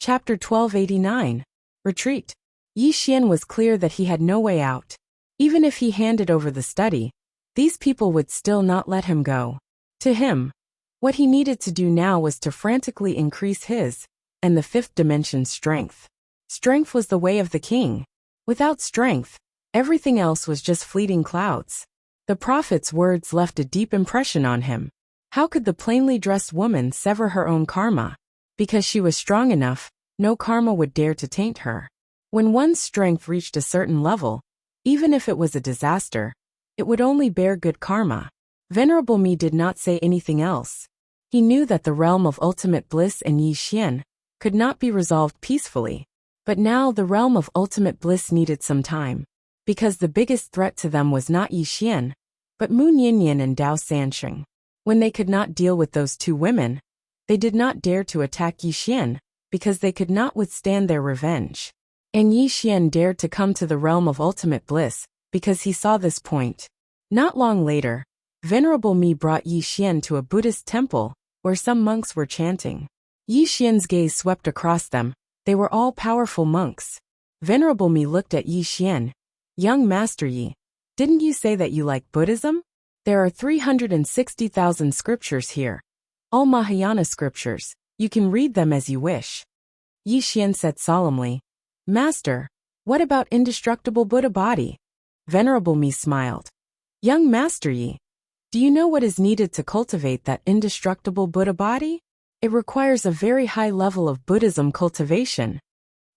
Chapter 1289. Retreat. Yi Xian was clear that he had no way out. Even if he handed over the study, these people would still not let him go. To him, what he needed to do now was to frantically increase his, and the fifth dimension's strength. Strength was the way of the king. Without strength, everything else was just fleeting clouds. The prophet's words left a deep impression on him. How could the plainly dressed woman sever her own karma? Because she was strong enough, no karma would dare to taint her. When one's strength reached a certain level, even if it was a disaster, it would only bear good karma. Venerable Mi did not say anything else. He knew that the realm of ultimate bliss and Yi Xian could not be resolved peacefully. But now the realm of ultimate bliss needed some time, because the biggest threat to them was not Yi Xian, but Mu Ninian and Dao Sansheng. When they could not deal with those two women, they did not dare to attack Yi Xian, because they could not withstand their revenge. And Yi Xian dared to come to the realm of ultimate bliss, because he saw this point. Not long later, Venerable Mi brought Yi Xian to a Buddhist temple, where some monks were chanting. Yi Xian's gaze swept across them. They were all powerful monks. Venerable Mi looked at Yi Xian. Young Master Yi, didn't you say that you like Buddhism? There are 360,000 scriptures here. All Mahayana scriptures. You can read them as you wish. Yi Xian said solemnly. Master, what about indestructible Buddha body? Venerable Mi smiled. Young Master Yi, do you know what is needed to cultivate that indestructible Buddha body? It requires a very high level of Buddhism cultivation.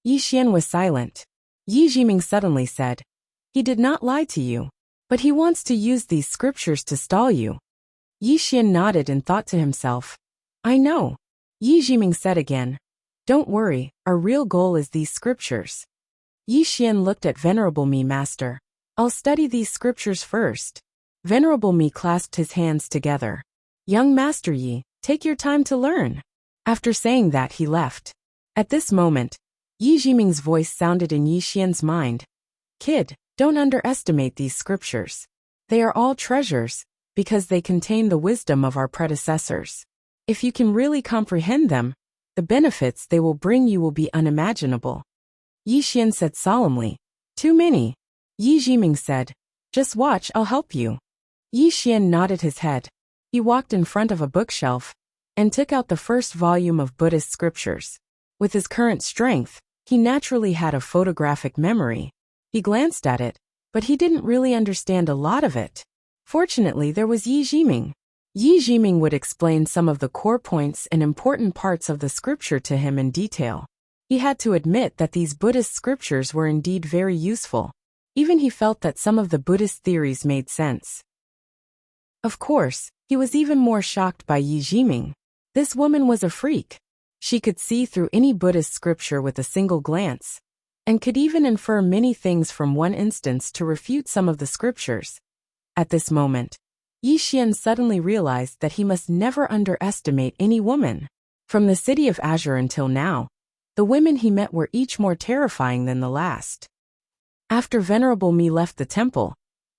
Yi Xian was silent. Yi Jiming suddenly said, he did not lie to you, but he wants to use these scriptures to stall you. Yi Xian nodded and thought to himself, I know. Yi Jiming said again, don't worry, our real goal is these scriptures. Yi Xian looked at Venerable Mi. Master, I'll study these scriptures first. Venerable Mi clasped his hands together. Young Master Yi, take your time to learn. After saying that, he left. At this moment, Yi Jiming's voice sounded in Yi Xian's mind. Kid, don't underestimate these scriptures. They are all treasures, because they contain the wisdom of our predecessors. If you can really comprehend them, the benefits they will bring you will be unimaginable. Yi Xian said solemnly. Too many. Yi Jiming said, just watch, I'll help you. Yi Xian nodded his head. He walked in front of a bookshelf and took out the first volume of Buddhist scriptures. With his current strength, he naturally had a photographic memory. He glanced at it, but he didn't really understand a lot of it. Fortunately, there was Yi Jiming. Yi Jiming would explain some of the core points and important parts of the scripture to him in detail. He had to admit that these Buddhist scriptures were indeed very useful. Even he felt that some of the Buddhist theories made sense. Of course, he was even more shocked by Yi Jiming. This woman was a freak. She could see through any Buddhist scripture with a single glance, and could even infer many things from one instance to refute some of the scriptures. At this moment, Yi Xian suddenly realized that he must never underestimate any woman. From the city of Azure until now, the women he met were each more terrifying than the last. After Venerable Mi left the temple,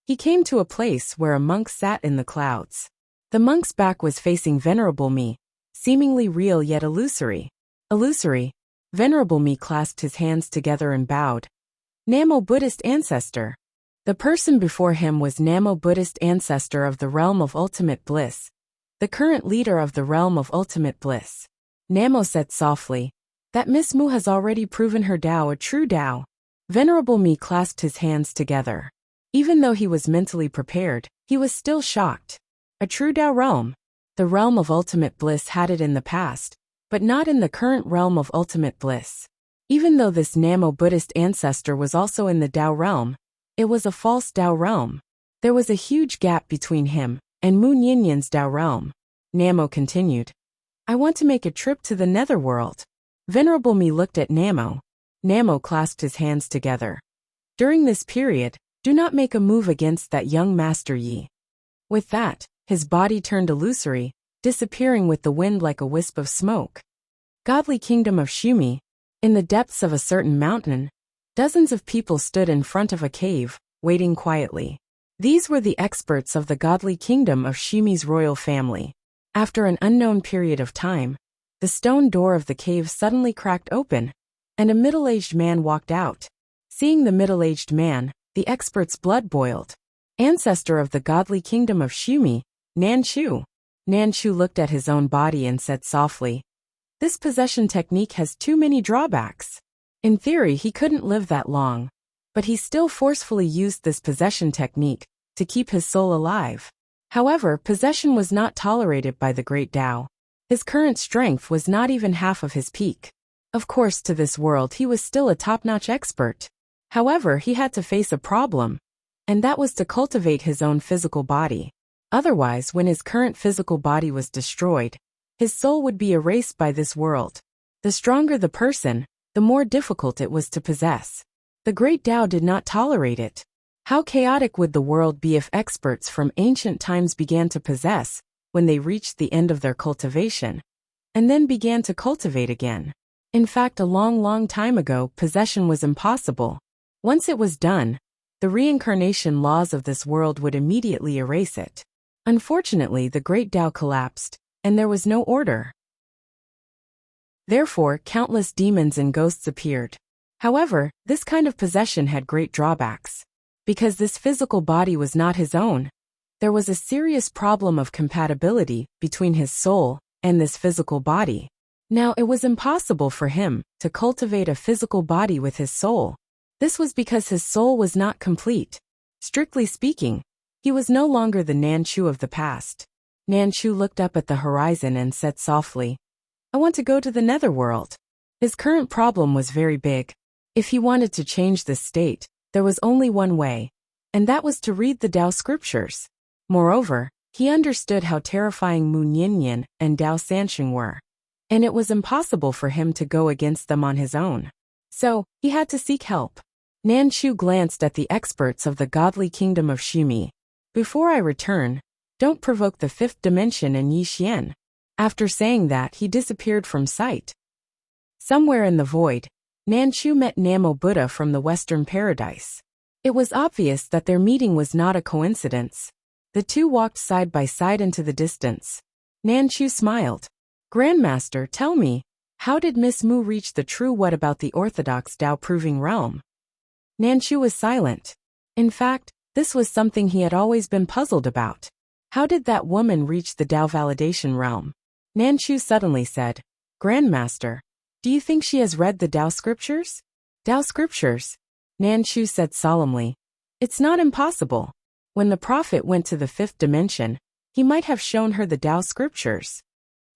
he came to a place where a monk sat in the clouds. The monk's back was facing Venerable Mi, seemingly real yet illusory. Illusory. Venerable Mi clasped his hands together and bowed. Namo Buddhist ancestor. The person before him was Namo Buddhist ancestor of the realm of ultimate bliss, the current leader of the realm of ultimate bliss. Namo said softly, that Miss Mu has already proven her Tao a true Tao. Venerable Mi clasped his hands together. Even though he was mentally prepared, he was still shocked. A true Tao realm. The realm of ultimate bliss had it in the past, but not in the current realm of ultimate bliss. Even though this Namo Buddhist ancestor was also in the Tao realm, it was a false Tao realm. There was a huge gap between him and Mu Ninian's Tao realm. Namo continued. I want to make a trip to the netherworld. Venerable Mi looked at Namo. Namo clasped his hands together. During this period, do not make a move against that young Master Yi. With that, his body turned illusory, disappearing with the wind like a wisp of smoke. Godly kingdom of Shumi. In the depths of a certain mountain, dozens of people stood in front of a cave, waiting quietly. These were the experts of the godly kingdom of Shumi's royal family. After an unknown period of time, the stone door of the cave suddenly cracked open, and a middle-aged man walked out. Seeing the middle-aged man, the expert's blood boiled. Ancestor of the godly kingdom of Shumi, Nanshu. Nanshu looked at his own body and said softly, "This possession technique has too many drawbacks." In theory, he couldn't live that long, but he still forcefully used this possession technique to keep his soul alive. However, possession was not tolerated by the great Tao. His current strength was not even half of his peak. Of course, to this world he was still a top-notch expert. However, he had to face a problem, and that was to cultivate his own physical body. Otherwise, when his current physical body was destroyed, his soul would be erased by this world. The stronger the person, the more difficult it was to possess. The great Tao did not tolerate it. How chaotic would the world be if experts from ancient times began to possess when they reached the end of their cultivation, and then began to cultivate again? In fact, a long time ago, possession was impossible. Once it was done, the reincarnation laws of this world would immediately erase it. Unfortunately, the great Tao collapsed, and there was no order. Therefore, countless demons and ghosts appeared. However, this kind of possession had great drawbacks. Because this physical body was not his own, there was a serious problem of compatibility between his soul and this physical body. Now, it was impossible for him to cultivate a physical body with his soul. This was because his soul was not complete. Strictly speaking, he was no longer the Nanshu of the past. Nanshu looked up at the horizon and said softly, "I want to go to the netherworld." His current problem was very big. If he wanted to change this state, there was only one way, and that was to read the Tao scriptures. Moreover, he understood how terrifying Mu Nyian and Tao Sansheng were, and it was impossible for him to go against them on his own. So, he had to seek help. Nanshu glanced at the experts of the godly kingdom of Shumi. "Before I return, don't provoke the fifth dimension and Yi Xian." After saying that, he disappeared from sight. Somewhere in the void, Nanshu met Namo Buddha from the Western Paradise. It was obvious that their meeting was not a coincidence. The two walked side by side into the distance. Nanshu smiled. "Grandmaster, tell me, how did Miss Mu reach the true what about the orthodox Tao-proving realm?" Nanshu was silent. In fact, this was something he had always been puzzled about. How did that woman reach the Tao validation realm? Nanshu suddenly said, "Grandmaster, do you think she has read the Tao scriptures?" "Tao scriptures?" Nanshu said solemnly. "It's not impossible. When the prophet went to the fifth dimension, he might have shown her the Tao scriptures."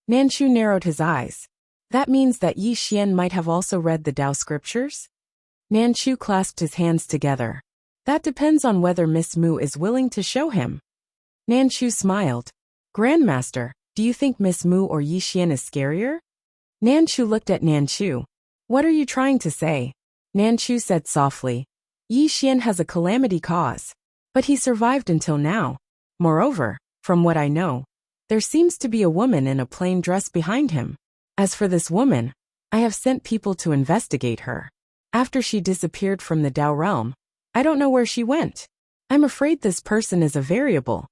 Nanshu narrowed his eyes. "That means that Yi Xian might have also read the Tao scriptures?" Nanshu clasped his hands together. "That depends on whether Miss Mu is willing to show him." Nanshu smiled. "Grandmaster, do you think Miss Mu or Yi Xian is scarier?" Nanshu looked at Nanshu. "What are you trying to say?" Nanshu said softly, "Yi Xian has a calamity cause, but he survived until now. Moreover, from what I know, there seems to be a woman in a plain dress behind him. As for this woman, I have sent people to investigate her. After she disappeared from the Tao realm, I don't know where she went. I'm afraid this person is a variable."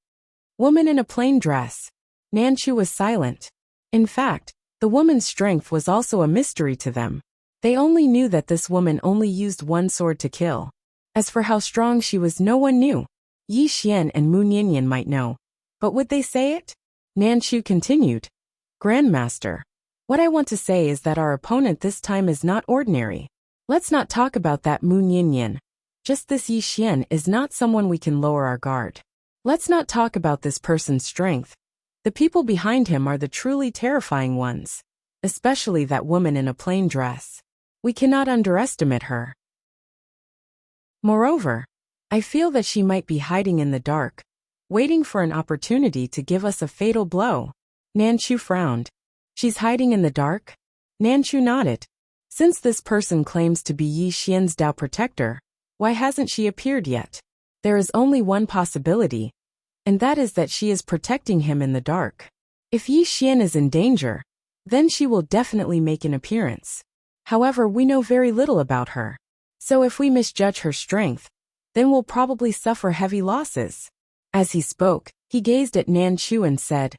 Woman in a plain dress. Nanshu was silent. In fact, the woman's strength was also a mystery to them. They only knew that this woman only used one sword to kill. As for how strong she was, no one knew. Yi Xian and Mu Nyian might know. But would they say it? Nanshu continued. "Grandmaster, what I want to say is that our opponent this time is not ordinary. Let's not talk about that Mu Nyian. Just this Yi Xian is not someone we can lower our guard. Let's not talk about this person's strength. The people behind him are the truly terrifying ones, especially that woman in a plain dress. We cannot underestimate her. Moreover, I feel that she might be hiding in the dark, waiting for an opportunity to give us a fatal blow." Nanshu frowned. "She's hiding in the dark?" Nanshu nodded. "Since this person claims to be Yi Xian's Tao protector, why hasn't she appeared yet? There is only one possibility, and that is that she is protecting him in the dark. If Yi Xian is in danger, then she will definitely make an appearance. However, we know very little about her. So if we misjudge her strength, then we'll probably suffer heavy losses." As he spoke, he gazed at Nanshu and said,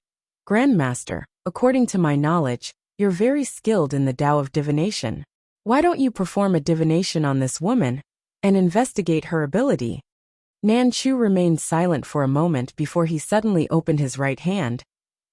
"Grandmaster, according to my knowledge, You're very skilled in the Tao of divination. Why don't you perform a divination on this woman and investigate her ability? Nan Chu remained silent for a moment before he suddenly opened his right hand,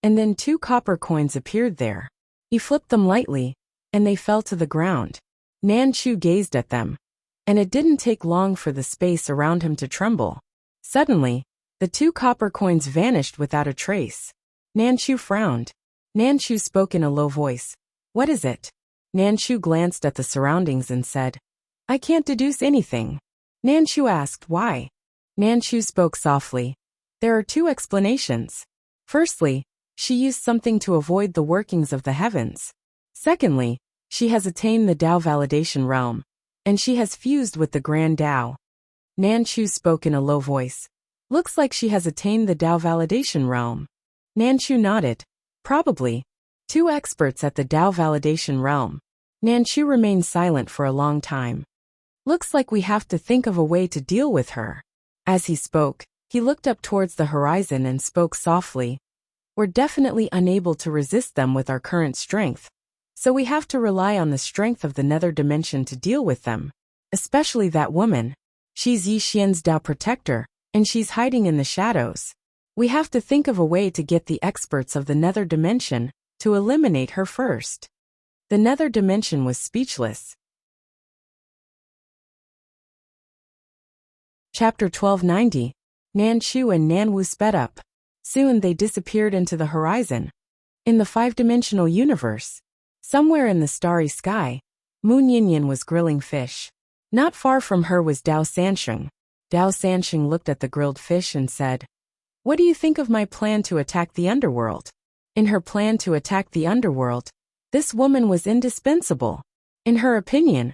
and then 2 copper coins appeared there. He flipped them lightly, and they fell to the ground. Nan Chu gazed at them, and it didn't take long for the space around him to tremble. Suddenly, the 2 copper coins vanished without a trace. Nan Chu frowned. Nan Chu spoke in a low voice. What is it? Nan Chu glanced at the surroundings and said, I can't deduce anything. Nan Chu asked why. Nan Chu spoke softly. There are 2 explanations. Firstly, she used something to avoid the workings of the heavens. Secondly, she has attained the Tao validation realm, and she has fused with the Grand Tao. Nan Chu spoke in a low voice. Looks like she has attained the Tao validation realm. Nan Chu nodded. Probably. 2 experts at the Tao validation realm. Nan Chu remained silent for a long time. Looks like we have to think of a way to deal with her. As he spoke, he looked up towards the horizon and spoke softly. We're definitely unable to resist them with our current strength, so we have to rely on the strength of the nether dimension to deal with them. Especially that woman. She's Yi Xian's Tao protector, and she's hiding in the shadows. We have to think of a way to get the experts of the nether dimension to eliminate her first. The nether dimension was speechless. Chapter 1290. Nan Chu and Nan Wu sped up. Soon they disappeared into the horizon. In the 5-dimensional universe, somewhere in the starry sky, Moon Yinyan was grilling fish. Not far from her was Dao Sansheng. Dao Sansheng looked at the grilled fish and said, What do you think of my plan to attack the underworld? In her plan to attack the underworld, this woman was indispensable. In her opinion,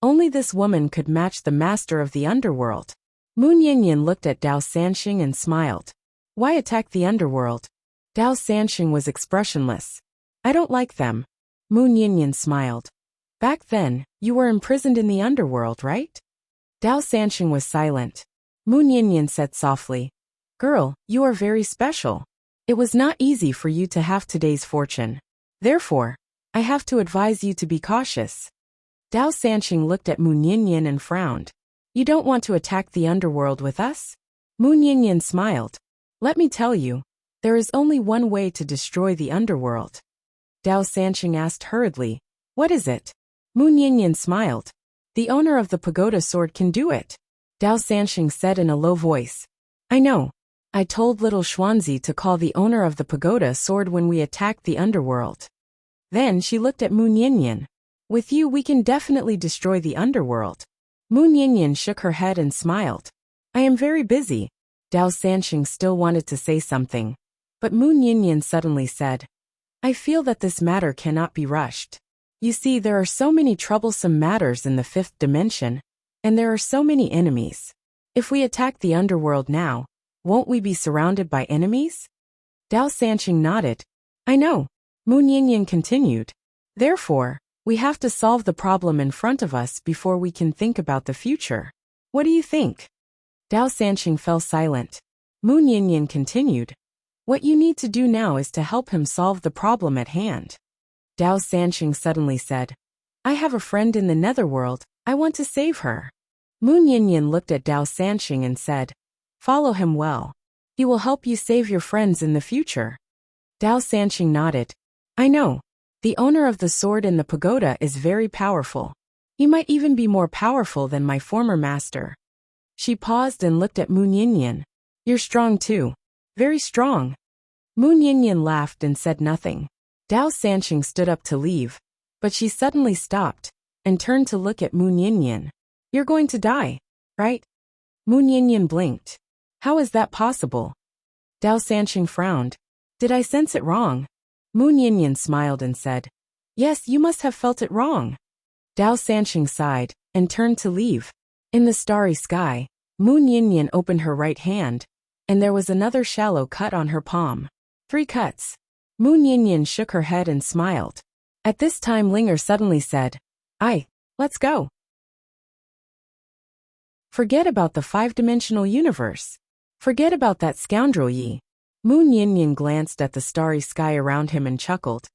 only this woman could match the master of the underworld. Moon Yinyan looked at Dao Sansheng and smiled. Why attack the underworld? Dao Sansheng was expressionless. I don't like them. Moon Yinyan smiled. Back then, you were imprisoned in the underworld, right? Dao Sansheng was silent. Moon Yinyan said softly, Girl, you are very special. It was not easy for you to have today's fortune. Therefore, I have to advise you to be cautious. Dao Sansheng looked at Moon Yinyan and frowned. You don't want to attack the underworld with us? Moon Yinyan smiled. Let me tell you, there is only one way to destroy the underworld. Dao Sansheng asked hurriedly, What is it? Moon Yinyan smiled. The owner of the pagoda sword can do it. Dao Sansheng said in a low voice. I know. I told little Xuanzi to call the owner of the pagoda sword when we attacked the underworld. Then she looked at Moon Yinyan. With you we can definitely destroy the underworld. Moon Yinyan shook her head and smiled. I am very busy. Dao Sansheng still wanted to say something, but Moon Yinyan suddenly said, I feel that this matter cannot be rushed. You see, there are so many troublesome matters in the 5th dimension, and there are so many enemies. If we attack the underworld now, won't we be surrounded by enemies? Dao Sansheng nodded. I know. Moon Yinyan continued. Therefore, we have to solve the problem in front of us before we can think about the future. What do you think? Dao Sansheng fell silent. Moon Yinyan continued. What you need to do now is to help him solve the problem at hand. Dao Sansheng suddenly said, I have a friend in the netherworld, I want to save her. Moon Yinyan looked at Dao Sansheng and said, Follow him well. He will help you save your friends in the future. Dao Sansheng nodded. I know. The owner of the sword in the pagoda is very powerful. He might even be more powerful than my former master. She paused and looked at Moon Yinyan. You're strong too. Very strong. Moon Yinyan laughed and said nothing. Dao Sansheng stood up to leave, but she suddenly stopped and turned to look at Moon Yinyan. You're going to die, right? Moon Yinyan blinked. How is that possible? Dao Sansheng frowned. Did I sense it wrong? Moon Yinyan smiled and said, Yes, you must have felt it wrong. Dao Sansheng sighed and turned to leave. In the starry sky, Moon Yinyan opened her right hand, and there was another shallow cut on her palm. 3 cuts. Moon Yinyan shook her head and smiled. At this time Linger suddenly said, let's go. Forget about the 5-dimensional universe. Forget about that scoundrel Yi. Moon Yinyan glanced at the starry sky around him and chuckled.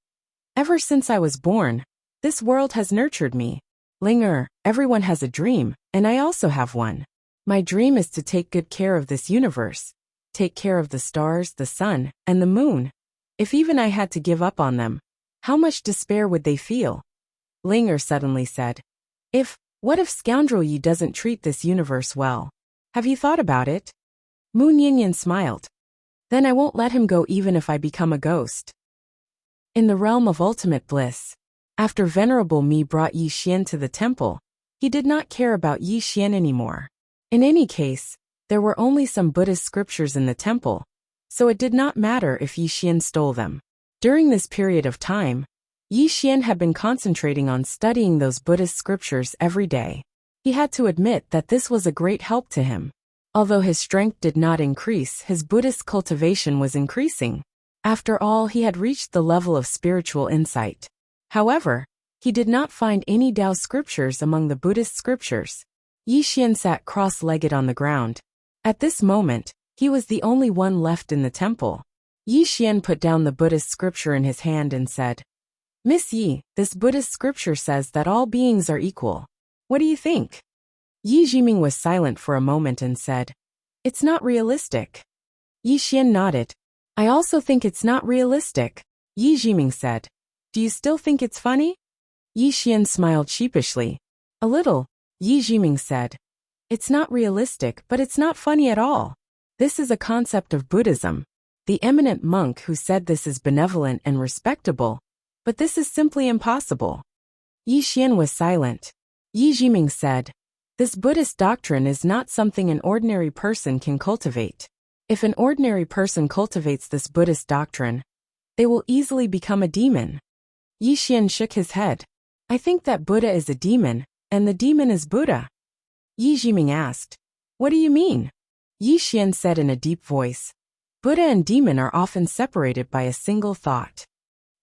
Ever since I was born, this world has nurtured me. Linger, everyone has a dream, and I also have one. My dream is to take good care of this universe, take care of the stars, the sun, and the moon. If even I had to give up on them, how much despair would they feel? Linger suddenly said. What if Scoundrel Yi doesn't treat this universe well? Have you thought about it? Moon Yinyan smiled. Then I won't let him go even if I become a ghost. In the realm of ultimate bliss, after Venerable Mi brought Yi Xian to the temple, he did not care about Yi Xian anymore. In any case, there were only some Buddhist scriptures in the temple, so it did not matter if Yi Xian stole them. During this period of time, Yi Xian had been concentrating on studying those Buddhist scriptures every day. He had to admit that this was a great help to him. Although his strength did not increase, his Buddhist cultivation was increasing. After all, he had reached the level of spiritual insight. However, he did not find any Tao scriptures among the Buddhist scriptures. Yi Xian sat cross-legged on the ground. At this moment, he was the only one left in the temple. Yi Xian put down the Buddhist scripture in his hand and said, Miss Yi, this Buddhist scripture says that all beings are equal. What do you think? Yi Jiming was silent for a moment and said, It's not realistic. Yi Xian nodded. I also think it's not realistic. Yi Jiming said. Do you still think it's funny? Yi Xian smiled sheepishly. A little, Yi Jiming said. It's not realistic, but it's not funny at all. This is a concept of Buddhism. The eminent monk who said this is benevolent and respectable, but this is simply impossible. Yi Xian was silent. Yi Jiming said, This Buddhist doctrine is not something an ordinary person can cultivate. If an ordinary person cultivates this Buddhist doctrine, they will easily become a demon. Yi Xian shook his head. I think that Buddha is a demon, and the demon is Buddha. Yi Jiming asked, What do you mean? Yi Xian said in a deep voice, Buddha and demon are often separated by a single thought.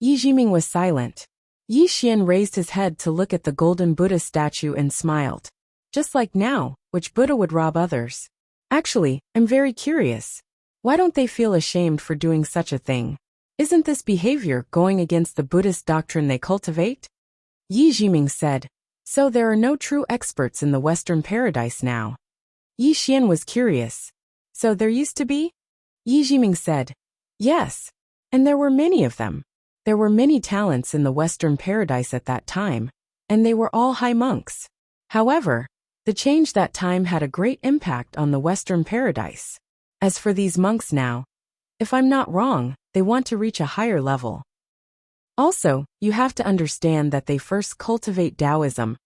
Yi Jiming was silent. Yi Xian raised his head to look at the golden Buddha statue and smiled. Just like now, which Buddha would rob others. Actually, I'm very curious. Why don't they feel ashamed for doing such a thing? Isn't this behavior going against the Buddhist doctrine they cultivate? Yi Jiming said, So there are no true experts in the Western paradise now. Yi Xian was curious. So there used to be? Yi Jiming said, Yes. And there were many of them. There were many talents in the Western paradise at that time, and they were all high monks. However, the change that time had a great impact on the Western paradise. As for these monks now, if I'm not wrong, they want to reach a higher level. Also, you have to understand that they first cultivate Taoism,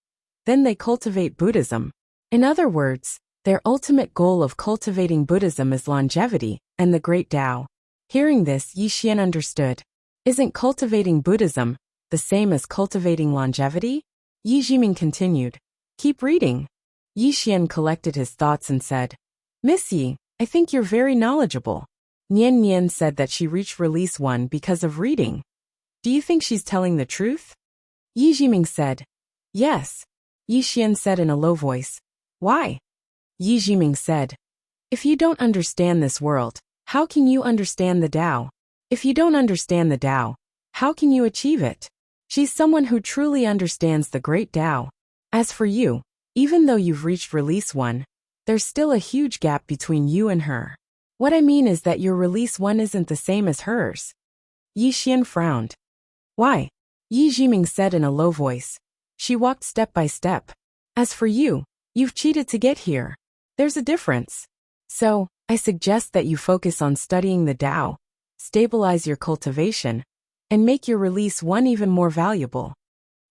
then they cultivate Buddhism. In other words, their ultimate goal of cultivating Buddhism is longevity and the great Tao. Hearing this, Yi Xian understood. Isn't cultivating Buddhism the same as cultivating longevity? Yi Jiming continued. Keep reading. Yi Xian collected his thoughts and said, Miss Yi, I think you're very knowledgeable. Nian Nian said that she reached release 1 because of reading. Do you think she's telling the truth? Yi Jiming said, Yes. Yi Xian said in a low voice. Why? Yi Jiming said, If you don't understand this world, how can you understand the Tao? If you don't understand the Tao, how can you achieve it? She's someone who truly understands the great Tao. As for you, even though you've reached release 1, there's still a huge gap between you and her. What I mean is that your release 1 isn't the same as hers. Yi Xian frowned. Why? Yi Jiming said in a low voice. She walked step by step. As for you, you've cheated to get here. There's a difference. So, I suggest that you focus on studying the Tao, stabilize your cultivation, and make your release 1 even more valuable.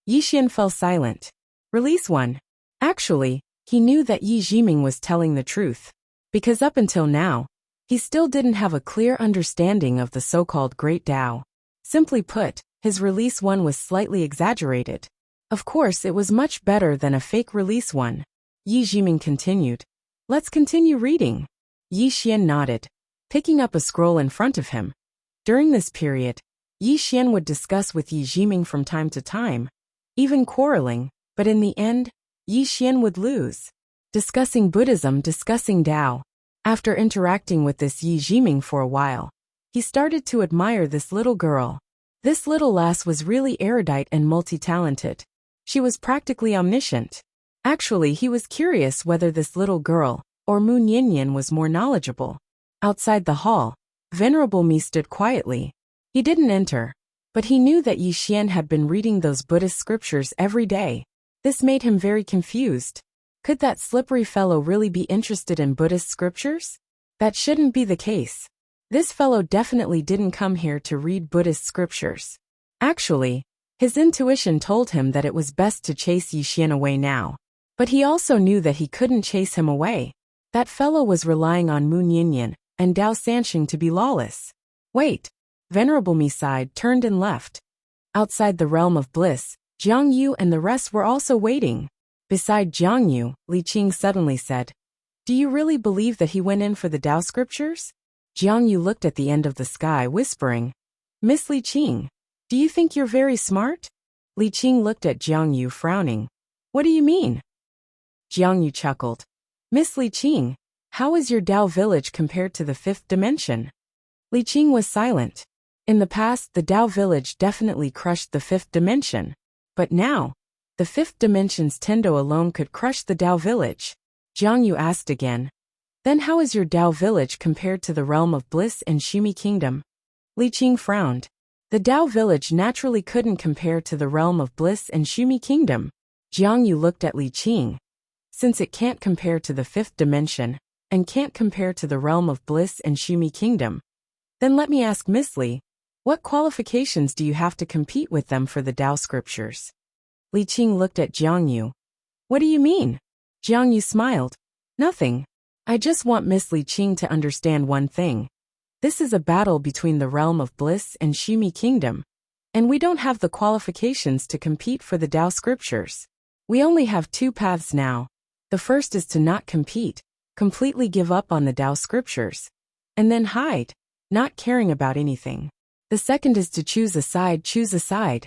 Yi Xian fell silent. Release 1. Actually, he knew that Yi Jiming was telling the truth, because up until now, he still didn't have a clear understanding of the so-called Great Tao. Simply put, his release 1 was slightly exaggerated. Of course, it was much better than a fake release 1. Yi Jiming continued. Let's continue reading. Yi Xian nodded, picking up a scroll in front of him. During this period, Yi Xian would discuss with Yi Jiming from time to time, even quarreling, but in the end, Yi Xian would lose. Discussing Buddhism, discussing Tao. After interacting with this Yi Jiming for a while, he started to admire this little girl. This little lass was really erudite and multi-talented. She was practically omniscient. Actually, he was curious whether this little girl, or Moon Yin, was more knowledgeable. Outside the hall, Venerable Mi stood quietly. He didn't enter, but he knew that Yi Xian had been reading those Buddhist scriptures every day. This made him very confused. Could that slippery fellow really be interested in Buddhist scriptures? That shouldn't be the case. This fellow definitely didn't come here to read Buddhist scriptures. Actually, his intuition told him that it was best to chase Yi Xian away now. But he also knew that he couldn't chase him away. That fellow was relying on Moon Yin and Dao Sanxing to be lawless. Wait. Venerable Mi sighed, turned and left. Outside the realm of bliss, Jiang Yu and the rest were also waiting. Beside Jiang Yu, Li Qing suddenly said, "Do you really believe that he went in for the Dao scriptures?" Jiang Yu looked at the end of the sky, whispering, "Miss Li Qing, do you think you're very smart?" Li Qing looked at Jiang Yu, frowning. "What do you mean?" Jiang Yu chuckled. "Miss Li Qing, how is your Dao village compared to the fifth dimension?" Li Qing was silent. In the past, the Dao village definitely crushed the fifth dimension. But now, the fifth dimension's Tendo alone could crush the Dao village. Jiang Yu asked again, "Then how is your Dao village compared to the realm of bliss and Shumi kingdom?" Li Qing frowned. The Dao village naturally couldn't compare to the realm of bliss and Shumi kingdom. Jiang Yu looked at Li Qing. Since it can't compare to the fifth dimension, and can't compare to the realm of bliss and Shumi kingdom, then let me ask Miss Li, what qualifications do you have to compete with them for the Dao scriptures? Li Qing looked at Jiang Yu. What do you mean? Jiang Yu smiled. Nothing. I just want Miss Li Qing to understand one thing. This is a battle between the realm of bliss and Shumi kingdom, and we don't have the qualifications to compete for the Dao scriptures. We only have two paths now. The first is to not compete, completely give up on the Dao scriptures, and then hide, not caring about anything. The second is to choose a side.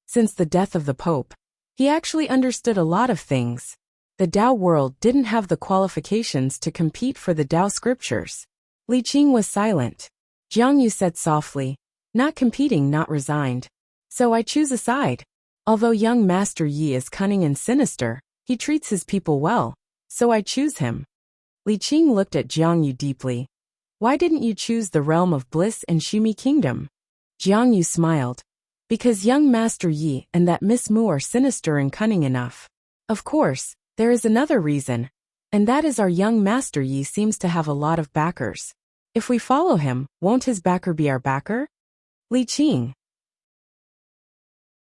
Since the death of the Pope, he actually understood a lot of things. The Dao world didn't have the qualifications to compete for the Dao scriptures. Li Qing was silent. Jiang Yu said softly, "Not competing, not resigned. So I choose a side. Although young Master Yi is cunning and sinister, he treats his people well, so I choose him." Li Qing looked at Jiang Yu deeply. "Why didn't you choose the realm of bliss and Shumi kingdom?" Jiang Yu smiled. "Because young Master Yi and that Miss Mu are sinister and cunning enough. Of course, there is another reason, and that is our young Master Yi seems to have a lot of backers. If we follow him, won't his backer be our backer?" Li Qing.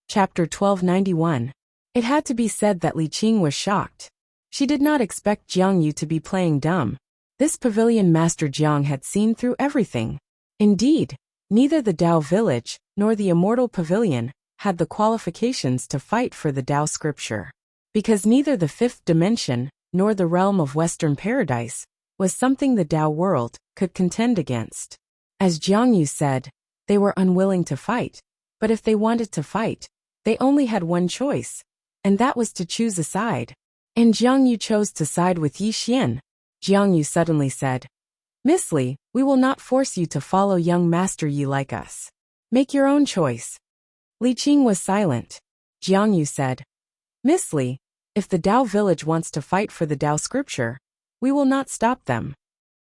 Chapter 1291. It had to be said that Li Qing was shocked. She did not expect Jiang Yu to be playing dumb. This pavilion Master Jiang had seen through everything. Indeed, neither the Dao village, nor the immortal pavilion, had the qualifications to fight for the Dao scripture. Because neither the fifth dimension, nor the realm of Western paradise, was something the Dao world could contend against. As Jiang Yu said, they were unwilling to fight. But if they wanted to fight, they only had one choice, and that was to choose a side. And Jiang Yu chose to side with Yi Xian. Jiang Yu suddenly said, "Miss Li, we will not force you to follow young Master Yi like us. Make your own choice." Li Qing was silent. Jiang Yu said, "Miss Li, if the Dao village wants to fight for the Dao scripture, we will not stop them."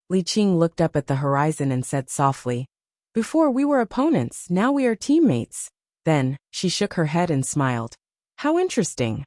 Li Qing looked up at the horizon and said softly, "Before we were opponents, now we are teammates." Then, she shook her head and smiled. "How interesting."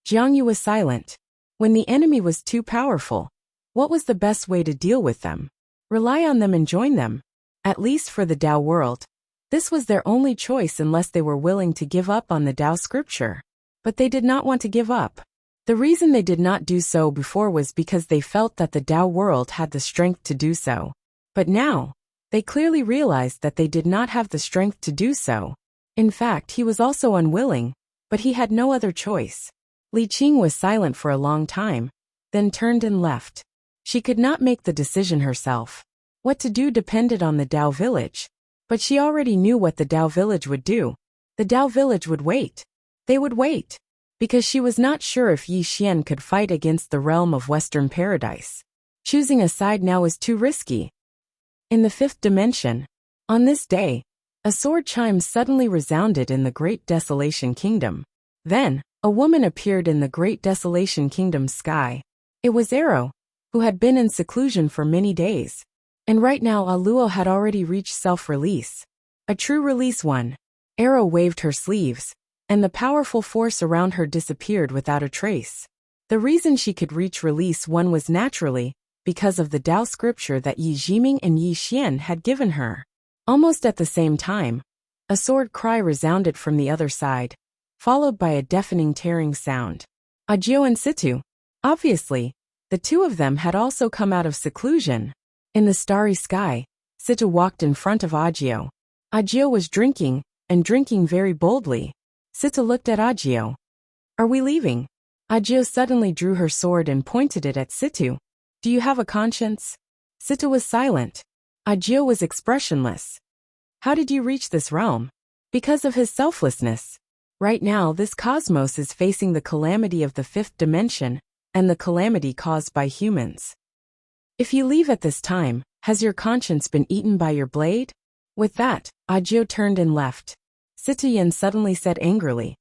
Jiang Yu was silent. When the enemy was too powerful, what was the best way to deal with them? Rely on them and join them. At least for the Dao world, this was their only choice unless they were willing to give up on the Dao scripture. But they did not want to give up. The reason they did not do so before was because they felt that the Dao world had the strength to do so. But now, they clearly realized that they did not have the strength to do so. In fact, he was also unwilling, but he had no other choice. Li Qing was silent for a long time, then turned and left. She could not make the decision herself. What to do depended on the Dao village. But she already knew what the Dao village would do. The Dao village would wait. They would wait. Because she was not sure if Yi Xian could fight against the realm of Western paradise. Choosing a side now was too risky. In the fifth dimension, on this day, A sword chime suddenly resounded in the Great Desolation Kingdom. Then, a woman appeared in the Great Desolation Kingdom's sky. It was Arrow, who had been in seclusion for many days. And right now Aluo had already reached self-release. A true release one. Arrow waved her sleeves, and the powerful force around her disappeared without a trace. The reason she could reach release one was naturally because of the Tao scripture that Yi Jiming and Yi Xian had given her. Almost at the same time, a sword cry resounded from the other side, followed by a deafening tearing sound. Ajio and Situ. Obviously, the two of them had also come out of seclusion. In the starry sky, Situ walked in front of Ajio. Ajio was drinking, and drinking very boldly. Situ looked at Ajio. "Are we leaving?" Ajio suddenly drew her sword and pointed it at Situ. "Do you have a conscience?" Situ was silent. Ajio was expressionless. "How did you reach this realm?" "Because of his selflessness. Right now this cosmos is facing the calamity of the fifth dimension, and the calamity caused by humans. If you leave at this time, has your conscience been eaten by your blade?" With that, Ajio turned and left. Sitayen suddenly said angrily,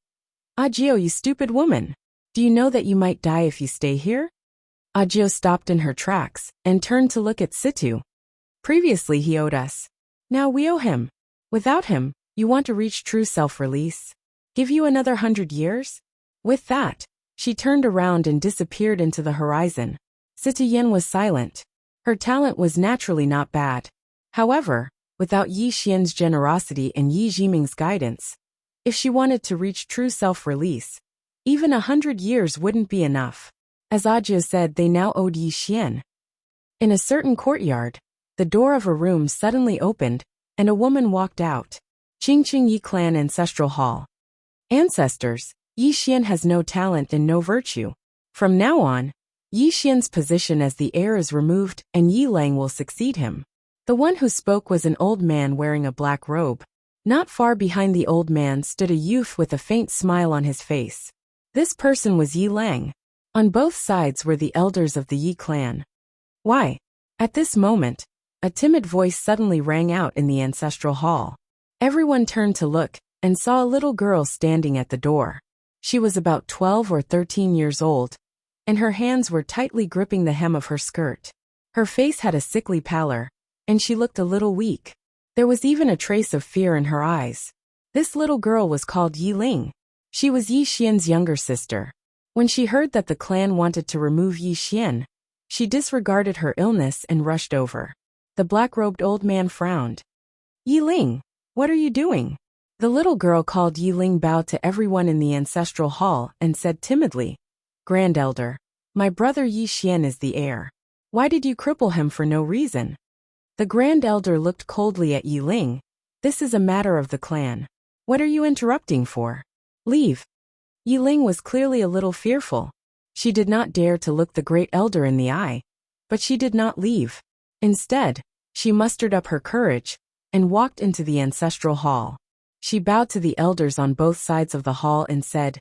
"Ajio, you stupid woman! Do you know that you might die if you stay here?" Ajio stopped in her tracks, and turned to look at Situ. "Previously he owed us. Now we owe him. Without him, you want to reach true self-release? Give you another 100 years?" With that, she turned around and disappeared into the horizon. Sitayen was silent. Her talent was naturally not bad. However, without Yi Xian's generosity and Yi Jiming's guidance, if she wanted to reach true self-release, even 100 years wouldn't be enough. As Ajio said, they now owed Yi Xian. In a certain courtyard, the door of a room suddenly opened, and a woman walked out. Qingqing Yi Clan Ancestral Hall. Ancestors, Yi Xian has no talent and no virtue. From now on, Yi Xian's position as the heir is removed and Yi Lang will succeed him. The one who spoke was an old man wearing a black robe. Not far behind the old man stood a youth with a faint smile on his face. This person was Yi Lang. On both sides were the elders of the Yi clan. "Why?" At this moment, a timid voice suddenly rang out in the ancestral hall. Everyone turned to look, and saw a little girl standing at the door. She was about 12 or 13 years old, and her hands were tightly gripping the hem of her skirt. Her face had a sickly pallor, and she looked a little weak. There was even a trace of fear in her eyes. This little girl was called Yi Ling. She was Yi Xian's younger sister. When she heard that the clan wanted to remove Yi Xian, she disregarded her illness and rushed over. The black-robed old man frowned. "Yi Ling, what are you doing?" The little girl called Yi Ling bowed to everyone in the ancestral hall and said timidly, "Grand Elder, my brother Yi Xian is the heir. Why did you cripple him for no reason?" The Grand Elder looked coldly at Yi Ling. "This is a matter of the clan. What are you interrupting for? Leave." Yi Ling was clearly a little fearful. She did not dare to look the Great Elder in the eye, but she did not leave. Instead, she mustered up her courage and walked into the ancestral hall. She bowed to the elders on both sides of the hall and said,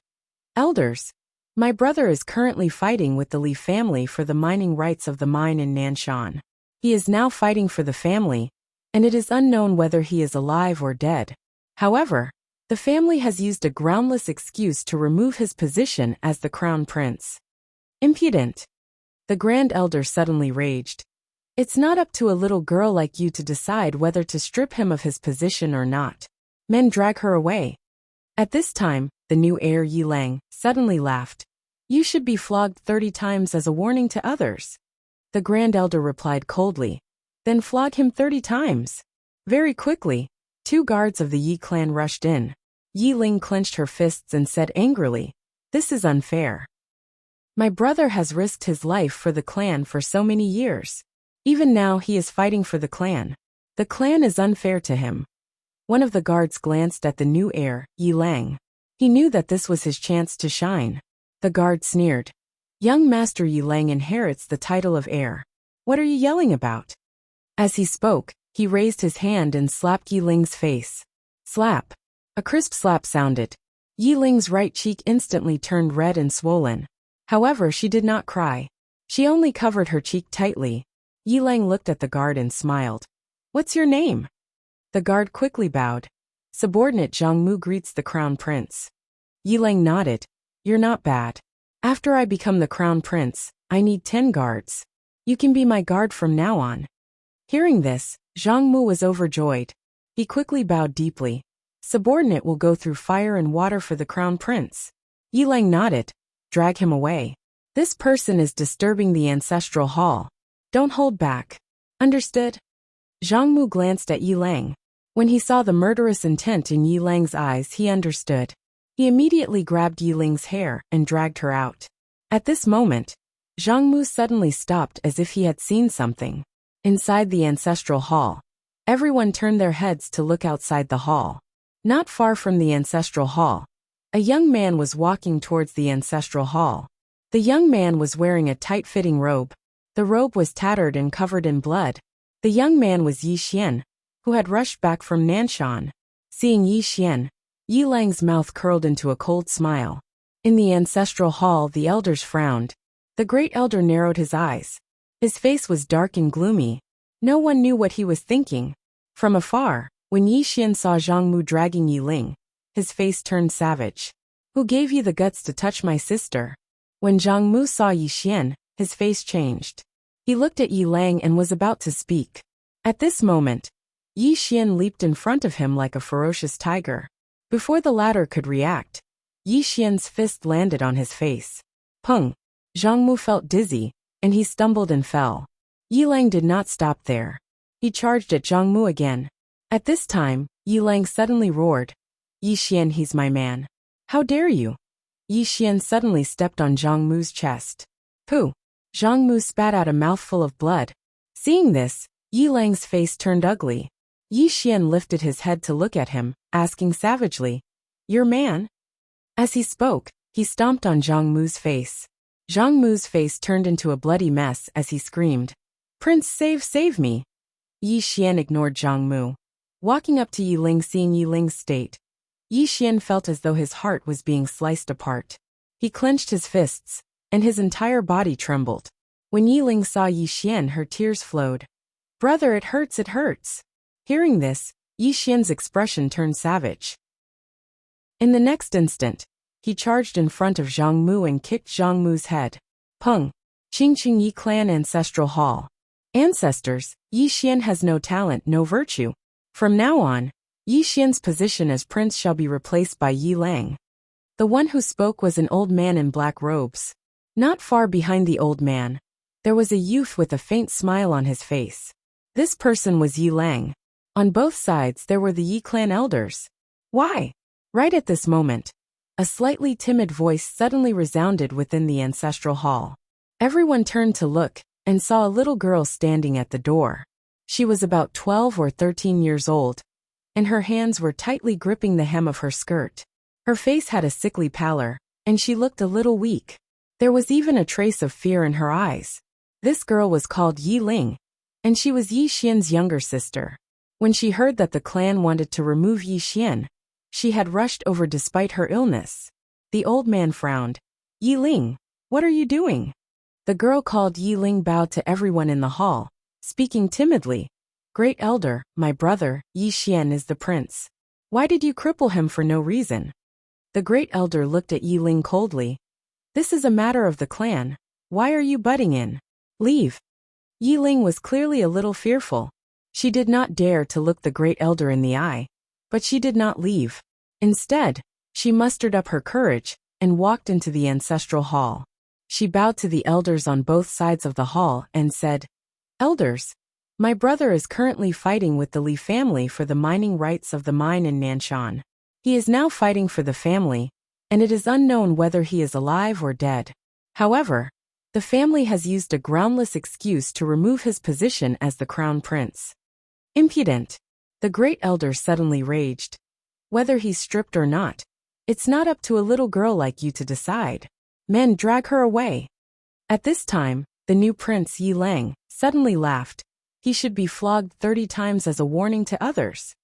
"Elders, my brother is currently fighting with the Li family for the mining rights of the mine in Nanshan. He is now fighting for the family, and it is unknown whether he is alive or dead. However, the family has used a groundless excuse to remove his position as the crown prince." "Impudent!" The Grand Elder suddenly raged. "It's not up to a little girl like you to decide whether to strip him of his position or not. Men drag her away." At this time, the new heir Yi Lang suddenly laughed. "You should be flogged 30 times as a warning to others." The Grand Elder replied coldly, "Then flog him 30 times. Very quickly, 2 guards of the Yi clan rushed in. Yi Ling clenched her fists and said angrily, "This is unfair. My brother has risked his life for the clan for so many years. Even now he is fighting for the clan. The clan is unfair to him." One of the guards glanced at the new heir, Yi Lang. He knew that this was his chance to shine. The guard sneered, "Young Master Yi Lang inherits the title of heir. What are you yelling about?" As he spoke, he raised his hand and slapped Yi Ling's face. Slap. A crisp slap sounded. Yi Ling's right cheek instantly turned red and swollen. However, she did not cry. She only covered her cheek tightly. Yi Lang looked at the guard and smiled. "What's your name?" The guard quickly bowed. Subordinate Zhang Mu greets the crown prince. Yi Lang nodded. You're not bad. After I become the crown prince, I need 10 guards. You can be my guard from now on. Hearing this, Zhang Mu was overjoyed. He quickly bowed deeply. Subordinate will go through fire and water for the crown prince. Yi Lang nodded. Drag him away. This person is disturbing the ancestral hall. Don't hold back. Understood? Zhang Mu glanced at Yi Lang. When he saw the murderous intent in Yi Lang's eyes, he understood. He immediately grabbed Yi Lang's hair and dragged her out. At this moment, Zhang Mu suddenly stopped as if he had seen something. Inside the ancestral hall, everyone turned their heads to look outside the hall. Not far from the ancestral hall, a young man was walking towards the ancestral hall. The young man was wearing a tight-fitting robe. The robe was tattered and covered in blood. The young man was Yi Xian, who had rushed back from Nanshan. Seeing Yi Xian, Yi Lang's mouth curled into a cold smile. In the ancestral hall, the elders frowned. The great elder narrowed his eyes. His face was dark and gloomy. No one knew what he was thinking. From afar, when Yi Xian saw Zhang Mu dragging Yi Ling, his face turned savage. Who gave you the guts to touch my sister? When Zhang Mu saw Yi Xian, his face changed. He looked at Yi Lang and was about to speak. At this moment, Yi Xian leaped in front of him like a ferocious tiger. Before the latter could react, Yi Xian's fist landed on his face. Pung! Zhang Mu felt dizzy, and he stumbled and fell. Yi Lang did not stop there. He charged at Zhang Mu again. At this time, Yi Lang suddenly roared. Yi Xian, he's my man. How dare you? Yi Xian suddenly stepped on Zhang Mu's chest. Pooh! Zhang Mu spat out a mouthful of blood. Seeing this, Yi Lang's face turned ugly. Yi Xian lifted his head to look at him, asking savagely, Your man? As he spoke, he stomped on Zhang Mu's face. Zhang Mu's face turned into a bloody mess as he screamed, Prince, save me! Yi Xian ignored Zhang Mu. Walking up to Yi Ling, seeing Yi Ling's state, Yi Xian felt as though his heart was being sliced apart. He clenched his fists, and his entire body trembled. When Yi Ling saw Yi Xian, her tears flowed. Brother, it hurts, it hurts. Hearing this, Yi Xian's expression turned savage. In the next instant, he charged in front of Zhang Mu and kicked Zhang Mu's head. Pung! Qingqing Yi Clan Ancestral Hall. Ancestors, Yi Xian has no talent, no virtue. From now on, Yi Xian's position as prince shall be replaced by Yi Lang. The one who spoke was an old man in black robes. Not far behind the old man, there was a youth with a faint smile on his face. This person was Yi Lang. On both sides there were the Yi clan elders. Why? Right at this moment, a slightly timid voice suddenly resounded within the ancestral hall. Everyone turned to look, and saw a little girl standing at the door. She was about 12 or 13 years old, and her hands were tightly gripping the hem of her skirt. Her face had a sickly pallor, and she looked a little weak. There was even a trace of fear in her eyes. This girl was called Yi Ling, and she was Yi Xian's younger sister. When she heard that the clan wanted to remove Yi Xian, she had rushed over despite her illness. The old man frowned. Yi Ling, what are you doing? The girl called Yi Ling bowed to everyone in the hall, speaking timidly. Great elder, my brother, Yi Xian is the prince. Why did you cripple him for no reason? The great elder looked at Yi Ling coldly. This is a matter of the clan. Why are you butting in? Leave. Yi Ling was clearly a little fearful. She did not dare to look the great elder in the eye. But she did not leave. Instead, she mustered up her courage and walked into the ancestral hall. She bowed to the elders on both sides of the hall and said, Elders, my brother is currently fighting with the Li family for the mining rights of the mine in Nanshan. He is now fighting for the family, and it is unknown whether he is alive or dead. However, the family has used a groundless excuse to remove his position as the crown prince. Impudent! The great elder suddenly raged. Whether he's stripped or not, it's not up to a little girl like you to decide. Men, drag her away. At this time, the new prince Yi Lang suddenly laughed. He should be flogged 30 times as a warning to others.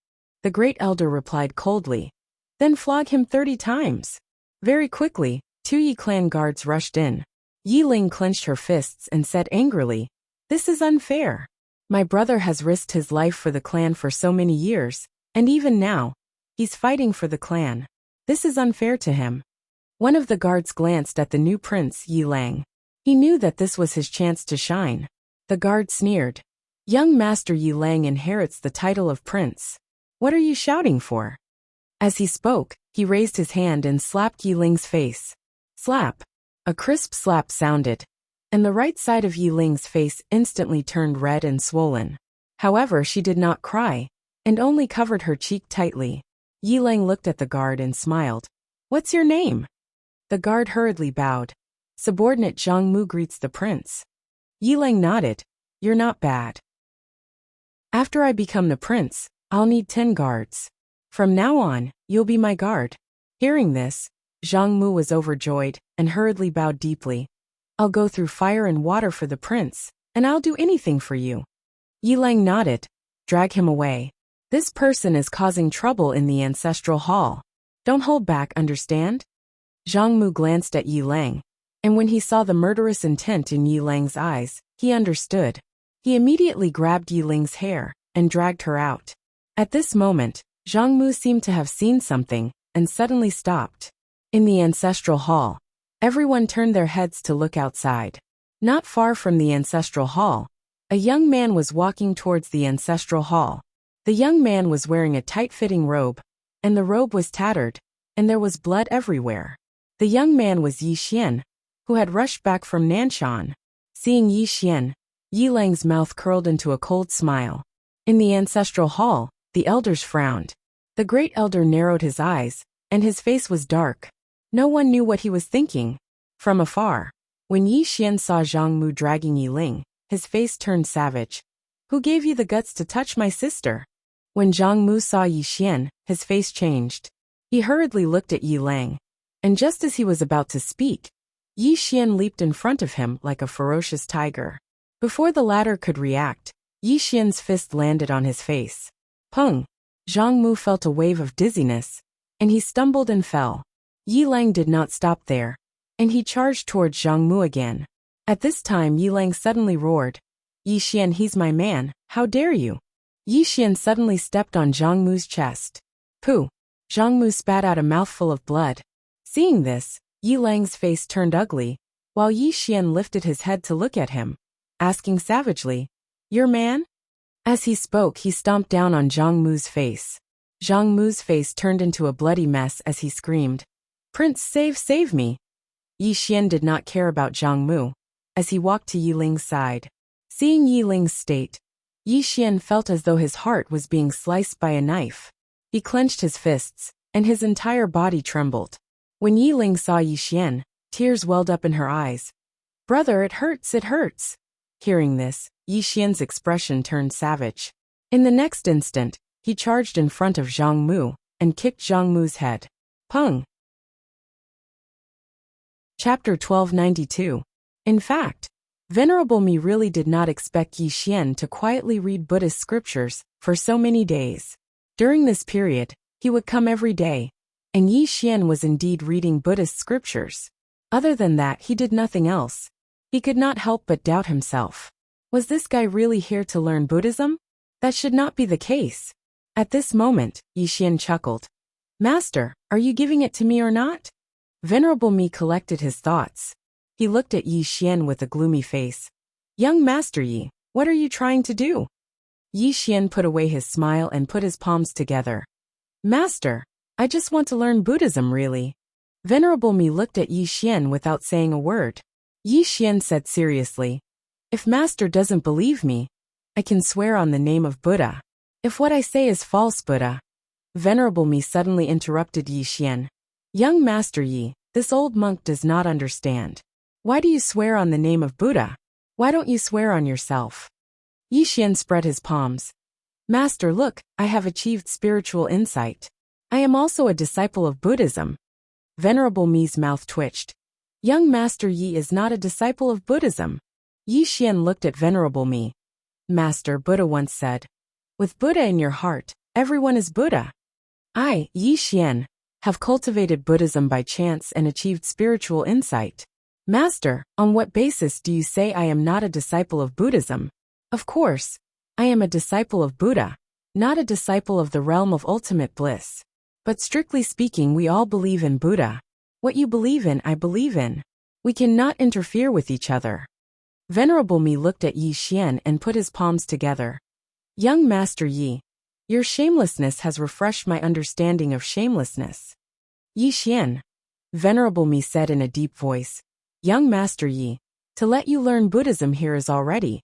The great elder replied coldly. Then flog him 30 times. Very quickly, 2 Yi clan guards rushed in. Yi Ling clenched her fists and said angrily, This is unfair. My brother has risked his life for the clan for so many years, and even now, he's fighting for the clan. This is unfair to him. One of the guards glanced at the new prince, Yi Lang. He knew that this was his chance to shine. The guard sneered. Young Master Yi Lang inherits the title of prince. What are you shouting for? As he spoke, he raised his hand and slapped Yi Ling's face. Slap. A crisp slap sounded, and the right side of Yi Ling's face instantly turned red and swollen. However, she did not cry, and only covered her cheek tightly. Yi Lang looked at the guard and smiled. What's your name? The guard hurriedly bowed. Subordinate Zhang Mu greets the prince. Yi Lang nodded. You're not bad. After I become the prince, I'll need 10 guards. From now on, you'll be my guard. Hearing this, Zhang Mu was overjoyed and hurriedly bowed deeply. I'll go through fire and water for the prince, and I'll do anything for you. Yi Lang nodded. Drag him away. This person is causing trouble in the ancestral hall. Don't hold back, understand? Zhang Mu glanced at Yi Lang, and when he saw the murderous intent in Yi Lang's eyes, he understood. He immediately grabbed Yi Ling's hair and dragged her out. At this moment, Zhang Mu seemed to have seen something and suddenly stopped. In the ancestral hall, everyone turned their heads to look outside. Not far from the ancestral hall, a young man was walking towards the ancestral hall. The young man was wearing a tight-fitting robe, and the robe was tattered, and there was blood everywhere. The young man was Yi Xian, who had rushed back from Nanshan. Seeing Yi Xian, Yi Lang's mouth curled into a cold smile. In the ancestral hall, the elders frowned. The great elder narrowed his eyes, and his face was dark. No one knew what he was thinking. From afar, when Yi Xian saw Zhang Mu dragging Yi Ling, his face turned savage. Who gave you the guts to touch my sister? When Zhang Mu saw Yi Xian, his face changed. He hurriedly looked at Yi Lang, and just as he was about to speak, Yi Xian leaped in front of him like a ferocious tiger. Before the latter could react, Yi Xian's fist landed on his face. Pung! Zhang Mu felt a wave of dizziness, and he stumbled and fell. Yi Lang did not stop there, and he charged towards Zhang Mu again. At this time Yi Lang suddenly roared. Yi Xian, he's my man, how dare you? Yi Xian suddenly stepped on Zhang Mu's chest. Pooh! Zhang Mu spat out a mouthful of blood. Seeing this, Yi Lang's face turned ugly, while Yi Xian lifted his head to look at him, asking savagely, Your man? As he spoke, he stomped down on Zhang Mu's face. Zhang Mu's face turned into a bloody mess as he screamed, Prince, save me! Yi Xian did not care about Zhang Mu, as he walked to Yi Ling's side. Seeing Yi Ling's state, Yi Xian felt as though his heart was being sliced by a knife. He clenched his fists, and his entire body trembled. When Yi Ling saw Yi Xian, tears welled up in her eyes. Brother, it hurts, it hurts. Hearing this, Yi Xian's expression turned savage. In the next instant, he charged in front of Zhang Mu and kicked Zhang Mu's head. Pung! Chapter 1292. In fact, Venerable Mi really did not expect Yi Xian to quietly read Buddhist scriptures for so many days. During this period, he would come every day, and Yi Xian was indeed reading Buddhist scriptures. Other than that, he did nothing else. He could not help but doubt himself. Was this guy really here to learn Buddhism? That should not be the case. At this moment, Yi Xian chuckled. Master, are you giving it to me or not? Venerable Mi collected his thoughts. He looked at Yi Xian with a gloomy face. Young Master Yi, what are you trying to do? Yi Xian put away his smile and put his palms together. Master, I just want to learn Buddhism really. Venerable Mi looked at Yi Xian without saying a word. Yi Xian said seriously, If Master doesn't believe me, I can swear on the name of Buddha. If what I say is false, Buddha. Venerable Mi suddenly interrupted Yi Xian. Young Master Yi, this old monk does not understand. Why do you swear on the name of Buddha? Why don't you swear on yourself? Yi Xian spread his palms. Master, look, I have achieved spiritual insight. I am also a disciple of Buddhism. Venerable Mi's mouth twitched. Young Master Yi is not a disciple of Buddhism. Yi Xian looked at Venerable Mi. Master, Buddha once said, with Buddha in your heart, everyone is Buddha. I, Yi Xian, have cultivated Buddhism by chance and achieved spiritual insight. Master, on what basis do you say I am not a disciple of Buddhism? Of course, I am a disciple of Buddha, not a disciple of the realm of ultimate bliss. But strictly speaking, we all believe in Buddha. What you believe in, I believe in. We cannot interfere with each other. Venerable Mi looked at Yi Xian and put his palms together. Young Master Yi, your shamelessness has refreshed my understanding of shamelessness. Yi Xian, Venerable Mi said in a deep voice. Young Master Yi, to let you learn Buddhism here is already.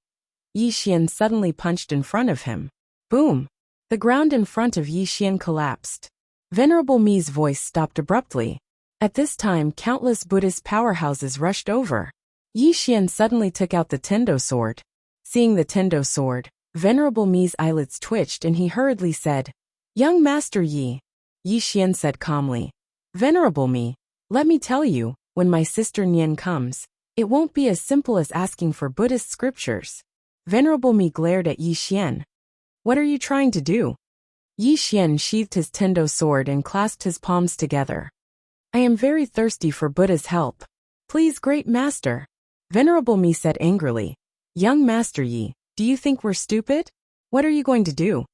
Yi Xian suddenly punched in front of him. Boom! The ground in front of Yi Xian collapsed. Venerable Mi's voice stopped abruptly. At this time, countless Buddhist powerhouses rushed over. Yi Xian suddenly took out the Tendo sword. Seeing the Tendo sword, Venerable Mi's eyelids twitched and he hurriedly said, Young Master Yi. Yi Xian said calmly, Venerable Mi, let me tell you, when my sister Nian comes, it won't be as simple as asking for Buddhist scriptures. Venerable Mi glared at Yi Xian. What are you trying to do? Yi Xian sheathed his Tendo sword and clasped his palms together. I am very thirsty for Buddha's help. Please, great master. Venerable Mi said angrily. Young Master Yi, do you think we're stupid? What are you going to do?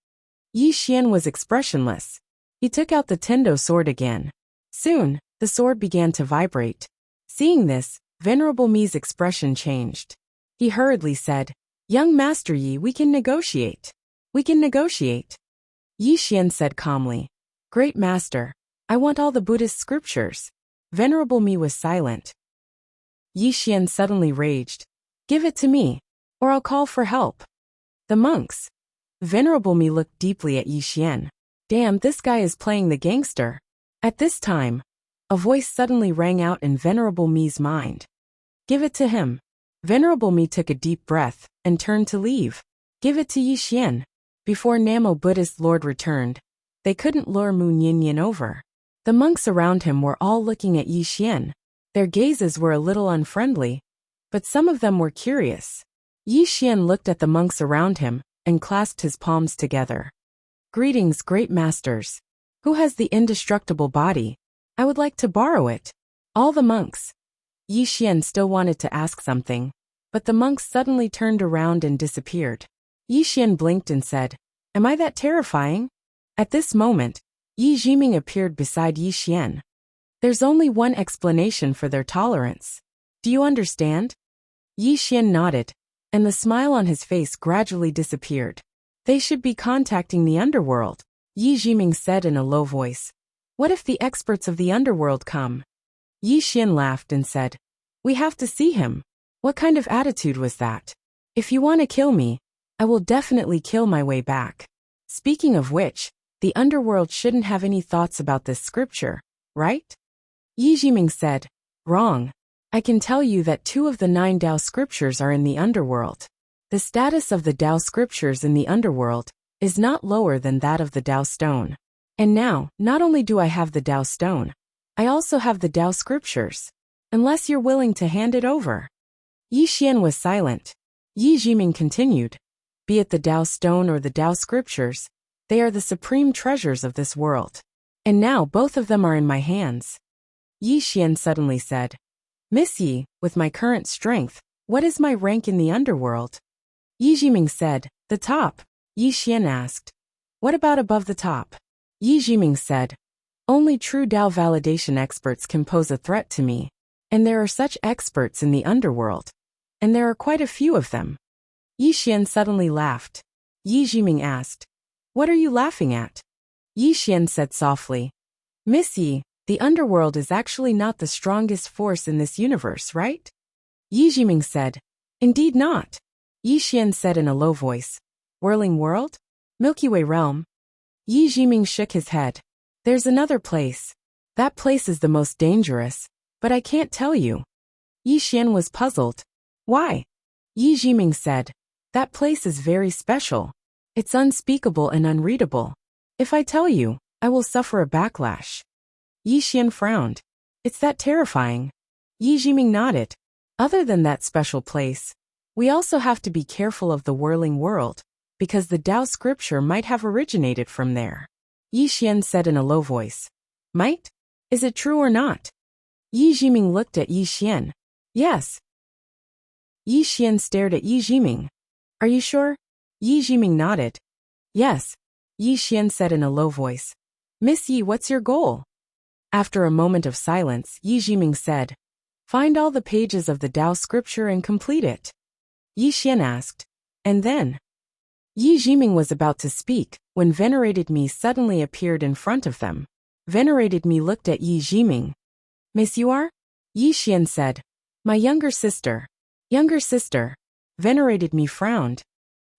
Yi Xian was expressionless. He took out the Tendo sword again. Soon, the sword began to vibrate. Seeing this, Venerable Mi's expression changed. He hurriedly said, Young Master Yi, we can negotiate. We can negotiate. Yi Xian said calmly, Great Master, I want all the Buddhist scriptures. Venerable Mi was silent. Yi Xian suddenly raged. Give it to me, or I'll call for help. The monks. Venerable Mi looked deeply at Yi Xian. Damn, this guy is playing the gangster. At this time, a voice suddenly rang out in Venerable Mi's mind. Give it to him. Venerable Mi took a deep breath and turned to leave. Give it to Yi Xian. Before Namo Buddhist Lord returned, they couldn't lure Mu Ninian over. The monks around him were all looking at Yi Xian. Their gazes were a little unfriendly, but some of them were curious. Yi Xian looked at the monks around him and clasped his palms together. Greetings, great masters. Who has the indestructible body? I would like to borrow it. All the monks. Yi Xian still wanted to ask something, but the monks suddenly turned around and disappeared. Yi Xian blinked and said, Am I that terrifying? At this moment, Yi Jiming appeared beside Yi Xian. There's only one explanation for their tolerance. Do you understand? Yi Xian nodded, and the smile on his face gradually disappeared. They should be contacting the underworld, Yi Jiming said in a low voice. What if the experts of the underworld come? Yi Xian laughed and said, We have to see him. What kind of attitude was that? If you want to kill me, I will definitely kill my way back. Speaking of which, the underworld shouldn't have any thoughts about this scripture, right? Yi Jiming said, Wrong. I can tell you that 2 of the 9 Tao scriptures are in the underworld. The status of the Tao scriptures in the underworld is not lower than that of the Tao stone. And now, not only do I have the Tao stone, I also have the Tao scriptures. Unless you're willing to hand it over. Yi Xian was silent. Yi Jiming continued. Be it the Tao stone or the Tao scriptures, they are the supreme treasures of this world. And now both of them are in my hands. Yi Xian suddenly said, Miss Yi, with my current strength, what is my rank in the underworld? Yi Jiming said, The top. Yi Xian asked, What about above the top? Yi Jiming said, Only true Tao validation experts can pose a threat to me. And there are such experts in the underworld. And there are quite a few of them. Yi Xian suddenly laughed. Yi Jiming asked, What are you laughing at? Yi Xian said softly, Miss Yi, the underworld is actually not the strongest force in this universe, right? Yi Jiming said, Indeed not. Yi Xian said in a low voice, Whirling world? Milky Way realm? Yi Jiming shook his head. There's another place. That place is the most dangerous, but I can't tell you. Yi Xian was puzzled. Why? Yi Jiming said, That place is very special. It's unspeakable and unreadable. If I tell you, I will suffer a backlash. Yi Xian frowned. It's that terrifying. Yi Jiming nodded. Other than that special place, we also have to be careful of the whirling world, because the Tao scripture might have originated from there. Yi Xian said in a low voice. Might? Is it true or not? Yi Jiming looked at Yi Xian. Yes. Yi Xian stared at Yi Jiming. Are you sure? Yi Jiming nodded. Yes, Yi Xian said in a low voice. Miss Yi, what's your goal? After a moment of silence, Yi Jiming said, find all the pages of the Tao scripture and complete it. Yi Xian asked, and then? Yi Jiming was about to speak, when Venerated Me suddenly appeared in front of them. Venerated Me looked at Yi Jiming. Miss you are? Yi Xian said. My younger sister. Younger sister. Venerated Me frowned.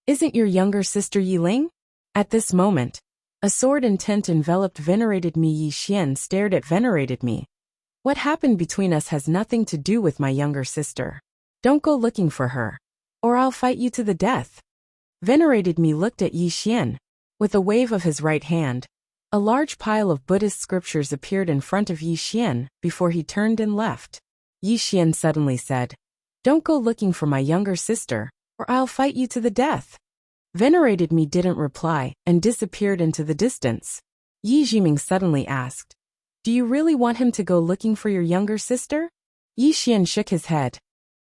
Isn't your younger sister Yi Ling? At this moment, a sword intent enveloped Venerated Me. Yi Xian stared at Venerated Me. What happened between us has nothing to do with my younger sister. Don't go looking for her, or I'll fight you to the death. Venerated Me looked at Yi Xian. With a wave of his right hand, a large pile of Buddhist scriptures appeared in front of Yi Xian before he turned and left. Yi Xian suddenly said, don't go looking for my younger sister, or I'll fight you to the death. Venerated Me didn't reply and disappeared into the distance. Yi Jiming suddenly asked, do you really want him to go looking for your younger sister? Yi Xian shook his head.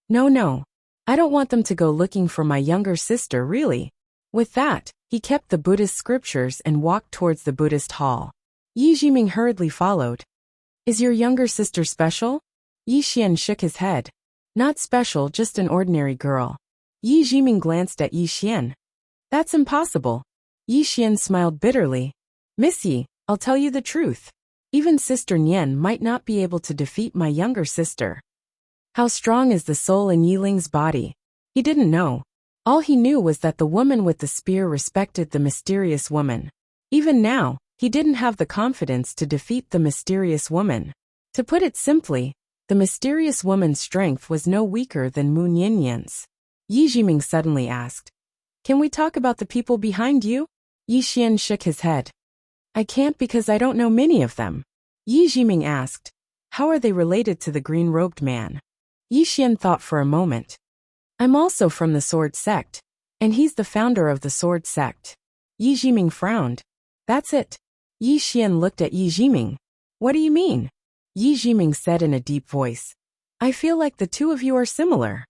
No. I don't want them to go looking for my younger sister, really. With that, he kept the Buddhist scriptures and walked towards the Buddhist hall. Yi Jiming hurriedly followed. Is your younger sister special? Yi Xian shook his head. Not special, just an ordinary girl. Yi Jiming glanced at Yi Xian. That's impossible. Yi Xian smiled bitterly. Miss Yi, I'll tell you the truth. Even Sister Nian might not be able to defeat my younger sister. How strong is the soul in Yi Ling's body? He didn't know. All he knew was that the woman with the spear respected the mysterious woman. Even now, he didn't have the confidence to defeat the mysterious woman. To put it simply, the mysterious woman's strength was no weaker than Mu Nianyan's. Yi Jiming suddenly asked, can we talk about the people behind you? Yi Xian shook his head. I can't because I don't know many of them. Yi Jiming asked, how are they related to the green-robed man? Yi Xian thought for a moment. I'm also from the Sword Sect, and he's the founder of the Sword Sect. Yi Jiming frowned. That's it. Yi Xian looked at Yi Jiming. What do you mean? Yi Jiming said in a deep voice. I feel like the two of you are similar.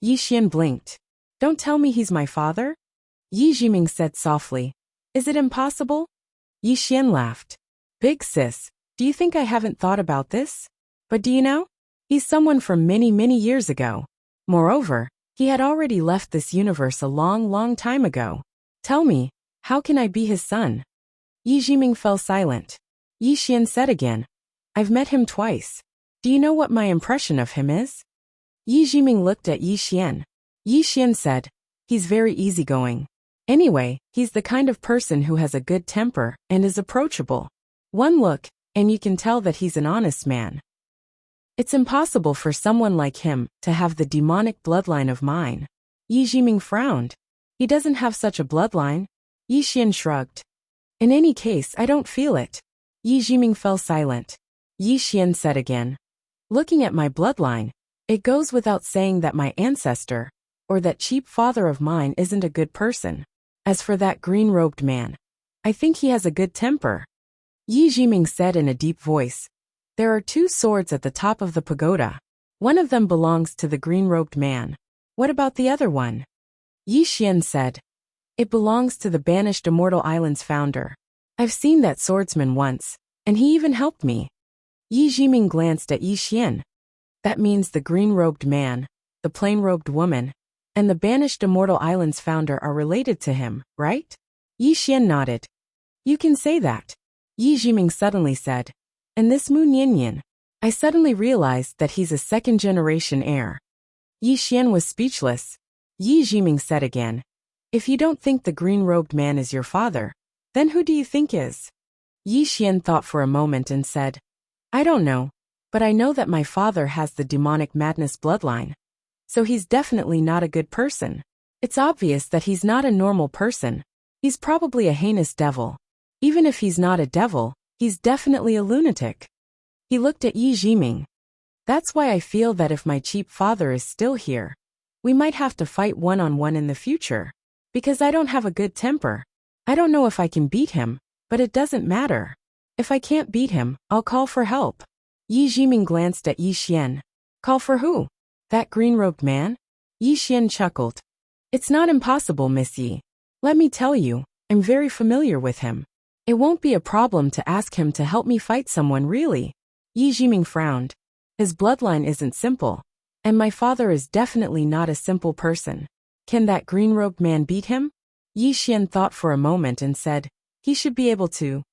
Yi Xian blinked. Don't tell me he's my father? Yi Jiming said softly. Is it impossible? Yi Xian laughed. Big sis, do you think I haven't thought about this? But do you know? He's someone from many years ago. Moreover, he had already left this universe a long time ago. Tell me, how can I be his son? Yi Jiming fell silent. Yi Xian said again. I've met him twice. Do you know what my impression of him is? Yi Jiming looked at Yi Xian. Yi Xian said, he's very easygoing. Anyway, he's the kind of person who has a good temper and is approachable. One look, and you can tell that he's an honest man. It's impossible for someone like him to have the demonic bloodline of mine. Yi Jiming frowned. He doesn't have such a bloodline. Yi Xian shrugged. In any case, I don't feel it. Yi Jiming fell silent. Yi Xian said again. Looking at my bloodline, it goes without saying that my ancestor, or that cheap father of mine, isn't a good person. As for that green-robed man, I think he has a good temper. Yi Jiming said in a deep voice. There are two swords at the top of the pagoda. One of them belongs to the green-robed man. What about the other one? Yi Xian said. It belongs to the banished Immortal Island's founder. I've seen that swordsman once, and he even helped me. Yi Jiming glanced at Yi Xian. That means the green-robed man, the plain-robed woman, and the banished Immortal Island's founder are related to him, right? Yi Xian nodded. You can say that. Yi Jiming suddenly said. And this Mu Nianyan, I suddenly realized that he's a second-generation heir. Yi Xian was speechless. Yi Jiming said again. If you don't think the green-robed man is your father, then who do you think is? Yi Xian thought for a moment and said. I don't know, but I know that my father has the demonic madness bloodline. So he's definitely not a good person. It's obvious that he's not a normal person. He's probably a heinous devil. Even if he's not a devil, he's definitely a lunatic. He looked at Yi Jiming. That's why I feel that if my cheap father is still here, we might have to fight one-on-one in the future. Because I don't have a good temper. I don't know if I can beat him, but it doesn't matter. If I can't beat him, I'll call for help. Yi Jiming glanced at Yi Xian. Call for who? That green-robed man? Yi Xian chuckled. It's not impossible, Miss Yi. Let me tell you, I'm very familiar with him. It won't be a problem to ask him to help me fight someone really. Yi Jiming frowned. His bloodline isn't simple. And my father is definitely not a simple person. Can that green-robed man beat him? Yi Xian thought for a moment and said, he should be able to.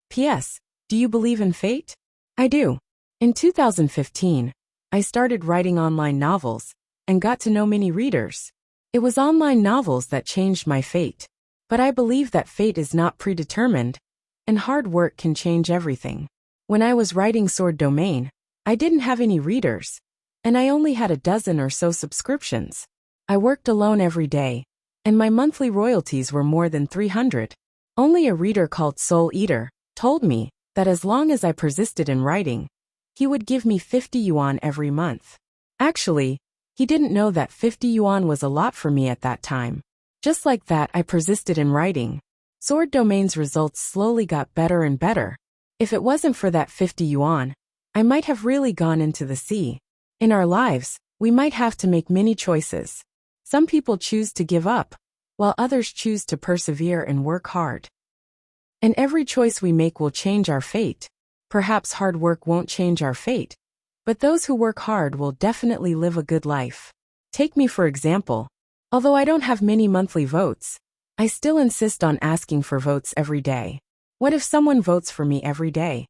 P.S. Do you believe in fate? I do. In 2015, I started writing online novels and got to know many readers. It was online novels that changed my fate. But I believe that fate is not predetermined, and hard work can change everything. When I was writing Sword Domain, I didn't have any readers, and I only had a dozen or so subscriptions. I worked alone every day, and my monthly royalties were more than 300. Only a reader called Soul Eater told me that as long as I persisted in writing, he would give me 50 yuan every month. Actually, he didn't know that 50 yuan was a lot for me at that time. Just like that, I persisted in writing. Sword Domain's results slowly got better and better. If it wasn't for that 50 yuan, I might have really gone into the sea. In our lives, we might have to make many choices. Some people choose to give up, while others choose to persevere and work hard. And every choice we make will change our fate. Perhaps hard work won't change our fate, but those who work hard will definitely live a good life. Take me for example. Although I don't have many monthly votes, I still insist on asking for votes every day. What if someone votes for me every day?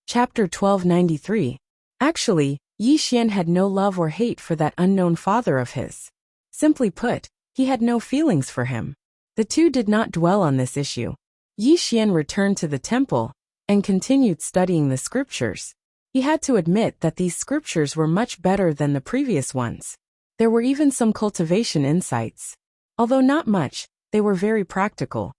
Chapter 1293. Actually, Yi Xian had no love or hate for that unknown father of his. Simply put, he had no feelings for him. The two did not dwell on this issue. Yi Xian returned to the temple and continued studying the scriptures. He had to admit that these scriptures were much better than the previous ones. There were even some cultivation insights. Although not much, they were very practical.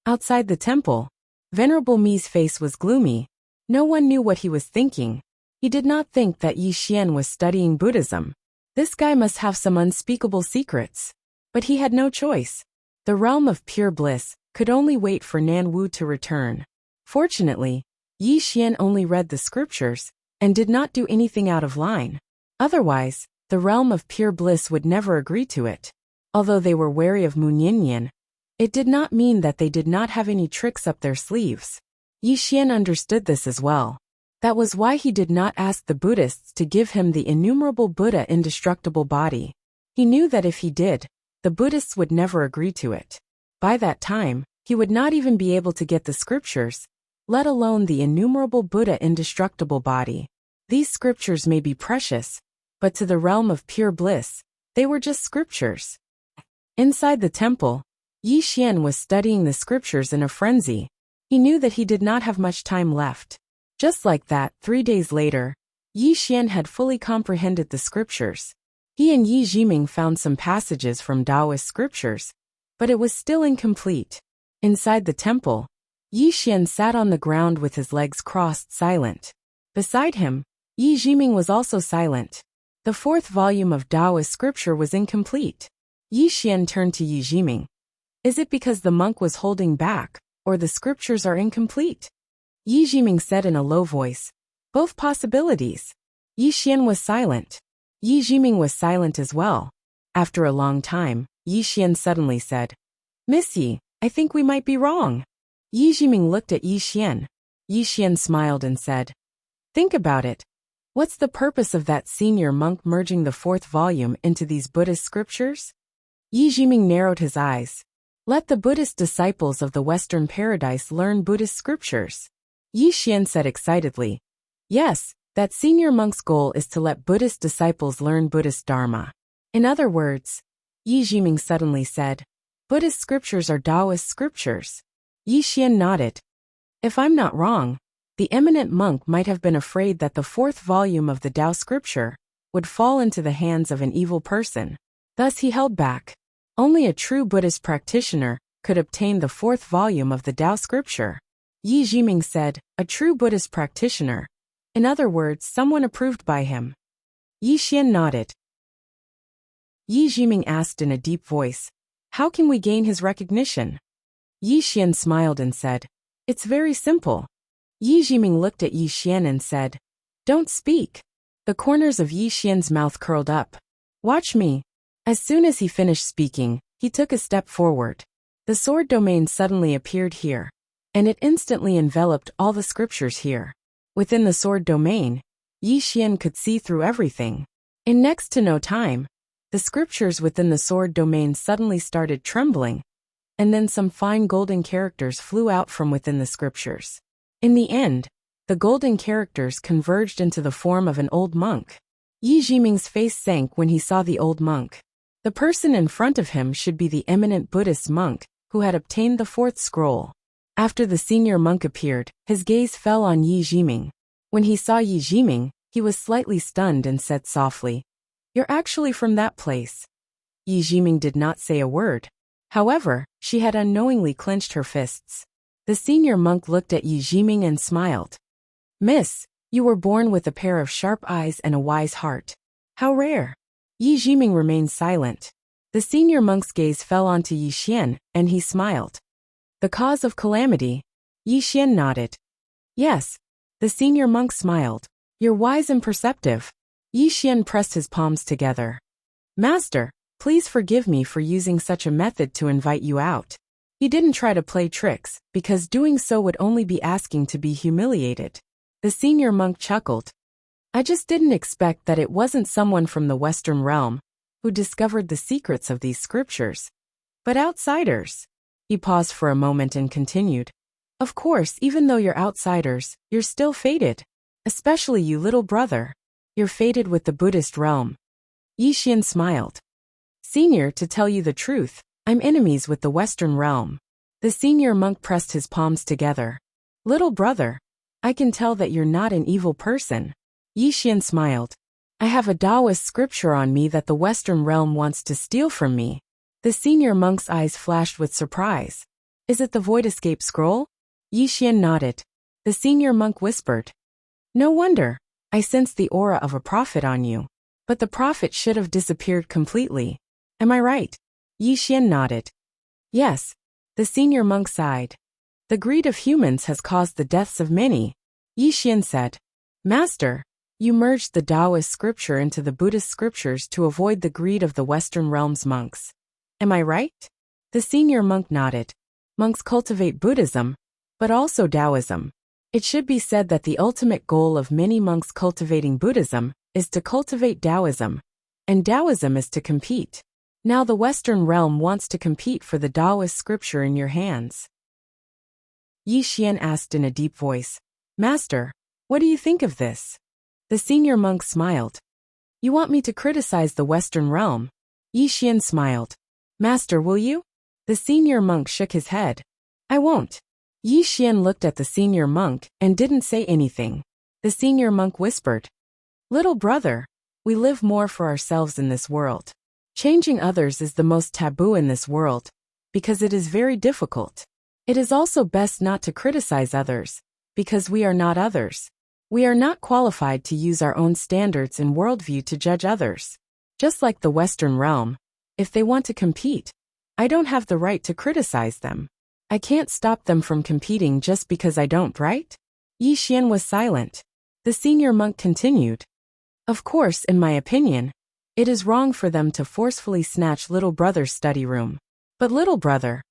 Outside the temple, Venerable Mi's face was gloomy. No one knew what he was thinking. He did not think that Yi Xian was studying Buddhism. This guy must have some unspeakable secrets. But he had no choice. The realm of pure bliss could only wait for Nan Wu to return. Fortunately, Yi Xian only read the scriptures and did not do anything out of line. Otherwise, the realm of pure bliss would never agree to it. Although they were wary of Mu Ninian, it did not mean that they did not have any tricks up their sleeves. Yi Xian understood this as well. That was why he did not ask the Buddhists to give him the innumerable Buddha indestructible body. He knew that if he did, the Buddhists would never agree to it. By that time, he would not even be able to get the scriptures, let alone the innumerable Buddha indestructible body. These scriptures may be precious, but to the realm of pure bliss, they were just scriptures. Inside the temple, Yi Xian was studying the scriptures in a frenzy. He knew that he did not have much time left. Just like that, 3 days later, Yi Xian had fully comprehended the scriptures. He and Yi Jiming found some passages from Taoist scriptures, but it was still incomplete. Inside the temple, Yi Xian sat on the ground with his legs crossed, silent. Beside him, Yi Jiming was also silent. The 4th volume of Taoist scripture was incomplete. Yi Xian turned to Yi Jiming. Is it because the monk was holding back, or the scriptures are incomplete? Yi Jiming said in a low voice. Both possibilities. Yi Xian was silent. Yi Jiming was silent as well. After a long time, Yi Xian suddenly said, Miss Yi, I think we might be wrong. Yi Jiming looked at Yi Xian. Yi Xian smiled and said, Think about it. What's the purpose of that senior monk merging the 4th volume into these Buddhist scriptures? Yi Jiming narrowed his eyes. Let the Buddhist disciples of the Western Paradise learn Buddhist scriptures. Yi Xian said excitedly. Yes, that senior monk's goal is to let Buddhist disciples learn Buddhist Dharma. In other words, Yi Jiming suddenly said, Buddhist scriptures are Taoist scriptures. Yi Xian nodded. If I'm not wrong, the eminent monk might have been afraid that the 4th volume of the Tao scripture would fall into the hands of an evil person. Thus he held back. Only a true Buddhist practitioner could obtain the 4th volume of the Tao scripture. Yi Jiming said, a true Buddhist practitioner. In other words, someone approved by him. Yi Xian nodded. Yi Jiming asked in a deep voice, How can we gain his recognition? Yi Xian smiled and said, It's very simple. Yi Jiming looked at Yi Xian and said, Don't speak. The corners of Yi Xian's mouth curled up. Watch me. As soon as he finished speaking, He took a step forward. The sword domain suddenly appeared here, and it instantly enveloped all the scriptures here. Within the sword domain, Yi Xian could see through everything. In next to no time, the scriptures within the sword domain suddenly started trembling, and then some fine golden characters flew out from within the scriptures. In the end, the golden characters converged into the form of an old monk. Yi Jiming's face sank when he saw the old monk. The person in front of him should be the eminent Buddhist monk who had obtained the fourth scroll. After the senior monk appeared, his gaze fell on Yi Jiming. When he saw Yi Jiming, he was slightly stunned and said softly, "You're actually from that place." Yi Jiming did not say a word. However, she had unknowingly clenched her fists. The senior monk looked at Yi Jiming and smiled. "Miss, you were born with a pair of sharp eyes and a wise heart. How rare." Yi Jiming remained silent. The senior monk's gaze fell onto Yi Xian, and he smiled. "The cause of calamity?" Yi Xian nodded. "Yes." The senior monk smiled. "You're wise and perceptive." Yi Xian pressed his palms together. "Master, please forgive me for using such a method to invite you out." He didn't try to play tricks, because doing so would only be asking to be humiliated. The senior monk chuckled. "I just didn't expect that it wasn't someone from the Western realm who discovered the secrets of these scriptures, but outsiders." He paused for a moment and continued. "Of course, even though you're outsiders, you're still fated. Especially you, little brother. You're fated with the Buddhist realm." Yi Xian smiled. "Senior, to tell you the truth, I'm enemies with the Western realm." The senior monk pressed his palms together. "Little brother, I can tell that you're not an evil person." Yi Xian smiled. "I have a Taoist scripture on me that the Western realm wants to steal from me." The senior monk's eyes flashed with surprise. "Is it the Void Escape Scroll?" Yi Xian nodded. The senior monk whispered. "No wonder. I sense the aura of a prophet on you. But the prophet should have disappeared completely. Am I right?" Yi Xian nodded. "Yes." The senior monk sighed. "The greed of humans has caused the deaths of many." Yi Xian said. "Master, you merged the Taoist scripture into the Buddhist scriptures to avoid the greed of the Western realm's monks. Am I right?" The senior monk nodded. "Monks cultivate Buddhism, but also Taoism. It should be said that the ultimate goal of many monks cultivating Buddhism is to cultivate Taoism, and Taoism is to compete. Now the Western realm wants to compete for the Taoist scripture in your hands." Yi Xian asked in a deep voice, "Master, what do you think of this?" The senior monk smiled. "You want me to criticize the Western realm?" Yi Xian smiled. "Master, will you?" The senior monk shook his head. "I won't." Yi Xian looked at the senior monk and didn't say anything. The senior monk whispered, "Little brother, we live more for ourselves in this world. Changing others is the most taboo in this world, because it is very difficult. It is also best not to criticize others, because we are not others. We are not qualified to use our own standards and worldview to judge others. Just like the Western realm, if they want to compete, I don't have the right to criticize them. I can't stop them from competing just because I don't, right?" Yi Xian was silent. The senior monk continued. "Of course, in my opinion, it is wrong for them to forcefully snatch little brother's study room. But little brother,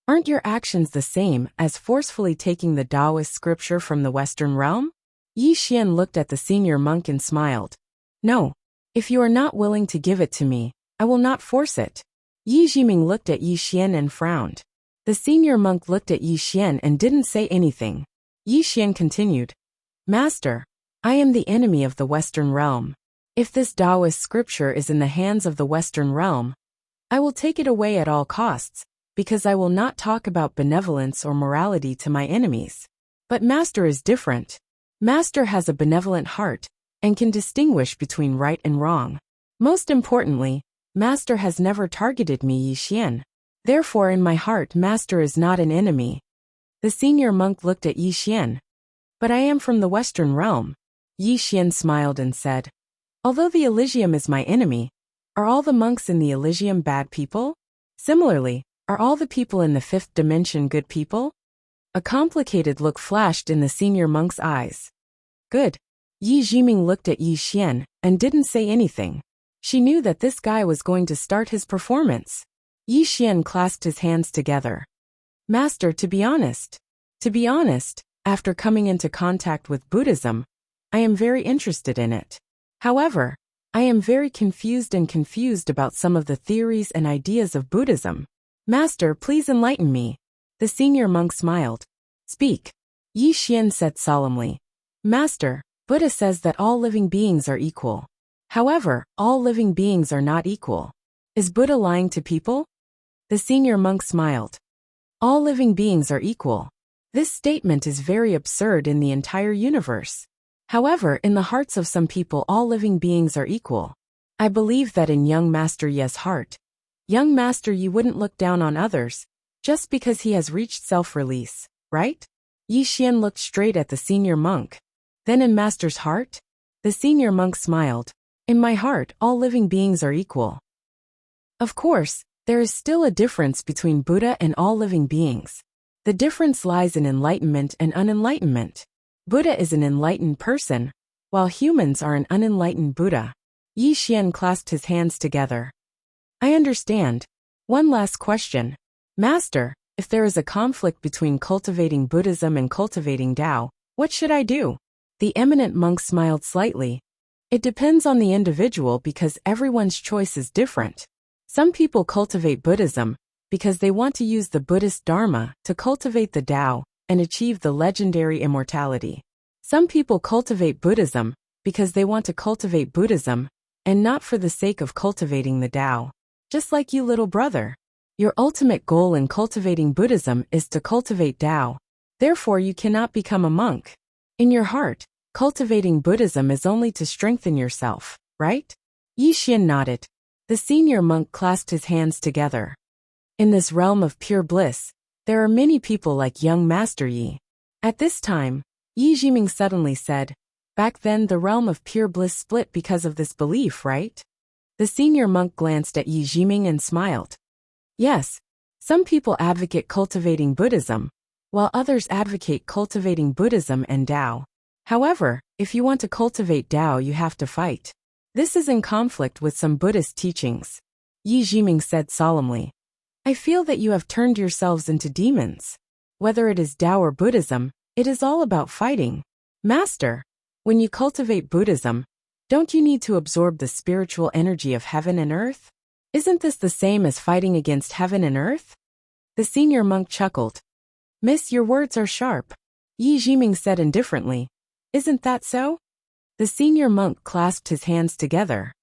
aren't your actions the same as forcefully taking the Taoist scripture from the Western realm?" Yi Xian looked at the senior monk and smiled. "No. If you are not willing to give it to me, I will not force it." Yi Jiming looked at Yi Xian and frowned. The senior monk looked at Yi Xian and didn't say anything. Yi Xian continued. "Master, I am the enemy of the Western realm. If this Taoist scripture is in the hands of the Western realm, I will take it away at all costs, because I will not talk about benevolence or morality to my enemies. But Master is different. Master has a benevolent heart, and can distinguish between right and wrong. Most importantly, Master has never targeted me, Yi Xian. Therefore in my heart Master is not an enemy." The senior monk looked at Yi Xian. "But I am from the Western realm." Yi Xian smiled and said, "Although the Elysium is my enemy, are all the monks in the Elysium bad people? Similarly, are all the people in the fifth dimension good people?" A complicated look flashed in the senior monk's eyes. "Good." Yi Jiming looked at Yi Xian and didn't say anything. She knew that this guy was going to start his performance. Yi Xian clasped his hands together. Master, to be honest, after coming into contact with Buddhism, I am very interested in it. However, I am very confused about some of the theories and ideas of Buddhism. Master, please enlighten me. The senior monk smiled. Speak. Yi Xian said solemnly. Master, Buddha says that all living beings are equal. However, all living beings are not equal. Is Buddha lying to people? The senior monk smiled. All living beings are equal. This statement is very absurd in the entire universe. However, in the hearts of some people all living beings are equal. I believe that in young Master Ye's heart, young Master Yi wouldn't look down on others, just because he has reached self-release, right? Yi Xian looked straight at the senior monk. Then in Master's heart? The senior monk smiled. In my heart, all living beings are equal. Of course, there is still a difference between Buddha and all living beings. The difference lies in enlightenment and unenlightenment. Buddha is an enlightened person, while humans are an unenlightened Buddha. Yi Xian clasped his hands together. I understand. One last question. Master, if there is a conflict between cultivating Buddhism and cultivating Tao, what should I do? The eminent monk smiled slightly. It depends on the individual because everyone's choice is different. Some people cultivate Buddhism because they want to use the Buddhist Dharma to cultivate the Tao and achieve the legendary immortality. Some people cultivate Buddhism because they want to cultivate Buddhism and not for the sake of cultivating the Tao. Just like you, little brother. Your ultimate goal in cultivating Buddhism is to cultivate Tao. Therefore, you cannot become a monk. In your heart, cultivating Buddhism is only to strengthen yourself, right? Yi Xian nodded. The senior monk clasped his hands together. In this realm of pure bliss, there are many people like young Master Yi. At this time, Yi Jiming suddenly said, back then the realm of pure bliss split because of this belief, right? The senior monk glanced at Yi Jiming and smiled. Yes, some people advocate cultivating Buddhism, while others advocate cultivating Buddhism and Tao. However, if you want to cultivate Tao, you have to fight. This is in conflict with some Buddhist teachings. Yi Jiming said solemnly. I feel that you have turned yourselves into demons. Whether it is Tao or Buddhism, it is all about fighting. Master, when you cultivate Buddhism, don't you need to absorb the spiritual energy of heaven and earth? Isn't this the same as fighting against heaven and earth? The senior monk chuckled. Miss, your words are sharp. Yi Jiming said indifferently. Isn't that so? The senior monk clasped his hands together.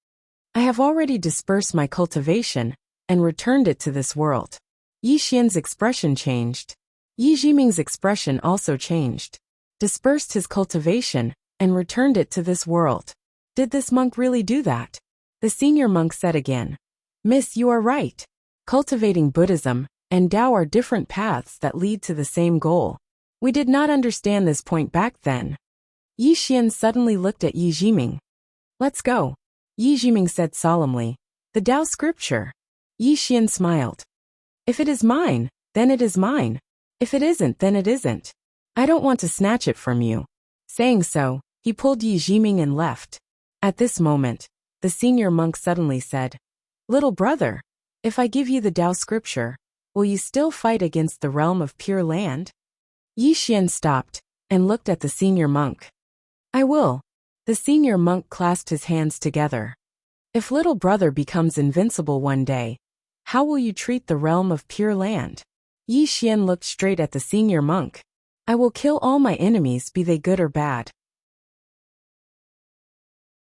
I have already dispersed my cultivation and returned it to this world. Yi Xian's expression changed. Yi Jiming's expression also changed. Dispersed his cultivation and returned it to this world. Did this monk really do that? The senior monk said again. Miss, you are right. Cultivating Buddhism and Tao are different paths that lead to the same goal. We did not understand this point back then. Yi Xian suddenly looked at Yi Jiming. Let's go. Yi Jiming said solemnly. The Tao scripture. Yi Xian smiled. If it is mine, then it is mine. If it isn't, then it isn't. I don't want to snatch it from you. Saying so, he pulled Yi Jiming and left. At this moment, the senior monk suddenly said, Little brother, if I give you the Tao scripture, will you still fight against the realm of pure land? Yi Xian stopped and looked at the senior monk. I will. The senior monk clasped his hands together. If little brother becomes invincible one day, how will you treat the realm of pure land? Yi Xian looked straight at the senior monk. I will kill all my enemies, be they good or bad.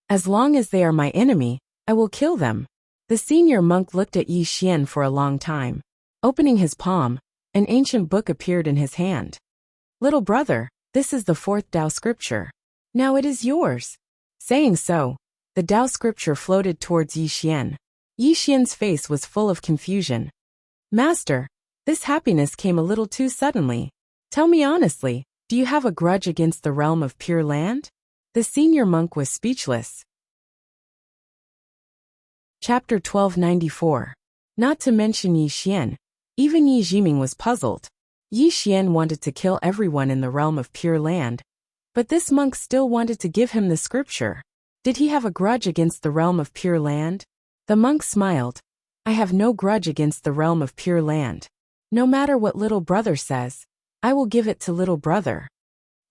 As long as they are my enemy, I will kill them. The senior monk looked at Yi Xian for a long time. Opening his palm, an ancient book appeared in his hand. Little brother, this is the fourth Tao scripture. Now it is yours. Saying so, the Tao scripture floated towards Yi Xian. Yi Xian's face was full of confusion. Master, this happiness came a little too suddenly. Tell me honestly, do you have a grudge against the realm of pure land? The senior monk was speechless. Chapter 1294. Not to mention Yi Xian, even Yi Jiming was puzzled. Yi Xian wanted to kill everyone in the realm of pure land, but this monk still wanted to give him the scripture. Did he have a grudge against the realm of pure land? The monk smiled. I have no grudge against the realm of Pure Land. No matter what little brother says, I will give it to little brother.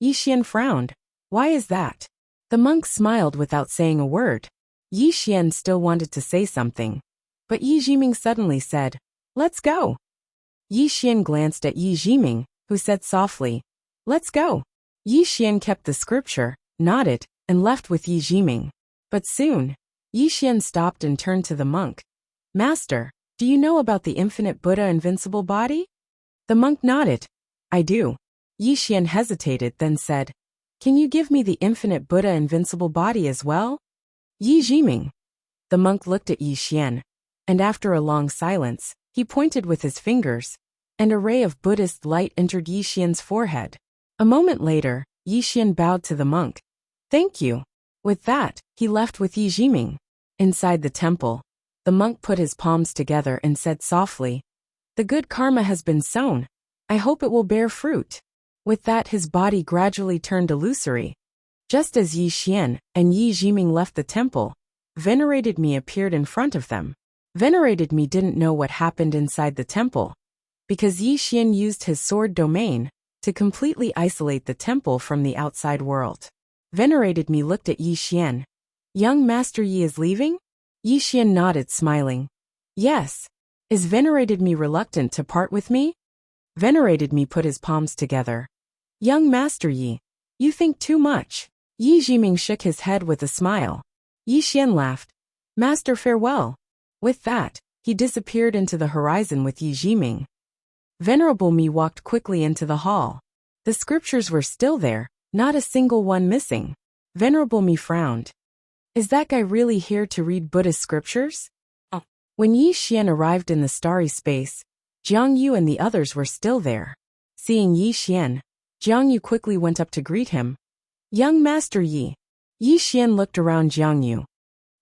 Yi Xian frowned. Why is that? The monk smiled without saying a word. Yi Xian still wanted to say something, but Yi Jiming suddenly said, "Let's go." Yi Xian glanced at Yi Jiming, who said softly, "Let's go." Yi Xian kept the scripture, nodded, and left with Yi Jiming. But soon, Yi Xian stopped and turned to the monk. "Master, do you know about the infinite Buddha invincible body?" The monk nodded. "I do." Yi Xian hesitated, then said, "Can you give me the infinite Buddha invincible body as well?" Yi Jiming. The monk looked at Yi Xian, and after a long silence, he pointed with his fingers, and a ray of Buddhist light entered Yi Xian's forehead. A moment later, Yi Xian bowed to the monk. "Thank you." With that, he left with Yi Jiming. Inside the temple, the monk put his palms together and said softly, "The good karma has been sown. I hope it will bear fruit." With that, his body gradually turned illusory. Just as Yi Xian and Yi Jiming left the temple, Venerated Me appeared in front of them. Venerated Me didn't know what happened inside the temple, because Yi Xian used his sword domain to completely isolate the temple from the outside world. Venerated Me looked at Yi Xian. "Young Master Yi is leaving?" Yi Xian nodded, smiling. "Yes." "Is Venerated Me reluctant to part with me?" Venerated Me put his palms together. "Young Master Yi, you think too much." Yi Jiming shook his head with a smile. Yi Xian laughed. "Master, farewell." With that, he disappeared into the horizon with Yi Jiming. Venerable Me walked quickly into the hall. The scriptures were still there, not a single one missing. Venerable Me frowned. "Is that guy really here to read Buddhist scriptures?" When Yi Xian arrived in the starry space, Jiang Yu and the others were still there. Seeing Yi Xian, Jiang Yu quickly went up to greet him. "Young Master Yi." Yi Xian looked around Jiang Yu.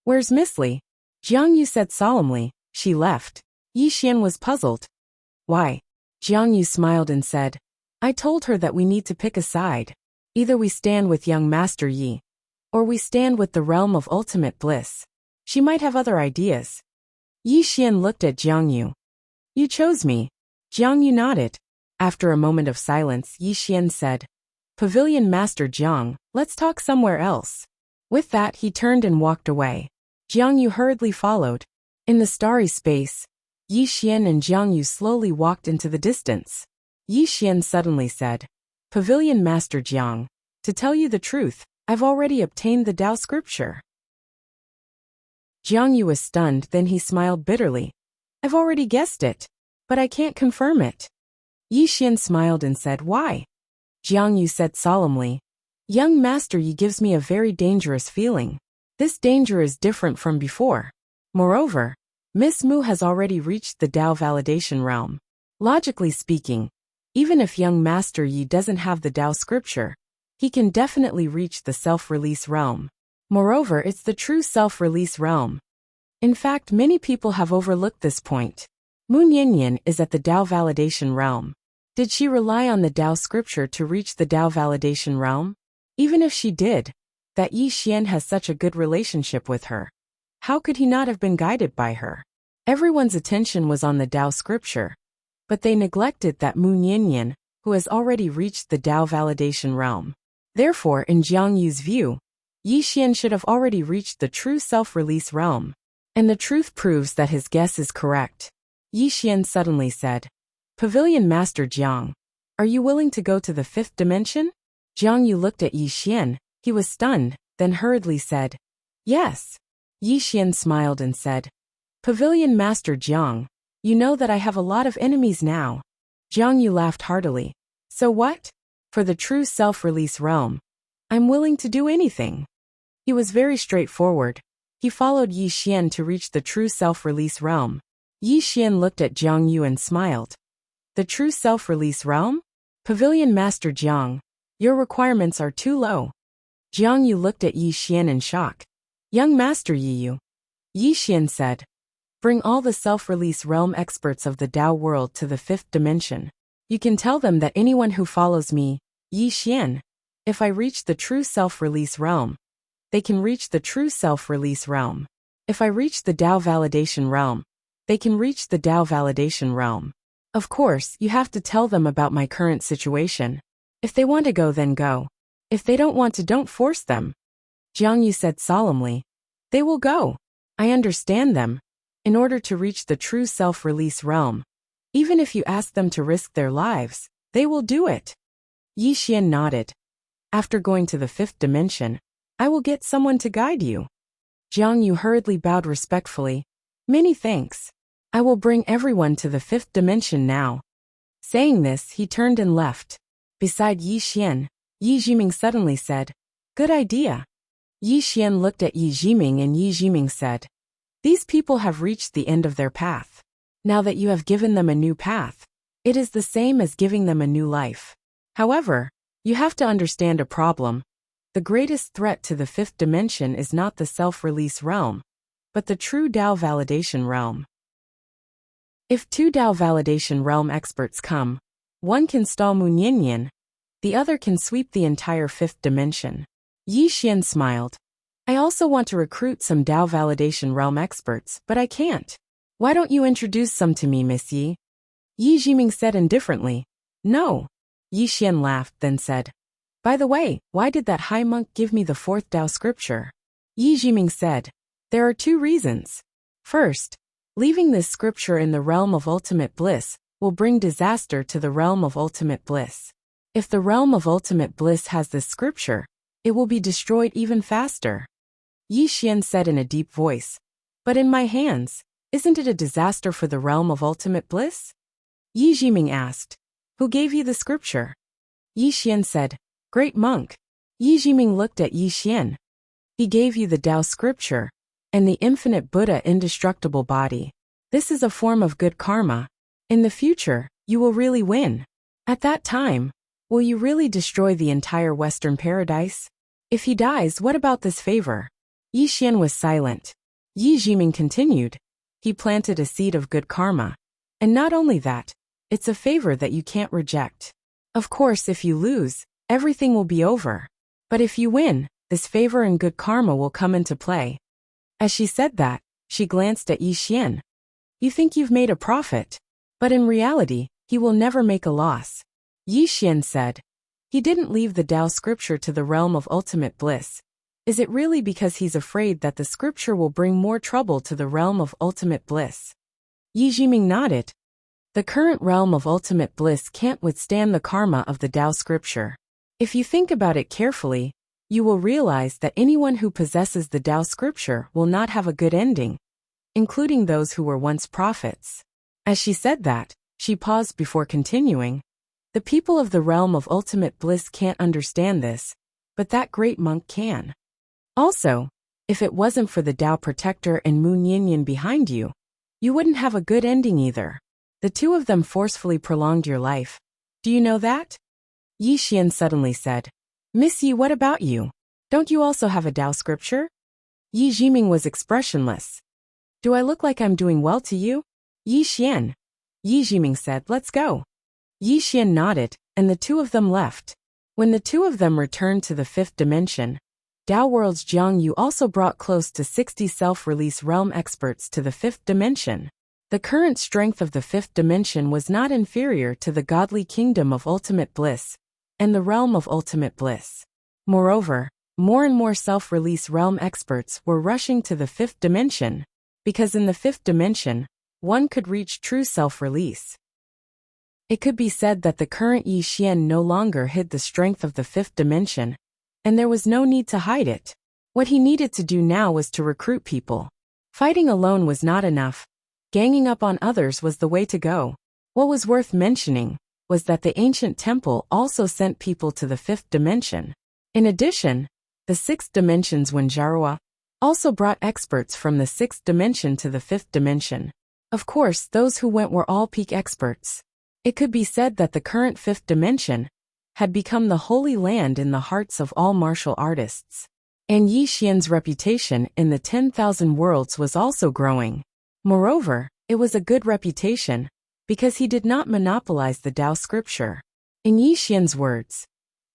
"Where's Miss Li?" Jiang Yu said solemnly, "She left." Yi Xian was puzzled. "Why?" Jiang Yu smiled and said, "I told her that we need to pick a side. Either we stand with young Master Yi, or we stand with the realm of ultimate bliss. She might have other ideas." Yi Xian looked at Jiang Yu. "You chose me." Jiang Yu nodded. After a moment of silence, Yi Xian said, "Pavilion Master Jiang, let's talk somewhere else." With that, he turned and walked away. Jiang Yu hurriedly followed. In the starry space, Yi Xian and Jiang Yu slowly walked into the distance. Yi Xian suddenly said, "Pavilion Master Jiang, to tell you the truth, I've already obtained the Tao scripture." Jiang Yu was stunned, then he smiled bitterly. "I've already guessed it, but I can't confirm it." Yi Xian smiled and said, "Why?" Jiang Yu said solemnly, "Young Master Yi gives me a very dangerous feeling. This danger is different from before. Moreover, Miss Mu has already reached the Tao validation realm. Logically speaking, even if young Master Yi doesn't have the Tao scripture, he can definitely reach the self-release realm. Moreover, it's the true self-release realm. In fact, many people have overlooked this point. Mu Nianyan is at the Tao validation realm. Did she rely on the Tao scripture to reach the Tao validation realm? Even if she did, that Yi Xian has such a good relationship with her. How could he not have been guided by her? Everyone's attention was on the Tao scripture, but they neglected that Mu Nianyan, who has already reached the Tao validation realm. Therefore, in Jiang Yu's view, Yi Xian should have already reached the true self-release realm. And the truth proves that his guess is correct. Yi Xian suddenly said, "Pavilion Master Jiang, are you willing to go to the fifth dimension?" Jiang Yu looked at Yi Xian. He was stunned, then hurriedly said, "Yes." Yi Xian smiled and said, "Pavilion Master Jiang, you know that I have a lot of enemies now." Jiang Yu laughed heartily. "So what? For the true self-release realm, I'm willing to do anything." He was very straightforward. He followed Yi Xian to reach the true self-release realm. Yi Xian looked at Jiang Yu and smiled. "The true self-release realm? Pavilion Master Jiang, your requirements are too low." Jiang Yu looked at Yi Xian in shock. "Young Master Yi Xian said, "Bring all the self-release realm experts of the Tao world to the fifth dimension. You can tell them that anyone who follows me, Yi Xian, if I reach the true self-release realm, they can reach the true self-release realm. If I reach the Tao validation realm, they can reach the Tao validation realm. Of course, you have to tell them about my current situation. If they want to go, then go. If they don't want to, don't force them. Jiang Yu said solemnly. They will go. I understand them. In order to reach the true self-release realm, even if you ask them to risk their lives, they will do it. Yi Xian nodded. After going to the fifth dimension, I will get someone to guide you. Jiang Yu hurriedly bowed respectfully. Many thanks. I will bring everyone to the fifth dimension now. Saying this, he turned and left. Beside Yi Xian, Yi Jiming suddenly said, Good idea. Yi Xian looked at Yi Jiming and Yi Jiming said, These people have reached the end of their path. Now that you have given them a new path, it is the same as giving them a new life. However, you have to understand a problem. The greatest threat to the fifth dimension is not the self-release realm, but the true Tao validation realm. If two Tao validation realm experts come, one can stall Munyanyan, the other can sweep the entire fifth dimension. Yi Xian smiled. I also want to recruit some Tao validation realm experts, but I can't. Why don't you introduce some to me, Miss Yi? Yi Jiming said indifferently. No. Yi Xian laughed, then said, By the way, why did that high monk give me the fourth Tao scripture? Yi Jiming said, There are two reasons. First, leaving this scripture in the realm of ultimate bliss will bring disaster to the realm of ultimate bliss. If the realm of ultimate bliss has this scripture, it will be destroyed even faster. Yi Xian said in a deep voice, But in my hands, isn't it a disaster for the realm of ultimate bliss? Yi Jiming asked, Who gave you the scripture? Yi Xian said, Great monk. Yi Jiming looked at Yi Xian. He gave you the Tao scripture, and the infinite Buddha indestructible body. This is a form of good karma. In the future, you will really win. At that time, will you really destroy the entire Western paradise? If he dies, what about this favor? Yi Xian was silent. Yi Jiming continued. He planted a seed of good karma. And not only that, it's a favor that you can't reject. Of course, if you lose, everything will be over. But if you win, this favor and good karma will come into play. As she said that, she glanced at Yi Xian. You think you've made a profit. But in reality, he will never make a loss. Yi Xian said. He didn't leave the Tao scripture to the realm of ultimate bliss. Is it really because he's afraid that the scripture will bring more trouble to the realm of ultimate bliss? Yi Jiming nodded. The current realm of ultimate bliss can't withstand the karma of the Tao scripture. If you think about it carefully, you will realize that anyone who possesses the Tao scripture will not have a good ending, including those who were once prophets. As she said that, she paused before continuing. The people of the realm of ultimate bliss can't understand this, but that great monk can. Also, if it wasn't for the Tao protector and Munyanyan behind you, you wouldn't have a good ending either. The two of them forcefully prolonged your life. Do you know that? Yi Xian suddenly said. Miss Yi, what about you? Don't you also have a Tao scripture? Yi Jiming was expressionless. Do I look like I'm doing well to you? Yi Xian. Yi Jiming said, Let's go. Yi Xian nodded, and the two of them left. When the two of them returned to the fifth dimension, Tao World's Jiang Yu also brought close to 60 self-release realm experts to the fifth dimension. The current strength of the fifth dimension was not inferior to the godly kingdom of ultimate bliss and the realm of ultimate bliss. Moreover, more and more self-release realm experts were rushing to the fifth dimension, because in the fifth dimension, one could reach true self-release. It could be said that the current Yi Xian no longer hid the strength of the fifth dimension, and there was no need to hide it. What he needed to do now was to recruit people. Fighting alone was not enough. Ganging up on others was the way to go. What was worth mentioning was that the ancient temple also sent people to the fifth dimension. In addition, the sixth dimension's Wenjarua also brought experts from the sixth dimension to the fifth dimension. Of course, those who went were all peak experts. It could be said that the current fifth dimension had become the holy land in the hearts of all martial artists. And Yi Xian's reputation in the 10,000 worlds was also growing. Moreover, it was a good reputation, because he did not monopolize the Tao scripture. In Yi Xian's words,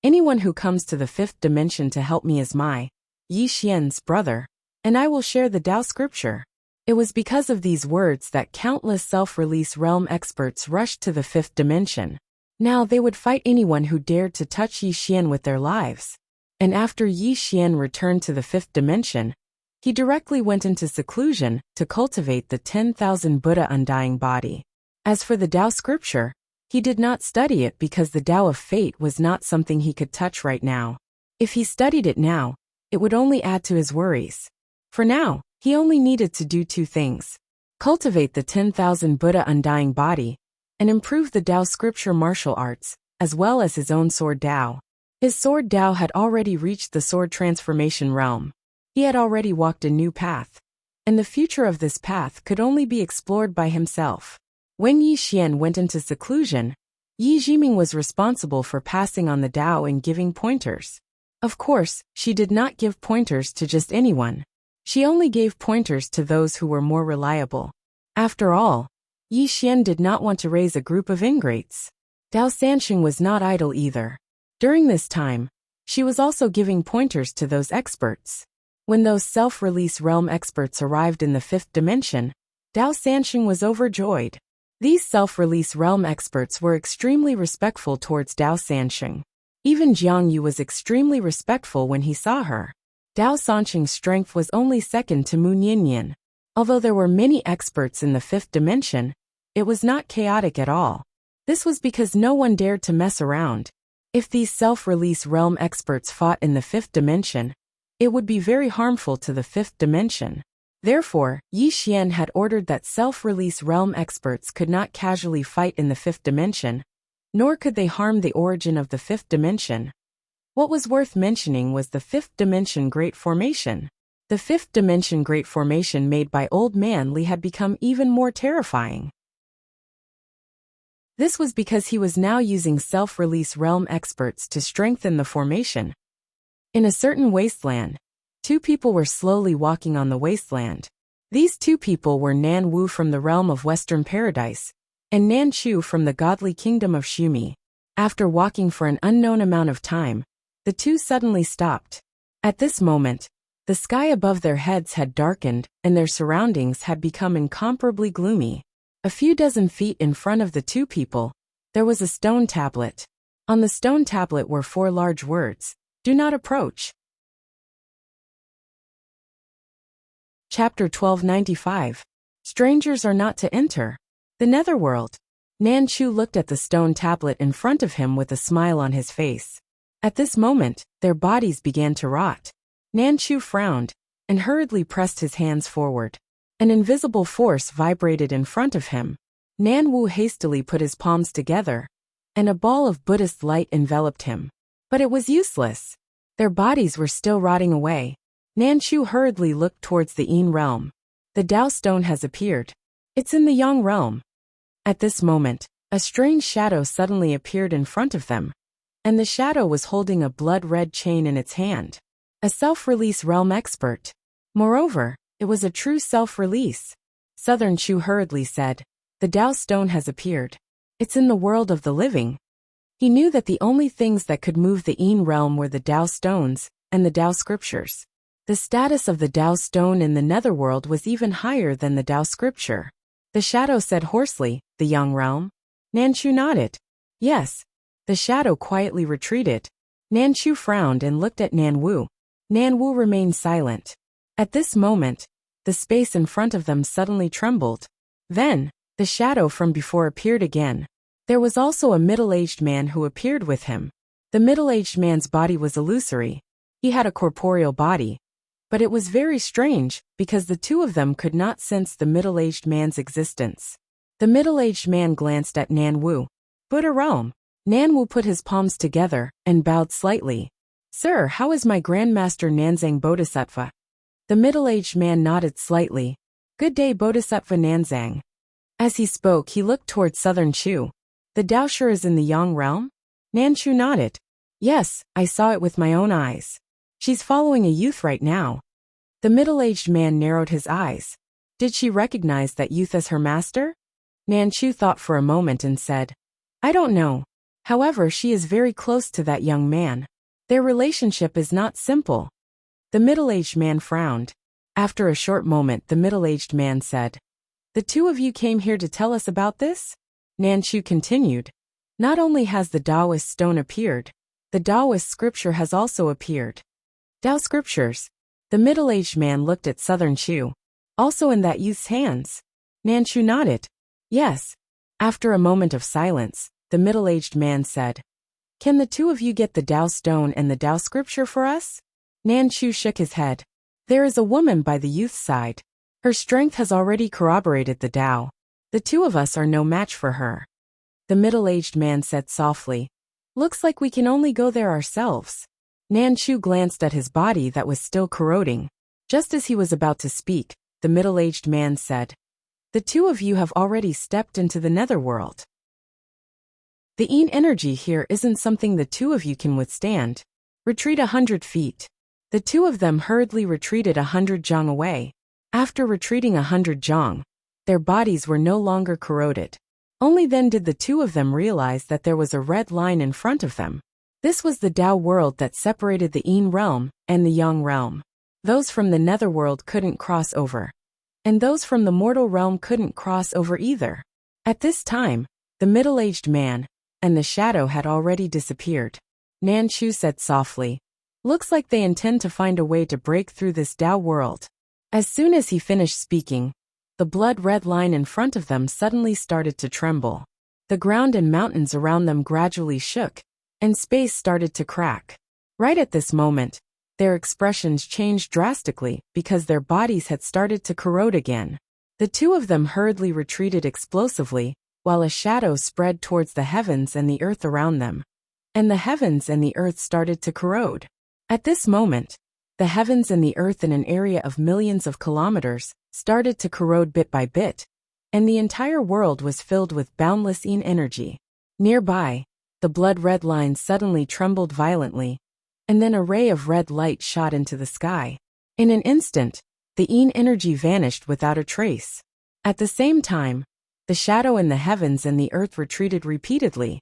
anyone who comes to the fifth dimension to help me is my, Yi Xian's brother, and I will share the Tao scripture. It was because of these words that countless self-release realm experts rushed to the fifth dimension. Now they would fight anyone who dared to touch Yi Xian with their lives. And after Yi Xian returned to the fifth dimension, he directly went into seclusion to cultivate the 10,000 Buddha undying body. As for the Tao scripture, he did not study it because the Tao of fate was not something he could touch right now. If he studied it now, it would only add to his worries. For now, he only needed to do two things: cultivate the 10,000 Buddha undying body, and improve the Tao scripture martial arts, as well as his own sword Tao. His sword Tao had already reached the sword transformation realm. He had already walked a new path, and the future of this path could only be explored by himself. When Yi Xian went into seclusion, Yi Jiming was responsible for passing on the Tao and giving pointers. Of course, she did not give pointers to just anyone. She only gave pointers to those who were more reliable. After all, Yi Xian did not want to raise a group of ingrates. Dao Sanxing was not idle either. During this time, she was also giving pointers to those experts. When those self-release realm experts arrived in the fifth dimension, Dao Sanxing was overjoyed. These self-release realm experts were extremely respectful towards Dao Sanxing. Even Jiang Yu was extremely respectful when he saw her. Dao Sanxing's strength was only second to Mu Nianyan. Although there were many experts in the fifth dimension, it was not chaotic at all. This was because no one dared to mess around. If these self-release realm experts fought in the fifth dimension, it would be very harmful to the fifth dimension. Therefore, Yi Xian had ordered that self-release realm experts could not casually fight in the fifth dimension, nor could they harm the origin of the fifth dimension. What was worth mentioning was the fifth dimension Great Formation. The fifth dimension Great Formation made by Old Man Li had become even more terrifying. This was because he was now using self-release realm experts to strengthen the formation. In a certain wasteland, two people were slowly walking on the wasteland. These two people were Nan Wu from the realm of Western Paradise, and Nan Chu from the godly kingdom of Shumi. After walking for an unknown amount of time, the two suddenly stopped. At this moment, the sky above their heads had darkened, and their surroundings had become incomparably gloomy. A few dozen feet in front of the two people, there was a stone tablet. On the stone tablet were 4 large words: "Do not approach." Chapter 1295. Strangers are not to enter. The Netherworld. Nan Chu looked at the stone tablet in front of him with a smile on his face. At this moment, their bodies began to rot. Nan Chu frowned, and hurriedly pressed his hands forward. An invisible force vibrated in front of him. Nan Wu hastily put his palms together, and a ball of Buddhist light enveloped him. But it was useless. Their bodies were still rotting away. Nan Chu hurriedly looked towards the Yin realm. The Tao stone has appeared. It's in the Yang realm. At this moment, a strange shadow suddenly appeared in front of them, and the shadow was holding a blood-red chain in its hand. A self-release realm expert. Moreover, it was a true self-release. Southern Chu hurriedly said, "The Tao stone has appeared. It's in the world of the living." He knew that the only things that could move the Yin realm were the Tao stones and the Tao scriptures. The status of the Tao stone in the netherworld was even higher than the Tao scripture. The shadow said hoarsely, "The Yang realm?" Nan Chu nodded. "Yes." The shadow quietly retreated. Nan Chu frowned and looked at Nan Wu. Nan Wu remained silent. At this moment, the space in front of them suddenly trembled. Then, the shadow from before appeared again. There was also a middle-aged man who appeared with him. The middle-aged man's body was illusory. He had a corporeal body. But it was very strange, because the two of them could not sense the middle-aged man's existence. The middle-aged man glanced at Nan Wu. "Buddha realm." Nan Wu put his palms together and bowed slightly. "Sir, how is my Grandmaster Nanzang Bodhisattva?" The middle-aged man nodded slightly. "Good day, Bodhisattva Nanzang." As he spoke, he looked towards Southern Chu. "The Tao sure is in the Yang realm?" Nan Chu nodded. "Yes, I saw it with my own eyes. She's following a youth right now." The middle-aged man narrowed his eyes. Did she recognize that youth as her master? Nan Chu thought for a moment and said, "I don't know. However, she is very close to that young man. Their relationship is not simple." The middle-aged man frowned. After a short moment, the middle-aged man said, "The two of you came here to tell us about this?" Nanshu continued, "Not only has the Taoist stone appeared, the Taoist scripture has also appeared." Tao scriptures. The middle-aged man looked at Southern Chu. Also in that youth's hands? Nanshu nodded. Yes. After a moment of silence, the middle-aged man said, "Can the two of you get the Tao stone and the Tao scripture for us?" Nanshu shook his head. "There is a woman by the youth's side. Her strength has already corroborated the Tao. The two of us are no match for her." The middle-aged man said softly, "Looks like we can only go there ourselves." Nanshu glanced at his body that was still corroding. Just as he was about to speak, the middle-aged man said, "The two of you have already stepped into the netherworld. The Yin energy here isn't something the two of you can withstand. Retreat 100 feet. The two of them hurriedly retreated 100 jong away. After retreating 100 jong, their bodies were no longer corroded. Only then did the two of them realize that there was a red line in front of them. This was the Tao world that separated the Yin realm and the Yang realm. Those from the netherworld couldn't cross over. And those from the mortal realm couldn't cross over either. At this time, the middle-aged man and the shadow had already disappeared. Nanshu said softly, "Looks like they intend to find a way to break through this Tao world." As soon as he finished speaking, the blood-red line in front of them suddenly started to tremble. The ground and mountains around them gradually shook, and space started to crack. Right at this moment, their expressions changed drastically because their bodies had started to corrode again. The two of them hurriedly retreated explosively, while a shadow spread towards the heavens and the earth around them. And the heavens and the earth started to corrode. At this moment, the heavens and the earth in an area of millions of kilometers started to corrode bit by bit, and the entire world was filled with boundless Yin energy. Nearby, the blood-red line suddenly trembled violently, and then a ray of red light shot into the sky. In an instant, the Yin energy vanished without a trace. At the same time, the shadow in the heavens and the earth retreated repeatedly,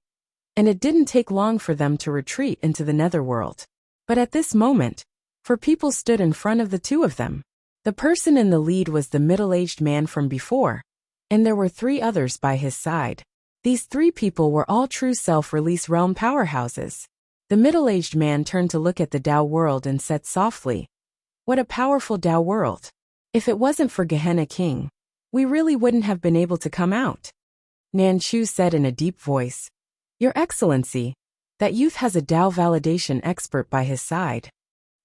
and it didn't take long for them to retreat into the netherworld. But at this moment, 4 people stood in front of the two of them. The person in the lead was the middle-aged man from before, and there were 3 others by his side. These 3 people were all true self-release realm powerhouses. The middle-aged man turned to look at the Tao world and said softly, "What a powerful Tao world. If it wasn't for Gehenna King, we really wouldn't have been able to come out." Nanshu said in a deep voice, "Your Excellency, that youth has a Tao validation expert by his side.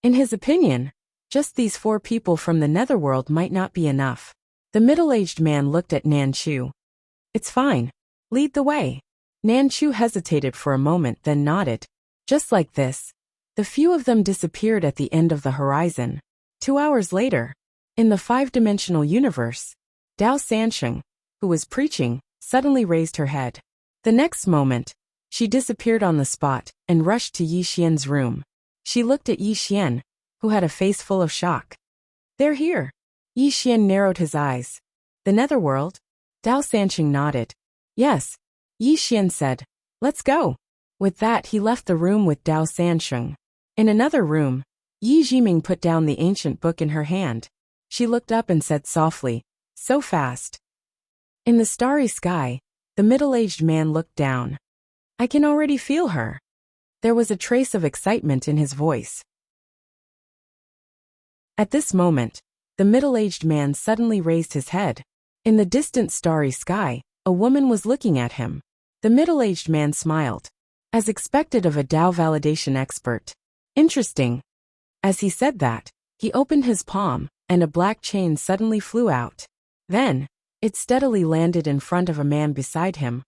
In his opinion, just these 4 people from the netherworld might not be enough." The middle-aged man looked at Nanshu. "It's fine. Lead the way." Nanshu hesitated for a moment, then nodded. Just like this, the few of them disappeared at the end of the horizon. 2 hours later, in the 5-dimensional universe, Dao Sansheng, who was preaching, suddenly raised her head. The next moment, she disappeared on the spot and rushed to Yi Xian's room. She looked at Yi Xian, who had a face full of shock. "They're here." Yi Xian narrowed his eyes. "The netherworld?" Dao Sansheng nodded. "Yes." Yi Xian said, "Let's go." With that, he left the room with Dao Sansheng. In another room, Yi Jiming put down the ancient book in her hand. She looked up and said softly, "So fast." In the starry sky, the middle-aged man looked down. "I can already feel her." There was a trace of excitement in his voice. At this moment, the middle-aged man suddenly raised his head. In the distant starry sky, a woman was looking at him. The middle-aged man smiled, as expected of a Tao validation expert. "Interesting." As he said that, he opened his palm, and a black chain suddenly flew out. Then, it steadily landed in front of a man beside him.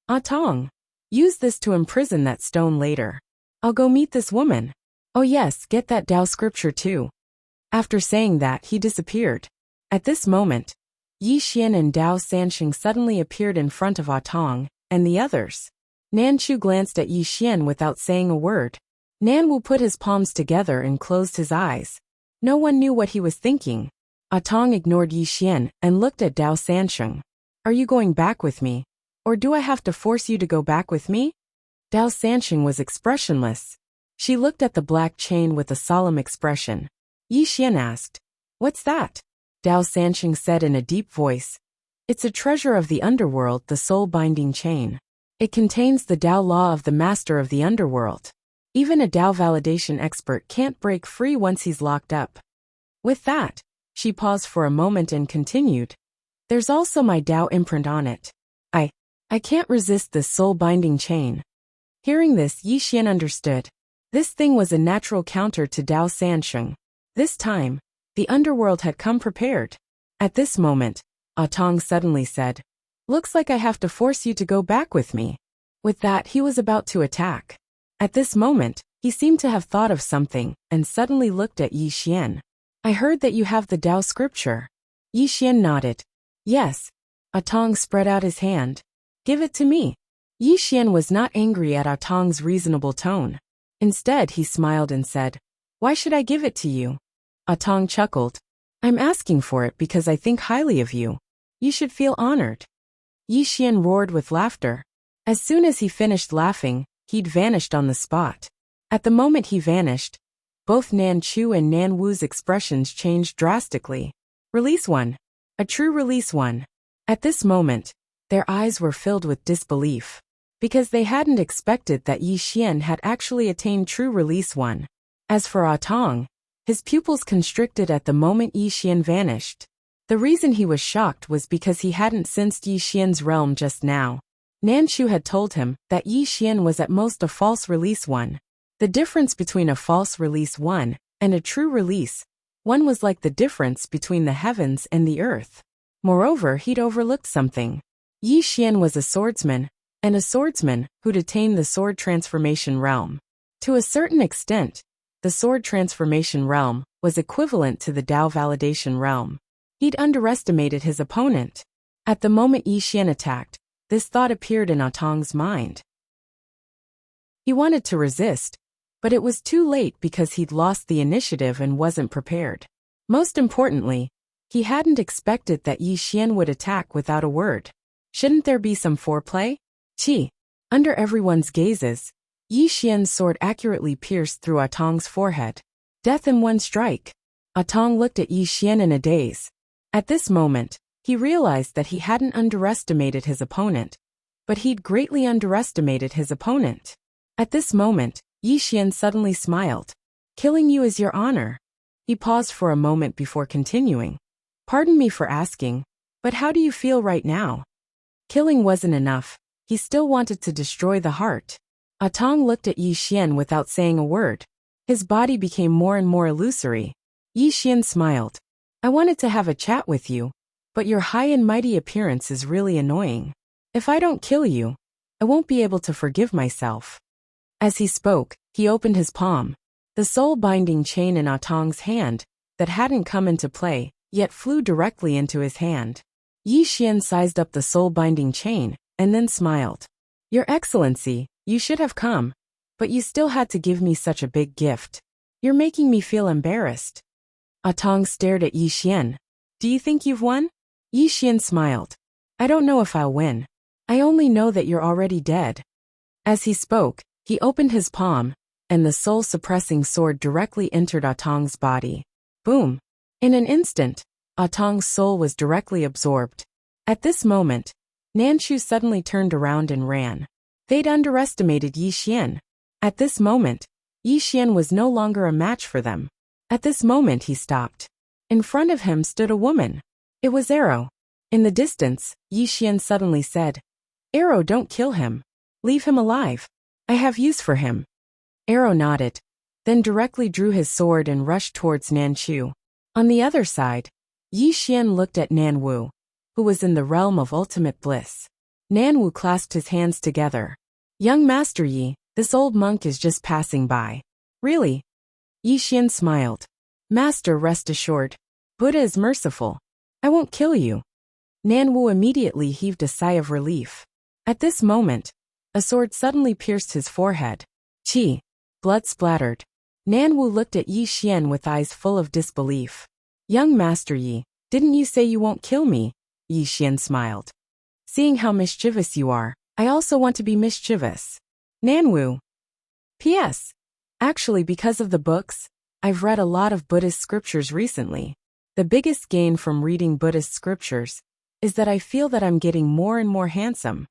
"Ah Tong. Use this to imprison that stone later. I'll go meet this woman. Oh yes, get that Tao scripture too." After saying that, he disappeared. At this moment, Yi Xian and Dao Sansheng suddenly appeared in front of Ah Tong and the others. Nanshu glanced at Yi Xian without saying a word. Nan Wu put his palms together and closed his eyes. No one knew what he was thinking. Ah Tong ignored Yi Xian and looked at Dao Sansheng. "Are you going back with me? Or do I have to force you to go back with me?" Dao Sansheng was expressionless. She looked at the black chain with a solemn expression. Yi Xian asked, What's that? Dao Sanxing said in a deep voice. It's a treasure of the underworld, the soul-binding chain. It contains the Dao law of the master of the underworld. Even a Dao validation expert can't break free once he's locked up. With that, she paused for a moment and continued. There's also my Dao imprint on it. I can't resist this soul-binding chain. Hearing this, Yi Xian understood. This thing was a natural counter to Dao Sanxing. This time, the underworld had come prepared. At this moment, Tong suddenly said, Looks like I have to force you to go back with me. With that, he was about to attack. At this moment, he seemed to have thought of something and suddenly looked at Yi Xian. I heard that you have the Dao scripture. Yi Xian nodded. Yes. Tong spread out his hand. Give it to me. Yi Xian was not angry at Tong's reasonable tone. Instead, he smiled and said, Why should I give it to you? Tong chuckled. I'm asking for it because I think highly of you. You should feel honored. Yi Xian roared with laughter. As soon as he finished laughing, he'd vanished on the spot. At the moment he vanished, both Nan Chu and Nan Wu's expressions changed drastically. Release one. A true release one. At this moment, their eyes were filled with disbelief, because they hadn't expected that Yi Xian had actually attained true release one. As for Tong, his pupils constricted at the moment Yi Xian vanished. The reason he was shocked was because he hadn't sensed Yi Xian's realm just now. Nan Chu had told him that Yi Xian was at most a false release one. The difference between a false release one and a true release one was like the difference between the heavens and the earth. Moreover, he'd overlooked something. Yi Xian was a swordsman, and a swordsman who'd attained the sword transformation realm. To a certain extent, the sword transformation realm was equivalent to the Dao validation realm. He'd underestimated his opponent. At the moment Yi Xian attacked, this thought appeared in Tong's mind. He wanted to resist, but it was too late because he'd lost the initiative and wasn't prepared. Most importantly, he hadn't expected that Yi Xian would attack without a word. Shouldn't there be some foreplay? Under everyone's gazes, Yi Xian's sword accurately pierced through Tong's forehead. Death in one strike. Tong looked at Yi Xian in a daze. At this moment, he realized that he hadn't underestimated his opponent, but he'd greatly underestimated his opponent. At this moment, Yi Xian suddenly smiled. Killing you is your honor. He paused for a moment before continuing. Pardon me for asking, but how do you feel right now? Killing wasn't enough. He still wanted to destroy the heart. Tong looked at Yi Xian without saying a word. His body became more and more illusory. Yi Xian smiled. I wanted to have a chat with you, but your high and mighty appearance is really annoying. If I don't kill you, I won't be able to forgive myself. As he spoke, he opened his palm. The soul-binding chain in Tong's hand, that hadn't come into play, yet flew directly into his hand. Yi Xian sized up the soul-binding chain, and then smiled. Your Excellency, you should have come, but you still had to give me such a big gift. You're making me feel embarrassed. Tong stared at Yi Xian. Do you think you've won? Yi Xian smiled. I don't know if I'll win. I only know that you're already dead. As he spoke, he opened his palm, and the soul-suppressing sword directly entered Tong's body. Boom! In an instant, Tong's soul was directly absorbed. At this moment, Nan Chu suddenly turned around and ran. They'd underestimated Yi Xian. At this moment, Yi Xian was no longer a match for them. At this moment he stopped. In front of him stood a woman. It was Arrow. In the distance, Yi Xian suddenly said, Arrow, don't kill him. Leave him alive. I have use for him. Arrow nodded, then directly drew his sword and rushed towards Nan Chu. On the other side, Yi Xian looked at Nan Wu, who was in the realm of ultimate bliss. Nan Wu clasped his hands together. Young Master Yi, this old monk is just passing by. Really? Yi Xian smiled. Master, rest assured. Buddha is merciful. I won't kill you. Nan Wu immediately heaved a sigh of relief. At this moment, a sword suddenly pierced his forehead. Chi. Blood splattered. Nan Wu looked at Yi Xian with eyes full of disbelief. Young Master Yi, didn't you say you won't kill me? Yi Xian smiled. Seeing how mischievous you are, I also want to be mischievous. Nan Wu. P.S. Actually, because of the books, I've read a lot of Buddhist scriptures recently. The biggest gain from reading Buddhist scriptures is that I feel that I'm getting more and more handsome.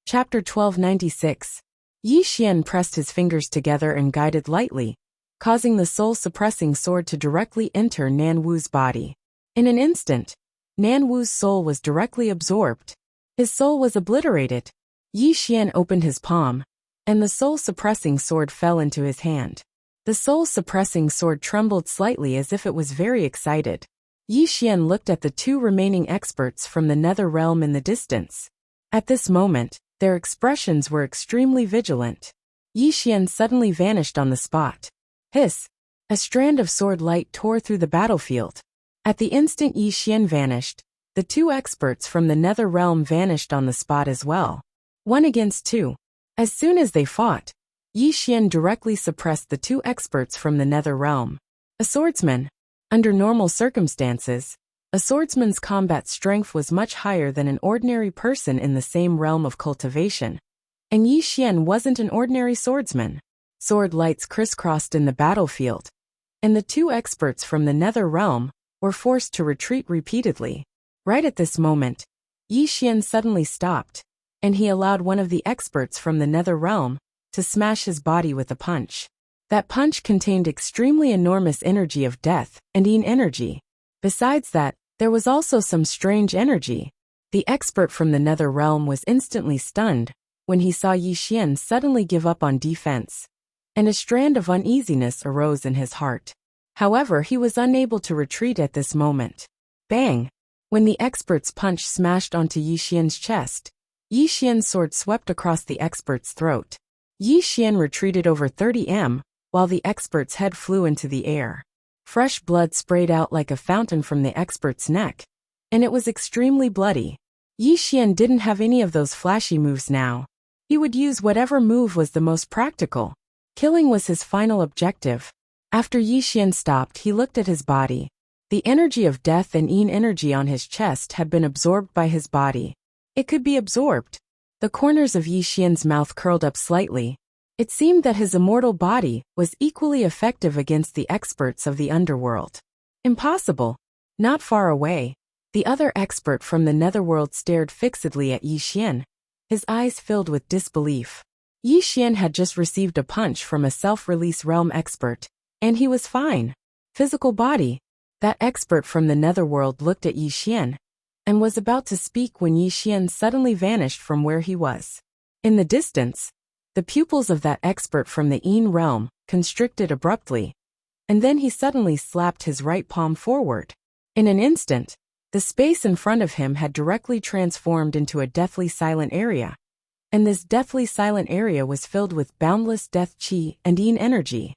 Chapter 1296. Yi Xian pressed his fingers together and guided lightly, causing the soul-suppressing sword to directly enter Nan Wu's body. In an instant, Nan Wu's soul was directly absorbed. His soul was obliterated. Yi Xian opened his palm, and the soul-suppressing sword fell into his hand. The soul-suppressing sword trembled slightly as if it was very excited. Yi Xian looked at the two remaining experts from the nether realm in the distance. At this moment, their expressions were extremely vigilant. Yi Xian suddenly vanished on the spot. Hiss! A strand of sword light tore through the battlefield. At the instant Yi Xian vanished, the two experts from the nether realm vanished on the spot as well. 1 against 2. As soon as they fought, Yi Xian directly suppressed the two experts from the nether realm. A swordsman. Under normal circumstances, a swordsman's combat strength was much higher than an ordinary person in the same realm of cultivation. And Yi Xian wasn't an ordinary swordsman. Sword lights crisscrossed in the battlefield, and the two experts from the nether realm were forced to retreat repeatedly. Right at this moment, Yi Xian suddenly stopped, and he allowed one of the experts from the nether realm to smash his body with a punch. That punch contained extremely enormous energy of death and yin energy. Besides that, there was also some strange energy. The expert from the nether realm was instantly stunned when he saw Yi Xian suddenly give up on defense, and a strand of uneasiness arose in his heart. However, he was unable to retreat at this moment. Bang! When the expert's punch smashed onto Yi Xian's chest, Yi Xian's sword swept across the expert's throat. Yi Xian retreated over 30 m, while the expert's head flew into the air. Fresh blood sprayed out like a fountain from the expert's neck, and it was extremely bloody. Yi Xian didn't have any of those flashy moves now. He would use whatever move was the most practical. Killing was his final objective. After Yi Xian stopped, he looked at his body. The energy of death and yin energy on his chest had been absorbed by his body. It could be absorbed. The corners of Yi Xian's mouth curled up slightly. It seemed that his immortal body was equally effective against the experts of the underworld. Impossible. Not far away, the other expert from the netherworld stared fixedly at Yi Xian, his eyes filled with disbelief. Yi Xian had just received a punch from a self-release realm expert, and he was fine. Physical body. That expert from the netherworld looked at Yi Xian and was about to speak when Yi Xian suddenly vanished from where he was. In the distance, the pupils of that expert from the yin realm constricted abruptly, and then he suddenly slapped his right palm forward. In an instant, the space in front of him had directly transformed into a deathly silent area, and this deathly silent area was filled with boundless death qi and yin energy.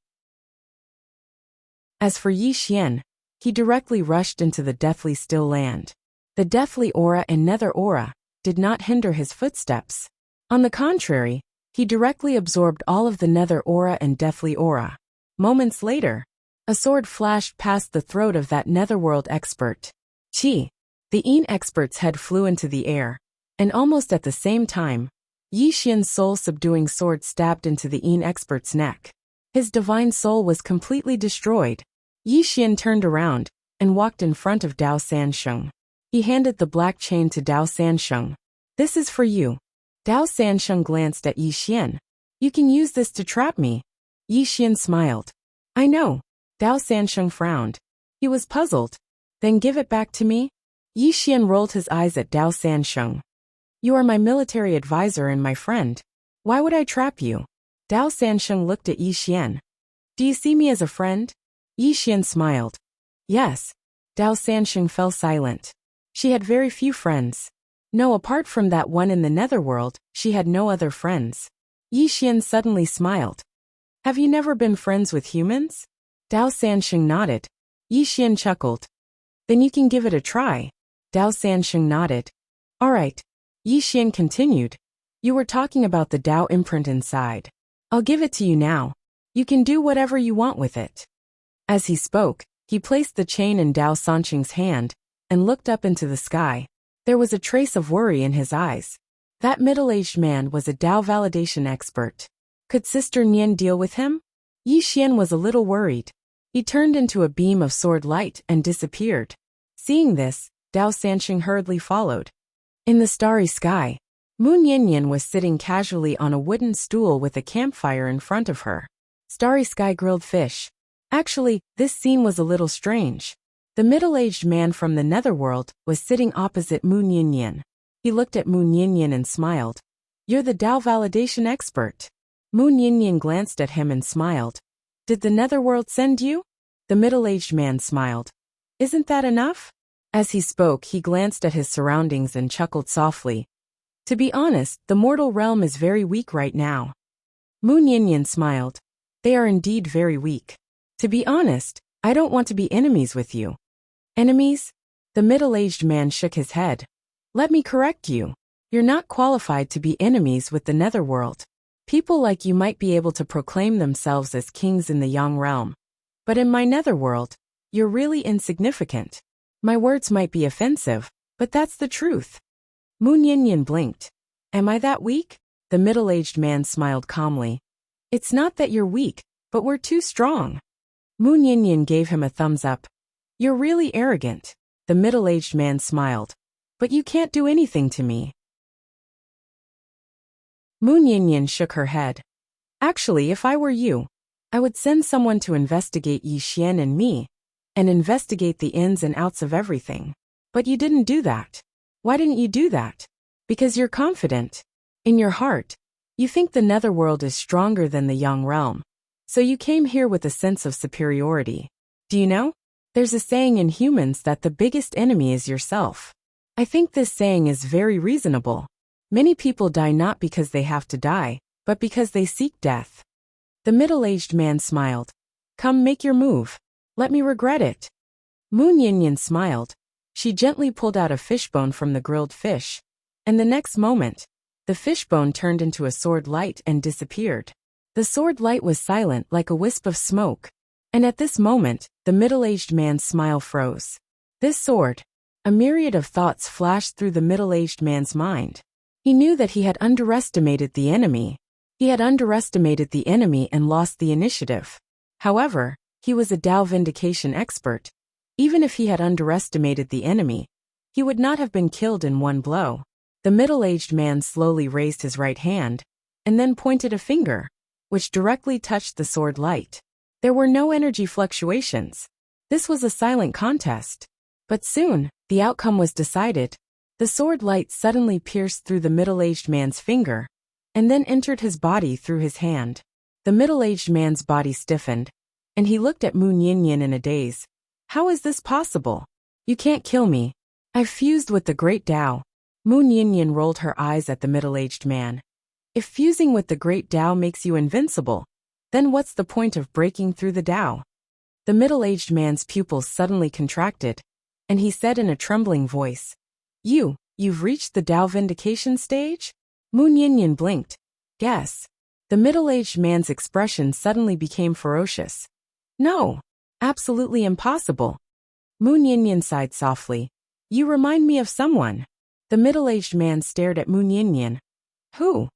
As for Yi Xian, he directly rushed into the deathly still land. The deathly aura and nether aura did not hinder his footsteps. On the contrary, he directly absorbed all of the nether aura and deathly aura. Moments later, a sword flashed past the throat of that netherworld expert. Chi! The yin expert's head flew into the air, and almost at the same time, Yi Xian's soul-subduing sword stabbed into the yin expert's neck. His divine soul was completely destroyed. Yi Xian turned around and walked in front of Dao Sansheng. He handed the black chain to Dao Sansheng. "This is for you." Dao Sansheng glanced at Yi Xian. "You can use this to trap me." Yi Xian smiled. "I know." Dao Sansheng frowned. He was puzzled. "Then give it back to me?" Yi Xian rolled his eyes at Dao Sansheng. "You are my military advisor and my friend. Why would I trap you?" Dao Sansheng looked at Yi Xian. "Do you see me as a friend?" Yi Xian smiled. "Yes." Dao Sansheng fell silent. She had very few friends. No, apart from that one in the netherworld, she had no other friends. Yi Xian suddenly smiled. "Have you never been friends with humans?" Dao Sansheng nodded. Yi Xian chuckled. "Then you can give it a try." Dao Sansheng nodded. "All right." Yi Xian continued. "You were talking about the Dao imprint inside. I'll give it to you now. You can do whatever you want with it." As he spoke, he placed the chain in Dao Sansheng's hand and looked up into the sky. There was a trace of worry in his eyes. That middle-aged man was a Dao validation expert. Could Sister Nian deal with him? Yi Xian was a little worried. He turned into a beam of sword light and disappeared. Seeing this, Dao Sanxing hurriedly followed. In the starry sky, Moon Yinyan was sitting casually on a wooden stool with a campfire in front of her. Starry sky grilled fish. Actually, this scene was a little strange. The middle-aged man from the netherworld was sitting opposite Moon Yinyan. He looked at Moon Yinyan and smiled. You're the Dao validation expert. Moon Yinyan glanced at him and smiled. Did the netherworld send you? The middle-aged man smiled. Isn't that enough? As he spoke, he glanced at his surroundings and chuckled softly. To be honest, the mortal realm is very weak right now. Moon Yinyan smiled. They are indeed very weak. To be honest, I don't want to be enemies with you. Enemies? The middle-aged man shook his head. Let me correct you. You're not qualified to be enemies with the netherworld. People like you might be able to proclaim themselves as kings in the Yang realm. But in my netherworld, you're really insignificant. My words might be offensive, but that's the truth. Moon Yinyan blinked. Am I that weak? The middle-aged man smiled calmly. It's not that you're weak, but we're too strong. Moon Yinyan gave him a thumbs up. You're really arrogant. The middle-aged man smiled. But you can't do anything to me. Moon Yinyan shook her head. Actually, if I were you, I would send someone to investigate Yi Xian and me, and investigate the ins and outs of everything. But you didn't do that. Why didn't you do that? Because you're confident. In your heart, you think the netherworld is stronger than the Yang realm. So you came here with a sense of superiority. Do you know? There's a saying in humans that the biggest enemy is yourself. I think this saying is very reasonable. Many people die not because they have to die, but because they seek death. The middle-aged man smiled. Come, make your move. Let me regret it. Moon Yinyan smiled. She gently pulled out a fishbone from the grilled fish, and the next moment, the fishbone turned into a sword light and disappeared. The sword light was silent like a wisp of smoke, and at this moment, the middle-aged man's smile froze. This sword. A myriad of thoughts flashed through the middle-aged man's mind. He knew that he had underestimated the enemy. He had underestimated the enemy and lost the initiative. However, he was a Dao vindication expert. Even if he had underestimated the enemy, he would not have been killed in one blow. The middle-aged man slowly raised his right hand, and then pointed a finger, which directly touched the sword light. There were no energy fluctuations. This was a silent contest. But soon, the outcome was decided. The sword light suddenly pierced through the middle-aged man's finger, and then entered his body through his hand. The middle-aged man's body stiffened, and he looked at Moon Yinyan in a daze. How is this possible? You can't kill me. I've fused with the great Dao. Moon Yinyan rolled her eyes at the middle-aged man. If fusing with the great Dao makes you invincible, then what's the point of breaking through the Dao? The middle-aged man's pupils suddenly contracted, and he said in a trembling voice, You've reached the Dao vindication stage? Moon Yinyan blinked. Yes. The middle-aged man's expression suddenly became ferocious. No. Absolutely impossible. Moon Yinyan sighed softly. You remind me of someone. The middle-aged man stared at Moon Yinyan. Who?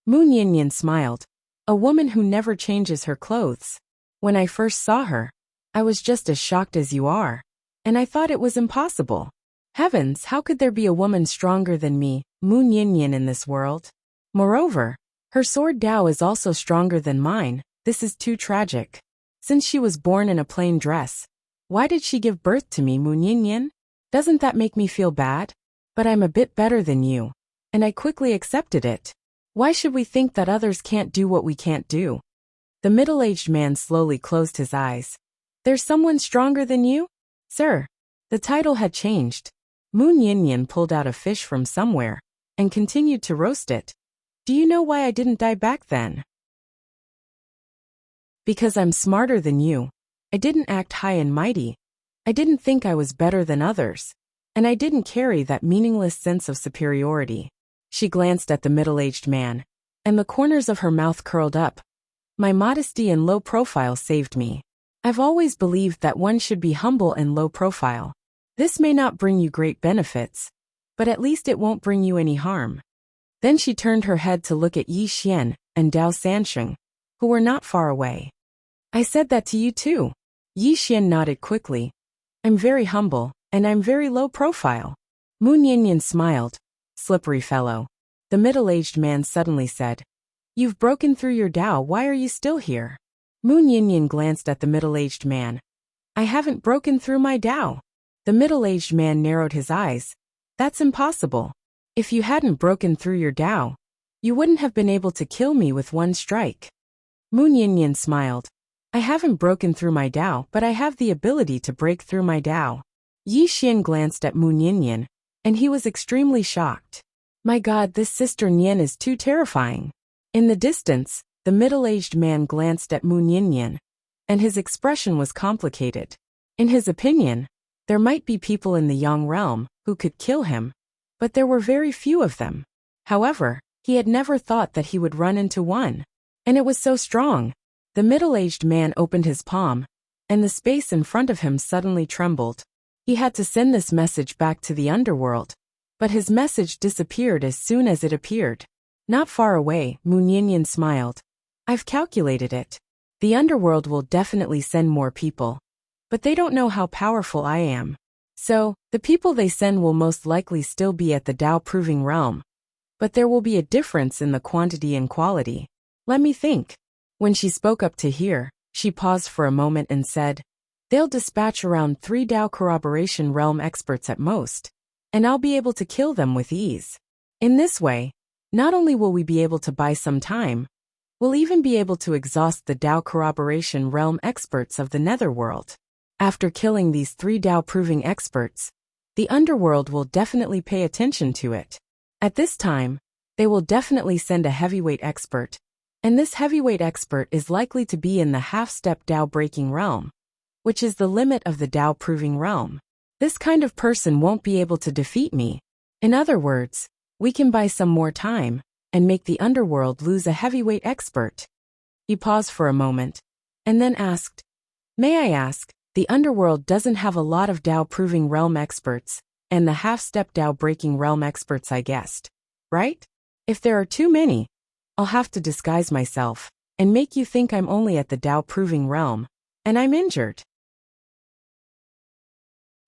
Moon Yinyan smiled. A woman who never changes her clothes. When I first saw her, I was just as shocked as you are. And I thought it was impossible. Heavens, how could there be a woman stronger than me, Moon Yinyan, in this world? Moreover, her sword Dao is also stronger than mine. This is too tragic. Since she was born in a plain dress, why did she give birth to me, Moon Yinyan? Doesn't that make me feel bad? But I'm a bit better than you, and I quickly accepted it. Why should we think that others can't do what we can't do? The middle-aged man slowly closed his eyes. There's someone stronger than you? Sir. The title had changed. Moon Yinyan pulled out a fish from somewhere, and continued to roast it. Do you know why I didn't die back then? Because I'm smarter than you. I didn't act high and mighty. I didn't think I was better than others. And I didn't carry that meaningless sense of superiority. She glanced at the middle-aged man, and the corners of her mouth curled up. My modesty and low profile saved me. I've always believed that one should be humble and low profile. This may not bring you great benefits, but at least it won't bring you any harm. Then she turned her head to look at Yi Xian and Dao Sanxing, who were not far away. I said that to you too. Yi Xian nodded quickly. I'm very humble, and I'm very low profile. Mu Nianyan smiled. Slippery fellow. The middle-aged man suddenly said, You've broken through your Tao, why are you still here? Mu Nianyan glanced at the middle-aged man. I haven't broken through my Tao. The middle-aged man narrowed his eyes. That's impossible. If you hadn't broken through your Tao, you wouldn't have been able to kill me with one strike. Mu Nianyan smiled. I haven't broken through my Tao, but I have the ability to break through my Tao. Yi Xian glanced at Mu Nianyan, and he was extremely shocked. My God, this Sister Nian is too terrifying. In the distance, the middle-aged man glanced at Mu Nianyan, and his expression was complicated. In his opinion, there might be people in the Yang realm who could kill him, but there were very few of them. However, he had never thought that he would run into one. And it was so strong. The middle-aged man opened his palm, and the space in front of him suddenly trembled. He had to send this message back to the underworld, but his message disappeared as soon as it appeared. Not far away, Mu Nianyan smiled. I've calculated it. The underworld will definitely send more people, but they don't know how powerful I am. So, the people they send will most likely still be at the Tao-proving realm, but there will be a difference in the quantity and quality. Let me think. When she spoke up to hear, she paused for a moment and said, They'll dispatch around 3 Tao corroboration realm experts at most, and I'll be able to kill them with ease. In this way, not only will we be able to buy some time, we'll even be able to exhaust the Tao corroboration realm experts of the netherworld. After killing these 3 Tao-proving experts, the underworld will definitely pay attention to it. At this time, they will definitely send a heavyweight expert, and this heavyweight expert is likely to be in the half-step Tao-breaking realm, which is the limit of the Tao-proving realm. This kind of person won't be able to defeat me. In other words, we can buy some more time and make the underworld lose a heavyweight expert. He paused for a moment, and then asked, May I ask, the underworld doesn't have a lot of Tao-proving realm experts, and the half-step Tao-breaking realm experts I guessed, right? If there are too many, I'll have to disguise myself and make you think I'm only at the Tao-proving realm, and I'm injured.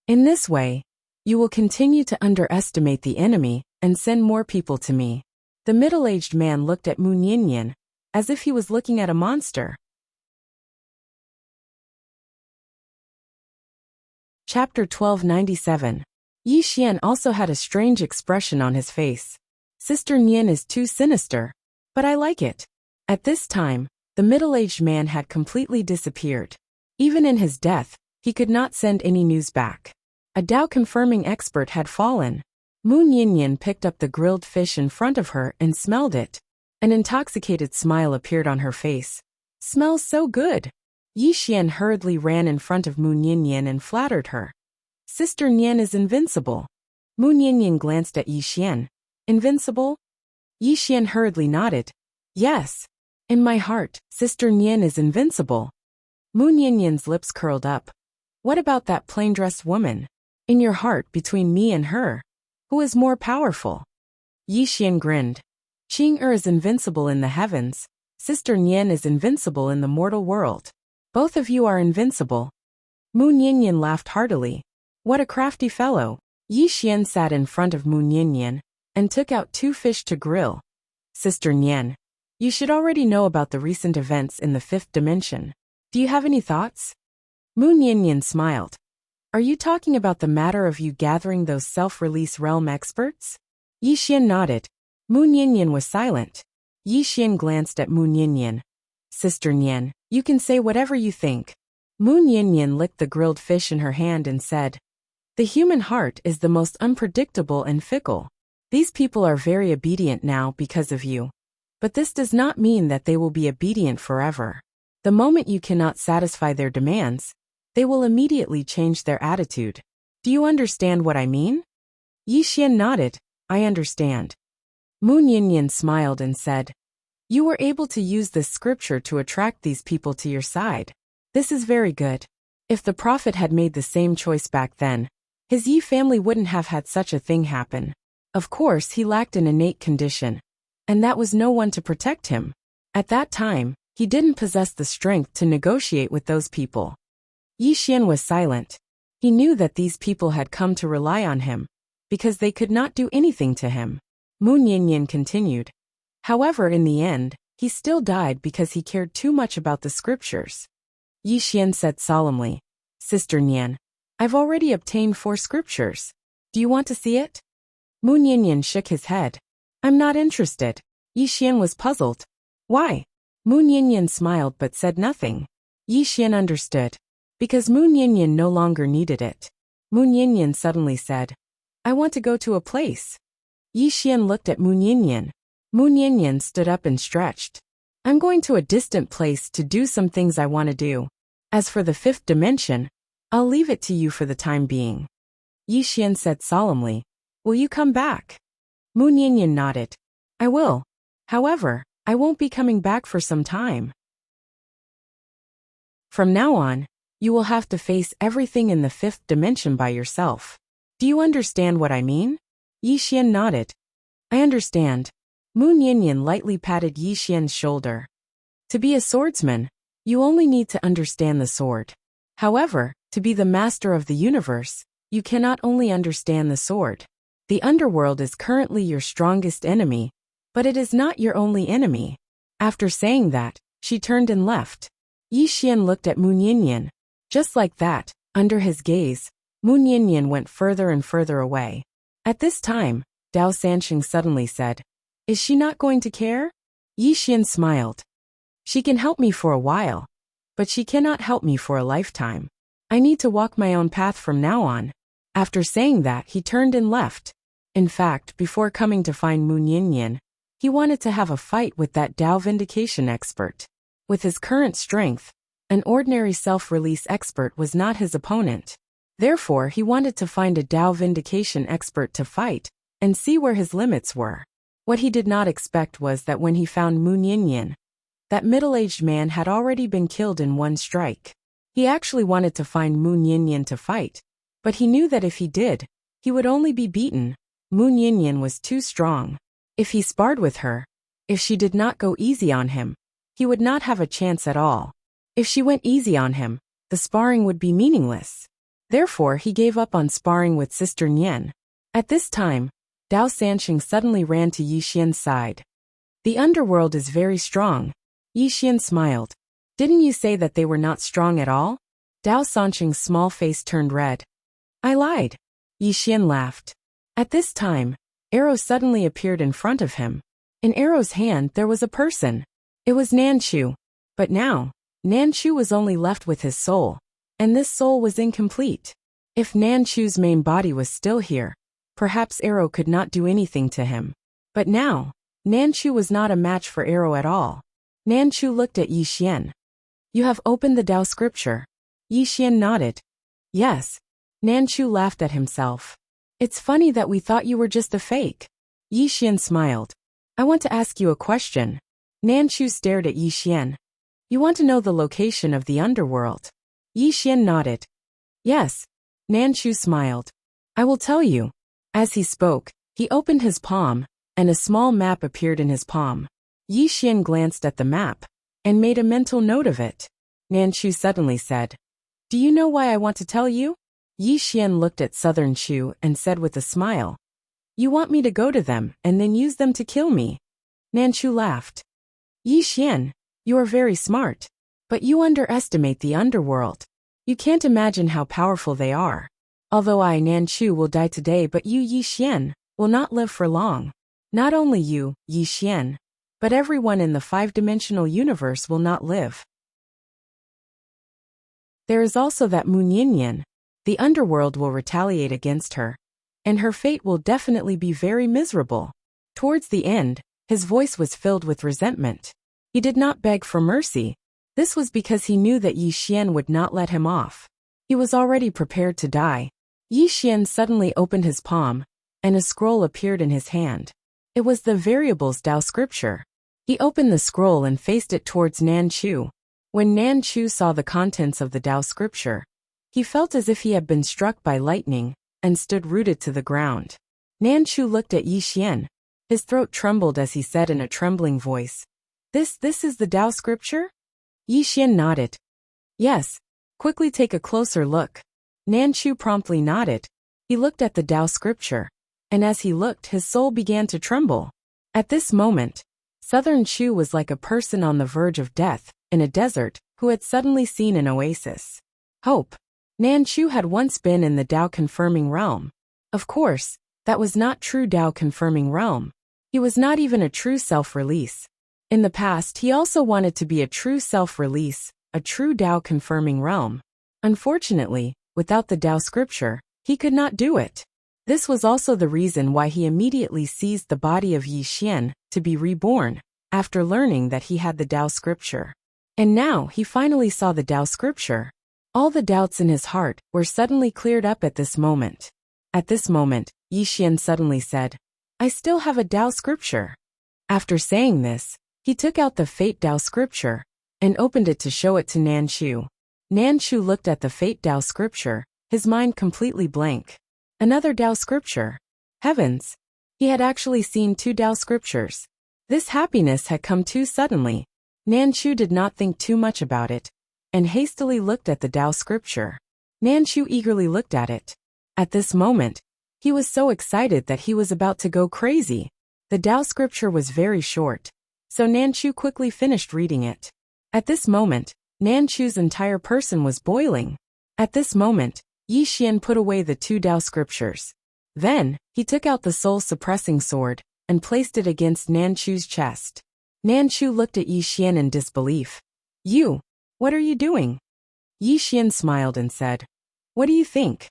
In this way, you will continue to underestimate the enemy and send more people to me. The middle-aged man looked at Mu Nianyan, as if he was looking at a monster. Chapter 1297. Yi Xian also had a strange expression on his face. Sister Nian is too sinister, but I like it. At this time, the middle-aged man had completely disappeared. Even in his death, he could not send any news back. A Tao-confirming expert had fallen. Mu Nianyan picked up the grilled fish in front of her and smelled it. An intoxicated smile appeared on her face. Smells so good. Yi Xian hurriedly ran in front of Mu Nianyan and flattered her. Sister Nian is invincible. Mu Nianyan glanced at Yi Xian. Invincible? Yi Xian hurriedly nodded. Yes. In my heart, Sister Nian is invincible. Mu Nianyan's lips curled up. What about that plain-dressed woman? In your heart, between me and her, who is more powerful? Yi Xian grinned. Qing is invincible in the heavens. Sister Nian is invincible in the mortal world. Both of you are invincible. Mu Nianyan laughed heartily. What a crafty fellow. Yi Xian sat in front of Mu Nianyan and took out 2 fish to grill. Sister Nian, you should already know about the recent events in the 5th dimension. Do you have any thoughts? Mu Nianyan smiled. Are you talking about the matter of you gathering those self-release realm experts? Yi Xian nodded. Mu Nianyan was silent. Yi Xian glanced at Mu Nianyan. Sister Nian, you can say whatever you think. Mu Nianyan licked the grilled fish in her hand and said, The human heart is the most unpredictable and fickle. These people are very obedient now because of you. But this does not mean that they will be obedient forever. The moment you cannot satisfy their demands, they will immediately change their attitude. Do you understand what I mean? Yi Xian nodded. I understand. Mu Nianyan smiled and said, You were able to use this scripture to attract these people to your side. This is very good. If the prophet had made the same choice back then, his Yi family wouldn't have had such a thing happen. Of course, he lacked an innate condition, and that was no one to protect him. At that time, He didn't possess the strength to negotiate with those people. Yi Xian was silent. He knew that these people had come to rely on him, because they could not do anything to him. Mu Nianyan continued. However, in the end, he still died because he cared too much about the scriptures. Yi Xian said solemnly, Sister Nian, I've already obtained 4 scriptures. Do you want to see it? Mu Nianyan shook his head. I'm not interested. Yi Xian was puzzled. Why? Mu Nianyan smiled but said nothing. Yi Xian understood. Because Mu Nianyan no longer needed it. Mu Nianyan suddenly said, I want to go to a place. Yi Xian looked at Mu Nianyan. Mu Nianyan stood up and stretched. I'm going to a distant place to do some things I want to do. As for the 5th dimension, I'll leave it to you for the time being. Yi Xian said solemnly, Will you come back? Mu Nianyan nodded. I will. However, I won't be coming back for some time. From now on, you will have to face everything in the 5th dimension by yourself. Do you understand what I mean? Yi Xian nodded. I understand. Mu Nianyan lightly patted Yi Xian's shoulder. To be a swordsman, you only need to understand the sword. However, to be the master of the universe, you cannot only understand the sword. The underworld is currently your strongest enemy, but it is not your only enemy. After saying that, she turned and left. Yi Xian looked at Mu Nianyan. Just like that, under his gaze, Mu Nianyan went further and further away. At this time, Dao Sanxing suddenly said, Is she not going to care? Yi Xian smiled. She can help me for a while, but she cannot help me for a lifetime. I need to walk my own path from now on. After saying that, he turned and left. In fact, before coming to find Mu Nianyan, he wanted to have a fight with that Dao vindication expert. With his current strength, an ordinary self-release expert was not his opponent. Therefore, he wanted to find a Dao vindication expert to fight, and see where his limits were. What he did not expect was that when he found Mu Nianyan, that middle-aged man had already been killed in one strike. He actually wanted to find Mu Nianyan to fight, but he knew that if he did, he would only be beaten. Mu Nianyan was too strong. If he sparred with her, if she did not go easy on him, he would not have a chance at all. If she went easy on him, the sparring would be meaningless. Therefore, he gave up on sparring with Sister Nian. At this time, Dao Sanxing suddenly ran to Yi Xian's side. The underworld is very strong. Yi Xian smiled. Didn't you say that they were not strong at all? Dao Sanxing's small face turned red. I lied. Yi Xian laughed. At this time, Arrow suddenly appeared in front of him. In Arrow's hand there was a person. It was Nanchu. But now, Nanchu was only left with his soul, and this soul was incomplete. If Nanchu's main body was still here, perhaps Arrow could not do anything to him. But now, Nanchu was not a match for Arrow at all. Nanchu looked at Yi Xian. You have opened the Dao scripture. Yi Xian nodded. Yes. Nanchu laughed at himself. It's funny that we thought you were just a fake. Yi Xian smiled. I want to ask you a question. Nanchu stared at Yi Xian. You want to know the location of the underworld? Yi Xian nodded. Yes. Nanchu smiled. I will tell you. As he spoke, he opened his palm, and a small map appeared in his palm. Yi Xian glanced at the map, and made a mental note of it. Nanchu suddenly said, Do you know why I want to tell you? Yi Xian looked at Southern Chu and said with a smile, You want me to go to them and then use them to kill me? Nanchu laughed. Yi Xian, you are very smart, but you underestimate the underworld. You can't imagine how powerful they are. Although I, Nanchu, will die today, but you, Yi Xian, will not live for long. Not only you, Yi Xian, but everyone in the 5-dimensional universe will not live. There is also that Mu Nianyan. The underworld will retaliate against her, and her fate will definitely be very miserable. Towards the end, his voice was filled with resentment. He did not beg for mercy. This was because he knew that Yi Xian would not let him off. He was already prepared to die. Yi Xian suddenly opened his palm, and a scroll appeared in his hand. It was the Variables Dao scripture. He opened the scroll and faced it towards Nanchu. When Nanchu saw the contents of the Dao scripture, he felt as if he had been struck by lightning, and stood rooted to the ground. Nanchu looked at Yi Xian. His throat trembled as he said in a trembling voice, This is the Tao scripture? Yi Xian nodded. Yes. Quickly take a closer look. Nan Chu promptly nodded. He looked at the Tao scripture, and as he looked, his soul began to tremble. At this moment, Southern Chu was like a person on the verge of death, in a desert, who had suddenly seen an oasis. Hope. Nan Chu had once been in the Tao-confirming realm. Of course, that was not true Tao-confirming realm. He was not even a true self-release. In the past, he also wanted to be a true self-release, a true Tao-confirming realm. Unfortunately, without the Tao scripture, he could not do it. This was also the reason why he immediately seized the body of Yi Xian to be reborn, after learning that he had the Tao scripture. And now he finally saw the Tao scripture. All the doubts in his heart were suddenly cleared up at this moment. At this moment, Yi Xian suddenly said, I still have a Tao scripture. After saying this, he took out the Fate Tao scripture and opened it to show it to Nan Chu. Nan Chu looked at the Fate Tao scripture, his mind completely blank. Another Tao scripture. Heavens! He had actually seen 2 Tao scriptures. This happiness had come too suddenly. Nan Chu did not think too much about it, and hastily looked at the Tao scripture. Nan Chu eagerly looked at it. At this moment, he was so excited that he was about to go crazy. The Tao scripture was very short, so Nan Chu quickly finished reading it. At this moment, Nan Chu's entire person was boiling. At this moment, Yi Xian put away the 2 Tao scriptures. Then, he took out the soul-suppressing sword and placed it against Nan Chu's chest. Nan Chu looked at Yi Xian in disbelief. You, what are you doing? Yi Xian smiled and said, What do you think?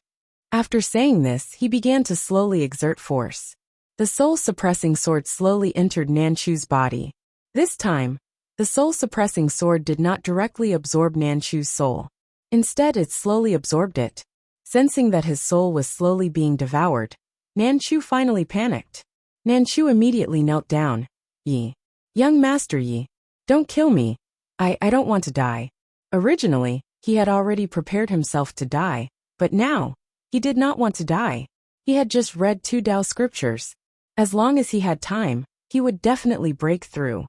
After saying this, he began to slowly exert force. The soul-suppressing sword slowly entered Nan Chu's body. This time, the soul-suppressing sword did not directly absorb Nan Chu's soul. Instead, it slowly absorbed it. Sensing that his soul was slowly being devoured, Nan Chu finally panicked. Nan Chu immediately knelt down. Yi. Young Master Yi. Don't kill me. I don't want to die. Originally, he had already prepared himself to die, but now, he did not want to die. He had just read 2 Tao scriptures. As long as he had time, he would definitely break through.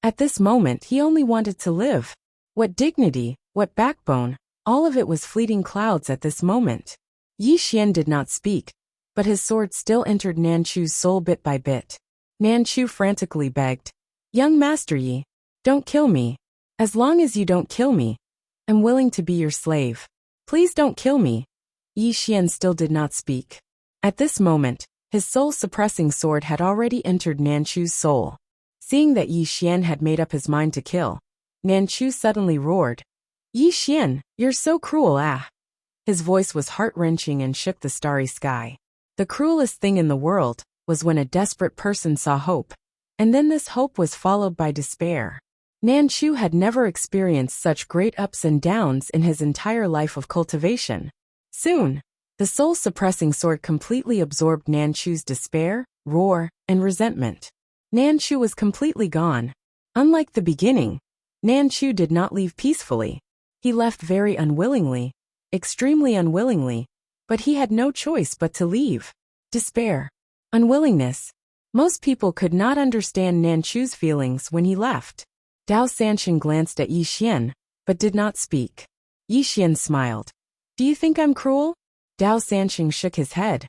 At this moment, he only wanted to live. What dignity, what backbone, all of it was fleeting clouds at this moment. Yi Xian did not speak, but his sword still entered Nan Chu's soul bit by bit. Nan Chu frantically begged, Young Master Yi, don't kill me. As long as you don't kill me, I'm willing to be your slave. Please don't kill me. Yi Xian still did not speak. At this moment, his soul-suppressing sword had already entered Nan Chu's soul. Seeing that Yi Xian had made up his mind to kill, Nan Chu suddenly roared, Yi Xian, you're so cruel, ah! His voice was heart-wrenching and shook the starry sky. The cruelest thing in the world was when a desperate person saw hope, and then this hope was followed by despair. Nan Chu had never experienced such great ups and downs in his entire life of cultivation. Soon, the soul-suppressing sword completely absorbed Nan Chu's despair, roar, and resentment. Nan Chu was completely gone. Unlike the beginning, Nan Chu did not leave peacefully. He left very unwillingly, extremely unwillingly, but he had no choice but to leave. Despair. Unwillingness. Most people could not understand Nan Chu's feelings when he left. Dao Sanxin glanced at Yi Xian, but did not speak. Yi Xian smiled. Do you think I'm cruel? Dao Sanxin shook his head.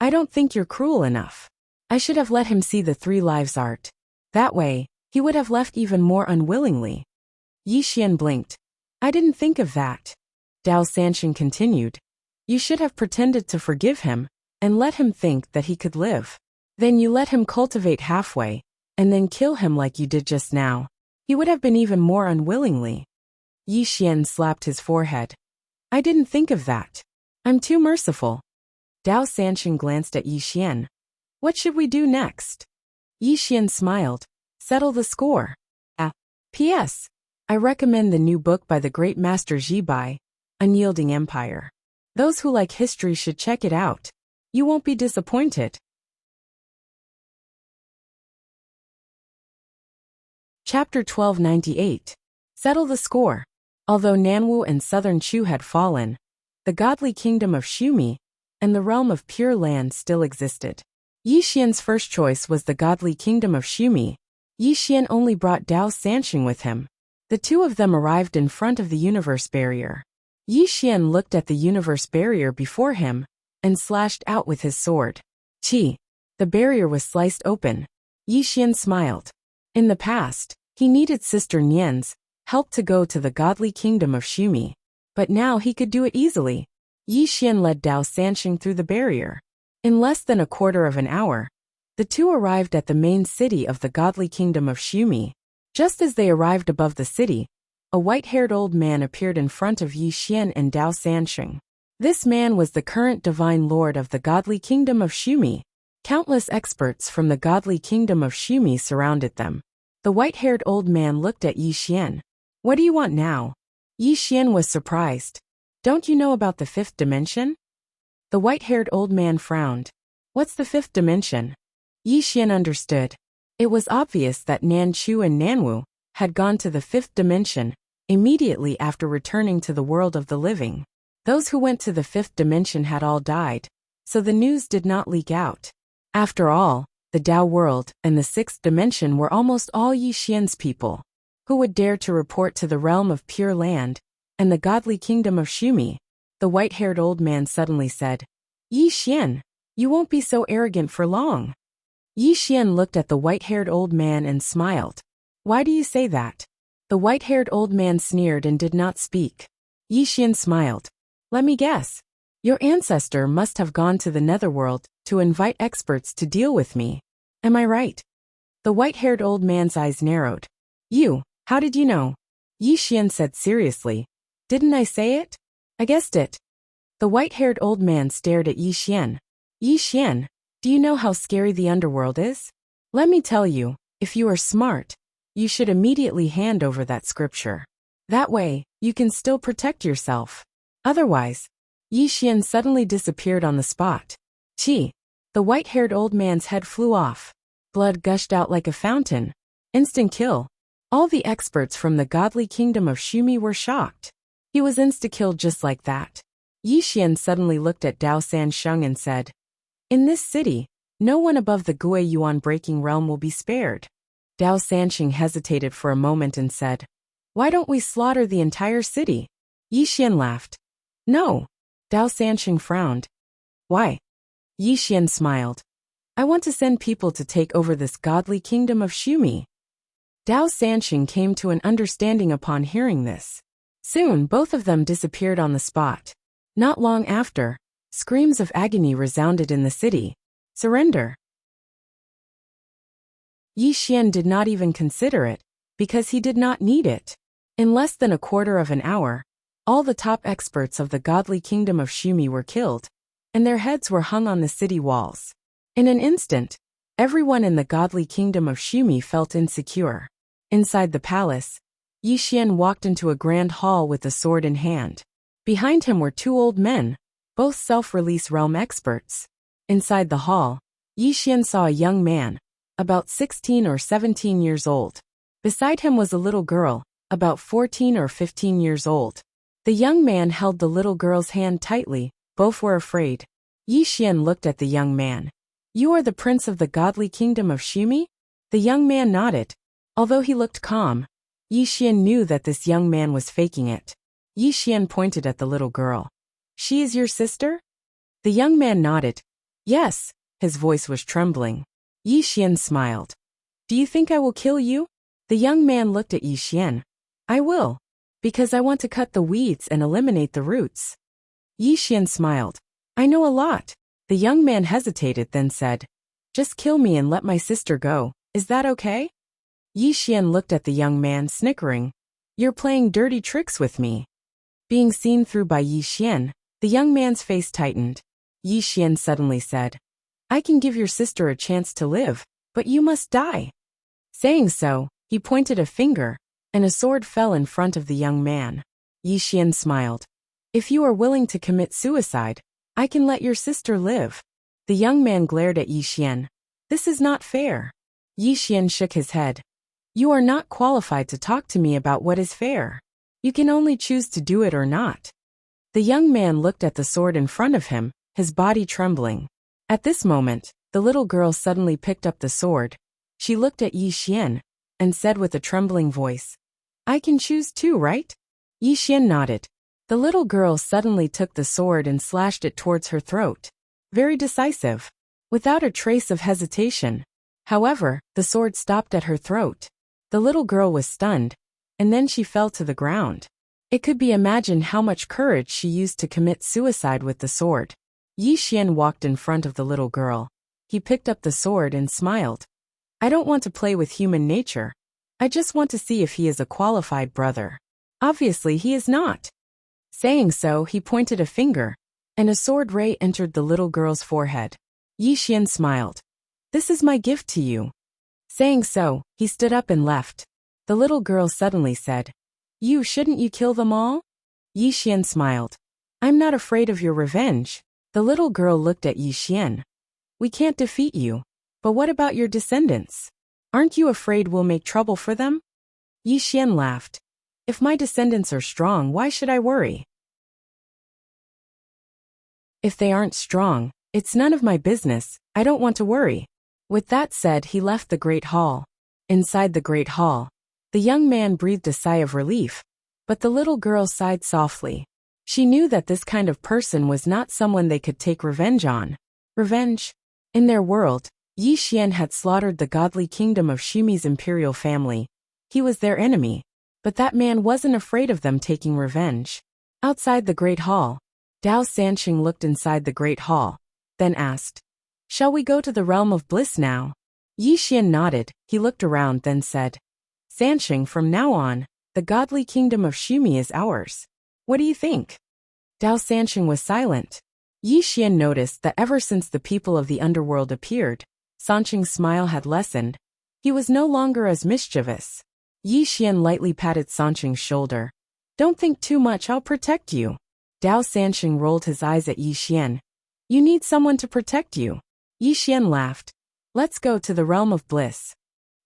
I don't think you're cruel enough. I should have let him see the 3 lives art. That way, he would have left even more unwillingly. Yi Xian blinked. I didn't think of that. Dao Sanxin continued. You should have pretended to forgive him, and let him think that he could live. Then you let him cultivate halfway, and then kill him like you did just now. He would have been even more unwillingly. Yi Xian slapped his forehead. I didn't think of that. I'm too merciful. Dao Sanxin glanced at Yi Xian. What should we do next? Yi Xian smiled. Settle the score. P.S. I recommend the new book by the great master Ji Bai, Unyielding Empire. Those who like history should check it out. You won't be disappointed. Chapter 1298. Settle the score. Although Nanwu and Southern Chu had fallen, the godly kingdom of Xumi and the realm of Pure Land still existed. Yi Xian's first choice was the godly kingdom of Xumi. Yi Xian only brought Dao Sanxing with him. The two of them arrived in front of the universe barrier. Yi Xian looked at the universe barrier before him and slashed out with his sword. Chi. The barrier was sliced open. Yi Xian smiled. In the past, he needed Sister Nian's help to go to the godly kingdom of Xumi. But now he could do it easily. Yi Xian led Dao Sanxing through the barrier. In less than a quarter of an hour, the two arrived at the main city of the godly kingdom of Xumi. Just as they arrived above the city, a white-haired old man appeared in front of Yi Xian and Dao Sanxing. This man was the current divine lord of the godly kingdom of Xumi. Countless experts from the godly kingdom of Xumi surrounded them. The white-haired old man looked at Yi Xian. What do you want now? Yi Xian was surprised. Don't you know about the fifth dimension? The white-haired old man frowned. What's the fifth dimension? Yi Xian understood. It was obvious that Nan Chu and Nanwu had gone to the fifth dimension immediately after returning to the world of the living. Those who went to the fifth dimension had all died, so the news did not leak out. After all, the Dao world and the sixth dimension were almost all Yi Xian's people. Who would dare to report to the realm of Pure Land and the godly kingdom of Xumi? The white-haired old man suddenly said, Yi Xian, you won't be so arrogant for long. Yi Xian looked at the white-haired old man and smiled. Why do you say that? The white-haired old man sneered and did not speak. Yi Xian smiled. Let me guess. Your ancestor must have gone to the netherworld to invite experts to deal with me. Am I right? The white-haired old man's eyes narrowed. You, how did you know? Yi Xian said seriously. Didn't I say it? I guessed it. The white-haired old man stared at Yi Xian. Yi Xian, do you know how scary the underworld is? Let me tell you, if you are smart, you should immediately hand over that scripture. That way, you can still protect yourself. Otherwise, Yi Xian suddenly disappeared on the spot. Chi. The white-haired old man's head flew off. Blood gushed out like a fountain. Instant kill. All the experts from the godly kingdom of Xumi were shocked. He was insta-killed just like that. Yi Xian suddenly looked at Dao Sanxing and said, In this city, no one above the Gui Yuan breaking realm will be spared. Dao Sanxing hesitated for a moment and said, Why don't we slaughter the entire city? Yi Xian laughed. No. Dao Sanxing frowned. Why? Yi Xian smiled. I want to send people to take over this godly kingdom of Xumi. Dao Sanxing came to an understanding upon hearing this. Soon both of them disappeared on the spot. Not long after, screams of agony resounded in the city. Surrender. Yi Xian did not even consider it, because he did not need it. In less than a quarter of an hour, all the top experts of the godly kingdom of Xumi were killed, and their heads were hung on the city walls. In an instant, everyone in the godly kingdom of Xumi felt insecure. Inside the palace, Yi Xian walked into a grand hall with a sword in hand. Behind him were two old men, both self-release realm experts. Inside the hall, Yi Xian saw a young man, about 16 or 17 years old. Beside him was a little girl, about 14 or 15 years old. The young man held the little girl's hand tightly, both were afraid. Yi Xian looked at the young man. You are the prince of the godly kingdom of Xumi? The young man nodded. Although he looked calm, Yi Xian knew that this young man was faking it. Yi Xian pointed at the little girl. She is your sister? The young man nodded. Yes, his voice was trembling. Yi Xian smiled. Do you think I will kill you? The young man looked at Yi Xian. I will. Because I want to cut the weeds and eliminate the roots. Yi Xian smiled. I know a lot. The young man hesitated, then said, Just kill me and let my sister go. Is that okay? Yi Xian looked at the young man, snickering. You're playing dirty tricks with me. Being seen through by Yi Xian, the young man's face tightened. Yi Xian suddenly said, I can give your sister a chance to live, but you must die. Saying so, he pointed a finger, and a sword fell in front of the young man. Yi Xian smiled. If you are willing to commit suicide, I can let your sister live. The young man glared at Yi Xian. This is not fair. Yi Xian shook his head. You are not qualified to talk to me about what is fair. You can only choose to do it or not. The young man looked at the sword in front of him, his body trembling. At this moment, the little girl suddenly picked up the sword. She looked at Yi Xian, and said with a trembling voice, I can choose too, right? Yi Xian nodded. The little girl suddenly took the sword and slashed it towards her throat. Very decisive. Without a trace of hesitation. However, the sword stopped at her throat. The little girl was stunned, and then she fell to the ground. It could be imagined how much courage she used to commit suicide with the sword. Yi Xian walked in front of the little girl. He picked up the sword and smiled. I don't want to play with human nature. I just want to see if he is a qualified brother. Obviously he is not. Saying so, he pointed a finger, and a sword ray entered the little girl's forehead. Yi Xian smiled. This is my gift to you. Saying so, he stood up and left. The little girl suddenly said, Shouldn't you kill them all? Yi Xian smiled. I'm not afraid of your revenge. The little girl looked at Yi Xian. We can't defeat you. But what about your descendants? Aren't you afraid we'll make trouble for them? Yi Xian laughed. If my descendants are strong, why should I worry? If they aren't strong, it's none of my business. I don't want to worry. With that said, he left the great hall. Inside the great hall, the young man breathed a sigh of relief, but the little girl sighed softly. She knew that this kind of person was not someone they could take revenge on. Revenge? In their world, Yi Xian had slaughtered the godly kingdom of Shumi's imperial family. He was their enemy, but that man wasn't afraid of them taking revenge. Outside the great hall, Dao Sanqing looked inside the great hall, then asked, Shall we go to the realm of bliss now? Yi Xian nodded. He looked around, then said, Sanqing, from now on, the godly kingdom of Shumi is ours. What do you think? Dao Sanqing was silent. Yi Xian noticed that ever since the people of the underworld appeared, Sanqing's smile had lessened. He was no longer as mischievous. Yi Xian lightly patted Sanqing's shoulder. Don't think too much, I'll protect you. Dao Sanqing rolled his eyes at Yi Xian. You need someone to protect you. Yi Xian laughed. Let's go to the realm of bliss.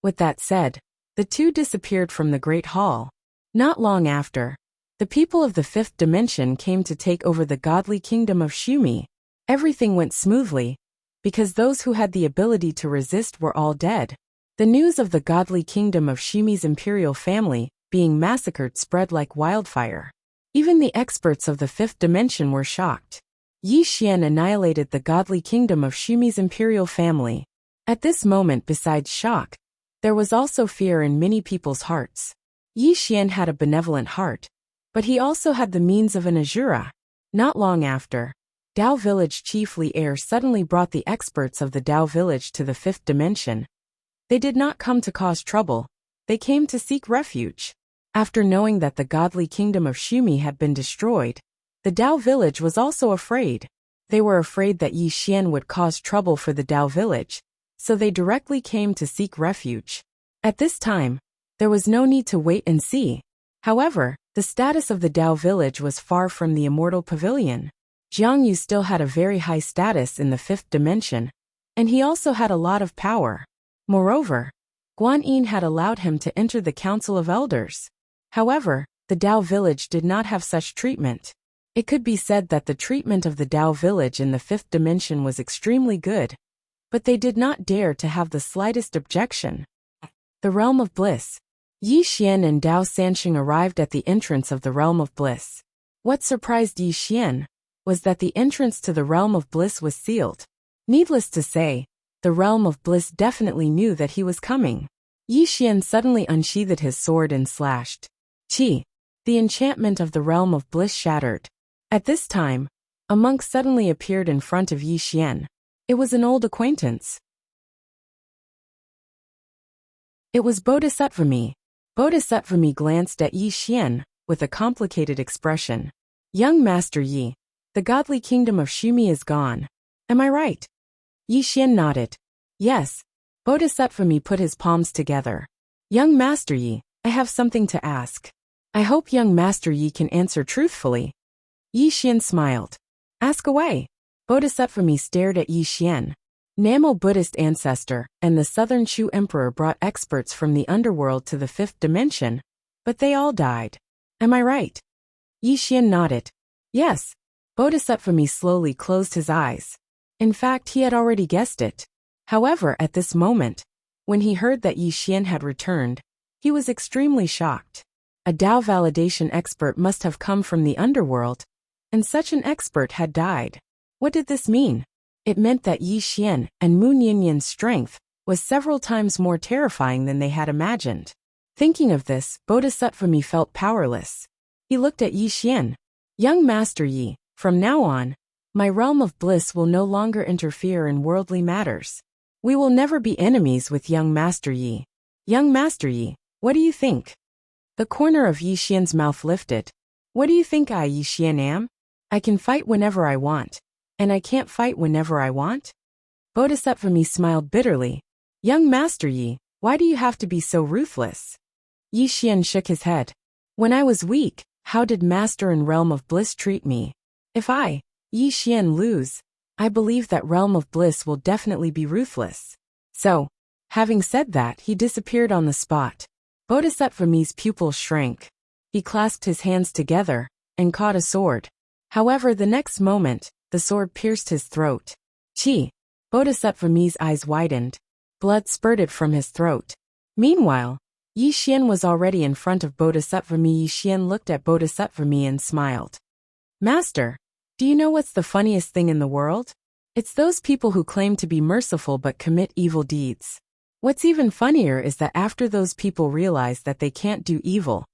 With that said, the two disappeared from the great hall. Not long after, the people of the fifth dimension came to take over the godly kingdom of Shumi. Everything went smoothly, because those who had the ability to resist were all dead. The news of the godly kingdom of Shumi's imperial family being massacred spread like wildfire. Even the experts of the fifth dimension were shocked. Yi Xian annihilated the godly kingdom of Shumi's imperial family. At this moment, besides shock, there was also fear in many people's hearts. Yi Xian had a benevolent heart, but he also had the means of an Azura. Not long after, Dao Village Chief Li Air suddenly brought the experts of the Dao Village to the fifth dimension. They did not come to cause trouble, they came to seek refuge. After knowing that the godly kingdom of Shumi had been destroyed, the Dao Village was also afraid. They were afraid that Yi Xian would cause trouble for the Dao Village, so they directly came to seek refuge. At this time, there was no need to wait and see. However, the status of the Dao Village was far from the immortal pavilion. Jiang Yu still had a very high status in the fifth dimension, and he also had a lot of power. Moreover, Guan Yin had allowed him to enter the Council of Elders. However, the Dao Village did not have such treatment. It could be said that the treatment of the Dao Village in the fifth dimension was extremely good, but they did not dare to have the slightest objection. The Realm of Bliss. Yi Xian and Dao Sanqing arrived at the entrance of the Realm of Bliss. What surprised Yi Xian was that the entrance to the Realm of Bliss was sealed. Needless to say, the Realm of Bliss definitely knew that he was coming. Yi Xian suddenly unsheathed his sword and slashed. Qi. The enchantment of the Realm of Bliss shattered. At this time, a monk suddenly appeared in front of Yi Xian. It was an old acquaintance. It was Bodhisattvami. Bodhisattvami glanced at Yi Xian with a complicated expression. Young Master Yi, the godly kingdom of Shumi is gone. Am I right? Yi Xian nodded. Yes. Bodhisattvami put his palms together. Young Master Yi, I have something to ask. I hope young Master Yi can answer truthfully. Yi Xian smiled. Ask away. Bodhisattvami stared at Yi Xian. Namo Buddhist ancestor and the Southern Shu Emperor brought experts from the underworld to the fifth dimension, but they all died. Am I right? Yi Xian nodded. Yes. Bodhisattvami slowly closed his eyes. In fact, he had already guessed it. However, at this moment, When he heard that Yi Xian had returned, he was extremely shocked. A Dao validation expert must have come from the underworld, and such an expert had died. What did this mean? It meant that Yi Xian and Mu Nianyan's strength was several times more terrifying than they had imagined. Thinking of this, Bodhisattva Mi felt powerless. He looked at Yi Xian. Young Master Yi, from now on, my realm of bliss will no longer interfere in worldly matters. We will never be enemies with young Master Yi. Young Master Yi, what do you think? The corner of Yi Xian's mouth lifted. What do you think I, Yi Xian, am? I can fight whenever I want, and I can't fight whenever I want? Bodhisattva Mi smiled bitterly. Young Master Yi, why do you have to be so ruthless? Yi Xian shook his head. When I was weak, how did Master and Realm of Bliss treat me? If I, Yi Xian, lose, I believe that Realm of Bliss will definitely be ruthless. So, having said that, he disappeared on the spot. Bodhisattva Mi's pupils shrank. He clasped his hands together and caught a sword. However, the next moment, the sword pierced his throat. Chi! Bodhisattva Mi's eyes widened. Blood spurted from his throat. Meanwhile, Yi Xian was already in front of Bodhisattva Mi. Yi Xian looked at Bodhisattva Mi and smiled. Master, do you know what's the funniest thing in the world? It's those people who claim to be merciful but commit evil deeds. What's even funnier is that after those people realize that they can't do evil,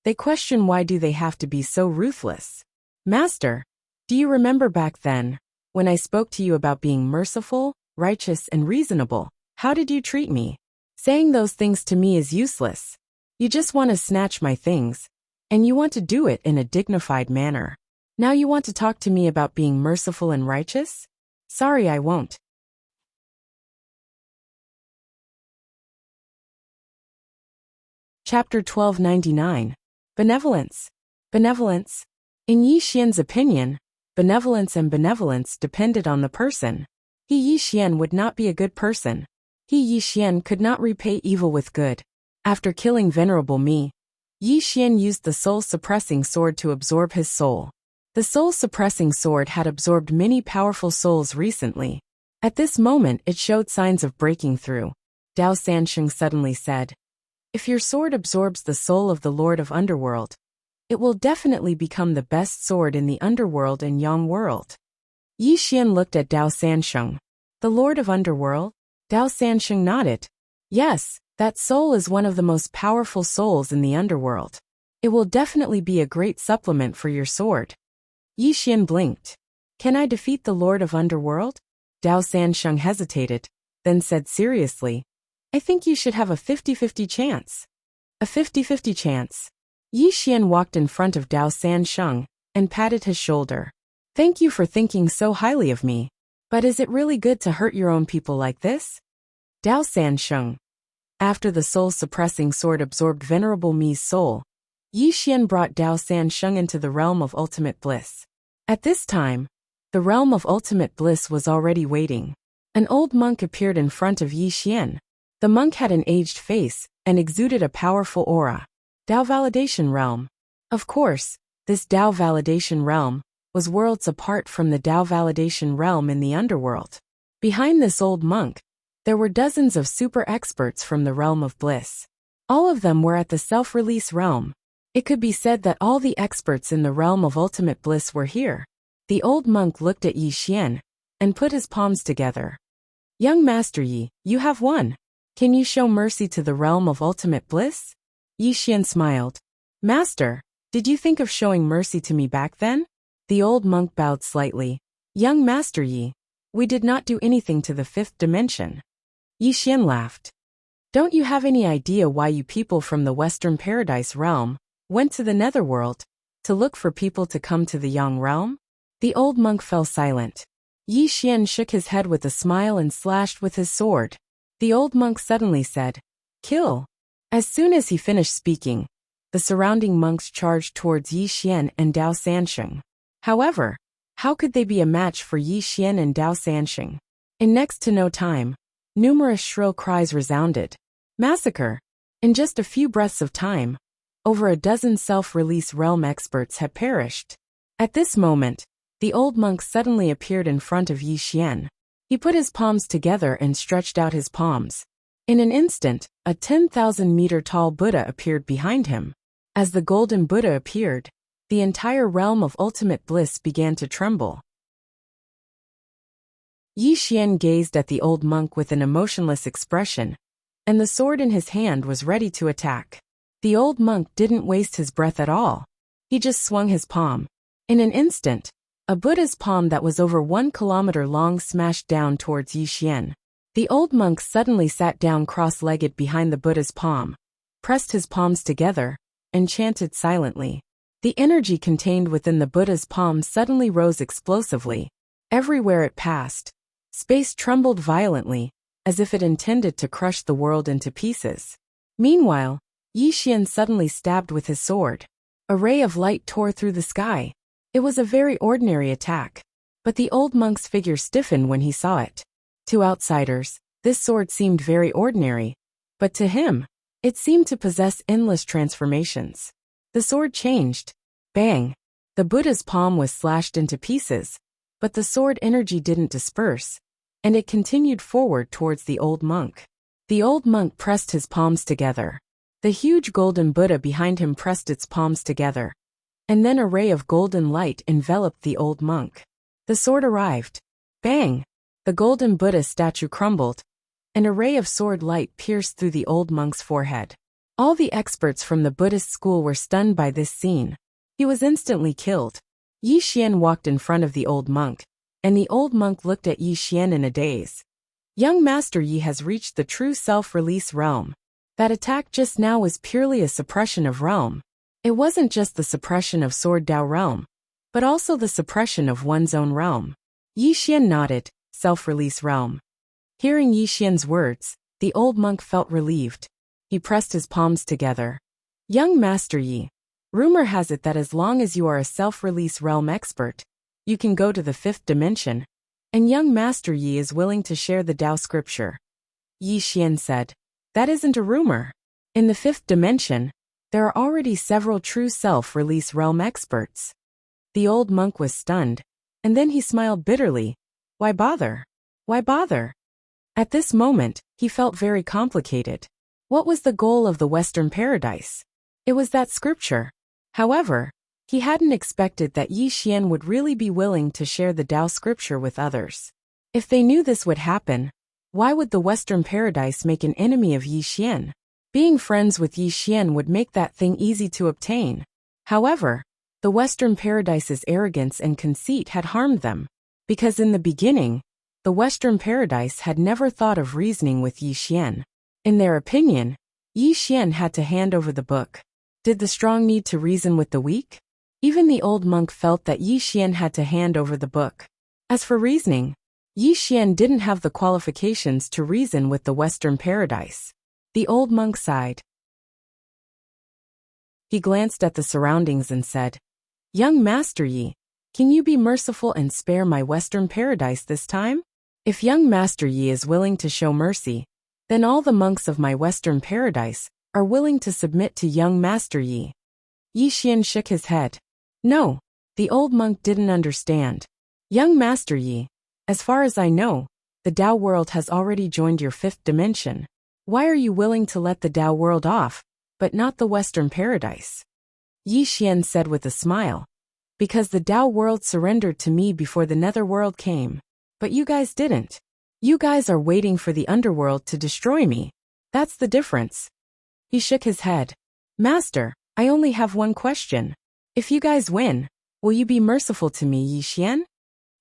they question why do they have to be so ruthless. Master, do you remember back then, when I spoke to you about being merciful, righteous, and reasonable? How did you treat me? Saying those things to me is useless. You just want to snatch my things, and you want to do it in a dignified manner. Now you want to talk to me about being merciful and righteous? Sorry, I won't. Chapter 1299. Benevolence. Benevolence. In Yi Xian's opinion, benevolence and benevolence depended on the person. He, Yi Xian, would not be a good person. He, Yi Xian, could not repay evil with good. After killing Venerable Mi, Yi Xian used the soul-suppressing sword to absorb his soul. The soul-suppressing sword had absorbed many powerful souls recently. At this moment it showed signs of breaking through. Dao Sansheng suddenly said, if your sword absorbs the soul of the Lord of Underworld, it will definitely become the best sword in the Underworld and Yang world. Yi Xian looked at Dao Sansheng. The Lord of Underworld? Dao Sansheng nodded. Yes, that soul is one of the most powerful souls in the Underworld. It will definitely be a great supplement for your sword. Yi Xian blinked. Can I defeat the Lord of Underworld? Dao Sansheng hesitated, then said seriously, I think you should have a 50-50 chance. A 50-50 chance. Yi Xian walked in front of Dao Sansheng and patted his shoulder. Thank you for thinking so highly of me. But is it really good to hurt your own people like this? Dao Sansheng. After the soul-suppressing sword absorbed Venerable Mi's soul, Yi Xian brought Dao Sansheng into the realm of ultimate bliss. At this time, the realm of ultimate bliss was already waiting. An old monk appeared in front of Yi Xian. The monk had an aged face and exuded a powerful aura. Dao Validation Realm. Of course, this Dao Validation Realm was worlds apart from the Dao Validation Realm in the Underworld. Behind this old monk, there were dozens of super experts from the realm of bliss. All of them were at the self-release realm. It could be said that all the experts in the realm of ultimate bliss were here. The old monk looked at Yi Xian and put his palms together. Young Master Yi, you have won. Can you show mercy to the realm of ultimate bliss? Yi Xian smiled. Master, did you think of showing mercy to me back then? The old monk bowed slightly. Young Master Yi, we did not do anything to the fifth dimension. Yi Xian laughed. Don't you have any idea why you people from the Western Paradise realm went to the Netherworld to look for people to come to the Yang realm? The old monk fell silent. Yi Xian shook his head with a smile and slashed with his sword. The old monk suddenly said, Kill. As soon as he finished speaking, the surrounding monks charged towards Yi Xian and Dao Sansheng. However, how could they be a match for Yi Xian and Dao Sansheng? In next to no time, numerous shrill cries resounded. Massacre! In just a few breaths of time, over a dozen self-release realm experts had perished. At this moment, the old monk suddenly appeared in front of Yi Xian. He put his palms together and stretched out his palms. In an instant, a 10,000-meter tall Buddha appeared behind him. As the golden Buddha appeared, the entire realm of ultimate bliss began to tremble. Yi Xian gazed at the old monk with an emotionless expression, and the sword in his hand was ready to attack. The old monk didn't waste his breath at all. He just swung his palm. In an instant, a Buddha's palm that was over 1 kilometer long smashed down towards Yi Xian. The old monk suddenly sat down cross-legged behind the Buddha's palm, pressed his palms together, and chanted silently. The energy contained within the Buddha's palm suddenly rose explosively. Everywhere it passed, space trembled violently, as if it intended to crush the world into pieces. Meanwhile, Yi Xian suddenly stabbed with his sword. A ray of light tore through the sky. It was a very ordinary attack, but the old monk's figure stiffened when he saw it. To outsiders, this sword seemed very ordinary, but to him, it seemed to possess endless transformations. The sword changed. Bang! The Buddha's palm was slashed into pieces, but the sword energy didn't disperse, and it continued forward towards the old monk. The old monk pressed his palms together. The huge golden Buddha behind him pressed its palms together, and then a ray of golden light enveloped the old monk. The sword arrived. Bang! The golden Buddha statue crumbled, and a ray of sword light pierced through the old monk's forehead. All the experts from the Buddhist school were stunned by this scene. He was instantly killed. Yi Xian walked in front of the old monk, and the old monk looked at Yi Xian in a daze. Young Master Yi has reached the true self-release realm. That attack just now was purely a suppression of realm. It wasn't just the suppression of Sword Dao realm, but also the suppression of one's own realm. Yi Xian nodded. Self-release realm. Hearing Yi Xian's words, the old monk felt relieved. He pressed his palms together. Young Master Yi, rumor has it that as long as you are a self-release realm expert, you can go to the 5th dimension, and young Master Yi is willing to share the Tao scripture. Yi Xian said, that isn't a rumor. In the 5th dimension, there are already several true self-release realm experts. The old monk was stunned, and then he smiled bitterly. Why bother? Why bother? At this moment, he felt very complicated. What was the goal of the Western paradise? It was that scripture. However, he hadn't expected that Yi Xian would really be willing to share the Tao scripture with others. If they knew this would happen, why would the Western paradise make an enemy of Yi Xian? Being friends with Yi Xian would make that thing easy to obtain. However, the Western paradise's arrogance and conceit had harmed them. Because in the beginning, the Western paradise had never thought of reasoning with Yi Xian. In their opinion, Yi Xian had to hand over the book. Did the strong need to reason with the weak? Even the old monk felt that Yi Xian had to hand over the book. As for reasoning, Yi Xian didn't have the qualifications to reason with the Western paradise. The old monk sighed. He glanced at the surroundings and said, Young Master Yi, can you be merciful and spare my Western paradise this time? If young Master Yi is willing to show mercy, then all the monks of my Western paradise are willing to submit to young Master Yi. Yi Xian shook his head. No, the old monk didn't understand. Young Master Yi, as far as I know, the Tao world has already joined your 5th dimension. Why are you willing to let the Tao world off, but not the Western paradise? Yi Xian said with a smile. Because the Tao world surrendered to me before the netherworld came. But you guys didn't. You guys are waiting for the underworld to destroy me. That's the difference. He shook his head. Master, I only have one question. If you guys win, will you be merciful to me, Yi Xian?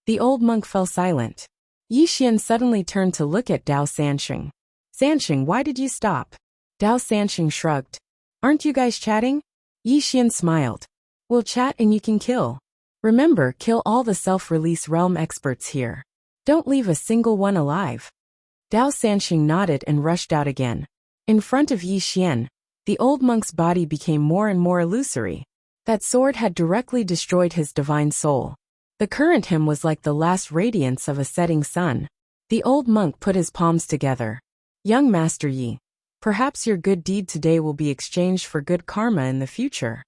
The old monk fell silent. Yi Xian suddenly turned to look at Dao Sanxing. Sanxing, why did you stop? Dao Sanxing shrugged. Aren't you guys chatting? Yi Xian smiled. We'll chat and you can kill. Remember, kill all the self-release realm experts here. Don't leave a single one alive. Dao Sanxing nodded and rushed out again. In front of Yi Xian, the old monk's body became more and more illusory. That sword had directly destroyed his divine soul. The current him was like the last radiance of a setting sun. The old monk put his palms together. Young Master Yi, perhaps your good deed today will be exchanged for good karma in the future.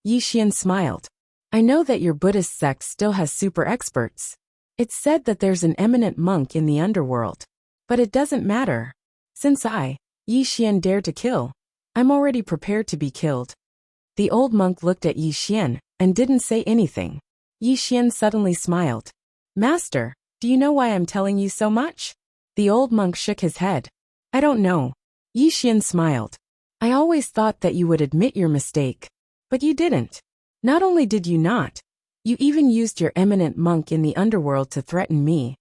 Yi Xian smiled. I know that your Buddhist sect still has super experts. It's said that there's an eminent monk in the underworld. But it doesn't matter. Since I, Yi Xian, dare to kill, I'm already prepared to be killed. The old monk looked at Yi Xian and didn't say anything. Yi Xian suddenly smiled. Master, do you know why I'm telling you so much? The old monk shook his head. I don't know. Yi Xian smiled. I always thought that you would admit your mistake. But you didn't. Not only did you not, you even used your eminent monk in the underworld to threaten me.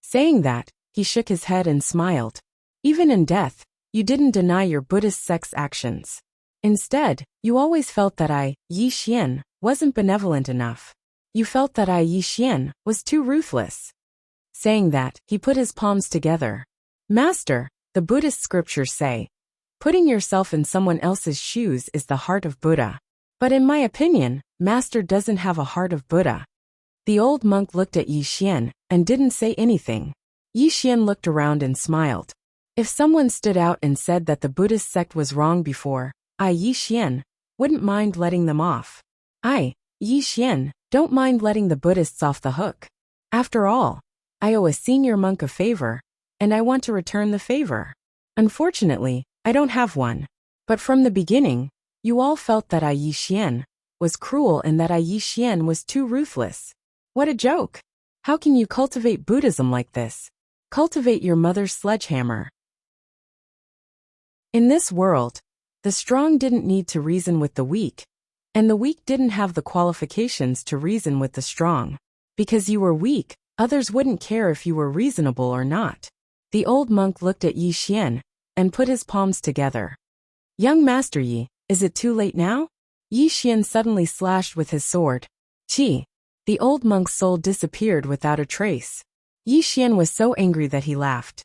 Saying that, he shook his head and smiled. Even in death, you didn't deny your Buddhist sect's actions. Instead, you always felt that I, Yi Xian, wasn't benevolent enough. You felt that I, Yi Xian, was too ruthless. Saying that, he put his palms together. Master, the Buddhist scriptures say, putting yourself in someone else's shoes is the heart of Buddha. But in my opinion, Master doesn't have a heart of Buddha. The old monk looked at Yi Xian and didn't say anything. Yi Xian looked around and smiled. If someone stood out and said that the Buddhist sect was wrong before, I, Yi Xian, wouldn't mind letting them off. I, Yi Xian, don't mind letting the Buddhists off the hook. After all, I owe a senior monk a favor, and I want to return the favor. Unfortunately, I don't have one. But from the beginning, you all felt that I, Yi Xian, was cruel and that I, Yi Xian, was too ruthless. What a joke! How can you cultivate Buddhism like this? Cultivate your mother's sledgehammer. In this world, the strong didn't need to reason with the weak, and the weak didn't have the qualifications to reason with the strong. Because you were weak, others wouldn't care if you were reasonable or not. The old monk looked at Yi Xian and put his palms together. Young Master Yi, is it too late now? Yi Xian suddenly slashed with his sword. Chi! The old monk's soul disappeared without a trace. Yi Xian was so angry that he laughed.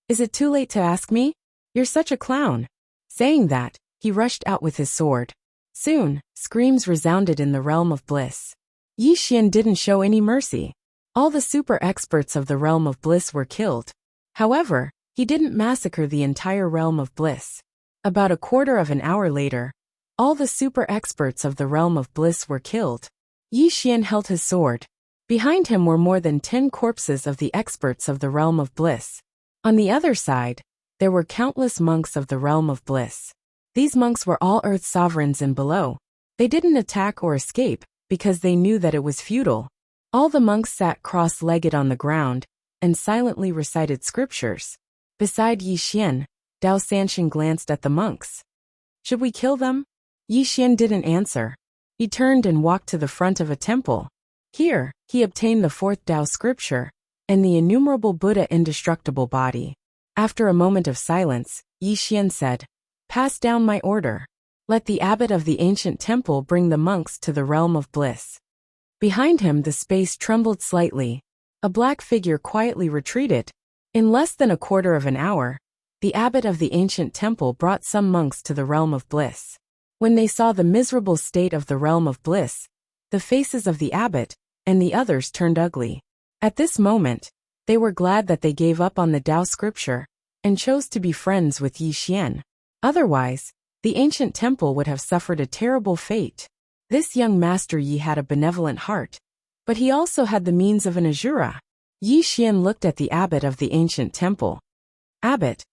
Is it too late to ask me? You're such a clown. Saying that, he rushed out with his sword. Soon, screams resounded in the realm of bliss. Yi Xian didn't show any mercy. All the super experts of the realm of bliss were killed. However, he didn't massacre the entire realm of bliss. About a quarter of an hour later, all the super experts of the realm of bliss were killed. Yi Xian held his sword. Behind him were more than 10 corpses of the experts of the realm of bliss. On the other side, there were countless monks of the realm of bliss. These monks were all Earth sovereigns and below. They didn't attack or escape, because they knew that it was futile. All the monks sat cross-legged on the ground, and silently recited scriptures. Beside Yi Xian, Dao Sanxin glanced at the monks. Should we kill them? Yi Xian didn't answer. He turned and walked to the front of a temple. Here, he obtained the fourth Dao scripture, and the innumerable Buddha indestructible body. After a moment of silence, Yi Xian said, Pass down my order. Let the abbot of the ancient temple bring the monks to the realm of bliss. Behind him the space trembled slightly. A black figure quietly retreated. In less than a quarter of an hour, the abbot of the ancient temple brought some monks to the realm of bliss. When they saw the miserable state of the realm of bliss, the faces of the abbot and the others turned ugly. At this moment, they were glad that they gave up on the Tao scripture and chose to be friends with Yi Xian. Otherwise, the ancient temple would have suffered a terrible fate. This young Master Yi had a benevolent heart, but he also had the means of an Asura. Yi Xian looked at the abbot of the ancient temple. Abbot,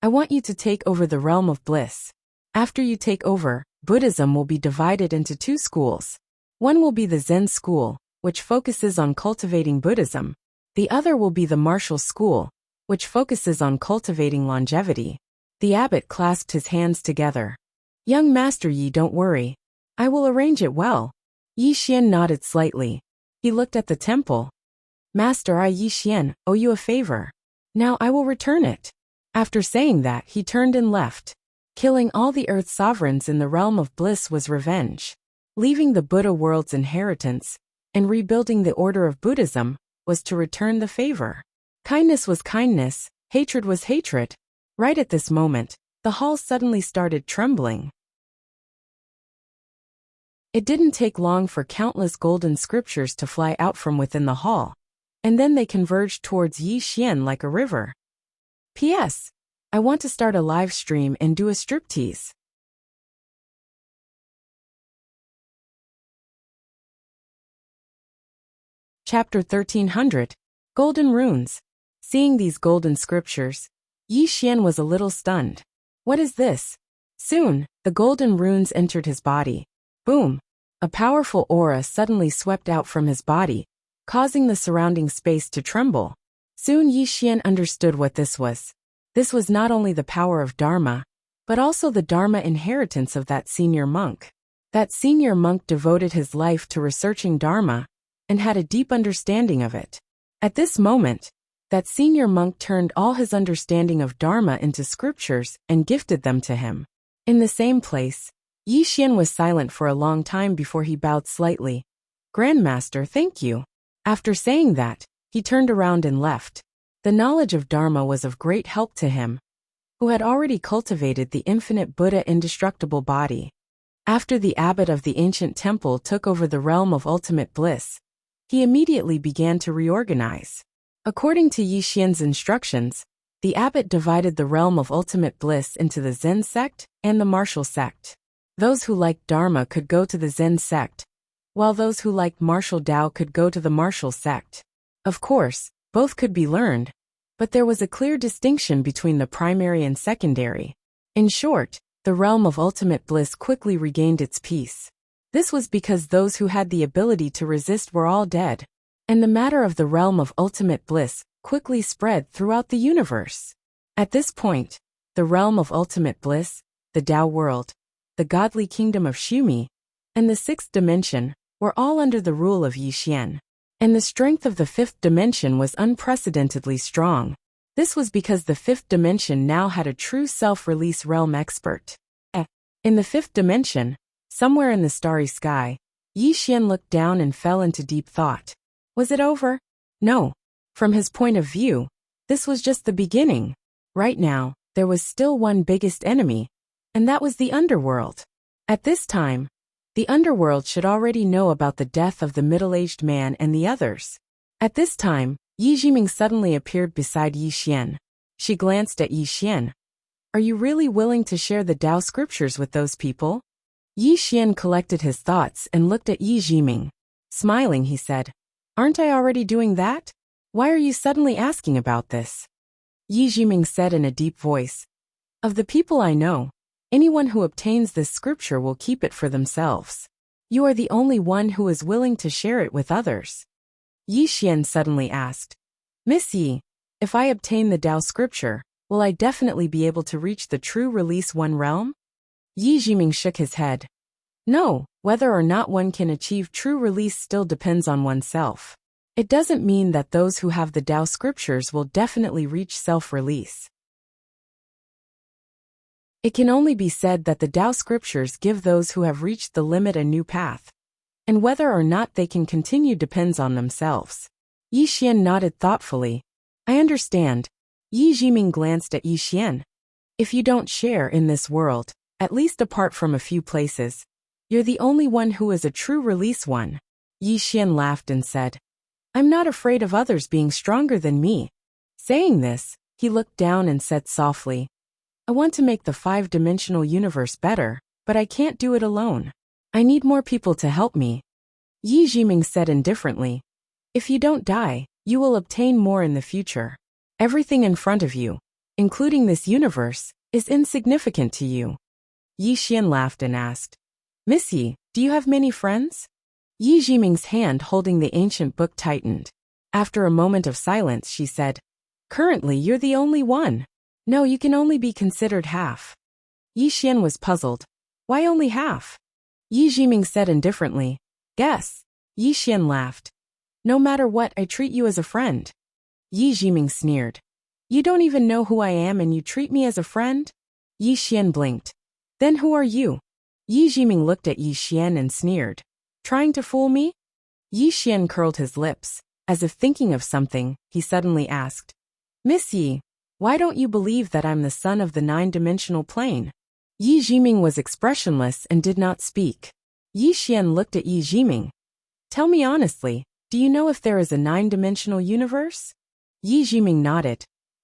I want you to take over the realm of bliss. After you take over, Buddhism will be divided into 2 schools. One will be the Zen school, which focuses on cultivating Buddhism. The other will be the martial school, which focuses on cultivating longevity. The abbot clasped his hands together. Young Master Yi, don't worry. I will arrange it well. Yi Xian nodded slightly. He looked at the temple. Master, I, Yi Xian, owe you a favor. Now I will return it. After saying that, he turned and left. Killing all the Earth sovereigns in the realm of bliss was revenge. Leaving the Buddha world's inheritance and rebuilding the order of Buddhism was to return the favor. Kindness was kindness, hatred was hatred. Right at this moment, the hall suddenly started trembling. It didn't take long for countless golden scriptures to fly out from within the hall, and then they converged towards Yi Xian like a river. P.S. I want to start a live stream and do a striptease. Chapter 1300. Golden Runes. Seeing these golden scriptures, Yi Xian was a little stunned. What is this? Soon, the golden runes entered his body. Boom! A powerful aura suddenly swept out from his body, causing the surrounding space to tremble. Soon Yi Xian understood what this was. This was not only the power of Dharma, but also the Dharma inheritance of that senior monk. That senior monk devoted his life to researching Dharma and had a deep understanding of it. At this moment, that senior monk turned all his understanding of Dharma into scriptures and gifted them to him. In the same place, Yi Xian was silent for a long time before he bowed slightly. Grandmaster, thank you. After saying that, he turned around and left. The knowledge of Dharma was of great help to him, who had already cultivated the infinite Buddha indestructible body. After the abbot of the ancient temple took over the realm of ultimate bliss, he immediately began to reorganize. According to Yi Xian's instructions, the abbot divided the realm of ultimate bliss into the Zen sect and the martial sect. Those who liked Dharma could go to the Zen sect, while those who liked martial Tao could go to the martial sect. Of course, both could be learned, but there was a clear distinction between the primary and secondary. In short, the realm of ultimate bliss quickly regained its peace. This was because those who had the ability to resist were all dead, and the matter of the realm of ultimate bliss quickly spread throughout the universe. At this point, the realm of ultimate bliss, the Tao world, the godly kingdom of Shumi, and the sixth dimension were all under the rule of Yi Xian. And the strength of the fifth dimension was unprecedentedly strong. This was because the fifth dimension now had a true self-release realm expert. In the fifth dimension, somewhere in the starry sky, Yi Xian looked down and fell into deep thought. Was it over? No. From his point of view, this was just the beginning. Right now, there was still one biggest enemy, and that was the underworld. At this time, the underworld should already know about the death of the middle-aged man and the others. At this time, Yi Jiming suddenly appeared beside Yi Xian. She glanced at Yi Xian. Are you really willing to share the Tao scriptures with those people? Yi Xian collected his thoughts and looked at Yi Jiming. Smiling, he said, Aren't I already doing that? Why are you suddenly asking about this? Yi Jiming said in a deep voice. Of the people I know, anyone who obtains this scripture will keep it for themselves. You are the only one who is willing to share it with others. Yi Xian suddenly asked, Miss Yi, if I obtain the Tao scripture, will I definitely be able to reach the true release one realm? Yi Jiming shook his head. No, whether or not one can achieve true release still depends on oneself. It doesn't mean that those who have the Tao scriptures will definitely reach self-release. It can only be said that the Tao scriptures give those who have reached the limit a new path, and whether or not they can continue depends on themselves. Yi Xian nodded thoughtfully. I understand. Yi Jiming glanced at Yi Xian. If you don't share in this world, at least apart from a few places, you're the only one who is a true release one. Yi Xian laughed and said, I'm not afraid of others being stronger than me. Saying this, he looked down and said softly, I want to make the five-dimensional universe better, but I can't do it alone. I need more people to help me. Yi Jiming said indifferently, If you don't die, you will obtain more in the future. Everything in front of you, including this universe, is insignificant to you. Yi Xian laughed and asked, Miss Yi, do you have many friends? Yi Jiming's hand holding the ancient book tightened. After a moment of silence, she said, Currently, you're the only one. No, you can only be considered half. Yi Xian was puzzled. Why only half? Yi Jiming said indifferently, Guess. Yi Xian laughed. No matter what, I treat you as a friend. Yi Jiming sneered. You don't even know who I am and you treat me as a friend? Yi Xian blinked. Then who are you? Yi Jiming looked at Yi Xian and sneered. Trying to fool me? Yi Xian curled his lips. As if thinking of something, he suddenly asked, Miss Yi, why don't you believe that I'm the son of the nine-dimensional plane? Yi Jiming was expressionless and did not speak. Yi Xian looked at Yi Jiming. Tell me honestly, do you know if there is a nine-dimensional universe? Yi Jiming nodded.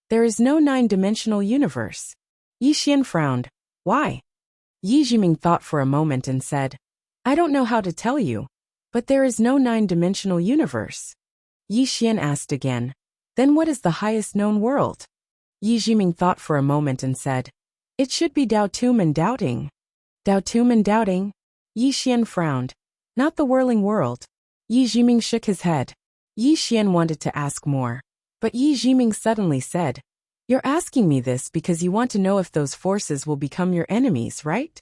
There is no nine-dimensional universe. Yi Xian frowned. Why? Yi Jiming thought for a moment and said, I don't know how to tell you, but there is no nine-dimensional universe. Yi Xian asked again, Then what is the highest known world? Yi Jiming thought for a moment and said, "It should be Dao Tum and Doubting." Dao Tum and Doubting? Yi Xian frowned. Not the whirling world. Yi Jiming shook his head. Yi Xian wanted to ask more. But Yi Jiming suddenly said, "You're asking me this because you want to know if those forces will become your enemies, right?"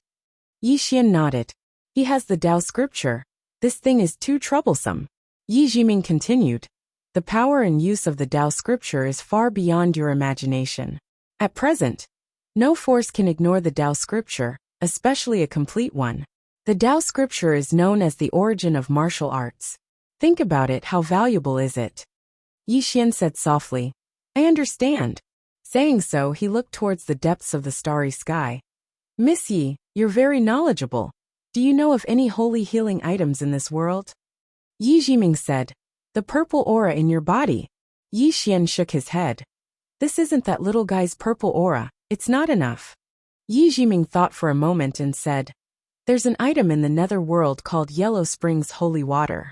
Yi Xian nodded. "He has the Dao scripture. This thing is too troublesome." Yi Jiming continued, "The power and use of the Dao scripture is far beyond your imagination. At present, no force can ignore the Dao scripture, especially a complete one. The Dao scripture is known as the origin of martial arts. Think about it, how valuable is it?" Yi Xian said softly, "I understand." Saying so, he looked towards the depths of the starry sky. "Miss Yi, you're very knowledgeable. Do you know of any holy healing items in this world?" Yi Jiming said, "The purple aura in your body." Yi Xian shook his head. "This isn't that little guy's purple aura, it's not enough." Yi Jiming thought for a moment and said, "There's an item in the nether world called Yellow Springs Holy Water.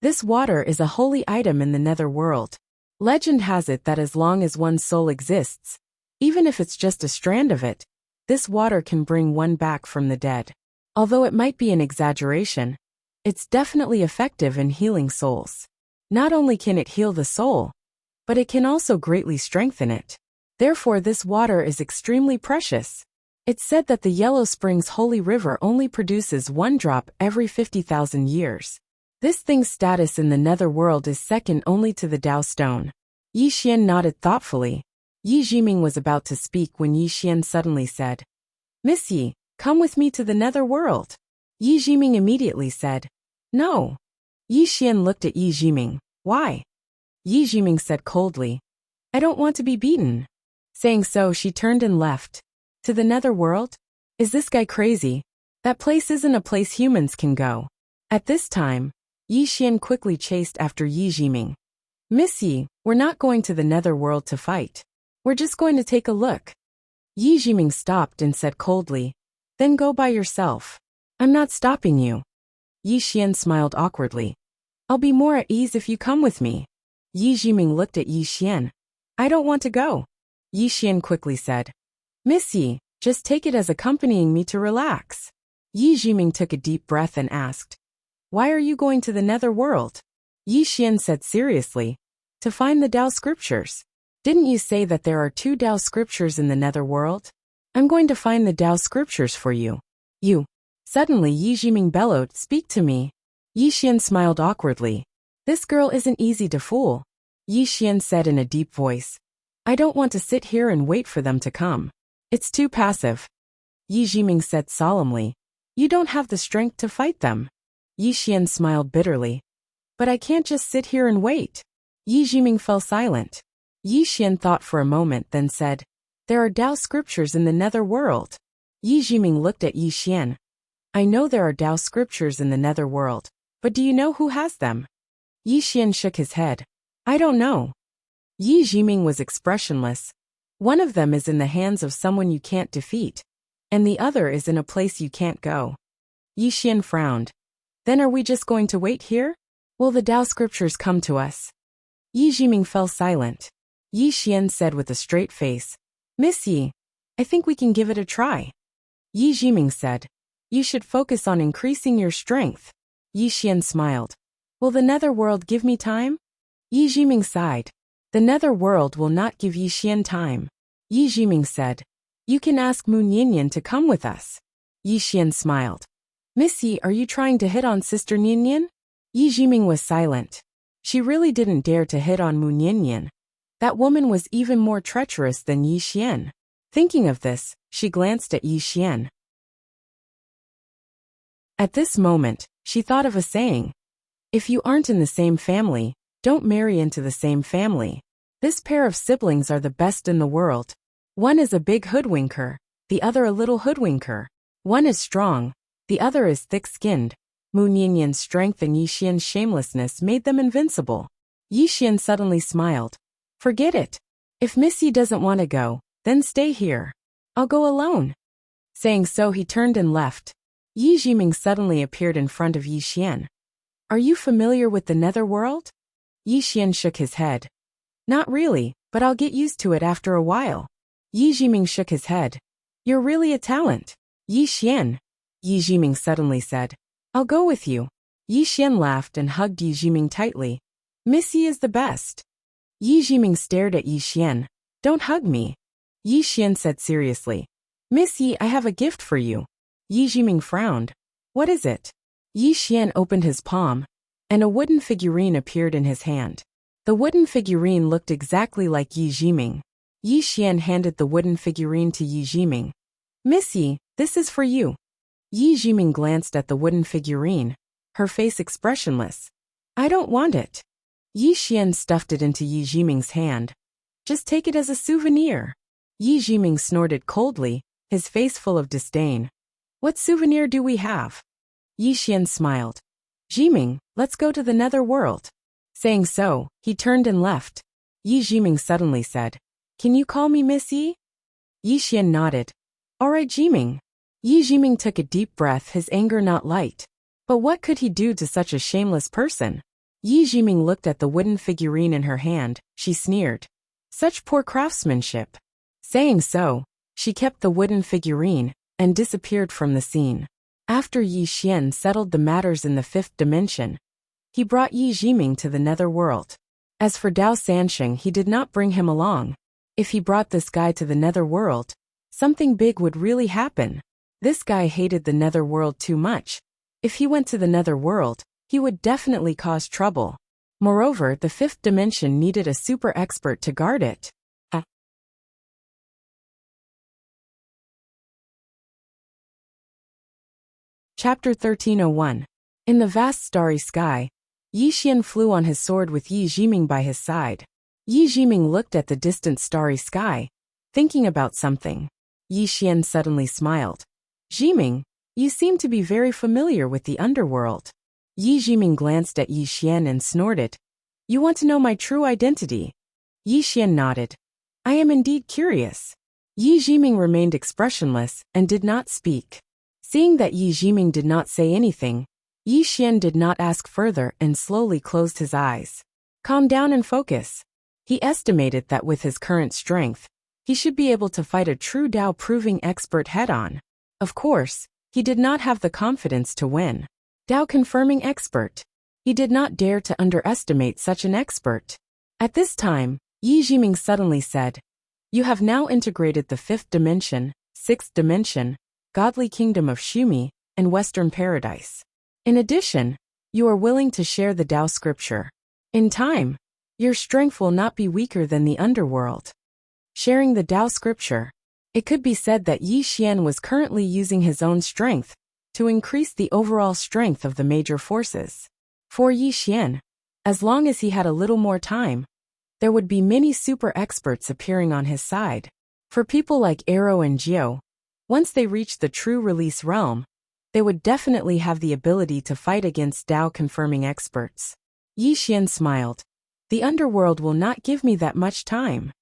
This water is a holy item in the nether world. Legend has it that as long as one's soul exists, even if it's just a strand of it, this water can bring one back from the dead. Although it might be an exaggeration, it's definitely effective in healing souls. Not only can it heal the soul, but it can also greatly strengthen it. Therefore, this water is extremely precious. It's said that the Yellow Springs Holy River only produces one drop every 50,000 years. This thing's status in the nether world is second only to the Dao Stone." Yi Xian nodded thoughtfully. Yi Jiming was about to speak when Yi Xian suddenly said, "Miss Yi, come with me to the nether world." Yi Jiming immediately said, "No." Yi Xian looked at Yi Jiming. "Why?" Yi Jiming said coldly, "I don't want to be beaten." Saying so, she turned and left. To the nether world? Is this guy crazy? That place isn't a place humans can go. At this time, Yi Xian quickly chased after Yi Jiming. "Miss Yi, we're not going to the nether world to fight. We're just going to take a look." Yi Jiming stopped and said coldly, "Then go by yourself. I'm not stopping you." Yi Xian smiled awkwardly. "I'll be more at ease if you come with me." Yi Jiming looked at Yi Xian. "I don't want to go." Yi Xian quickly said, "Miss Yi, just take it as accompanying me to relax." Yi Jiming took a deep breath and asked, "Why are you going to the nether world?" Yi Xian said seriously, "To find the Dao scriptures. Didn't you say that there are 2 Dao scriptures in the nether world? I'm going to find the Dao scriptures for you." "You." Suddenly Yi Jiming bellowed, "Speak to me." Yi Xian smiled awkwardly. "This girl isn't easy to fool." Yi Xian said in a deep voice, "I don't want to sit here and wait for them to come. It's too passive." Yi Jiming said solemnly, "You don't have the strength to fight them." Yi Xian smiled bitterly. "But I can't just sit here and wait." Yi Jiming fell silent. Yi Xian thought for a moment, then said, "There are Dao scriptures in the nether world." Yi Jiming looked at Yi Xian. "I know there are Dao scriptures in the nether world, but do you know who has them?" Yi Xian shook his head. "I don't know." Yi Jiming was expressionless. "One of them is in the hands of someone you can't defeat, and the other is in a place you can't go." Yi Xian frowned. "Then are we just going to wait here? Will the Dao scriptures come to us?" Yi Jiming fell silent. Yi Xian said with a straight face, "Miss Yi, I think we can give it a try." Yi Jiming said, "You should focus on increasing your strength." Yi Xian smiled. "Will the nether world give me time?" Yi Jiming sighed. "The nether world will not give Yi Xian time." Yi Jiming said, "You can ask Mu Nianyan to come with us." Yi Xian smiled. "Miss Yi, are you trying to hit on Sister Nianyan?" Yi Jiming was silent. She really didn't dare to hit on Mu Nianyan. That woman was even more treacherous than Yi Xian. Thinking of this, she glanced at Yi Xian. At this moment, she thought of a saying. If you aren't in the same family, don't marry into the same family. This pair of siblings are the best in the world. One is a big hoodwinker, the other a little hoodwinker. One is strong, the other is thick-skinned. Mu Nianyan's strength and Yi Xian's shamelessness made them invincible. Yi Xian suddenly smiled. "Forget it. If Miss Yi doesn't want to go, then stay here. I'll go alone." Saying so, he turned and left. Yi Jiming suddenly appeared in front of Yi Xian. "Are you familiar with the nether world?" Yi Xian shook his head. Not really, but I'll get used to it after a while. Yi Jiming shook his head. You're really a talent. Yi Xian. Yi Jiming suddenly said. I'll go with you. Yi Xian laughed and hugged Yi Jiming tightly. Miss Yi is the best. Yi Jiming stared at Yi Xian. Don't hug me. Yi Xian said seriously. Miss Yi, I have a gift for you. Yi Jiming frowned. What is it? Yi Xian opened his palm, and a wooden figurine appeared in his hand. The wooden figurine looked exactly like Yi Jiming. Yi Xian handed the wooden figurine to Yi Jiming. Miss Yi, this is for you. Yi Jiming glanced at the wooden figurine, her face expressionless. I don't want it. Yi Xian stuffed it into Yi Jiming's hand. Just take it as a souvenir. Yi Jiming snorted coldly, his face full of disdain. What souvenir do we have? Yi Xian smiled. Jiming, let's go to the nether world. Saying so, he turned and left. Yi Jiming suddenly said, Can you call me Miss Yi? Yi Xian nodded. All right, Jiming. Yi Jiming took a deep breath, his anger not light. But what could he do to such a shameless person? Yi Jiming looked at the wooden figurine in her hand, she sneered. Such poor craftsmanship. Saying so, she kept the wooden figurine, and disappeared from the scene. After Yi Xian settled the matters in the 5th dimension, he brought Yi Jiming to the nether world. As for Dao Sansheng, he did not bring him along. If he brought this guy to the nether world, something big would really happen. This guy hated the nether world too much. If he went to the nether world, he would definitely cause trouble. Moreover, the 5th dimension needed a super expert to guard it. Chapter 1301. In the vast starry sky, Yi Xian flew on his sword with Yi Jiming by his side. Yi Jiming looked at the distant starry sky, thinking about something. Yi Xian suddenly smiled. Jiming, you seem to be very familiar with the underworld. Yi Jiming glanced at Yi Xian and snorted. You want to know my true identity? Yi Xian nodded. I am indeed curious. Yi Jiming remained expressionless and did not speak. Seeing that Yi Jiming did not say anything, Yi Xian did not ask further and slowly closed his eyes. Calm down and focus. He estimated that with his current strength, he should be able to fight a true Dao-proving expert head-on. Of course, he did not have the confidence to win. Dao-confirming expert. He did not dare to underestimate such an expert. At this time, Yi Jiming suddenly said, You have now integrated the 5th dimension, 6th dimension, godly kingdom of Shumi, and Western paradise. In addition, you are willing to share the Dao scripture. In time, your strength will not be weaker than the underworld. Sharing the Dao scripture. It could be said that Yi Xian was currently using his own strength to increase the overall strength of the major forces. For Yi Xian, as long as he had a little more time, there would be many super experts appearing on his side. For people like Arrow and Jiu, once they reached the true release realm, they would definitely have the ability to fight against Dao-confirming experts. Yi Xian smiled. The underworld will not give me that much time.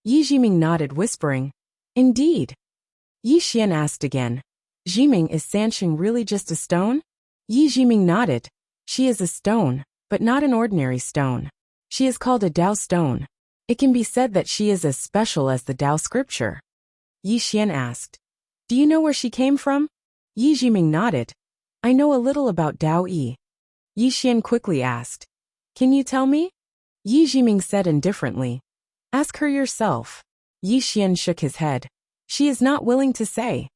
Yi Jiming nodded, whispering, Indeed. Yi Xian asked again, Jiming, is Sansheng really just a stone? Yi Jiming nodded. She is a stone, but not an ordinary stone. She is called a Dao stone. It can be said that she is as special as the Dao scripture. Yi Xian asked, Do you know where she came from? Yi Jiming nodded. I know a little about Dao Yi. Yi Xian quickly asked, Can you tell me? Yi Jiming said indifferently, Ask her yourself. Yi Xian shook his head. She is not willing to say.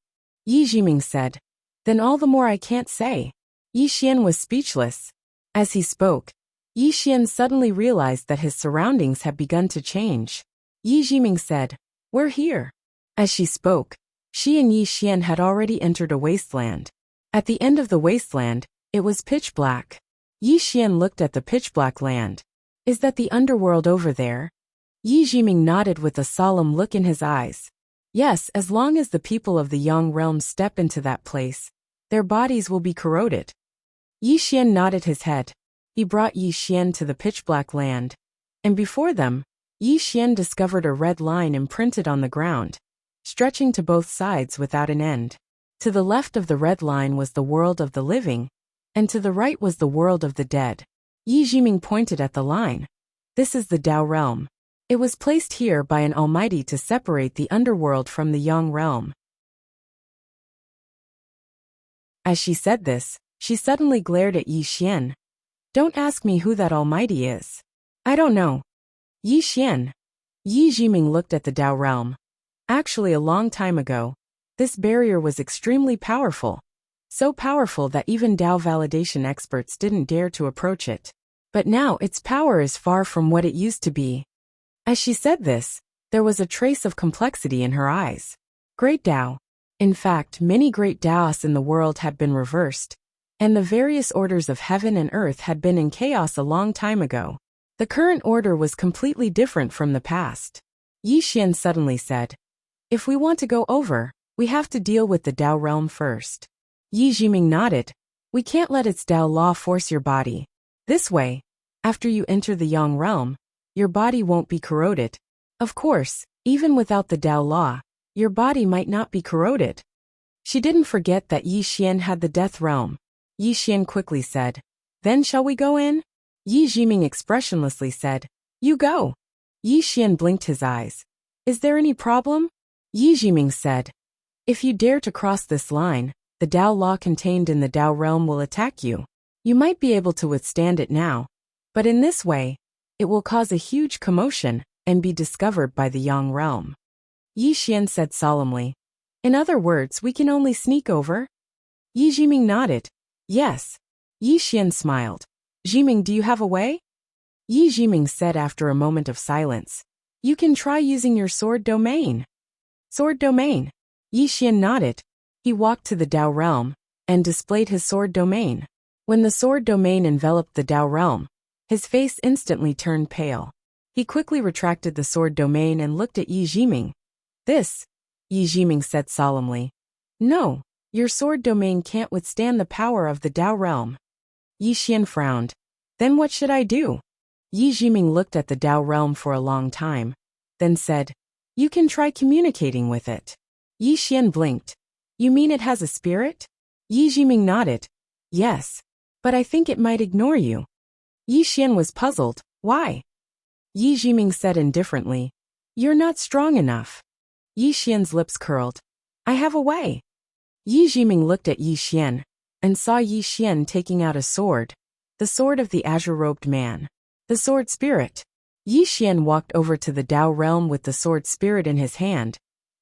Yi Jiming said, Then all the more I can't say. Yi Xian was speechless. As he spoke, Yi Xian suddenly realized that his surroundings had begun to change. Yi Jiming said, We're here. As she spoke, she and Yi Xian had already entered a wasteland. At the end of the wasteland, it was pitch black. Yi Xian looked at the pitch black land. Is that the underworld over there? Yi Jiming nodded with a solemn look in his eyes. Yes, as long as the people of the Yang realm step into that place, their bodies will be corroded. Yi Xian nodded his head. He brought Yi Xian to the pitch black land, and before them, Yi Xian discovered a red line imprinted on the ground, stretching to both sides without an end. To the left of the red line was the world of the living, and to the right was the world of the dead. Yi Jiming pointed at the line. This is the Tao realm. It was placed here by an almighty to separate the underworld from the Yang realm. As she said this, she suddenly glared at Yi Xian. Don't ask me who that almighty is. I don't know. Yi Xian. Yi Jiming looked at the Tao realm. Actually, a long time ago, this barrier was extremely powerful. So powerful that even Tao validation experts didn't dare to approach it. But now its power is far from what it used to be. As she said this, there was a trace of complexity in her eyes. Great Tao. In fact, many great Taoists in the world had been reversed, and the various orders of heaven and earth had been in chaos a long time ago. The current order was completely different from the past. Yi Xian suddenly said, if we want to go over, we have to deal with the Tao realm first. Yi Jiming nodded. We can't let its Tao law force your body. This way, after you enter the Yang realm, your body won't be corroded. Of course, even without the Tao law, your body might not be corroded. She didn't forget that Yi Xian had the death realm. Yi Xian quickly said, then shall we go in? Yi Jiming expressionlessly said, you go. Yi Xian blinked his eyes. Is there any problem? Yi Jiming said, if you dare to cross this line, the Tao law contained in the Tao realm will attack you. You might be able to withstand it now, but in this way, it will cause a huge commotion and be discovered by the Yang realm. Yi Xian said solemnly. In other words, we can only sneak over? Yi Jiming nodded. Yes. Yi Xian smiled. Jiming, do you have a way? Yi Jiming said after a moment of silence. You can try using your sword domain. Sword domain. Yi Xian nodded. He walked to the Tao realm and displayed his sword domain. When the sword domain enveloped the Tao realm, his face instantly turned pale. He quickly retracted the sword domain and looked at Yi Jiming. This, Yi Jiming said solemnly. No, your sword domain can't withstand the power of the Tao realm. Yi Xian frowned. Then what should I do? Yi Jiming looked at the Tao realm for a long time, then said, you can try communicating with it. Yi Xian blinked. You mean it has a spirit? Yi Jiming nodded. Yes. But I think it might ignore you. Yi Xian was puzzled. Why? Yi Jiming said indifferently. You're not strong enough. Yi Xian's lips curled. I have a way. Yi Jiming looked at Yi Xian and saw Yi Xian taking out a sword. The sword of the azure-robed man. The sword spirit. Yi Xian walked over to the Tao realm with the sword spirit in his hand,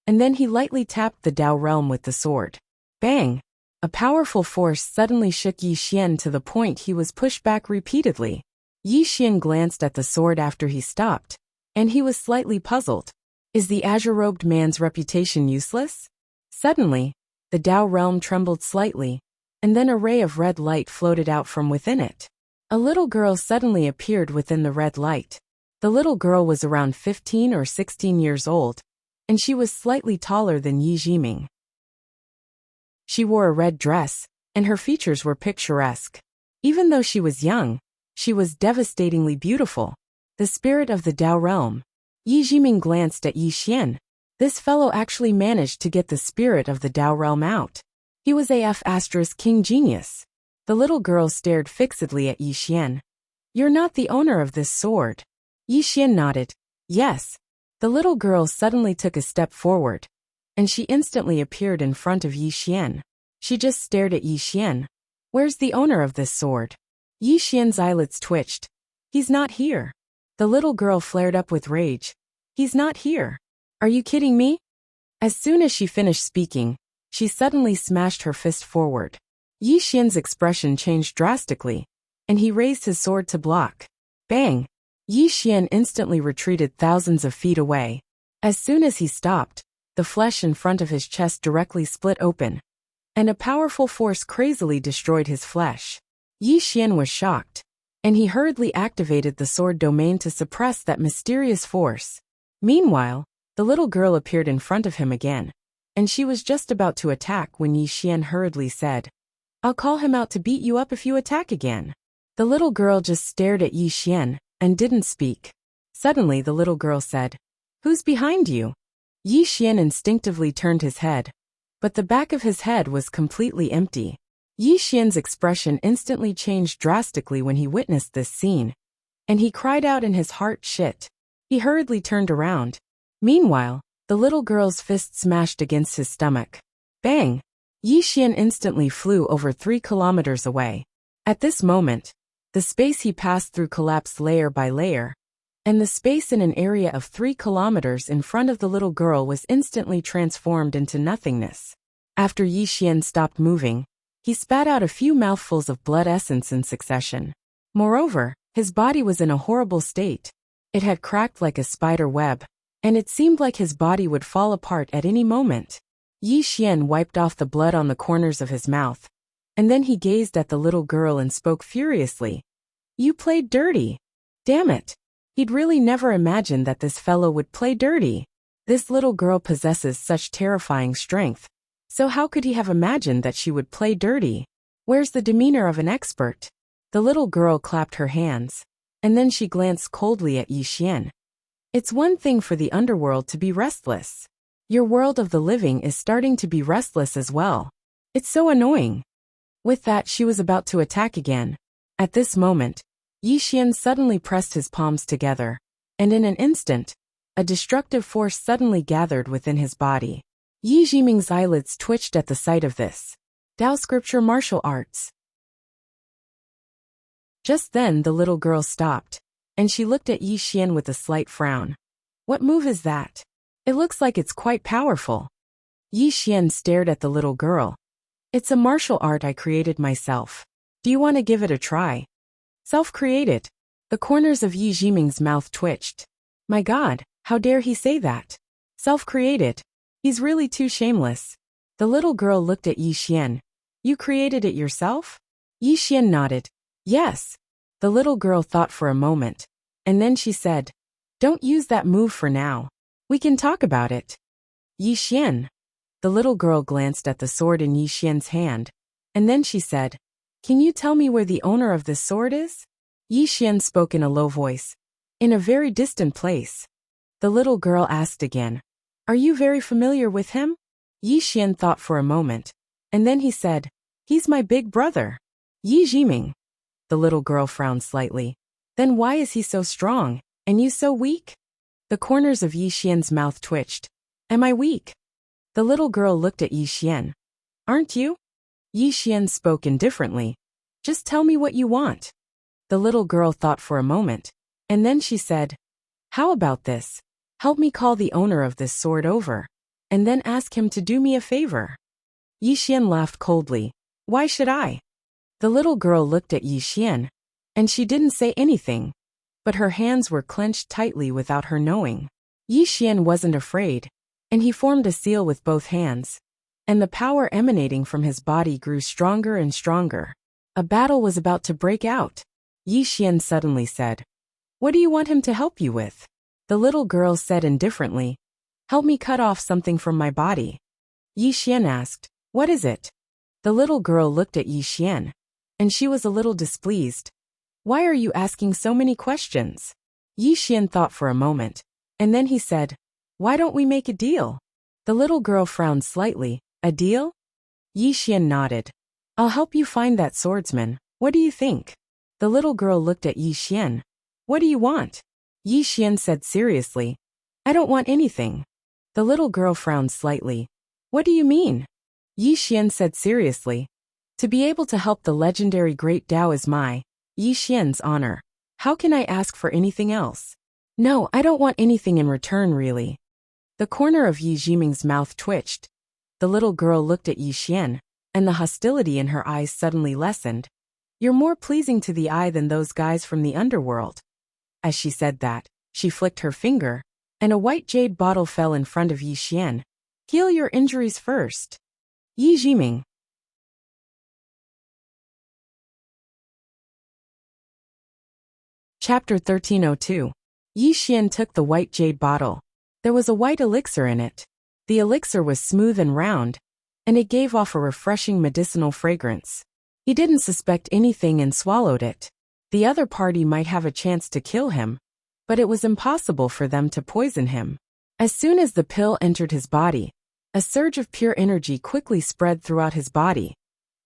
and then he lightly tapped the Tao realm with the sword. Bang! A powerful force suddenly shook Yi Xian to the point he was pushed back repeatedly. Yi Xian glanced at the sword after he stopped, and he was slightly puzzled. Is the azure-robed man's reputation useless? Suddenly, the Tao realm trembled slightly, and then a ray of red light floated out from within it. A little girl suddenly appeared within the red light. The little girl was around 15 or 16 years old, and she was slightly taller than Yi Jiming. She wore a red dress, and her features were picturesque. Even though she was young, she was devastatingly beautiful. The spirit of the Tao realm. Yi Jiming glanced at Yi Xian. This fellow actually managed to get the spirit of the Tao realm out. He was AF * king genius. The little girl stared fixedly at Yi Xian. You're not the owner of this sword. Yi Xian nodded. Yes. The little girl suddenly took a step forward, and she instantly appeared in front of Yi Xian. She just stared at Yi Xian. Where's the owner of this sword? Yi Xian's eyelids twitched. He's not here. The little girl flared up with rage. He's not here. Are you kidding me? As soon as she finished speaking, she suddenly smashed her fist forward. Yi Xian's expression changed drastically, and he raised his sword to block. Bang! Yi Xian instantly retreated thousands of feet away. As soon as he stopped, the flesh in front of his chest directly split open, and a powerful force crazily destroyed his flesh. Yi Xian was shocked, and he hurriedly activated the sword domain to suppress that mysterious force. Meanwhile, the little girl appeared in front of him again, and she was just about to attack when Yi Xian hurriedly said, I'll call him out to beat you up if you attack again. The little girl just stared at Yi Xian and didn't speak. Suddenly the little girl said, Who's behind you? Yi Xian instinctively turned his head, but the back of his head was completely empty. Yi Xian's expression instantly changed drastically when he witnessed this scene, and he cried out in his heart, "Shit." He hurriedly turned around. Meanwhile, the little girl's fist smashed against his stomach. Bang! Yi Xian instantly flew over 3 kilometers away. At this moment, the space he passed through collapsed layer by layer, and the space in an area of 3 kilometers in front of the little girl was instantly transformed into nothingness. After Yi Xian stopped moving, he spat out a few mouthfuls of blood essence in succession. Moreover, his body was in a horrible state. It had cracked like a spider web, and it seemed like his body would fall apart at any moment. Yi Xian wiped off the blood on the corners of his mouth, and then he gazed at the little girl and spoke furiously. "You played dirty. Damn it. He'd really never imagined that this fellow would play dirty. This little girl possesses such terrifying strength. So how could he have imagined that she would play dirty? Where's the demeanor of an expert?" The little girl clapped her hands, and then she glanced coldly at Yi Xian. "It's one thing for the underworld to be restless. Your world of the living is starting to be restless as well. It's so annoying." With that, she was about to attack again. At this moment, Yi Xian suddenly pressed his palms together, and in an instant, a destructive force suddenly gathered within his body. Yi Jiming's eyelids twitched at the sight of this. Tao Scripture Martial Arts. Just then the little girl stopped, and she looked at Yi Xian with a slight frown. "What move is that? It looks like it's quite powerful." Yi Xian stared at the little girl. "It's a martial art I created myself. Do you want to give it a try?" "Self-created?" The corners of Yi Jiming's mouth twitched. My God, how dare he say that? Self-created. He's really too shameless. The little girl looked at Yi Xian. "You created it yourself?" Yi Xian nodded. "Yes." The little girl thought for a moment, and then she said, "Don't use that move for now. We can talk about it." "Yi Xian." The little girl glanced at the sword in Yi Xian's hand, and then she said, "Can you tell me where the owner of this sword is?" Yi Xian spoke in a low voice. "In a very distant place." The little girl asked again, "Are you very familiar with him?" Yi Xian thought for a moment, and then he said, "He's my big brother, Yi Jiming." The little girl frowned slightly. "Then why is he so strong, and you so weak?" The corners of Yi Xian's mouth twitched. "Am I weak?" The little girl looked at Yi Xian. "Aren't you?" Yi Xian spoke indifferently. "Just tell me what you want." The little girl thought for a moment, and then she said, "How about this? Help me call the owner of this sword over, and then ask him to do me a favor." Yi Xian laughed coldly. "Why should I?" The little girl looked at Yi Xian, and she didn't say anything, but her hands were clenched tightly without her knowing. Yi Xian wasn't afraid, and he formed a seal with both hands, and the power emanating from his body grew stronger and stronger. A battle was about to break out. Yi Xian suddenly said, "What do you want him to help you with?" The little girl said indifferently, "Help me cut off something from my body." Yi Xian asked, "What is it?" The little girl looked at Yi Xian, and she was a little displeased. "Why are you asking so many questions?" Yi Xian thought for a moment, and then he said, "Why don't we make a deal?" The little girl frowned slightly. "A deal?" Yi Xian nodded. "I'll help you find that swordsman. What do you think?" The little girl looked at Yi Xian. "What do you want?" Yi Xian said seriously, "I don't want anything." The little girl frowned slightly. "What do you mean?" Yi Xian said seriously, "To be able to help the legendary Great Tao is my, Yi Xian's honor. How can I ask for anything else? No, I don't want anything in return really." The corner of Yi Jiming's mouth twitched. The little girl looked at Yi Xian, and the hostility in her eyes suddenly lessened. "You're more pleasing to the eye than those guys from the underworld." As she said that, she flicked her finger, and a white jade bottle fell in front of Yi Xian. "Heal your injuries first. Yi Jiming." Chapter 1302. Yi Xian took the white jade bottle. There was a white elixir in it. The elixir was smooth and round, and it gave off a refreshing medicinal fragrance. He didn't suspect anything and swallowed it. The other party might have a chance to kill him, but it was impossible for them to poison him. As soon as the pill entered his body, a surge of pure energy quickly spread throughout his body.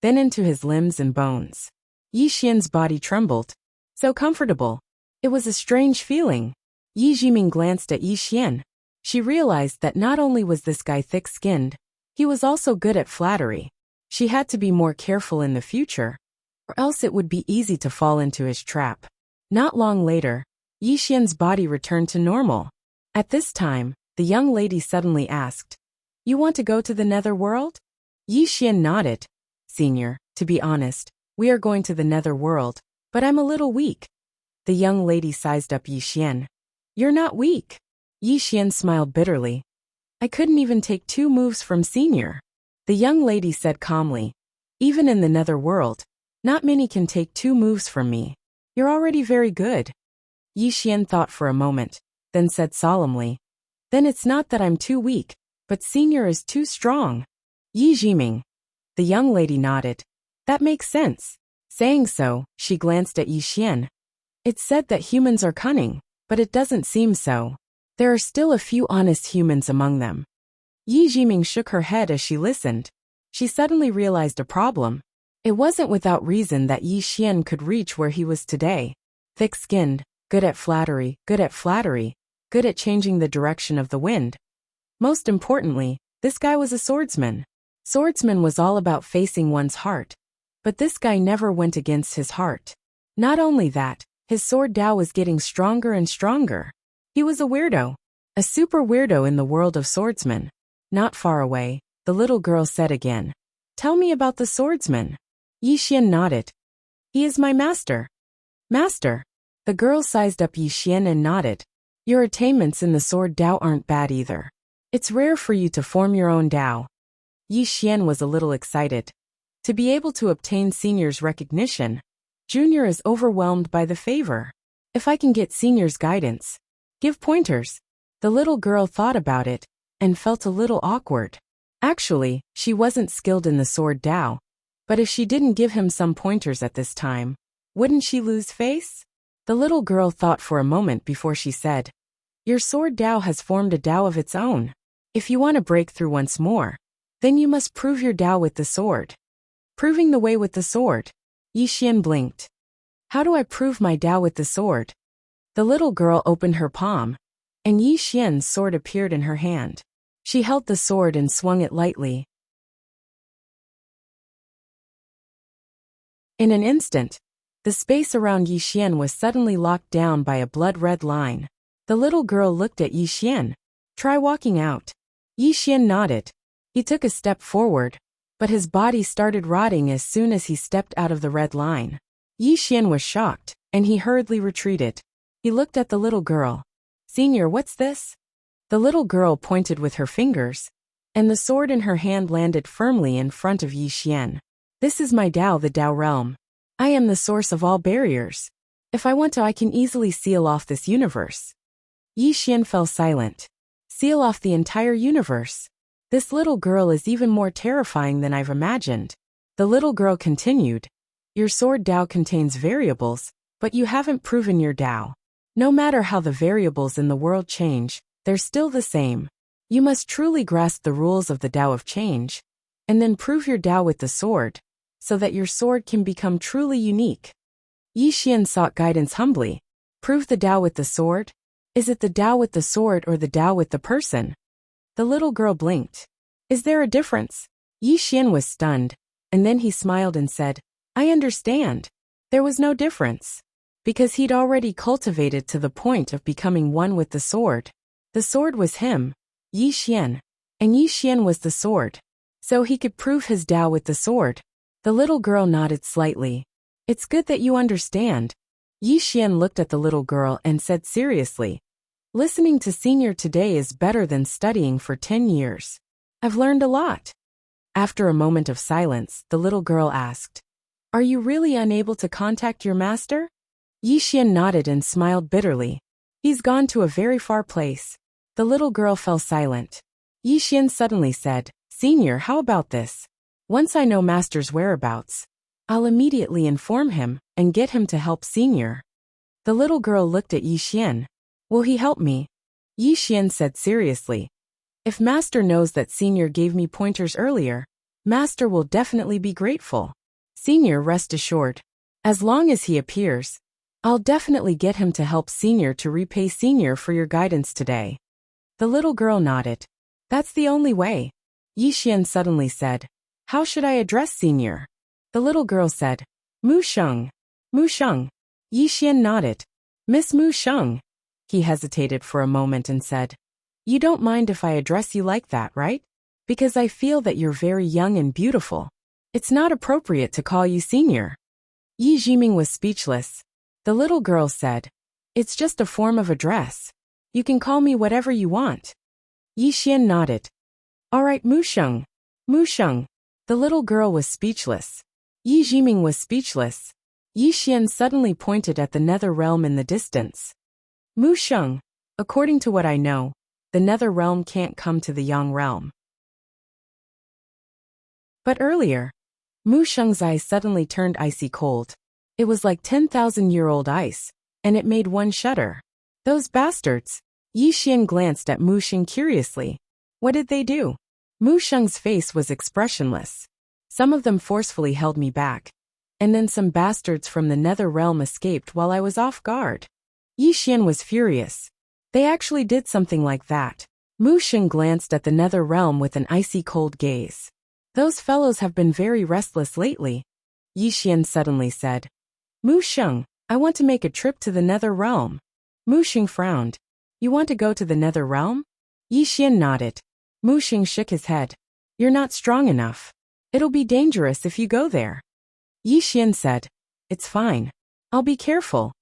then into his limbs and bones. Yi Xian's body trembled. So comfortable. It was a strange feeling. Yi Jiming glanced at Yi Xian. She realized that not only was this guy thick-skinned, he was also good at flattery. She had to be more careful in the future, or else it would be easy to fall into his trap. Not long later, Yi Xian's body returned to normal. At this time, the young lady suddenly asked, "You want to go to the nether world?" Yi Xian nodded. "Senior, to be honest, we are going to the nether world, but I'm a little weak." The young lady sized up Yi Xian. "You're not weak." Yi Xian smiled bitterly. "I couldn't even take 2 moves from Senior." The young lady said calmly, "Even in the nether world, not many can take 2 moves from me. You're already very good." Yi Xian thought for a moment, then said solemnly, "Then it's not that I'm too weak, but Senior is too strong." Yi Jiming. The young lady nodded. "That makes sense." Saying so, she glanced at Yi Xian. "It's said that humans are cunning, but it doesn't seem so. There are still a few honest humans among them." Yi Jiming shook her head as she listened. She suddenly realized a problem. It wasn't without reason that Yi Xian could reach where he was today. Thick-skinned, good at flattery, good at changing the direction of the wind. Most importantly, this guy was a swordsman. Swordsman was all about facing one's heart. But this guy never went against his heart. Not only that, his sword Dao was getting stronger and stronger. He was a weirdo. A super weirdo in the world of swordsmen. Not far away, the little girl said again, "Tell me about the swordsman." Yi Xian nodded. "He is my master." "Master?" The girl sized up Yi Xian and nodded. "Your attainments in the sword Dao aren't bad either. It's rare for you to form your own Dao." Yi Xian was a little excited. To be able to obtain Senior's recognition, Junior is overwhelmed by the favor. If I can get Senior's guidance, give pointers. The little girl thought about it, and felt a little awkward. Actually, she wasn't skilled in the sword Dao, but if she didn't give him some pointers at this time, wouldn't she lose face? The little girl thought for a moment before she said, "Your sword Dao has formed a Dao of its own. If you want to break through once more, then you must prove your Dao with the sword." Proving the way with the sword. Yi Xian blinked. "How do I prove my Dao with the sword?" The little girl opened her palm, and Yi Xian's sword appeared in her hand. She held the sword and swung it lightly. In an instant, the space around Yi Xian was suddenly locked down by a blood-red line. The little girl looked at Yi Xian. "Try walking out." Yi Xian nodded. He took a step forward, but his body started rotting as soon as he stepped out of the red line. Yi Xian was shocked, and he hurriedly retreated. He looked at the little girl. "Senior, what's this?" The little girl pointed with her fingers, and the sword in her hand landed firmly in front of Yi Xian. "This is my Dao, the Dao realm. I am the source of all barriers. If I want to, I can easily seal off this universe." Yi Xian fell silent. Seal off the entire universe? This little girl is even more terrifying than I've imagined. The little girl continued. "Your sword Dao contains variables, but you haven't proven your Dao. No matter how the variables in the world change, they're still the same. You must truly grasp the rules of the Dao of change, and then prove your Dao with the sword, so that your sword can become truly unique." Yi Xian sought guidance humbly. "Prove the Dao with the sword? Is it the Dao with the sword or the Dao with the person?" The little girl blinked. "Is there a difference?" Yi Xian was stunned, and then he smiled and said, "I understand." There was no difference, because he'd already cultivated to the point of becoming one with the sword. The sword was him, Yi Xian, and Yi Xian was the sword. So he could prove his Dao with the sword. The little girl nodded slightly. "It's good that you understand." Yi Xian looked at the little girl and said seriously, "Listening to Senior today is better than studying for 10 years. I've learned a lot." After a moment of silence, the little girl asked, "Are you really unable to contact your master?" Yi Xian nodded and smiled bitterly. "He's gone to a very far place." The little girl fell silent. Yi Xian suddenly said, "Senior, how about this? Once I know Master's whereabouts, I'll immediately inform him and get him to help Senior." The little girl looked at Yi Xian. "Will he help me?" Yi Xian said seriously, "If Master knows that Senior gave me pointers earlier, Master will definitely be grateful. Senior, rest assured. As long as he appears, I'll definitely get him to help Senior to repay Senior for your guidance today. The little girl nodded. That's the only way. Yi Xian suddenly said, how should I address Senior? The little girl said, Mu Sheng. Mu Sheng. Yi Xian nodded. Miss Mu Sheng. He hesitated for a moment and said, you don't mind if I address you like that, right? Because I feel that you're very young and beautiful. It's not appropriate to call you Senior. Yi Jiming was speechless. The little girl said, it's just a form of address. You can call me whatever you want. Yi Xian nodded. All right, Mu Sheng. Mu Sheng. The little girl was speechless. Yi Jiming was speechless. Yi Xian suddenly pointed at the nether realm in the distance. Mu Sheng, according to what I know, the nether realm can't come to the yang realm. But earlier, Mu Sheng's eyes suddenly turned icy cold. It was like 10,000-year-old ice, and it made one shudder. Those bastards! Yi Xian glanced at Mu Sheng curiously. What did they do? Mu Sheng's face was expressionless. Some of them forcefully held me back. And then some bastards from the nether realm escaped while I was off guard. Yi Xian was furious. They actually did something like that. Mu Sheng glanced at the nether realm with an icy cold gaze. Those fellows have been very restless lately. Yi Xian suddenly said. Mu Sheng, I want to make a trip to the nether realm. Mu Sheng frowned. You want to go to the nether realm? Yi Xian nodded. Mu Sheng shook his head. You're not strong enough. It'll be dangerous if you go there. Yi Xian said. It's fine. I'll be careful.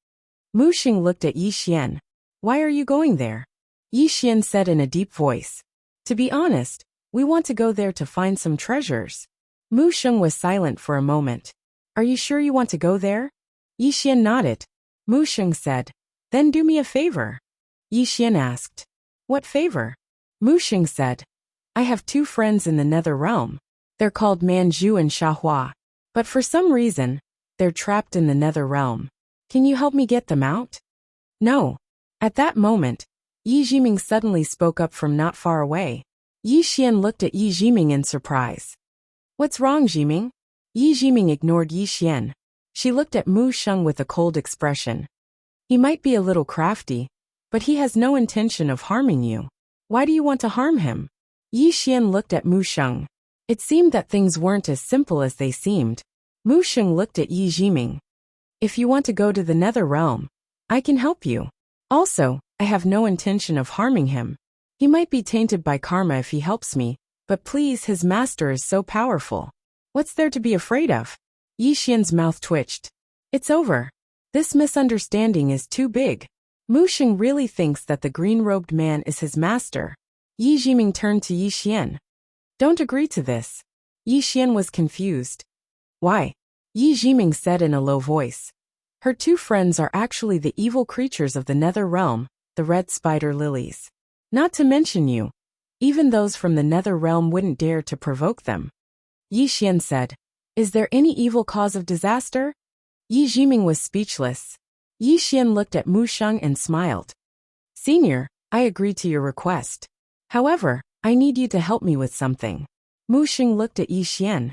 Mu Sheng looked at Yi Xian. Why are you going there? Yi Xian said in a deep voice. To be honest, we want to go there to find some treasures. Mu Sheng was silent for a moment. Are you sure you want to go there? Yi Xian nodded. Mu Sheng said. Then do me a favor. Yi Xian asked. What favor? Mu Sheng said. I have 2 friends in the nether realm. They're called Manju and Shahua. But for some reason, they're trapped in the nether realm. Can you help me get them out? No. At that moment, Yi Jiming suddenly spoke up from not far away. Yi Xian looked at Yi Jiming in surprise. What's wrong, Jiming? Yi Jiming ignored Yi Xian. She looked at Mu Sheng with a cold expression. He might be a little crafty, but he has no intention of harming you. Why do you want to harm him? Yi Xian looked at Mu Sheng. It seemed that things weren't as simple as they seemed. Mu Sheng looked at Yi Jiming. If you want to go to the nether realm, I can help you. Also, I have no intention of harming him. He might be tainted by karma if he helps me, but please, his master is so powerful. What's there to be afraid of? Yi Xian's mouth twitched. It's over. This misunderstanding is too big. Mu Sheng really thinks that the green-robed man is his master. Yi Jiming turned to Yi Xian. Don't agree to this. Yi Xian was confused. Why? Yi Jiming said in a low voice. Her 2 friends are actually the evil creatures of the nether realm, the red spider lilies. Not to mention you. Even those from the nether realm wouldn't dare to provoke them. Yi Xian said. Is there any evil cause of disaster? Yi Jiming was speechless. Yi Xian looked at Mu Sheng and smiled. Senior, I agree to your request. However, I need you to help me with something. Mu Sheng looked at Yi Xian.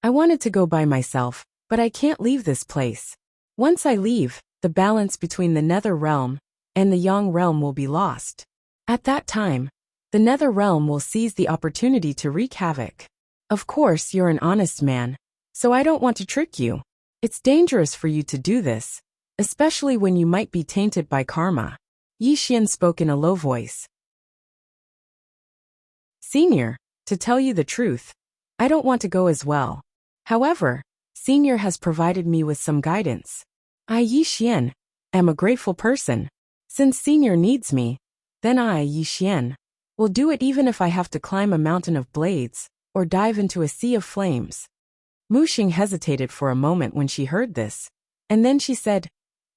I wanted to go by myself, but I can't leave this place. Once I leave, the balance between the nether realm and the yang realm will be lost. At that time, the nether realm will seize the opportunity to wreak havoc. Of course, you're an honest man, so I don't want to trick you. It's dangerous for you to do this, especially when you might be tainted by karma. Yi Xian spoke in a low voice. Senior, to tell you the truth, I don't want to go as well. However, Senior has provided me with some guidance. I, Yi Xian, am a grateful person. Since Senior needs me, then I, Yi Xian, will do it even if I have to climb a mountain of blades or dive into a sea of flames. Mu Sheng hesitated for a moment when she heard this, and then she said,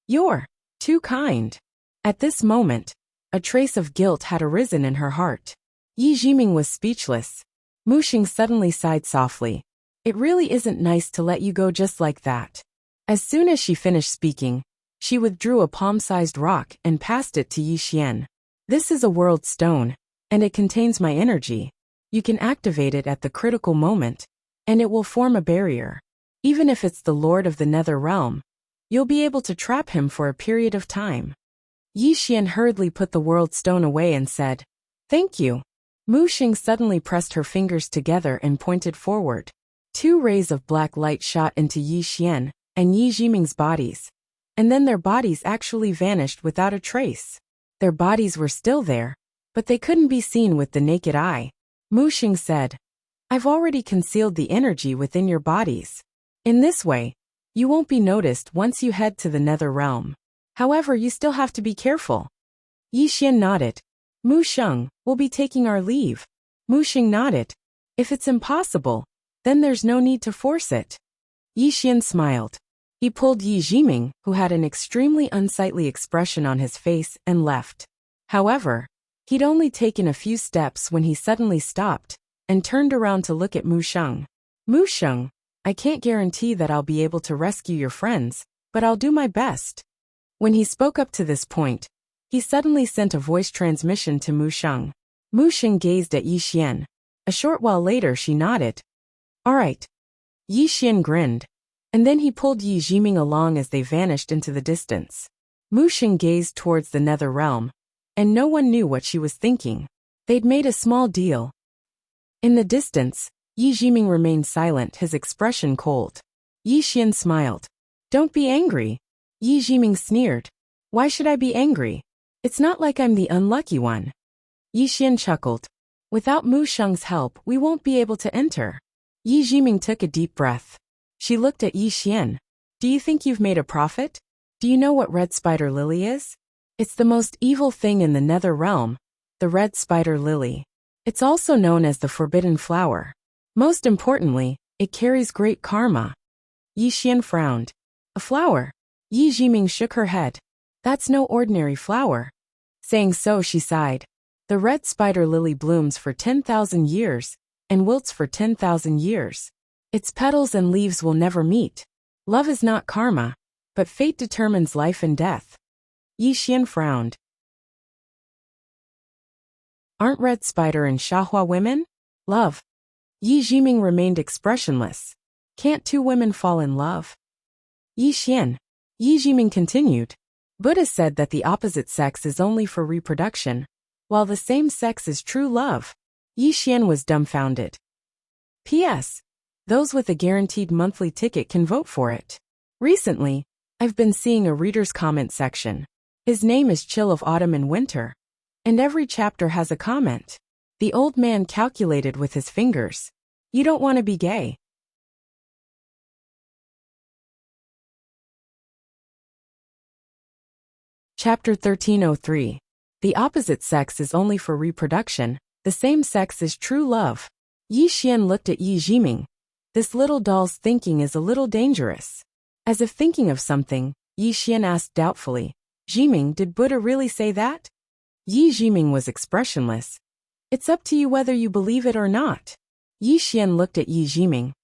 You're too kind. At this moment, a trace of guilt had arisen in her heart. Yi Jiming was speechless. Mu Sheng suddenly sighed softly. It really isn't nice to let you go just like that. As soon as she finished speaking, she withdrew a palm-sized rock and passed it to Yi Xian. This is a world stone, and it contains my energy. You can activate it at the critical moment, and it will form a barrier. Even if it's the Lord of the Nether Realm, you'll be able to trap him for a period of time. Yi Xian hurriedly put the world stone away and said, "Thank you." Mu Xing suddenly pressed her fingers together and pointed forward. 2 rays of black light shot into Yi Xian and Yi Jiming's bodies, and then their bodies actually vanished without a trace. Their bodies were still there, but they couldn't be seen with the naked eye. Mu Xing said, "I've already concealed the energy within your bodies. In this way, you won't be noticed once you head to the Nether Realm. However, you still have to be careful." Yi Xian nodded. "Mu Sheng, we'll be taking our leave." Mu Xing nodded. "If it's impossible, then there's no need to force it." Yi Xian smiled. He pulled Yi Jiming, who had an extremely unsightly expression on his face, and left. However, he'd only taken a few steps when he suddenly stopped and turned around to look at Mu Sheng. "Mu Sheng, I can't guarantee that I'll be able to rescue your friends, but I'll do my best." When he spoke up to this point, he suddenly sent a voice transmission to Mu Sheng. Mu Xing gazed at Yi Xian. A short while later she nodded. "All right." Yi Xian grinned, and then he pulled Yi Jiming along as they vanished into the distance. Mu Xing gazed towards the Nether Realm, and no one knew what she was thinking. They'd made a small deal. In the distance, Yi Jiming remained silent, his expression cold. Yi Xian smiled. "Don't be angry." Yi Jiming sneered. "Why should I be angry? It's not like I'm the unlucky one." Yi Xian chuckled. "Without Mu Sheng's help, we won't be able to enter." Yi Jiming took a deep breath. She looked at Yi Xian. "Do you think you've made a profit? Do you know what red spider lily is? It's the most evil thing in the Nether Realm, the red spider lily. It's also known as the forbidden flower. Most importantly, it carries great karma." Yi Xian frowned. "A flower?" Yi Jiming shook her head. "That's no ordinary flower." Saying so, she sighed. "The red spider lily blooms for 10,000 years and wilts for 10,000 years. Its petals and leaves will never meet. Love is not karma, but fate determines life and death." Yi Xian frowned. "Aren't red spider and Xiahua women? Love?" Yi Jiming remained expressionless. "Can't 2 women fall in love?" Yi Xian. Yi Jiming continued. "Buddha said that the opposite sex is only for reproduction, while the same sex is true love." Yi Xian was dumbfounded. "P.S. Those with a guaranteed monthly ticket can vote for it. Recently, I've been seeing a reader's comment section. His name is Chill of Autumn and Winter, and every chapter has a comment. The old man calculated with his fingers. You don't want to be gay." Chapter 1303. The opposite sex is only for reproduction, the same sex is true love. Yi Xian looked at Yi Jiming. This little doll's thinking is a little dangerous. As if thinking of something, Yi Xian asked doubtfully, "Jiming, did Buddha really say that?" Yi Jiming was expressionless. "It's up to you whether you believe it or not." Yi Xian looked at Yi Jiming.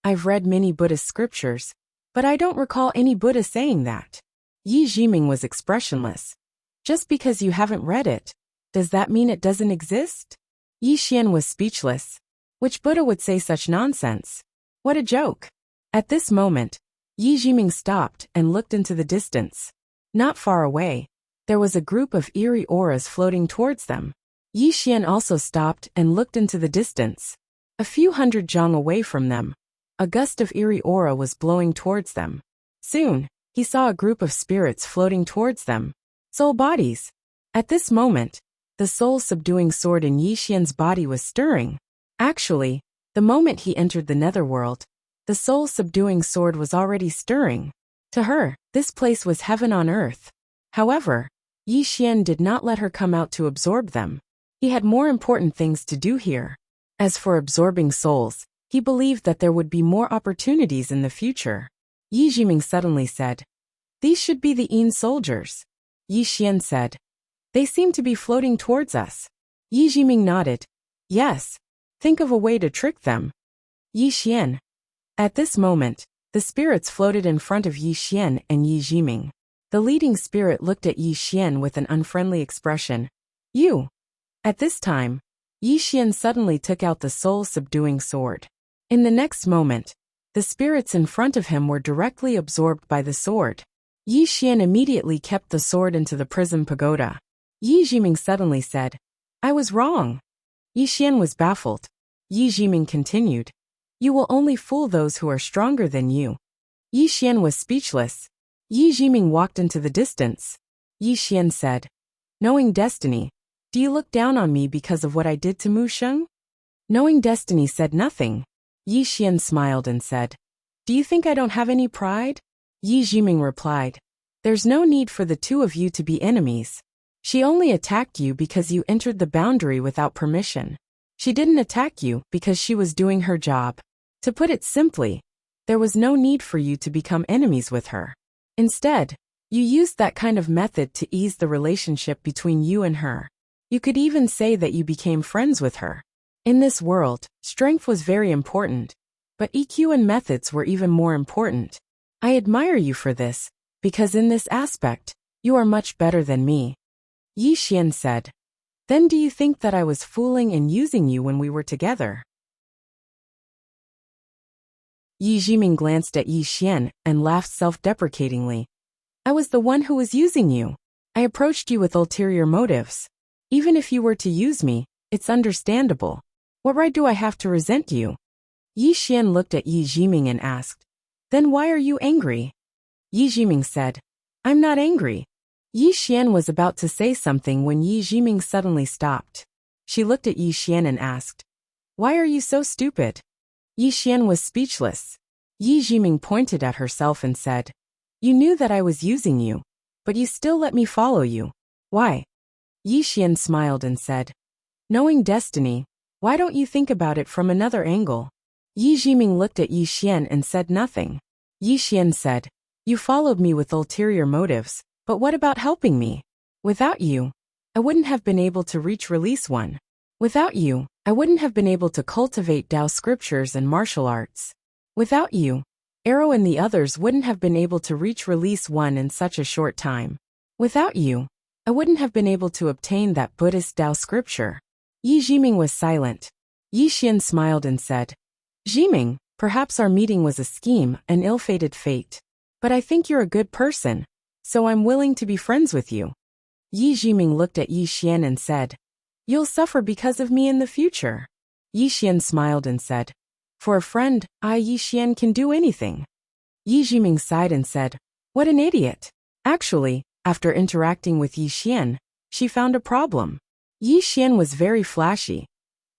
"I've read many Buddhist scriptures, but I don't recall any Buddha saying that." Yi Jiming was expressionless. "Just because you haven't read it, does that mean it doesn't exist?" Yi Xian was speechless. Which Buddha would say such nonsense? What a joke. At this moment, Yi Jiming stopped and looked into the distance. Not far away, there was a group of eerie auras floating towards them. Yi Xian also stopped and looked into the distance. A few hundred zhang away from them, a gust of eerie aura was blowing towards them. Soon, he saw a group of spirits floating towards them. Soul bodies. At this moment, the soul-subduing sword in Yi Xian's body was stirring. Actually, the moment he entered the netherworld, the soul-subduing sword was already stirring. To her, this place was heaven on earth. However, Yi Xian did not let her come out to absorb them. He had more important things to do here. As for absorbing souls, he believed that there would be more opportunities in the future. Yi Jiming suddenly said, "These should be the Yin soldiers." Yi Xian said, "They seem to be floating towards us." Yi Jiming nodded. "Yes. Think of a way to trick them." Yi Xian. At this moment, the spirits floated in front of Yi Xian and Yi Jiming. The leading spirit looked at Yi Xian with an unfriendly expression. "You." At this time, Yi Xian suddenly took out the soul-subduing sword. In the next moment, the spirits in front of him were directly absorbed by the sword. Yi Xian immediately kept the sword into the prison pagoda. Yi Jiming suddenly said, "I was wrong." Yi Xian was baffled. Yi Jiming continued, "You will only fool those who are stronger than you." Yi Xian was speechless. Yi Jiming walked into the distance. Yi Xian said, "Knowing destiny, do you look down on me because of what I did to Mu Sheng?" Knowing destiny said nothing. Yi Xian smiled and said, "Do you think I don't have any pride?" Yi Jiming replied, "There's no need for the two of you to be enemies. She only attacked you because you entered the boundary without permission. She didn't attack you because she was doing her job. To put it simply, there was no need for you to become enemies with her. Instead, you used that kind of method to ease the relationship between you and her. You could even say that you became friends with her. In this world, strength was very important, but EQ and methods were even more important. I admire you for this, because in this aspect, you are much better than me." Yi Xian said, "Then do you think that I was fooling and using you when we were together?" Yi Jiming glanced at Yi Xian and laughed self-deprecatingly. "I was the one who was using you. I approached you with ulterior motives. Even if you were to use me, it's understandable. What right do I have to resent you?" Yi Xian looked at Yi Jiming and asked, "Then why are you angry?" Yi Jiming said, "I'm not angry." Yi Xian was about to say something when Yi Jiming suddenly stopped. She looked at Yi Xian and asked, "Why are you so stupid?" Yi Xian was speechless. Yi Jiming pointed at herself and said, "You knew that I was using you, but you still let me follow you. Why?" Yi Xian smiled and said, "Knowing destiny, why don't you think about it from another angle?" Yi Jiming looked at Yi Xian and said nothing. Yi Xian said, "You followed me with ulterior motives, but what about helping me? Without you, I wouldn't have been able to reach release 1. Without you, I wouldn't have been able to cultivate Tao scriptures and martial arts. Without you, Arrow and the others wouldn't have been able to reach release 1 in such a short time. Without you, I wouldn't have been able to obtain that Buddhist Tao scripture." Yi Jiming was silent. Yi Xian smiled and said, "Jiming, perhaps our meeting was a scheme, an ill-fated fate. But I think you're a good person, so I'm willing to be friends with you." Yi Jiming looked at Yi Xian and said, "You'll suffer because of me in the future." Yi Xian smiled and said, "For a friend, I, Yi Xian, can do anything." Yi Jiming sighed and said, "What an idiot." Actually, after interacting with Yi Xian, she found a problem. Yi Xian was very flashy,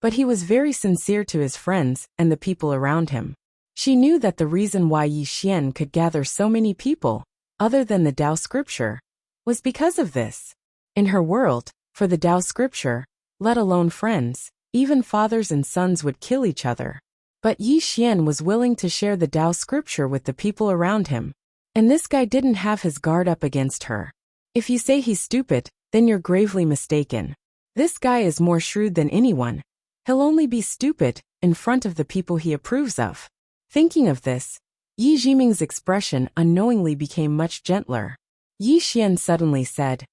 but he was very sincere to his friends and the people around him. She knew that the reason why Yi Xian could gather so many people, other than the Tao scripture, was because of this. In her world, for the Tao scripture, let alone friends, even fathers and sons would kill each other. But Yi Xian was willing to share the Tao scripture with the people around him. And this guy didn't have his guard up against her. If you say he's stupid, then you're gravely mistaken. This guy is more shrewd than anyone. He'll only be stupid in front of the people he approves of. Thinking of this, Yi Jiming's expression unknowingly became much gentler. Yi Xian suddenly said,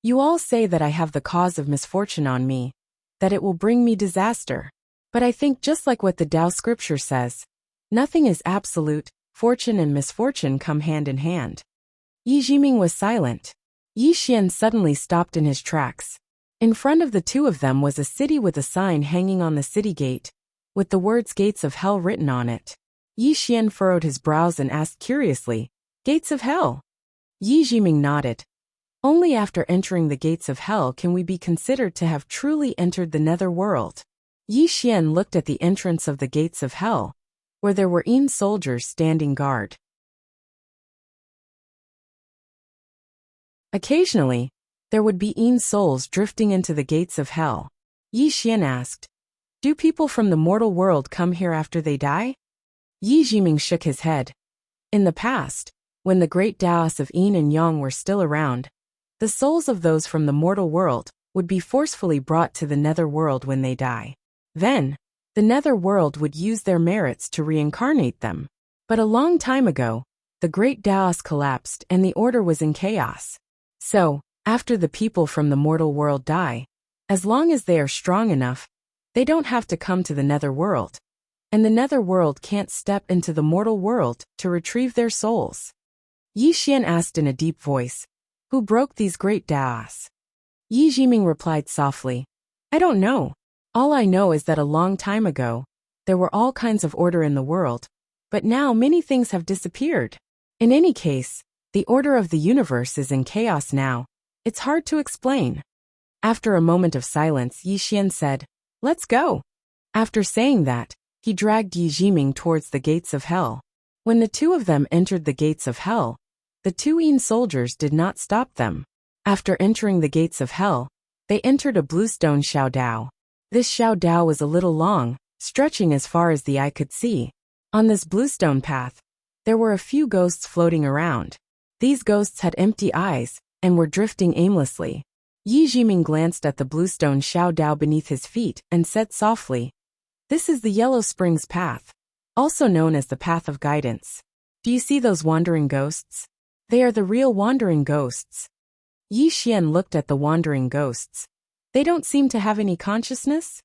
"You all say that I have the cause of misfortune on me, that it will bring me disaster. But I think just like what the Tao scripture says, nothing is absolute, fortune and misfortune come hand in hand." Yi Jiming was silent. Yi Xian suddenly stopped in his tracks. In front of the two of them was a city with a sign hanging on the city gate, with the words Gates of Hell written on it. Yi Xian furrowed his brows and asked curiously, "Gates of Hell?" Yi Jiming nodded. "Only after entering the Gates of Hell can we be considered to have truly entered the nether world." Yi Xian looked at the entrance of the Gates of Hell, where there were soldiers standing guard. Occasionally, there would be souls drifting into the Gates of Hell. Yi Xian asked, "Do people from the mortal world come here after they die?" Yi Jiming shook his head. In the past, when the great Taoists of Yin and Yang were still around, the souls of those from the mortal world would be forcefully brought to the nether world when they die. Then, the nether world would use their merits to reincarnate them. But a long time ago, the great Taoists collapsed and the order was in chaos. So, after the people from the mortal world die, as long as they are strong enough, they don't have to come to the nether world. and the nether world can't step into the mortal world to retrieve their souls. Yi Xian asked in a deep voice, "Who broke these great daos?" Yi Jiming replied softly, "I don't know. All I know is that a long time ago, there were all kinds of order in the world, but now many things have disappeared. In any case, the order of the universe is in chaos now. It's hard to explain." After a moment of silence, Yi Xian said, "Let's go." After saying that, he dragged Yi Jiming towards the gates of hell. When the two of them entered the gates of hell, the two Yin soldiers did not stop them. After entering the gates of hell, they entered a bluestone Xiao Dao. This Xiao Dao was a little long, stretching as far as the eye could see. On this bluestone path, there were a few ghosts floating around. These ghosts had empty eyes and were drifting aimlessly. Yi Jiming glanced at the bluestone Xiao Dao beneath his feet and said softly, "This is the Yellow Springs Path, also known as the Path of Guidance. Do you see those wandering ghosts? They are the real wandering ghosts." Yi Xian looked at the wandering ghosts. "They don't seem to have any consciousness?"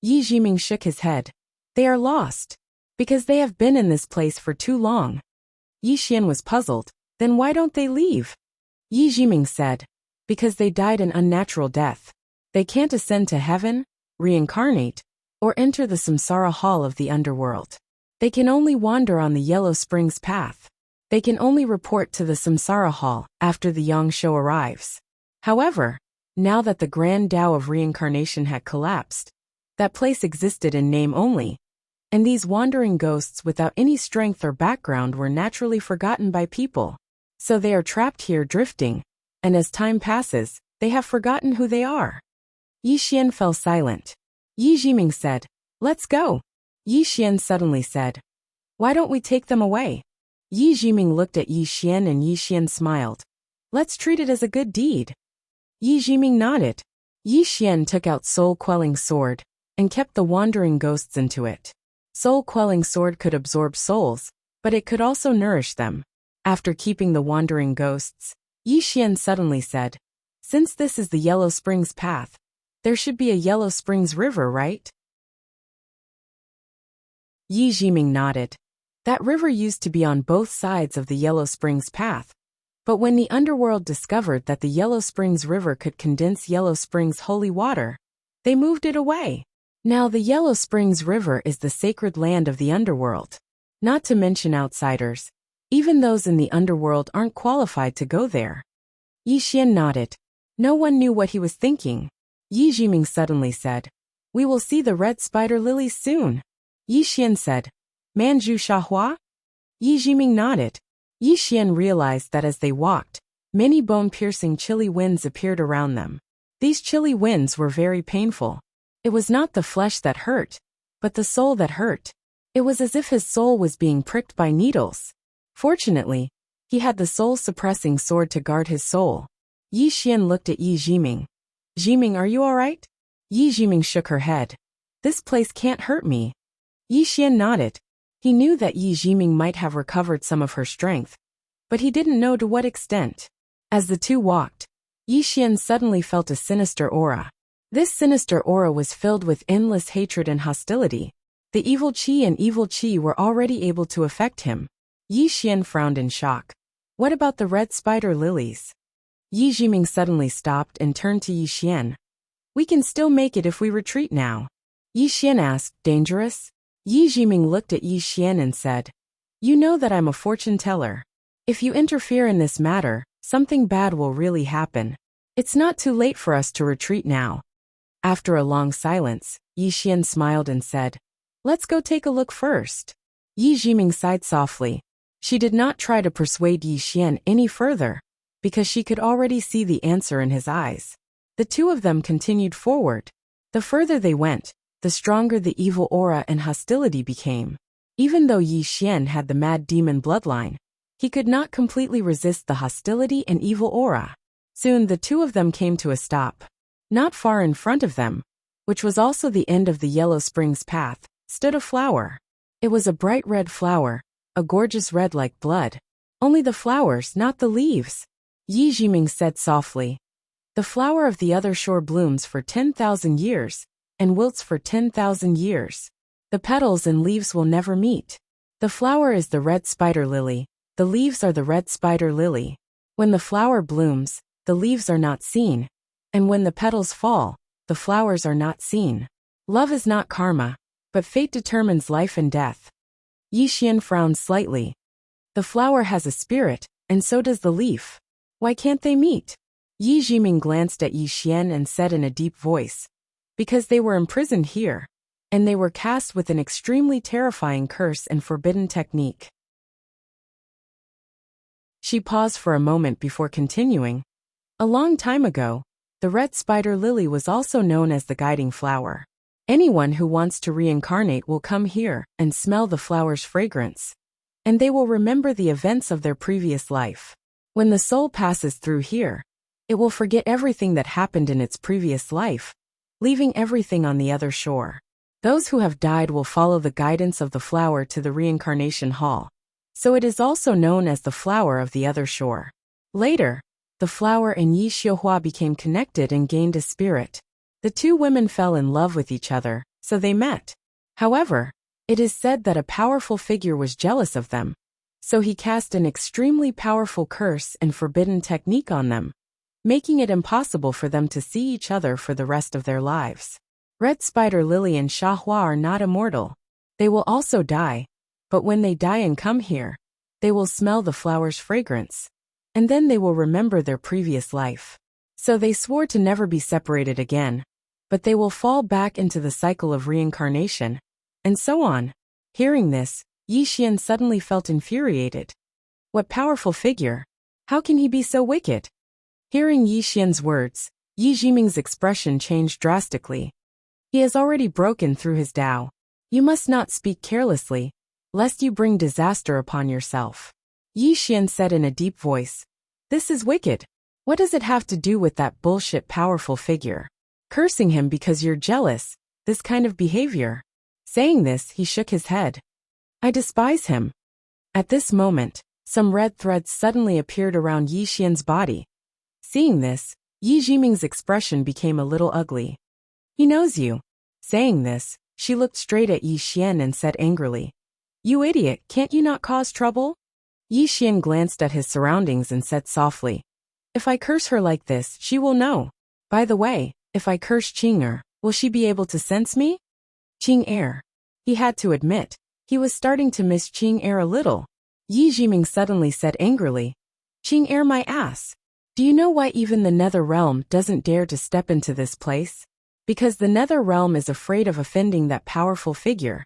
Yi Jiming shook his head. "They are lost, because they have been in this place for too long." Yi Xian was puzzled. "Then why don't they leave?" Yi Jiming said, "Because they died an unnatural death. They can't ascend to heaven, reincarnate, or enter the samsara hall of the underworld. They can only wander on the Yellow Springs Path. They can only report to the samsara hall after the Yangshuo arrives. However, now that the grand Tao of reincarnation had collapsed, that place existed in name only, and these wandering ghosts without any strength or background were naturally forgotten by people. So they are trapped here drifting, and as time passes, they have forgotten who they are." Yi Xian fell silent. Yi Jiming said, "Let's go." Yi Xian suddenly said, "Why don't we take them away?" Yi Jiming looked at Yi Xian and Yi Xian smiled. "Let's treat it as a good deed." Yi Jiming nodded. Yi Xian took out soul-quelling sword and kept the wandering ghosts into it. Soul-quelling sword could absorb souls, but it could also nourish them. After keeping the wandering ghosts, Yi Xian suddenly said, "Since this is the Yellow Springs Path, there should be a Yellow Springs River, right?" Yi Jiming nodded. That river used to be on both sides of the Yellow Springs Path, but when the underworld discovered that the Yellow Springs River could condense Yellow Springs' holy water, they moved it away. Now the Yellow Springs River is the sacred land of the underworld. Not to mention outsiders. Even those in the underworld aren't qualified to go there. Yi Xian nodded. No one knew what he was thinking. Yi Jiming suddenly said, "We will see the red spider lilies soon." Yi Xian said, "Manju Shahua?" Yi Jiming nodded. Yi Xian realized that as they walked, many bone-piercing chilly winds appeared around them. These chilly winds were very painful. It was not the flesh that hurt, but the soul that hurt. It was as if his soul was being pricked by needles. Fortunately, he had the soul-suppressing sword to guard his soul. Yi Xian looked at Yi Jiming. "Jiming, are you all right?" Yi Jiming shook her head. "This place can't hurt me." Yi Xian nodded. He knew that Yi Jiming might have recovered some of her strength, but he didn't know to what extent. As the two walked, Yi Xian suddenly felt a sinister aura. This sinister aura was filled with endless hatred and hostility. The evil qi and evil qi were already able to affect him. Yi Xian frowned in shock. "What about the red spider lilies?" Yi Jiming suddenly stopped and turned to Yi Xian. "We can still make it if we retreat now." Yi Xian asked, "Dangerous?" Yi Jiming looked at Yi Xian and said, "You know that I'm a fortune teller. If you interfere in this matter, something bad will really happen. It's not too late for us to retreat now." After a long silence, Yi Xian smiled and said, "Let's go take a look first." Yi Jiming sighed softly. She did not try to persuade Yi Xian any further, because she could already see the answer in his eyes. The two of them continued forward. The further they went, the stronger the evil aura and hostility became. Even though Yi Xian had the mad demon bloodline, he could not completely resist the hostility and evil aura. Soon the two of them came to a stop. Not far in front of them, which was also the end of the Yellow Springs Path, stood a flower. It was a bright red flower, a gorgeous red like blood. Only the flowers, not the leaves. Yi Jiming said softly, "The flower of the other shore blooms for 10,000 years, and wilts for 10,000 years. The petals and leaves will never meet. The flower is the red spider lily. The leaves are the red spider lily. When the flower blooms, the leaves are not seen. And when the petals fall, the flowers are not seen. Love is not karma, but fate determines life and death. Yi Xian frowned slightly. The flower has a spirit, and so does the leaf. Why can't they meet? Yi Jiming glanced at Yi Xian and said in a deep voice, because they were imprisoned here, and they were cast with an extremely terrifying curse and forbidden technique. She paused for a moment before continuing. A long time ago, the red spider lily was also known as the guiding flower. Anyone who wants to reincarnate will come here and smell the flower's fragrance. And they will remember the events of their previous life. When the soul passes through here, it will forget everything that happened in its previous life, leaving everything on the other shore. Those who have died will follow the guidance of the flower to the reincarnation hall. So it is also known as the flower of the other shore. Later, the flower and Yi Xiuhua became connected and gained a spirit. The two women fell in love with each other, so they met. However, it is said that a powerful figure was jealous of them, so he cast an extremely powerful curse and forbidden technique on them, making it impossible for them to see each other for the rest of their lives. Red Spider Lily and Xiahua are not immortal. They will also die, but when they die and come here, they will smell the flower's fragrance, and then they will remember their previous life. So they swore to never be separated again, but they will fall back into the cycle of reincarnation, and so on. Hearing this, Yi Xian suddenly felt infuriated. What powerful figure! How can he be so wicked? Hearing Yi Xian's words, Yi Jiming's expression changed drastically. He has already broken through his Tao. You must not speak carelessly, lest you bring disaster upon yourself. Yi Xian said in a deep voice. This is wicked. What does it have to do with that bullshit powerful figure? Cursing him because you're jealous, this kind of behavior. Saying this, he shook his head. I despise him. At this moment, some red threads suddenly appeared around Yi Xian's body. Seeing this, Yi Jiming's expression became a little ugly. He knows you. Saying this, she looked straight at Yi Xian and said angrily. You idiot, can't you not cause trouble? Yi Xian glanced at his surroundings and said softly. If I curse her like this, she will know. By the way, if I curse Qing'er, will she be able to sense me? Qing'er. He had to admit, he was starting to miss Qing'er a little. Yi Jiming suddenly said angrily. Qing'er my ass. Do you know why even the Nether Realm doesn't dare to step into this place? Because the Nether Realm is afraid of offending that powerful figure.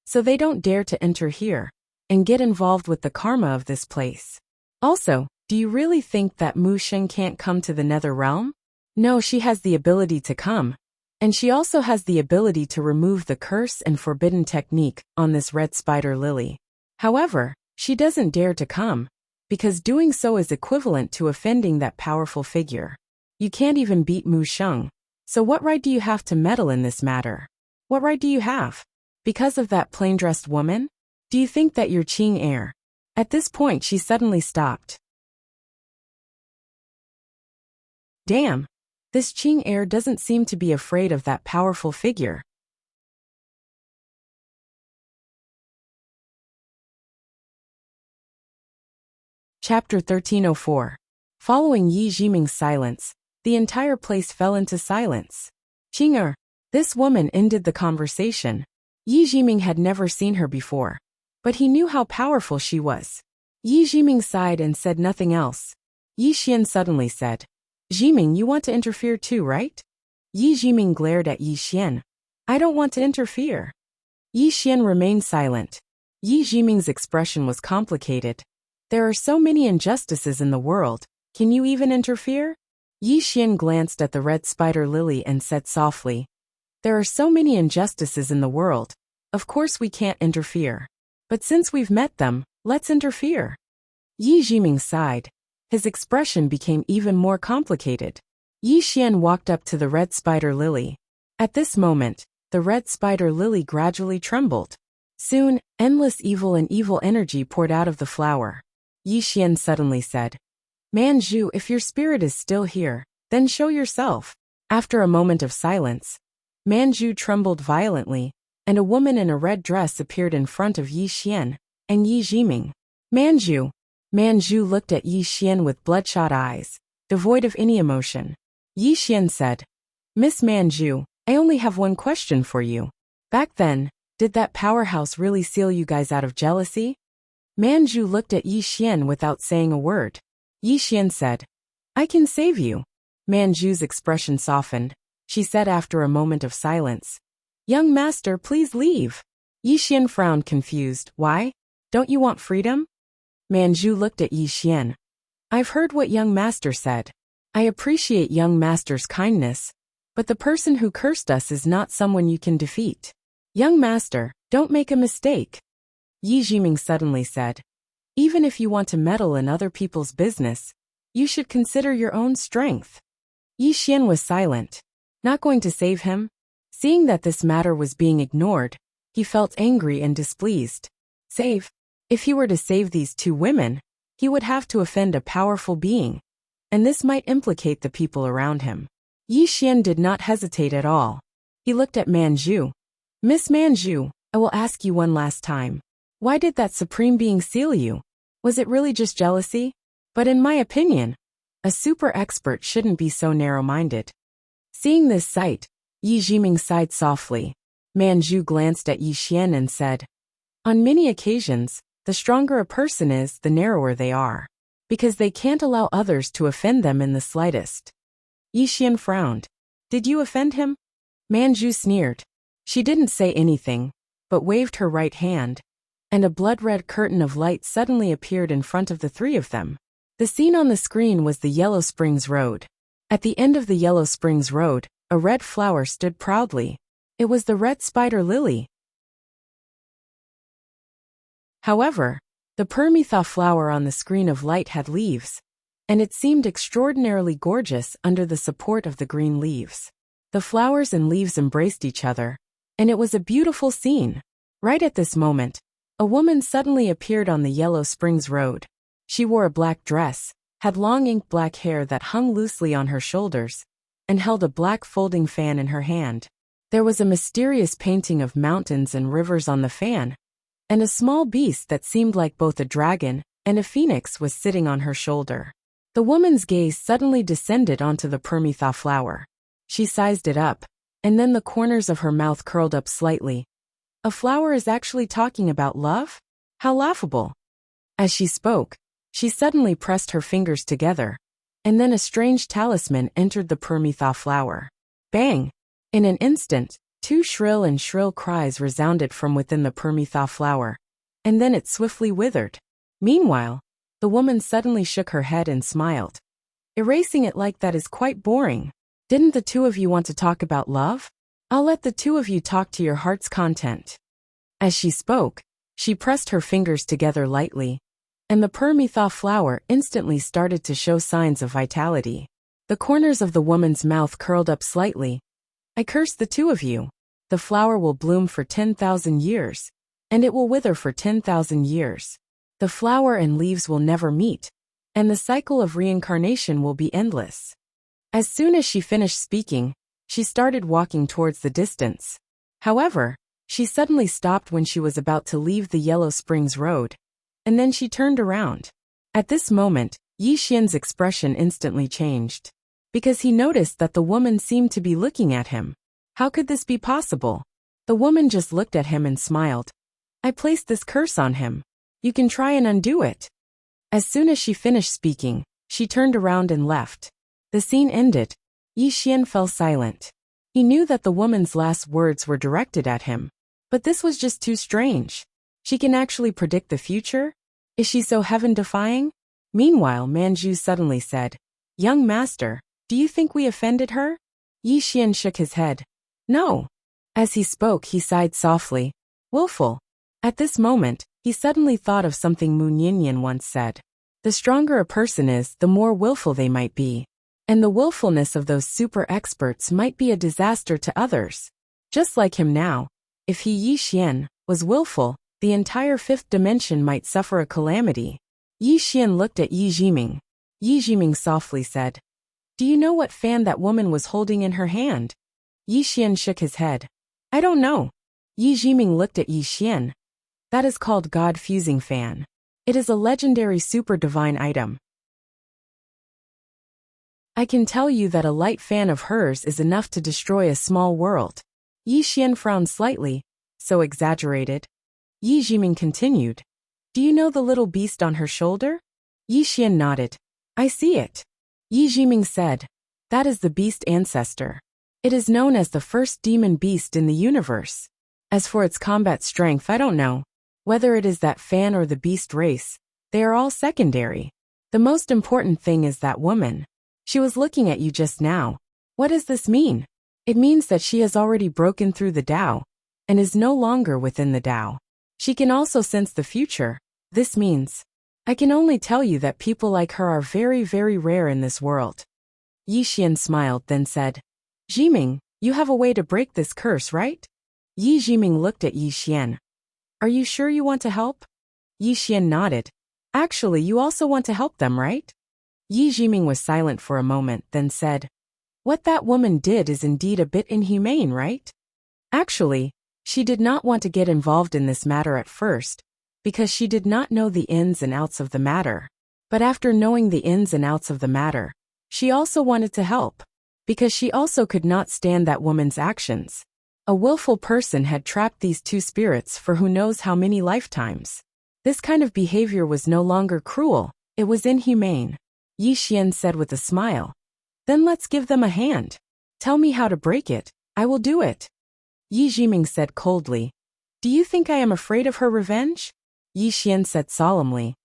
So they don't dare to enter here and get involved with the karma of this place. Also, do you really think that Mu Sheng can't come to the Nether Realm? No, she has the ability to come. And she also has the ability to remove the curse and forbidden technique on this red spider lily. However, she doesn't dare to come, because doing so is equivalent to offending that powerful figure. You can't even beat Mu Sheng. So what right do you have to meddle in this matter? What right do you have? Because of that plain-dressed woman? Do you think that you're Qing'er? At this point she suddenly stopped. Damn! This Qing'er doesn't seem to be afraid of that powerful figure. Chapter 1304. Following Yi Jiming's silence, the entire place fell into silence. Qing'er. This woman ended the conversation. Yi Jiming had never seen her before, but he knew how powerful she was. Yi Jiming sighed and said nothing else. Yi Xian suddenly said, Jiming, you want to interfere too, right? Yi Jiming glared at Yi Xian. I don't want to interfere. Yi Xian remained silent. Yi Jiming's expression was complicated. There are so many injustices in the world, can you even interfere? Yi Xian glanced at the red spider lily and said softly, there are so many injustices in the world, of course we can't interfere. But since we've met them, let's interfere. Yi Jiming sighed. His expression became even more complicated. Yi Xian walked up to the red spider lily. At this moment, the red spider lily gradually trembled. Soon, endless evil and evil energy poured out of the flower. Yi Xian suddenly said, Man Zhu, if your spirit is still here, then show yourself. After a moment of silence, Man Zhu trembled violently, and a woman in a red dress appeared in front of Yi Xian and Yi Jiming. Manju. Manju looked at Yi Xian with bloodshot eyes, devoid of any emotion. Yi Xian said, "Miss Manju, I only have one question for you. Back then, did that powerhouse really seal you guys out of jealousy?" Manju looked at Yi Xian without saying a word. Yi Xian said, "I can save you." Manju's expression softened. She said after a moment of silence, "Young master, please leave." Yi Xian frowned confused. "Why? Don't you want freedom?" Manju looked at Yi Xian. "I've heard what young master said. I appreciate young master's kindness, but the person who cursed us is not someone you can defeat. Young master, don't make a mistake." Yi Jiming suddenly said, "Even if you want to meddle in other people's business, you should consider your own strength." Yi Xian was silent. Not going to save him? Seeing that this matter was being ignored, he felt angry and displeased. Save? If he were to save these two women, he would have to offend a powerful being, and this might implicate the people around him. Yi Xian did not hesitate at all. He looked at Manju. "Miss Manju, I will ask you one last time. Why did that supreme being seal you? Was it really just jealousy? But in my opinion, a super expert shouldn't be so narrow-minded." Seeing this sight, Yi Jiming sighed softly. Manju glanced at Yi Xian and said, "On many occasions, the stronger a person is, the narrower they are, because they can't allow others to offend them in the slightest." Yi Xian frowned. "Did you offend him?" Manju sneered. She didn't say anything, but waved her right hand, and a blood-red curtain of light suddenly appeared in front of the three of them. The scene on the screen was the Yellow Springs Road. At the end of the Yellow Springs Road, a red flower stood proudly. It was the red spider lily. However, the Permetha flower on the screen of light had leaves, and it seemed extraordinarily gorgeous under the support of the green leaves. The flowers and leaves embraced each other, and it was a beautiful scene. Right at this moment, a woman suddenly appeared on the Yellow Springs Road. She wore a black dress, had long ink-black hair that hung loosely on her shoulders, and held a black folding fan in her hand. There was a mysterious painting of mountains and rivers on the fan, and a small beast that seemed like both a dragon and a phoenix was sitting on her shoulder. The woman's gaze suddenly descended onto the Permetha flower. She sized it up, and then the corners of her mouth curled up slightly. "A flower is actually talking about love? How laughable." As she spoke, she suddenly pressed her fingers together, and then a strange talisman entered the Permetha flower. Bang! In an instant, two shrill cries resounded from within the Permetha flower, and then it swiftly withered. Meanwhile, the woman suddenly shook her head and smiled. "Erasing it like that is quite boring. Didn't the two of you want to talk about love? I'll let the two of you talk to your heart's content." As she spoke, she pressed her fingers together lightly, and the Permetha flower instantly started to show signs of vitality. The corners of the woman's mouth curled up slightly. "I curse the two of you. The flower will bloom for 10,000 years, and it will wither for 10,000 years. The flower and leaves will never meet, and the cycle of reincarnation will be endless." As soon as she finished speaking, she started walking towards the distance. However, she suddenly stopped when she was about to leave the Yellow Springs Road, and then she turned around. At this moment, Yi Xian's expression instantly changed, because he noticed that the woman seemed to be looking at him. How could this be possible? The woman just looked at him and smiled. "I placed this curse on him. You can try and undo it." As soon as she finished speaking, she turned around and left. The scene ended. Yi Xian fell silent. He knew that the woman's last words were directed at him, but this was just too strange. She can actually predict the future? Is she so heaven-defying? Meanwhile, Manju suddenly said, "Young master, do you think we offended her?" Yi Xian shook his head. "No." As he spoke, he sighed softly. "Willful." At this moment, he suddenly thought of something Mu Ninian once said. The stronger a person is, the more willful they might be. And the willfulness of those super experts might be a disaster to others. Just like him now, if he, Yi Xian, was willful, the entire fifth dimension might suffer a calamity. Yi Xian looked at Yi Jiming. Yi Jiming softly said, "Do you know what fan that woman was holding in her hand?" Yi Xian shook his head. "I don't know." Yi Jiming looked at Yi Xian. That is called God-fusing fan. It is a legendary super divine item. I can tell you that a light fan of hers is enough to destroy a small world. Yi Xian frowned slightly. So exaggerated. Yi Jiming continued. Do you know the little beast on her shoulder? Yi Xian nodded. I see it. Yi Jiming said. That is the beast ancestor. It is known as the first demon beast in the universe. As for its combat strength, I don't know. Whether it is that fan or the beast race, they are all secondary. The most important thing is that woman. She was looking at you just now. What does this mean? It means that she has already broken through the Tao and is no longer within the Tao. She can also sense the future. This means, I can only tell you that people like her are very, very rare in this world. Yi Xian smiled, then said, Jiming, you have a way to break this curse, right? Yi Jiming looked at Yi Xian. Are you sure you want to help? Yi Xian nodded. Actually, you also want to help them, right? Yi Jiming was silent for a moment, then said, What that woman did is indeed a bit inhumane, right? Actually, she did not want to get involved in this matter at first, because she did not know the ins and outs of the matter. But after knowing the ins and outs of the matter, she also wanted to help, because she also could not stand that woman's actions. A willful person had trapped these two spirits for who knows how many lifetimes. This kind of behavior was no longer cruel, it was inhumane. Yi Xian said with a smile. Then let's give them a hand. Tell me how to break it, I will do it. Yi Jiming said coldly. Do you think I am afraid of her revenge? Yi Xian said solemnly.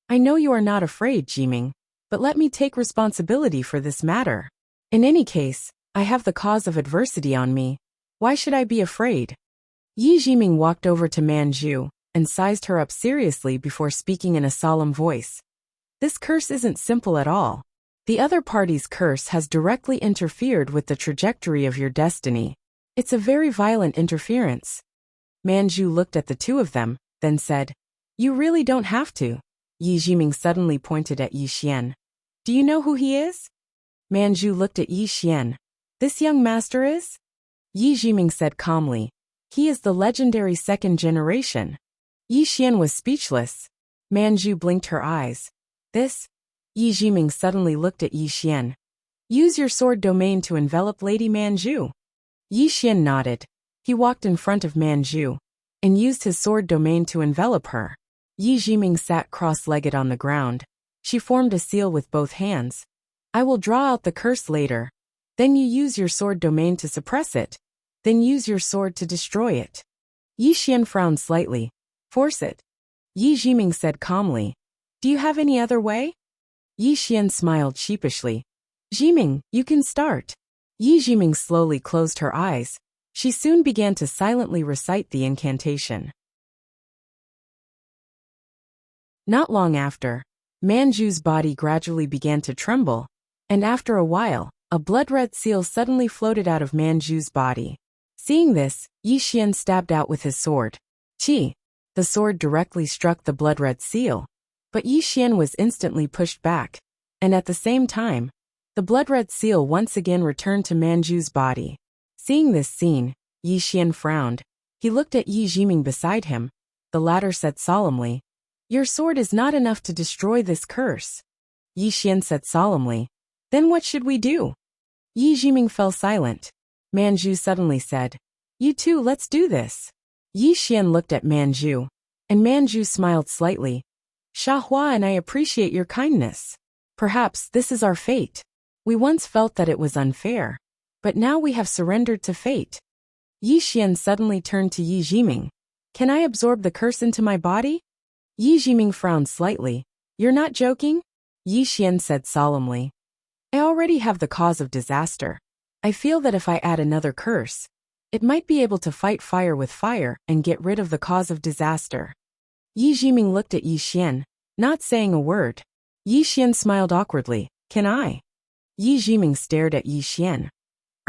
I know you are not afraid, Jiming, but let me take responsibility for this matter. In any case, I have the cause of adversity on me. Why should I be afraid? Yi Jiming walked over to Manju and sized her up seriously before speaking in a solemn voice. This curse isn't simple at all. The other party's curse has directly interfered with the trajectory of your destiny. It's a very violent interference. Manju looked at the two of them, then said, You really don't have to. Yi Jiming suddenly pointed at Yi Xian. Do you know who he is? Manju looked at Yi Xian. This young master is? Yi Jiming said calmly. He is the legendary second generation. Yi Xian was speechless. Manju blinked her eyes. This? Yi Jiming suddenly looked at Yi Xian. Use your sword domain to envelop Lady Manju. Yi Xian nodded. He walked in front of Manju and used his sword domain to envelop her. Yi Jiming sat cross-legged on the ground. She formed a seal with both hands. I will draw out the curse later. Then you use your sword domain to suppress it. Then use your sword to destroy it. Yi Xian frowned slightly. Force it. Yi Jiming said calmly. Do you have any other way? Yi Xian smiled sheepishly. Jiming, you can start. Yi Jiming slowly closed her eyes. She soon began to silently recite the incantation. Not long after, Manju's body gradually began to tremble, and after a while, a blood-red seal suddenly floated out of Manju's body. Seeing this, Yi Xian stabbed out with his sword. Chi! The sword directly struck the blood-red seal. But Yi Xian was instantly pushed back, and at the same time, the blood-red seal once again returned to Manju's body. Seeing this scene, Yi Xian frowned. He looked at Yi Jiming beside him. The latter said solemnly, Your sword is not enough to destroy this curse. Yi Xian said solemnly, Then what should we do? Yi Jiming fell silent. Manju suddenly said, You too, let's do this. Yi Xian looked at Manju, and Manju smiled slightly. Xiahua and I appreciate your kindness. Perhaps this is our fate. We once felt that it was unfair, but now we have surrendered to fate. Yi Xian suddenly turned to Yi Jiming. Can I absorb the curse into my body? Yi Jiming frowned slightly. You're not joking? Yi Xian said solemnly. I already have the cause of disaster. I feel that if I add another curse, it might be able to fight fire with fire and get rid of the cause of disaster. Yi Jiming looked at Yi Xian, not saying a word. Yi Xian smiled awkwardly. Can I? Yi Jiming stared at Yi Xian.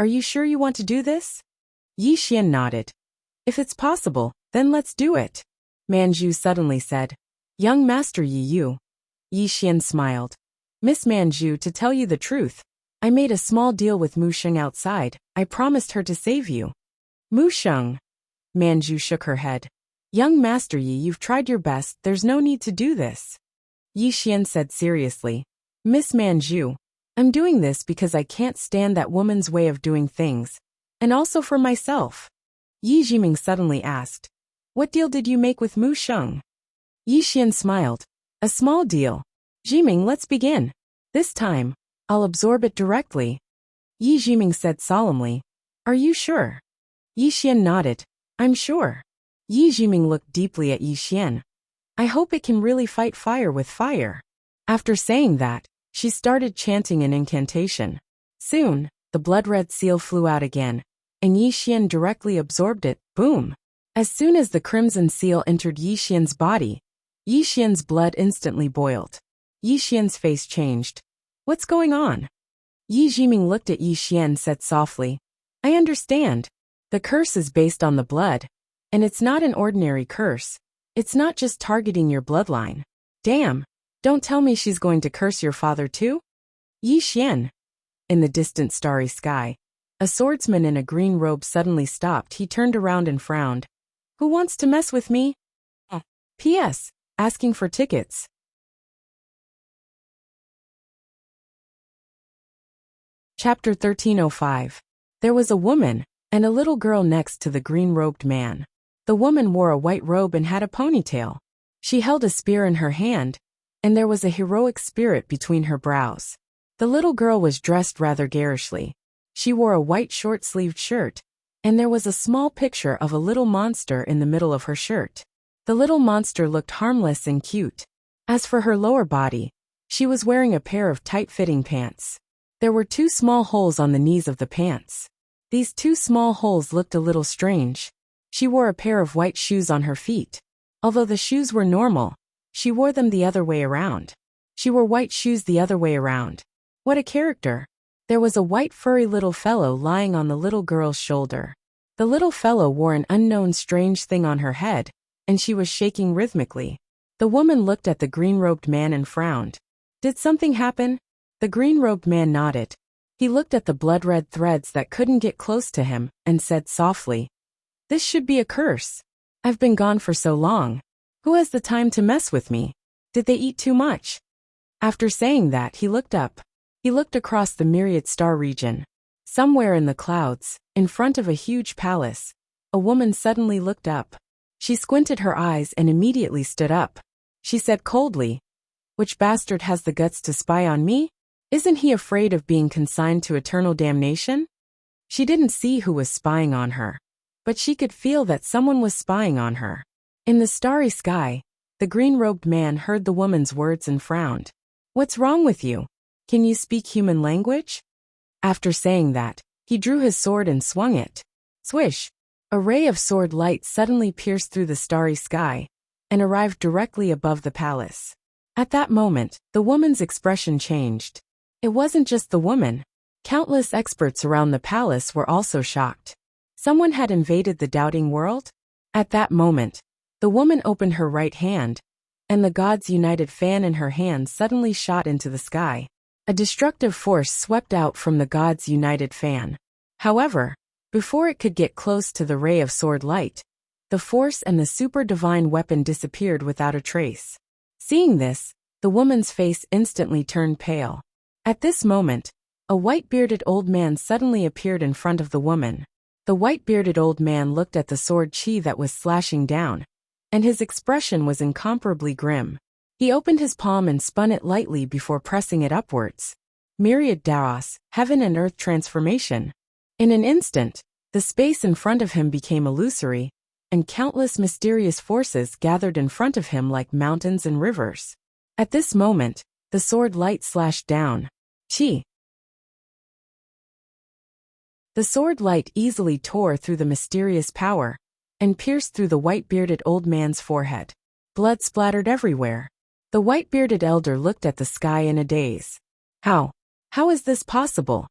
Are you sure you want to do this? Yi Xian nodded. If it's possible, then let's do it. Manju suddenly said. Young Master Yi Yu. Yi Xian smiled. Miss Manju, to tell you the truth, I made a small deal with Mu Sheng outside. I promised her to save you. Mu Sheng. Manju shook her head. Young Master Yi, you've tried your best, there's no need to do this. Yi Xian said seriously. Miss Manju, I'm doing this because I can't stand that woman's way of doing things, and also for myself. Yi Jiming suddenly asked, what deal did you make with Mu Sheng? Yi Xian smiled. A small deal. Jiming, let's begin. This time, I'll absorb it directly. Yi Jiming said solemnly. Are you sure? Yi Xian nodded. I'm sure. Yi Jiming looked deeply at Yi Xian. I hope it can really fight fire with fire. After saying that, she started chanting an incantation. Soon, the blood-red seal flew out again, and Yi Xian directly absorbed it. Boom! As soon as the crimson seal entered Yi Xian's body, Yi Xian's blood instantly boiled. Yi Xian's face changed. What's going on? Yi Jiming looked at Yi Xian said softly. I understand. The curse is based on the blood, and it's not an ordinary curse. It's not just targeting your bloodline. Damn, don't tell me she's going to curse your father too? Yi Xian. In the distant starry sky, a swordsman in a green robe suddenly stopped. He turned around and frowned. Who wants to mess with me? P.S. Asking for tickets. Chapter 1305. There was a woman and a little girl next to the green-robed man. The woman wore a white robe and had a ponytail. She held a spear in her hand, and there was a heroic spirit between her brows. The little girl was dressed rather garishly. She wore a white short-sleeved shirt, and there was a small picture of a little monster in the middle of her shirt. The little monster looked harmless and cute. As for her lower body, she was wearing a pair of tight-fitting pants. There were 2 small holes on the knees of the pants. These 2 small holes looked a little strange. She wore a pair of white shoes on her feet. Although the shoes were normal, she wore them the other way around. She wore white shoes the other way around. What a character! There was a white furry little fellow lying on the little girl's shoulder. The little fellow wore an unknown strange thing on her head, and she was shaking rhythmically. The woman looked at the green-robed man and frowned. Did something happen? The green-robed man nodded. He looked at the blood-red threads that couldn't get close to him, and said softly, This should be a curse. I've been gone for so long. Who has the time to mess with me? Did they eat too much? After saying that, he looked up. He looked across the myriad star region. Somewhere in the clouds, in front of a huge palace, a woman suddenly looked up. She squinted her eyes and immediately stood up. She said coldly, Which bastard has the guts to spy on me? Isn't he afraid of being consigned to eternal damnation? She didn't see who was spying on her, but she could feel that someone was spying on her. In the starry sky, the green-robed man heard the woman's words and frowned. What's wrong with you? Can you speak human language? After saying that, he drew his sword and swung it. Swish! A ray of sword light suddenly pierced through the starry sky and arrived directly above the palace. At that moment, the woman's expression changed. It wasn't just the woman. Countless experts around the palace were also shocked. Someone had invaded the doubting world? At that moment, the woman opened her right hand, and the gods' united fan in her hand suddenly shot into the sky. A destructive force swept out from the gods' united fan. However, before it could get close to the ray of sword light, the force and the super divine weapon disappeared without a trace. Seeing this, the woman's face instantly turned pale. At this moment, a white-bearded old man suddenly appeared in front of the woman. The white-bearded old man looked at the sword chi that was slashing down, and his expression was incomparably grim. He opened his palm and spun it lightly before pressing it upwards. Myriad Daos, heaven and earth transformation. In an instant, the space in front of him became illusory, and countless mysterious forces gathered in front of him like mountains and rivers. At this moment, the sword light slashed down. Chi. The sword light easily tore through the mysterious power and pierced through the white-bearded old man's forehead. Blood splattered everywhere. The white-bearded elder looked at the sky in a daze. How is this possible?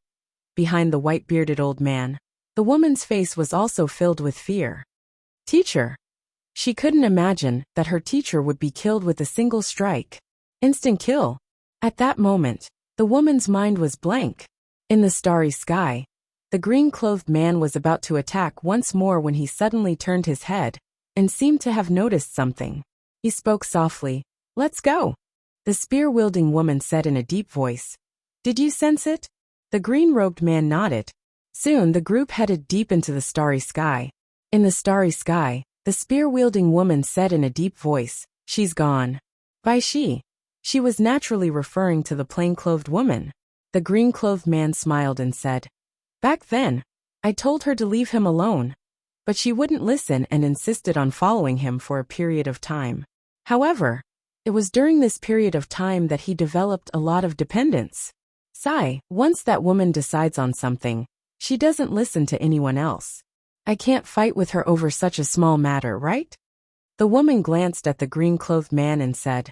Behind the white-bearded old man, the woman's face was also filled with fear. Teacher. She couldn't imagine that her teacher would be killed with a single strike. Instant kill. At that moment, the woman's mind was blank. In the starry sky, The green-clothed man was about to attack once more when he suddenly turned his head and seemed to have noticed something. He spoke softly. "Let's go," the spear-wielding woman said in a deep voice. "Did you sense it?" The green-robed man nodded. Soon the group headed deep into the starry sky. In the starry sky, the spear-wielding woman said in a deep voice, "She's gone." By she was naturally referring to the plain-clothed woman. The green-clothed man smiled and said, "Back then, I told her to leave him alone, but she wouldn't listen and insisted on following him for a period of time. However, it was during this period of time that he developed a lot of dependence. Once that woman decides on something, she doesn't listen to anyone else. I can't fight with her over such a small matter, right?" The woman glanced at the green-clothed man and said,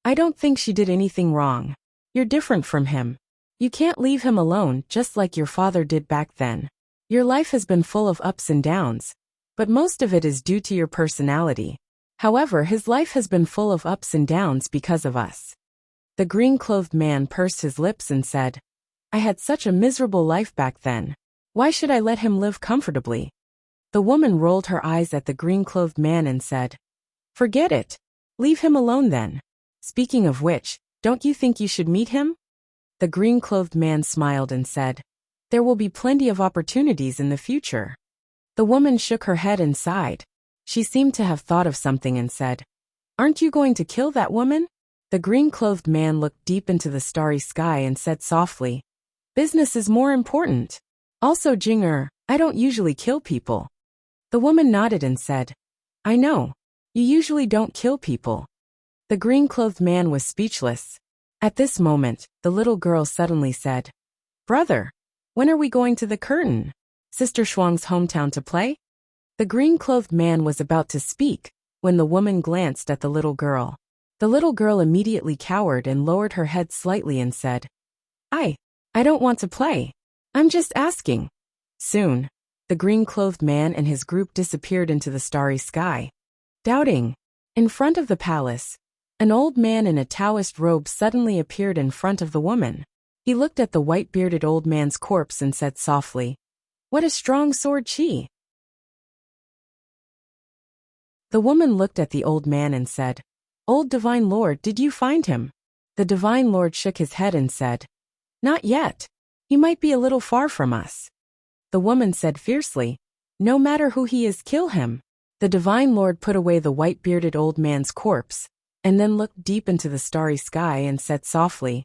"I don't think she did anything wrong. You're different from him. You can't leave him alone just like your father did back then. Your life has been full of ups and downs, but most of it is due to your personality. However, his life has been full of ups and downs because of us." The green-clothed man pursed his lips and said, "I had such a miserable life back then. Why should I let him live comfortably?" The woman rolled her eyes at the green-clothed man and said, "Forget it. Leave him alone then. Speaking of which, don't you think you should meet him?" The green-clothed man smiled and said, "There will be plenty of opportunities in the future." The woman shook her head and sighed. She seemed to have thought of something and said, "Aren't you going to kill that woman?" The green-clothed man looked deep into the starry sky and said softly, "Business is more important. Also, Jinger, I don't usually kill people." The woman nodded and said, "I know. You usually don't kill people." The green-clothed man was speechless. At this moment, the little girl suddenly said, "Brother, when are we going to the curtain? Sister Shuang's hometown to play?" The green-clothed man was about to speak when the woman glanced at the little girl. The little girl immediately cowered and lowered her head slightly and said, I don't want to play. I'm just asking." Soon, the green-clothed man and his group disappeared into the starry sky. Doubting, in front of the palace, an old man in a Taoist robe suddenly appeared in front of the woman. He looked at the white-bearded old man's corpse and said softly, "What a strong sword chi." The woman looked at the old man and said, "Old Divine Lord, did you find him?" The Divine Lord shook his head and said, "Not yet. He might be a little far from us." The woman said fiercely, "No matter who he is, kill him." The Divine Lord put away the white-bearded old man's corpse, and then looked deep into the starry sky and said softly,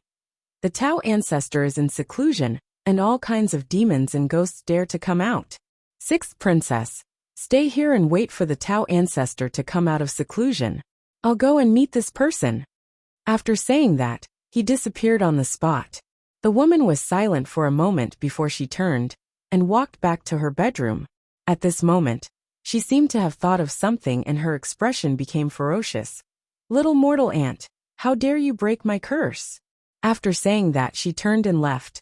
"The Tao ancestor is in seclusion, and all kinds of demons and ghosts dare to come out. Sixth princess, stay here and wait for the Tao ancestor to come out of seclusion. I'll go and meet this person." After saying that, he disappeared on the spot. The woman was silent for a moment before she turned and walked back to her bedroom. At this moment, she seemed to have thought of something and her expression became ferocious. "Little mortal ant, how dare you break my curse?" After saying that, she turned and left.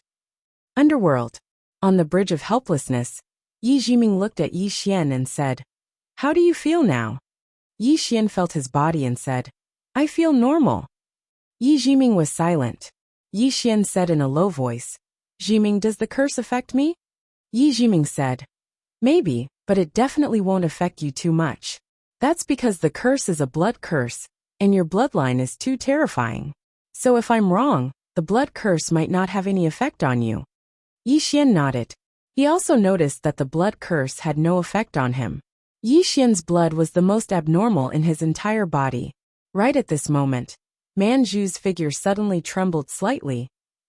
Underworld. On the bridge of helplessness, Yi Jiming looked at Yi Xian and said, "How do you feel now?" Yi Xian felt his body and said, "I feel normal." Yi Jiming was silent. Yi Xian said in a low voice, "Jiming, does the curse affect me?" Yi Jiming said, "Maybe, but it definitely won't affect you too much. That's because the curse is a blood curse, and your bloodline is too terrifying. So if I'm wrong, the blood curse might not have any effect on you." Yi Xian nodded. He also noticed that the blood curse had no effect on him. Yi Xian's blood was the most abnormal in his entire body. Right at this moment, Manju's figure suddenly trembled slightly,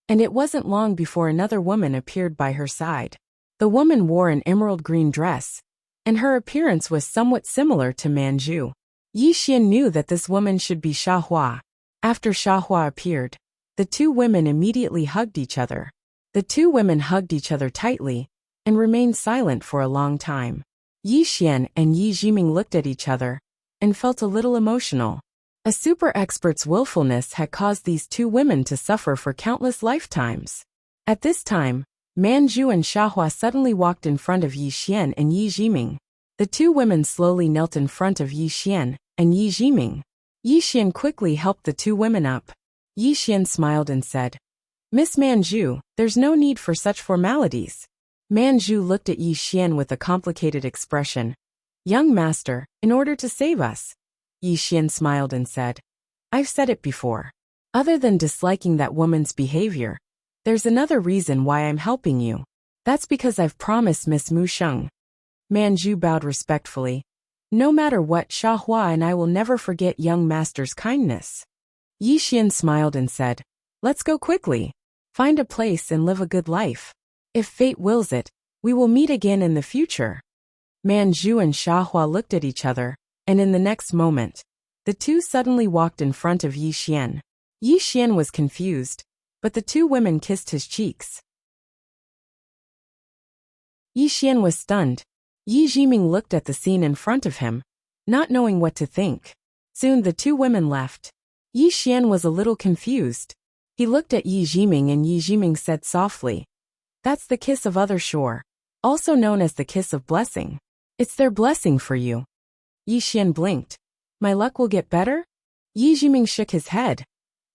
and it wasn't long before another woman appeared by her side. The woman wore an emerald green dress, and her appearance was somewhat similar to Manju. Yi Xian knew that this woman should be Xiahua. After Xiahua appeared, the two women immediately hugged each other. The two women hugged each other tightly and remained silent for a long time. Yi Xian and Yi Jiming looked at each other and felt a little emotional. A super expert's willfulness had caused these two women to suffer for countless lifetimes. At this time, Manju and Xiahua suddenly walked in front of Yi Xian and Yi Jiming. The two women slowly knelt in front of Yi Xian and Yi Jiming. Yi Xian quickly helped the two women up. Yi Xian smiled and said, "Miss Manju, there's no need for such formalities. Man Zhu looked at Yi Xian with a complicated expression. Young master, in order to save us. Yi Xian smiled and said, I've said it before. Other than disliking that woman's behavior, there's another reason why I'm helping you. That's because I've promised Miss Mu Sheng. Man Zhu bowed respectfully. No matter what, Xia Hua and I will never forget young master's kindness. Yi Xian smiled and said, Let's go quickly. Find a place and live a good life. If fate wills it, we will meet again in the future. Man Zhu and Xia Hua looked at each other, and in the next moment, the two suddenly walked in front of Yi Xian. Yi Xian was confused, but the two women kissed his cheeks. Yi Xian was stunned. Yi Jiming looked at the scene in front of him, not knowing what to think. Soon the two women left. Yi Xian was a little confused. He looked at Yi Jiming and Yi Jiming said softly, That's the kiss of other shore, also known as the kiss of blessing. It's their blessing for you. Yi Xian blinked. My luck will get better? Yi Jiming shook his head.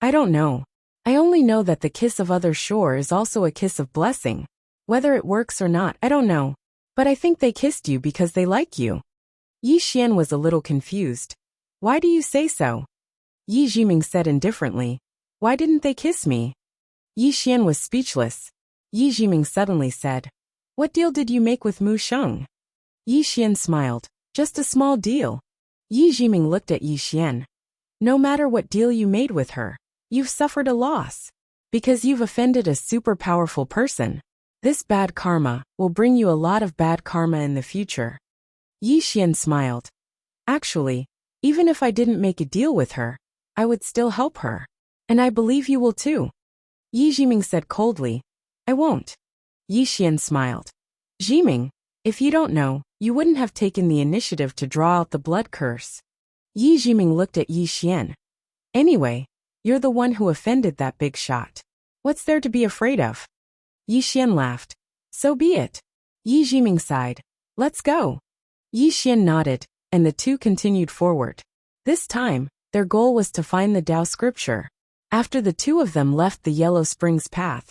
I don't know. I only know that the kiss of other shore is also a kiss of blessing. Whether it works or not, I don't know. But I think they kissed you because they like you. Yi Xian was a little confused. Why do you say so? Yi Jiming said indifferently. Why didn't they kiss me? Yi Xian was speechless. Yi Jiming suddenly said, What deal did you make with Mu Sheng? Yi Xian smiled. Just a small deal. Yi Jiming looked at Yi Xian. No matter what deal you made with her, you've suffered a loss. Because you've offended a super powerful person. This bad karma will bring you a lot of bad karma in the future. Yi Xian smiled. Actually, even if I didn't make a deal with her, I would still help her. And I believe you will too. Yi Jiming said coldly. I won't. Yi Xian smiled. Jiming, if you don't know, you wouldn't have taken the initiative to draw out the blood curse. Yi Jiming looked at Yi Xian. Anyway, you're the one who offended that big shot. What's there to be afraid of? Yi Xian laughed. So be it. Yi Jiming sighed. Let's go. Yi Xian nodded, and the two continued forward. This time, their goal was to find the Tao scripture. After the two of them left the Yellow Springs path,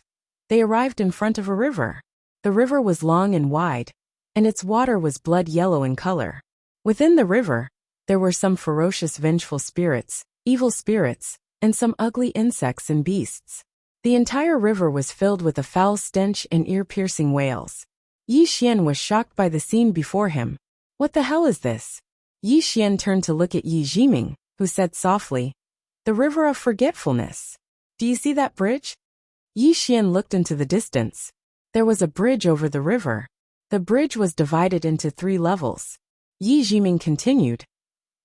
they arrived in front of a river. The river was long and wide, and its water was blood yellow in color. Within the river, there were some ferocious vengeful spirits, evil spirits, and some ugly insects and beasts. The entire river was filled with a foul stench and ear-piercing wails. Yi Xian was shocked by the scene before him. What the hell is this? Yi Xian turned to look at Yi Jiming, who said softly, The river of forgetfulness. Do you see that bridge? Yi Xian looked into the distance. There was a bridge over the river. The bridge was divided into 3 levels. Yi Jiming continued.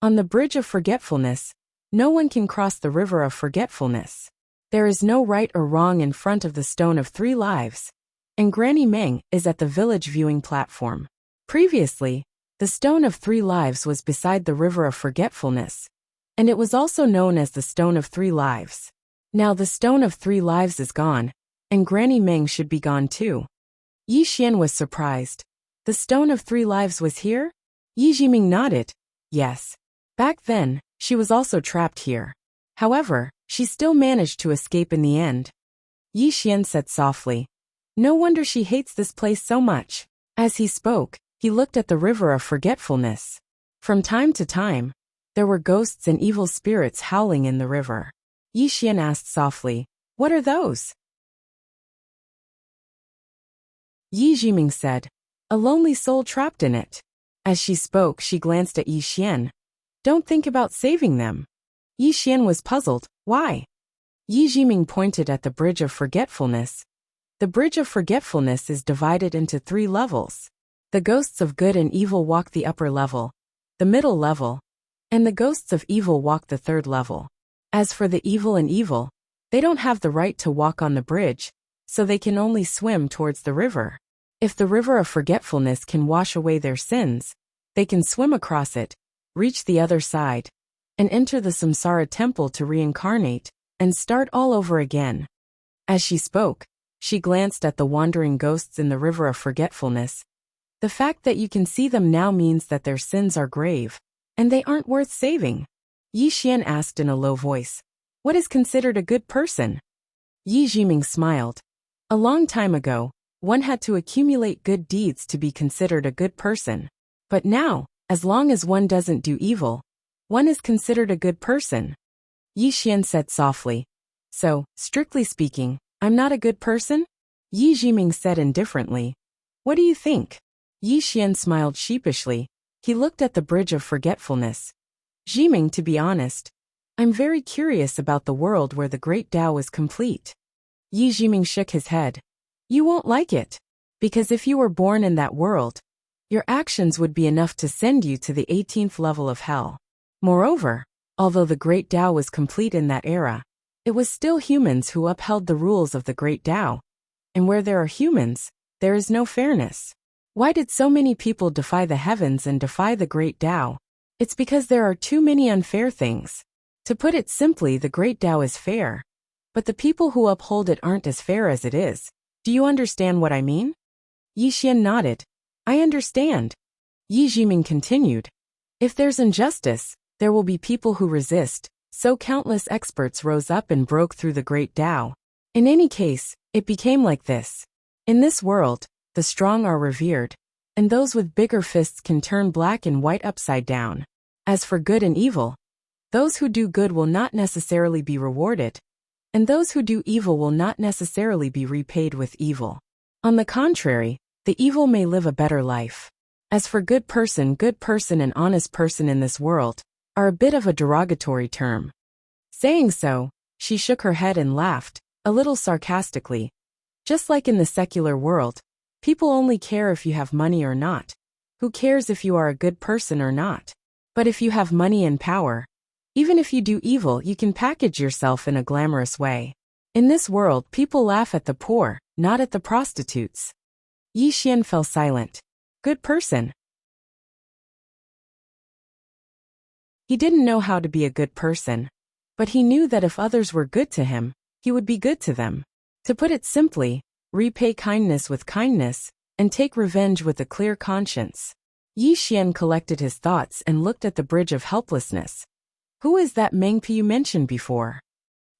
On the bridge of forgetfulness, no one can cross the river of forgetfulness. There is no right or wrong in front of the stone of 3 lives. And Granny Meng is at the village viewing platform. Previously, the stone of 3 lives was beside the river of forgetfulness, and it was also known as the stone of 3 lives. Now the stone of 3 lives is gone, and Granny Meng should be gone too. Yi Xian was surprised. The stone of 3 lives was here? Yi Jiming nodded. Yes. Back then, she was also trapped here. However, she still managed to escape in the end. Yi Xian said softly. No wonder she hates this place so much. As he spoke, he looked at the river of forgetfulness. From time to time, there were ghosts and evil spirits howling in the river. Yi Xian asked softly, What are those? Yi Jiming said, A lonely soul trapped in it. As she spoke, she glanced at Yi Xian. Don't think about saving them. Yi Xian was puzzled. Why? Yi Jiming pointed at the bridge of forgetfulness. The bridge of forgetfulness is divided into 3 levels. The ghosts of good and evil walk the upper level, the middle level, and the ghosts of evil walk the 3rd level. As for the evil and evil, they don't have the right to walk on the bridge, so they can only swim towards the river. If the river of forgetfulness can wash away their sins, they can swim across it, reach the other side, and enter the samsara temple to reincarnate and start all over again. As she spoke, she glanced at the wandering ghosts in the river of forgetfulness. The fact that you can see them now means that their sins are grave, and they aren't worth saving. Yi Xian asked in a low voice, What is considered a good person? Yi Jiming smiled. A long time ago, one had to accumulate good deeds to be considered a good person. But now, as long as one doesn't do evil, one is considered a good person. Yi Xian said softly. So, strictly speaking, I'm not a good person? Yi Jiming said indifferently. What do you think? Yi Xian smiled sheepishly. He looked at the bridge of forgetfulness. Jiming, to be honest, I'm very curious about the world where the great Tao is complete. Yi Jiming shook his head. You won't like it. Because if you were born in that world, your actions would be enough to send you to the 18th level of hell. Moreover, although the great Tao was complete in that era, it was still humans who upheld the rules of the great Tao. And where there are humans, there is no fairness. Why did so many people defy the heavens and defy the great Tao? It's because there are too many unfair things. To put it simply, the great Tao is fair. But the people who uphold it aren't as fair as it is. Do you understand what I mean? Yi Xian nodded. I understand. Yi Jiming continued. If there's injustice, there will be people who resist, so countless experts rose up and broke through the great Tao. In any case, it became like this. In this world, the strong are revered, and those with bigger fists can turn black and white upside down. As for good and evil, those who do good will not necessarily be rewarded, and those who do evil will not necessarily be repaid with evil. On the contrary, the evil may live a better life. As for good person and honest person in this world are a bit of a derogatory term. Saying so, she shook her head and laughed, a little sarcastically. Just like in the secular world, people only care if you have money or not. Who cares if you are a good person or not? But if you have money and power, even if you do evil, you can package yourself in a glamorous way. In this world, people laugh at the poor, not at the prostitutes. Yi Xian fell silent. Good person. He didn't know how to be a good person, but he knew that if others were good to him, he would be good to them. To put it simply, repay kindness with kindness, and take revenge with a clear conscience. Yi Xian collected his thoughts and looked at the bridge of helplessness. Who is that Mengpe you mentioned before?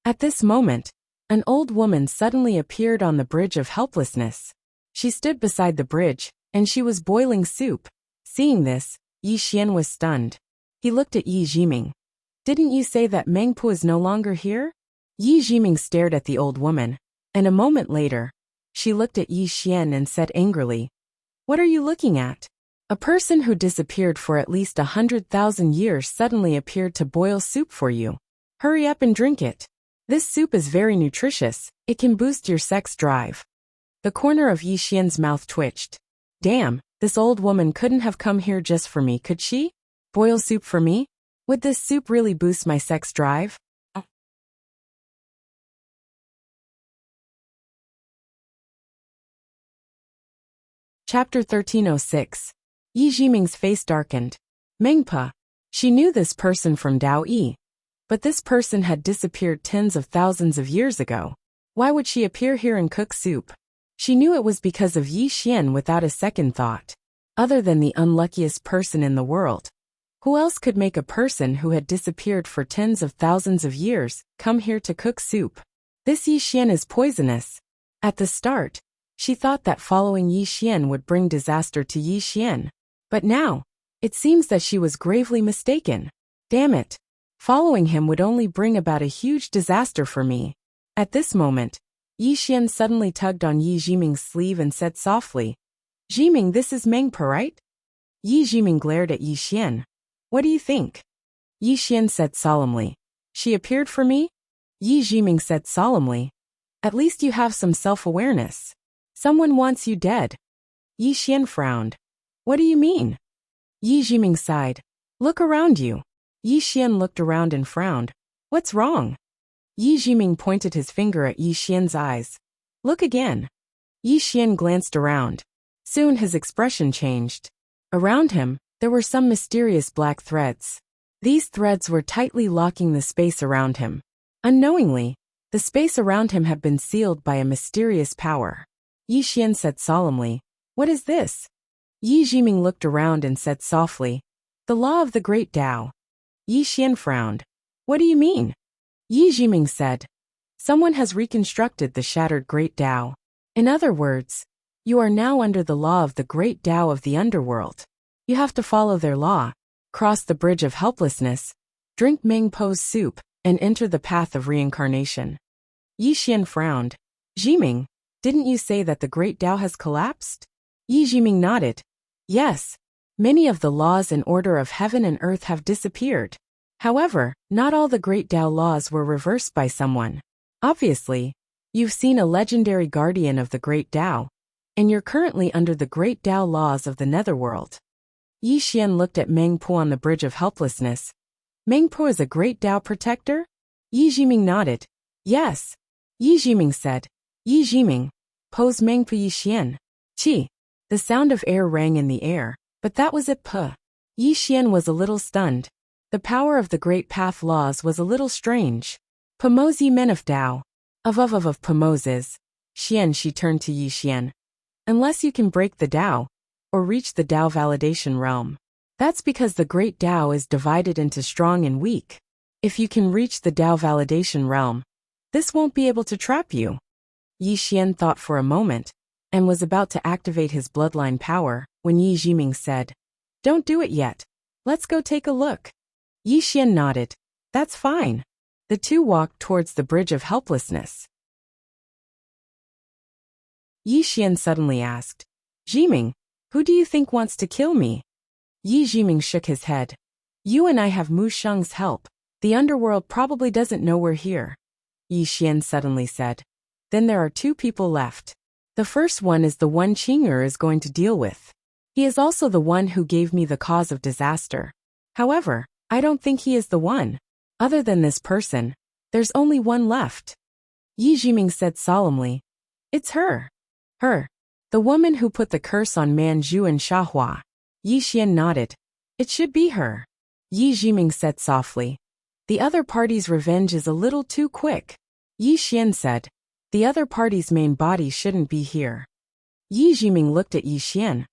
At this moment, an old woman suddenly appeared on the bridge of helplessness. She stood beside the bridge, and she was boiling soup. Seeing this, Yi Xian was stunned. He looked at Yi Jiming. Didn't you say that Mengpe is no longer here? Yi Jiming stared at the old woman, and a moment later, she looked at Yi Xian and said angrily, What are you looking at? A person who disappeared for at least 100,000 years suddenly appeared to boil soup for you. Hurry up and drink it. This soup is very nutritious, it can boost your sex drive. The corner of Yi Xian's mouth twitched. Damn, this old woman couldn't have come here just for me, could she? Boil soup for me? Would this soup really boost my sex drive? Chapter 1306. Yi Jiming's face darkened. Mengpe. She knew this person from Dao Yi. But this person had disappeared tens of thousands of years ago. Why would she appear here and cook soup? She knew it was because of Yi Xian without a second thought. Other than the unluckiest person in the world. Who else could make a person who had disappeared for tens of thousands of years come here to cook soup? This Yi Xian is poisonous. At the start, she thought that following Yi Xian would bring disaster to Yi Xian. But now, it seems that she was gravely mistaken. Damn it. Following him would only bring about a huge disaster for me. At this moment, Yi Xian suddenly tugged on Yi Jiming's sleeve and said softly, Jiming, this is Mengpe, right? Yi Jiming glared at Yi Xian. What do you think? Yi Xian said solemnly. She appeared for me? Yi Jiming said solemnly. At least you have some self-awareness. Someone wants you dead. Yi Xian frowned. What do you mean? Yi Jiming sighed. Look around you. Yi Xian looked around and frowned. What's wrong? Yi Jiming pointed his finger at Yi Xian's eyes. Look again. Yi Xian glanced around. Soon his expression changed. Around him, there were some mysterious black threads. These threads were tightly locking the space around him. Unknowingly, the space around him had been sealed by a mysterious power. Yi Xian said solemnly, What is this? Yi Jiming looked around and said softly, The law of the great Tao. Yi Xian frowned. What do you mean? Yi Jiming said, Someone has reconstructed the shattered great Tao. In other words, You are now under the law of the great Tao of the underworld. You have to follow their law, cross the bridge of helplessness, drink Meng Po's soup, and enter the path of reincarnation. Yi Xian frowned. Jiming, didn't you say that the great Tao has collapsed? Yi Jiming nodded. Yes. Many of the laws and order of heaven and earth have disappeared. However, not all the great Tao laws were reversed by someone. Obviously, you've seen a legendary guardian of the great Tao, and you're currently under the great Tao laws of the netherworld. Yi Xian looked at Meng Po on the bridge of helplessness. Meng Po is a great Tao protector? Yi Jiming nodded. Yes. Yi Jiming said. Yi Jiming, pose Meng Po Yi Xian. Qi. The sound of air rang in the air, but that was it. Yi Xian was a little stunned. The power of the great path laws was a little strange. Pamos Yi men of Tao. Of Pamoses. Xian, she turned to Yi Xian. Unless you can break the Tao, or reach the Tao validation realm. That's because the great Tao is divided into strong and weak. If you can reach the Tao validation realm, this won't be able to trap you. Yi Xian thought for a moment, and was about to activate his bloodline power, when Yi Jiming said, Don't do it yet. Let's go take a look. Yi Xian nodded. That's fine. The two walked towards the bridge of helplessness. Yi Xian suddenly asked, Jiming, who do you think wants to kill me? Yi Jiming shook his head. You and I have Mu Sheng's help. The underworld probably doesn't know we're here. Yi Xian suddenly said. Then there are two people left. The first one is the one Qing'er is going to deal with. He is also the one who gave me the cause of disaster. However, I don't think he is the one. Other than this person, there's only one left. Yi Jiming said solemnly. It's her. Her. The woman who put the curse on Manju and Shahua. Yi Xian nodded. It should be her. Yi Jiming said softly. The other party's revenge is a little too quick. Yi Xian said. The other party's main body shouldn't be here. Yi Jiming looked at Yi Xian.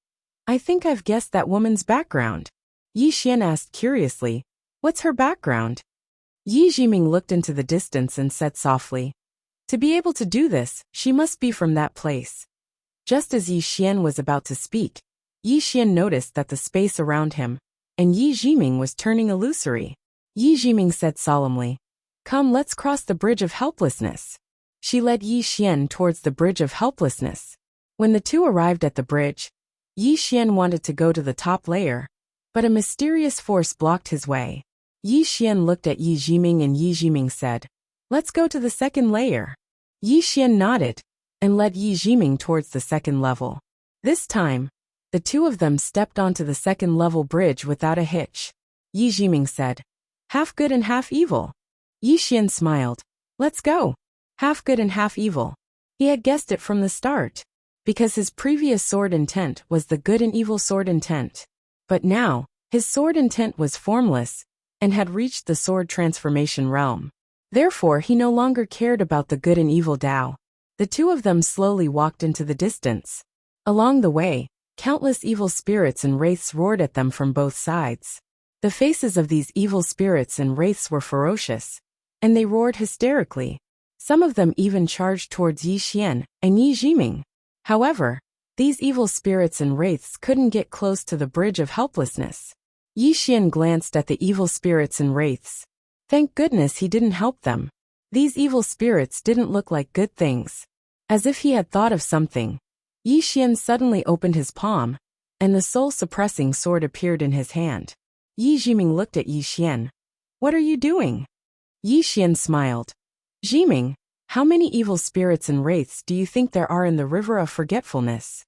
I think I've guessed that woman's background. Yi Xian asked curiously. What's her background? Yi Jiming looked into the distance and said softly. To be able to do this, she must be from that place. Just as Yi Xian was about to speak, Yi Xian noticed that the space around him, and Yi Jiming was turning illusory. Yi Jiming said solemnly. Come, let's cross the bridge of helplessness. She led Yi Xian towards the bridge of helplessness. When the two arrived at the bridge, Yi Xian wanted to go to the top layer, but a mysterious force blocked his way. Yi Xian looked at Yi Jiming and Yi Jiming said, Let's go to the second layer. Yi Xian nodded, and led Yi Jiming towards the second level. This time, the two of them stepped onto the second level bridge without a hitch. Yi Jiming said, Half good and half evil. Yi Xian smiled. Let's go. Half good and half evil. He had guessed it from the start, because his previous sword intent was the good and evil sword intent. But now, his sword intent was formless, and had reached the sword transformation realm. Therefore he no longer cared about the good and evil Tao. The two of them slowly walked into the distance. Along the way, countless evil spirits and wraiths roared at them from both sides. The faces of these evil spirits and wraiths were ferocious, and they roared hysterically. Some of them even charged towards Yi Xian and Yi Jiming. However, these evil spirits and wraiths couldn't get close to the bridge of helplessness. Yi Xian glanced at the evil spirits and wraiths. Thank goodness he didn't help them. These evil spirits didn't look like good things. As if he had thought of something, Yi Xian suddenly opened his palm, and the soul-suppressing sword appeared in his hand. Yi Jiming looked at Yi Xian. What are you doing? Yi Xian smiled. Jiming, how many evil spirits and wraiths do you think there are in the river of forgetfulness?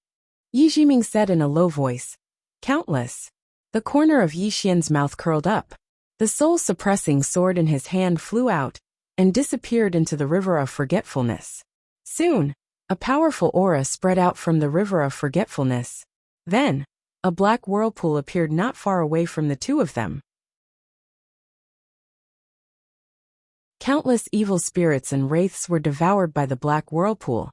Yi Jiming said in a low voice. Countless. The corner of Yi Xian's mouth curled up. The soul-suppressing sword in his hand flew out, and disappeared into the river of forgetfulness. Soon, a powerful aura spread out from the river of forgetfulness. Then, a black whirlpool appeared not far away from the two of them. Countless evil spirits and wraiths were devoured by the black whirlpool.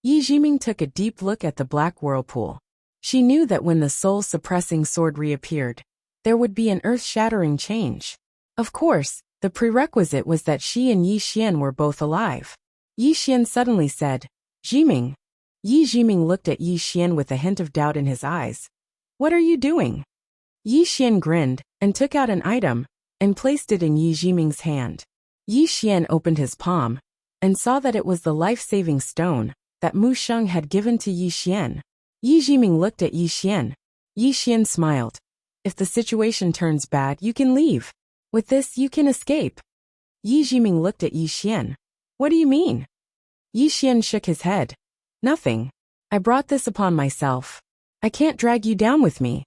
Yi Jiming took a deep look at the black whirlpool. She knew that when the soul-suppressing sword reappeared, there would be an earth-shattering change. Of course, the prerequisite was that she and Yi Xian were both alive. Yi Xian suddenly said, Jiming, Yi Jiming looked at Yi Xian with a hint of doubt in his eyes. What are you doing? Yi Xian grinned and took out an item and placed it in Yi Jiming's hand. Yi Xian opened his palm and saw that it was the life-saving stone that Mu Sheng had given to Yi Xian. Yi Jiming looked at Yi Xian. Yi Xian smiled. If the situation turns bad, you can leave. With this, you can escape. Yi Jiming looked at Yi Xian. What do you mean? Yi Xian shook his head. Nothing. I brought this upon myself. I can't drag you down with me.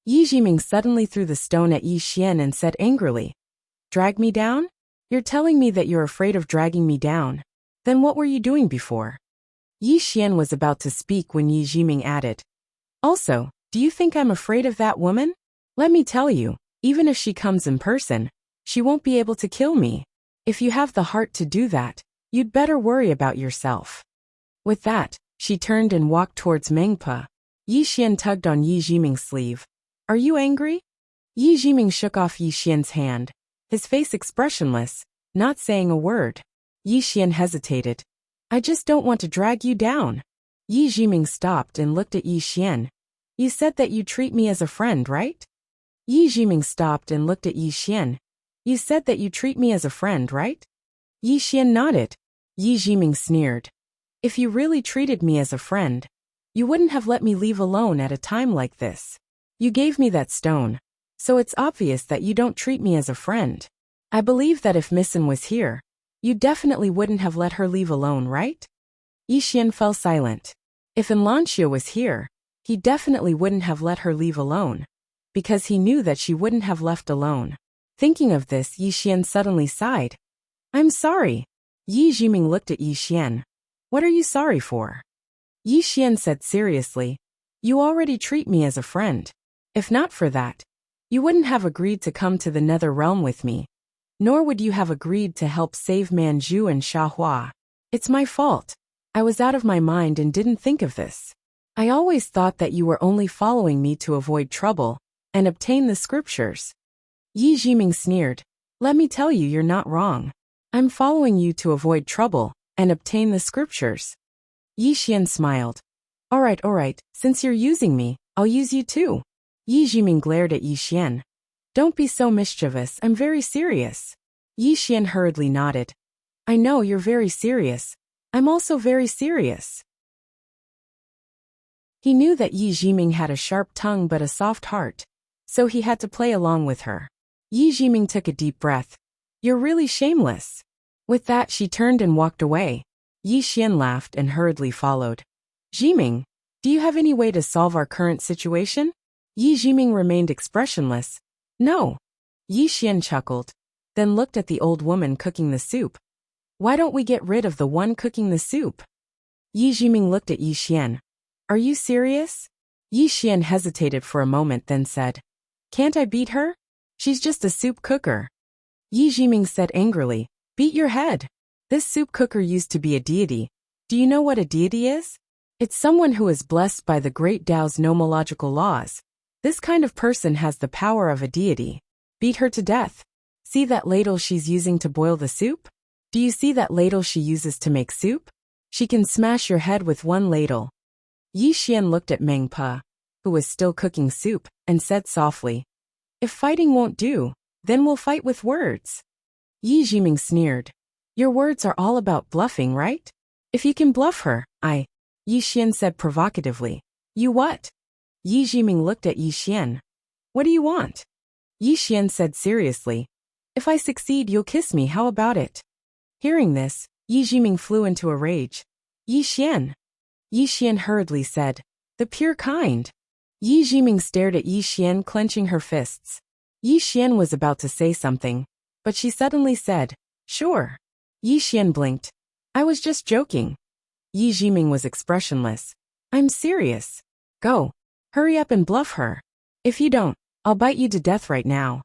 Yi Jiming suddenly threw the stone at Yi Xian and said angrily, Drag me down? You're telling me that you're afraid of dragging me down. Then what were you doing before? Yi Xian was about to speak when Yi Jiming added, Also, do you think I'm afraid of that woman? Let me tell you, even if she comes in person, she won't be able to kill me. If you have the heart to do that, you'd better worry about yourself. With that, she turned and walked towards Mengpa. Yi Xian tugged on Yi Jiming's sleeve. Are you angry? Yi Jiming shook off Yi Xian's hand, his face expressionless, not saying a word. Yi Xian hesitated. I just don't want to drag you down. Yi Jiming stopped and looked at Yi Xian. You said that you treat me as a friend, right? Yi Jiming stopped and looked at Yi Xian. You said that you treat me as a friend, right? Yi Xian nodded. Yi Jiming sneered. If you really treated me as a friend, you wouldn't have let me leave alone at a time like this. You gave me that stone, so it's obvious that you don't treat me as a friend. I believe that if Missen was here, you definitely wouldn't have let her leave alone, right? Yi Xian fell silent. If Enlanxia was here, he definitely wouldn't have let her leave alone, because he knew that she wouldn't have left alone. Thinking of this, Yi Xian suddenly sighed. I'm sorry. Yi Jiming looked at Yi Xian. What are you sorry for? Yi Xian said seriously, You already treat me as a friend. If not for that, you wouldn't have agreed to come to the Nether Realm with me, nor would you have agreed to help save Manju and Xiahua. It's my fault. I was out of my mind and didn't think of this. I always thought that you were only following me to avoid trouble and obtain the scriptures. Yi Jiming sneered. Let me tell you, you're not wrong. I'm following you to avoid trouble and obtain the scriptures. Yi Xian smiled. All right, since you're using me, I'll use you too. Yi Jiming glared at Yi Xian. Don't be so mischievous, I'm very serious. Yi Xian hurriedly nodded. I know you're very serious. I'm also very serious. He knew that Yi Jiming had a sharp tongue but a soft heart, so he had to play along with her. Yi Jiming took a deep breath. You're really shameless. With that, she turned and walked away. Yi Xian laughed and hurriedly followed. Jiming, do you have any way to solve our current situation? Yi Jiming remained expressionless. No. Yi Xian chuckled, then looked at the old woman cooking the soup. Why don't we get rid of the one cooking the soup? Yi Jiming looked at Yi Xian. Are you serious? Yi Xian hesitated for a moment, then said, Can't I beat her? She's just a soup cooker. Yi Jiming said angrily, Beat your head. This soup cooker used to be a deity. Do you know what a deity is? It's someone who is blessed by the great Tao's nomological laws. This kind of person has the power of a deity. Beat her to death. See that ladle she's using to boil the soup? Do you see that ladle she uses to make soup? She can smash your head with one ladle. Yi Xian looked at Meng Pa, who was still cooking soup, and said softly, If fighting won't do, then we'll fight with words. Yi Jiming sneered. Your words are all about bluffing, right? If you can bluff her, Yi Xian said provocatively. You what? Yi Jiming looked at Yi Xian. What do you want? Yi Xian said seriously. If I succeed, you'll kiss me, how about it? Hearing this, Yi Jiming flew into a rage. Yi Xian. Yi Xian hurriedly said, The pure kind. Yi Jiming stared at Yi Xian, clenching her fists. Yi Xian was about to say something, but she suddenly said, Sure. Yi Xian blinked. I was just joking. Yi Jiming was expressionless. I'm serious. Go. Hurry up and bluff her. If you don't, I'll bite you to death right now.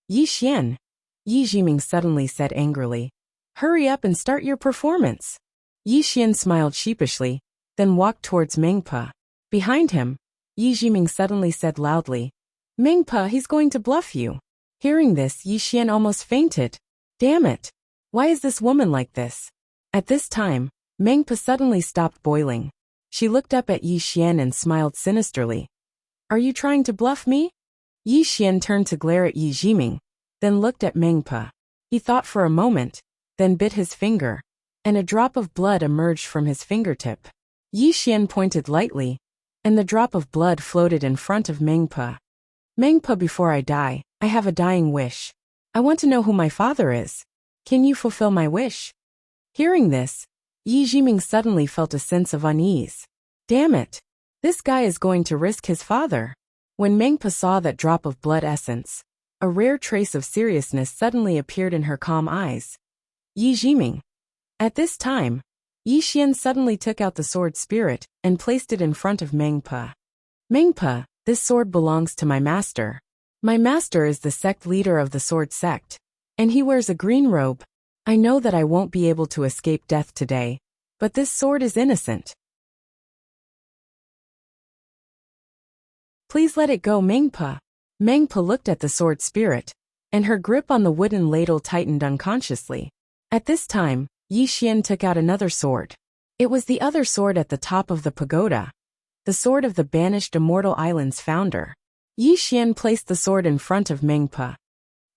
Yi Xian. Yi Jiming suddenly said angrily. Hurry up and start your performance. Yi Xian smiled sheepishly, then walked towards Mengpa. Behind him, Yi Jiming suddenly said loudly, Mengpa, he's going to bluff you. Hearing this, Yi Xian almost fainted. Damn it. Why is this woman like this? At this time, Mengpa suddenly stopped boiling. She looked up at Yi Xian and smiled sinisterly. Are you trying to bluff me? Yi Xian turned to glare at Yi Jiming, then looked at Mengpe. He thought for a moment, then bit his finger, and a drop of blood emerged from his fingertip. Yi Xian pointed lightly, and the drop of blood floated in front of Mengpe. Mengpe, before I die, I have a dying wish. I want to know who my father is. Can you fulfill my wish? Hearing this, Yi Jiming suddenly felt a sense of unease. Damn it! This guy is going to risk his father. When Mengpe saw that drop of blood essence, a rare trace of seriousness suddenly appeared in her calm eyes. Yi Jiming. At this time, Yi Xian suddenly took out the sword spirit and placed it in front of Mengpe. Mengpe, this sword belongs to my master. My master is the sect leader of the sword sect, and he wears a green robe. I know that I won't be able to escape death today, but this sword is innocent. Please let it go, Mengpe. Mengpe looked at the sword spirit, and her grip on the wooden ladle tightened unconsciously. At this time, Yi Xian took out another sword. It was the other sword at the top of the pagoda, the sword of the banished Immortal Island's founder. Yi Xian placed the sword in front of Mengpe.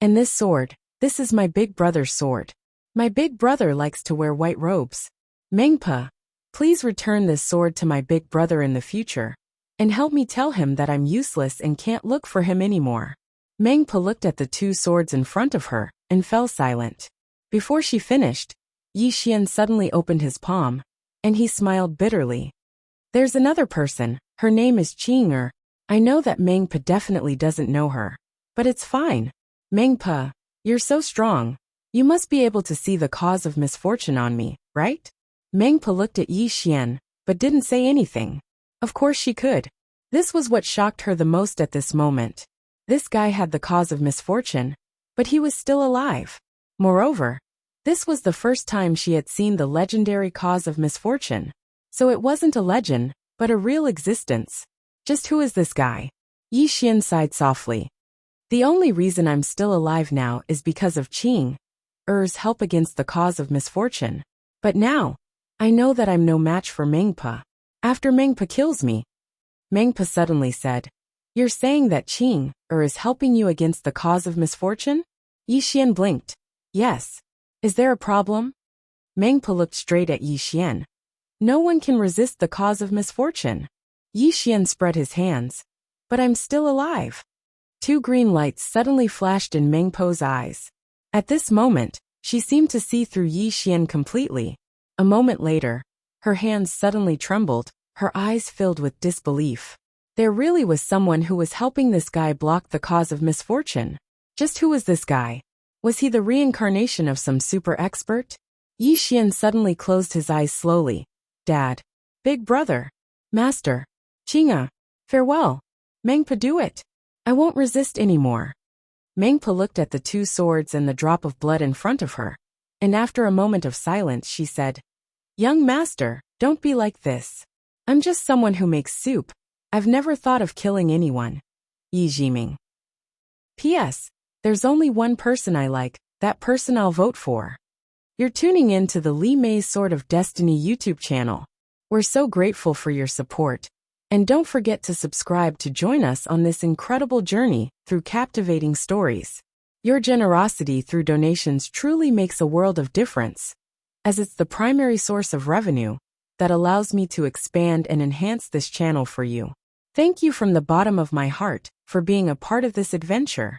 And this sword, this is my big brother's sword. My big brother likes to wear white robes. Mengpe, please return this sword to my big brother in the future, and help me tell him that I'm useless and can't look for him anymore. Mengpe looked at the two swords in front of her, and fell silent. Before she finished, Yi Xian suddenly opened his palm, and he smiled bitterly. There's another person, her name is Qing'er. I know that Mengpe definitely doesn't know her. But it's fine. Mengpe, you're so strong. You must be able to see the cause of misfortune on me, right? Mengpe looked at Yi Xian, but didn't say anything. Of course she could. This was what shocked her the most at this moment. This guy had the cause of misfortune, but he was still alive. Moreover, this was the first time she had seen the legendary cause of misfortune. So it wasn't a legend, but a real existence. Just who is this guy? Yi Xian sighed softly. The only reason I'm still alive now is because of Qing'er's help against the cause of misfortune. But now, I know that I'm no match for Mengpe. After Mengpe kills me, Mengpe suddenly said, You're saying that Qing'er is helping you against the cause of misfortune? Yi Xian blinked. Yes. Is there a problem? Mengpe looked straight at Yi Xian. No one can resist the cause of misfortune. Yi Xian spread his hands. But I'm still alive. Two green lights suddenly flashed in Mengpe's eyes. At this moment, she seemed to see through Yi Xian completely. A moment later, her hands suddenly trembled, her eyes filled with disbelief. There really was someone who was helping this guy block the cause of misfortune. Just who was this guy? Was he the reincarnation of some super expert? Yi Xian suddenly closed his eyes slowly. Dad. Big brother. Master. Qing'er. Farewell. Mengpe, do it. I won't resist anymore. Mengpe looked at the two swords and the drop of blood in front of her, and after a moment of silence she said, Young master, don't be like this. I'm just someone who makes soup. I've never thought of killing anyone. Yi Jiming. P.S. There's only one person I like, that person I'll vote for. You're tuning in to the Li Mei's Sword of Destiny YouTube channel. We're so grateful for your support. And don't forget to subscribe to join us on this incredible journey through captivating stories. Your generosity through donations truly makes a world of difference, as it's the primary source of revenue that allows me to expand and enhance this channel for you. Thank you from the bottom of my heart for being a part of this adventure.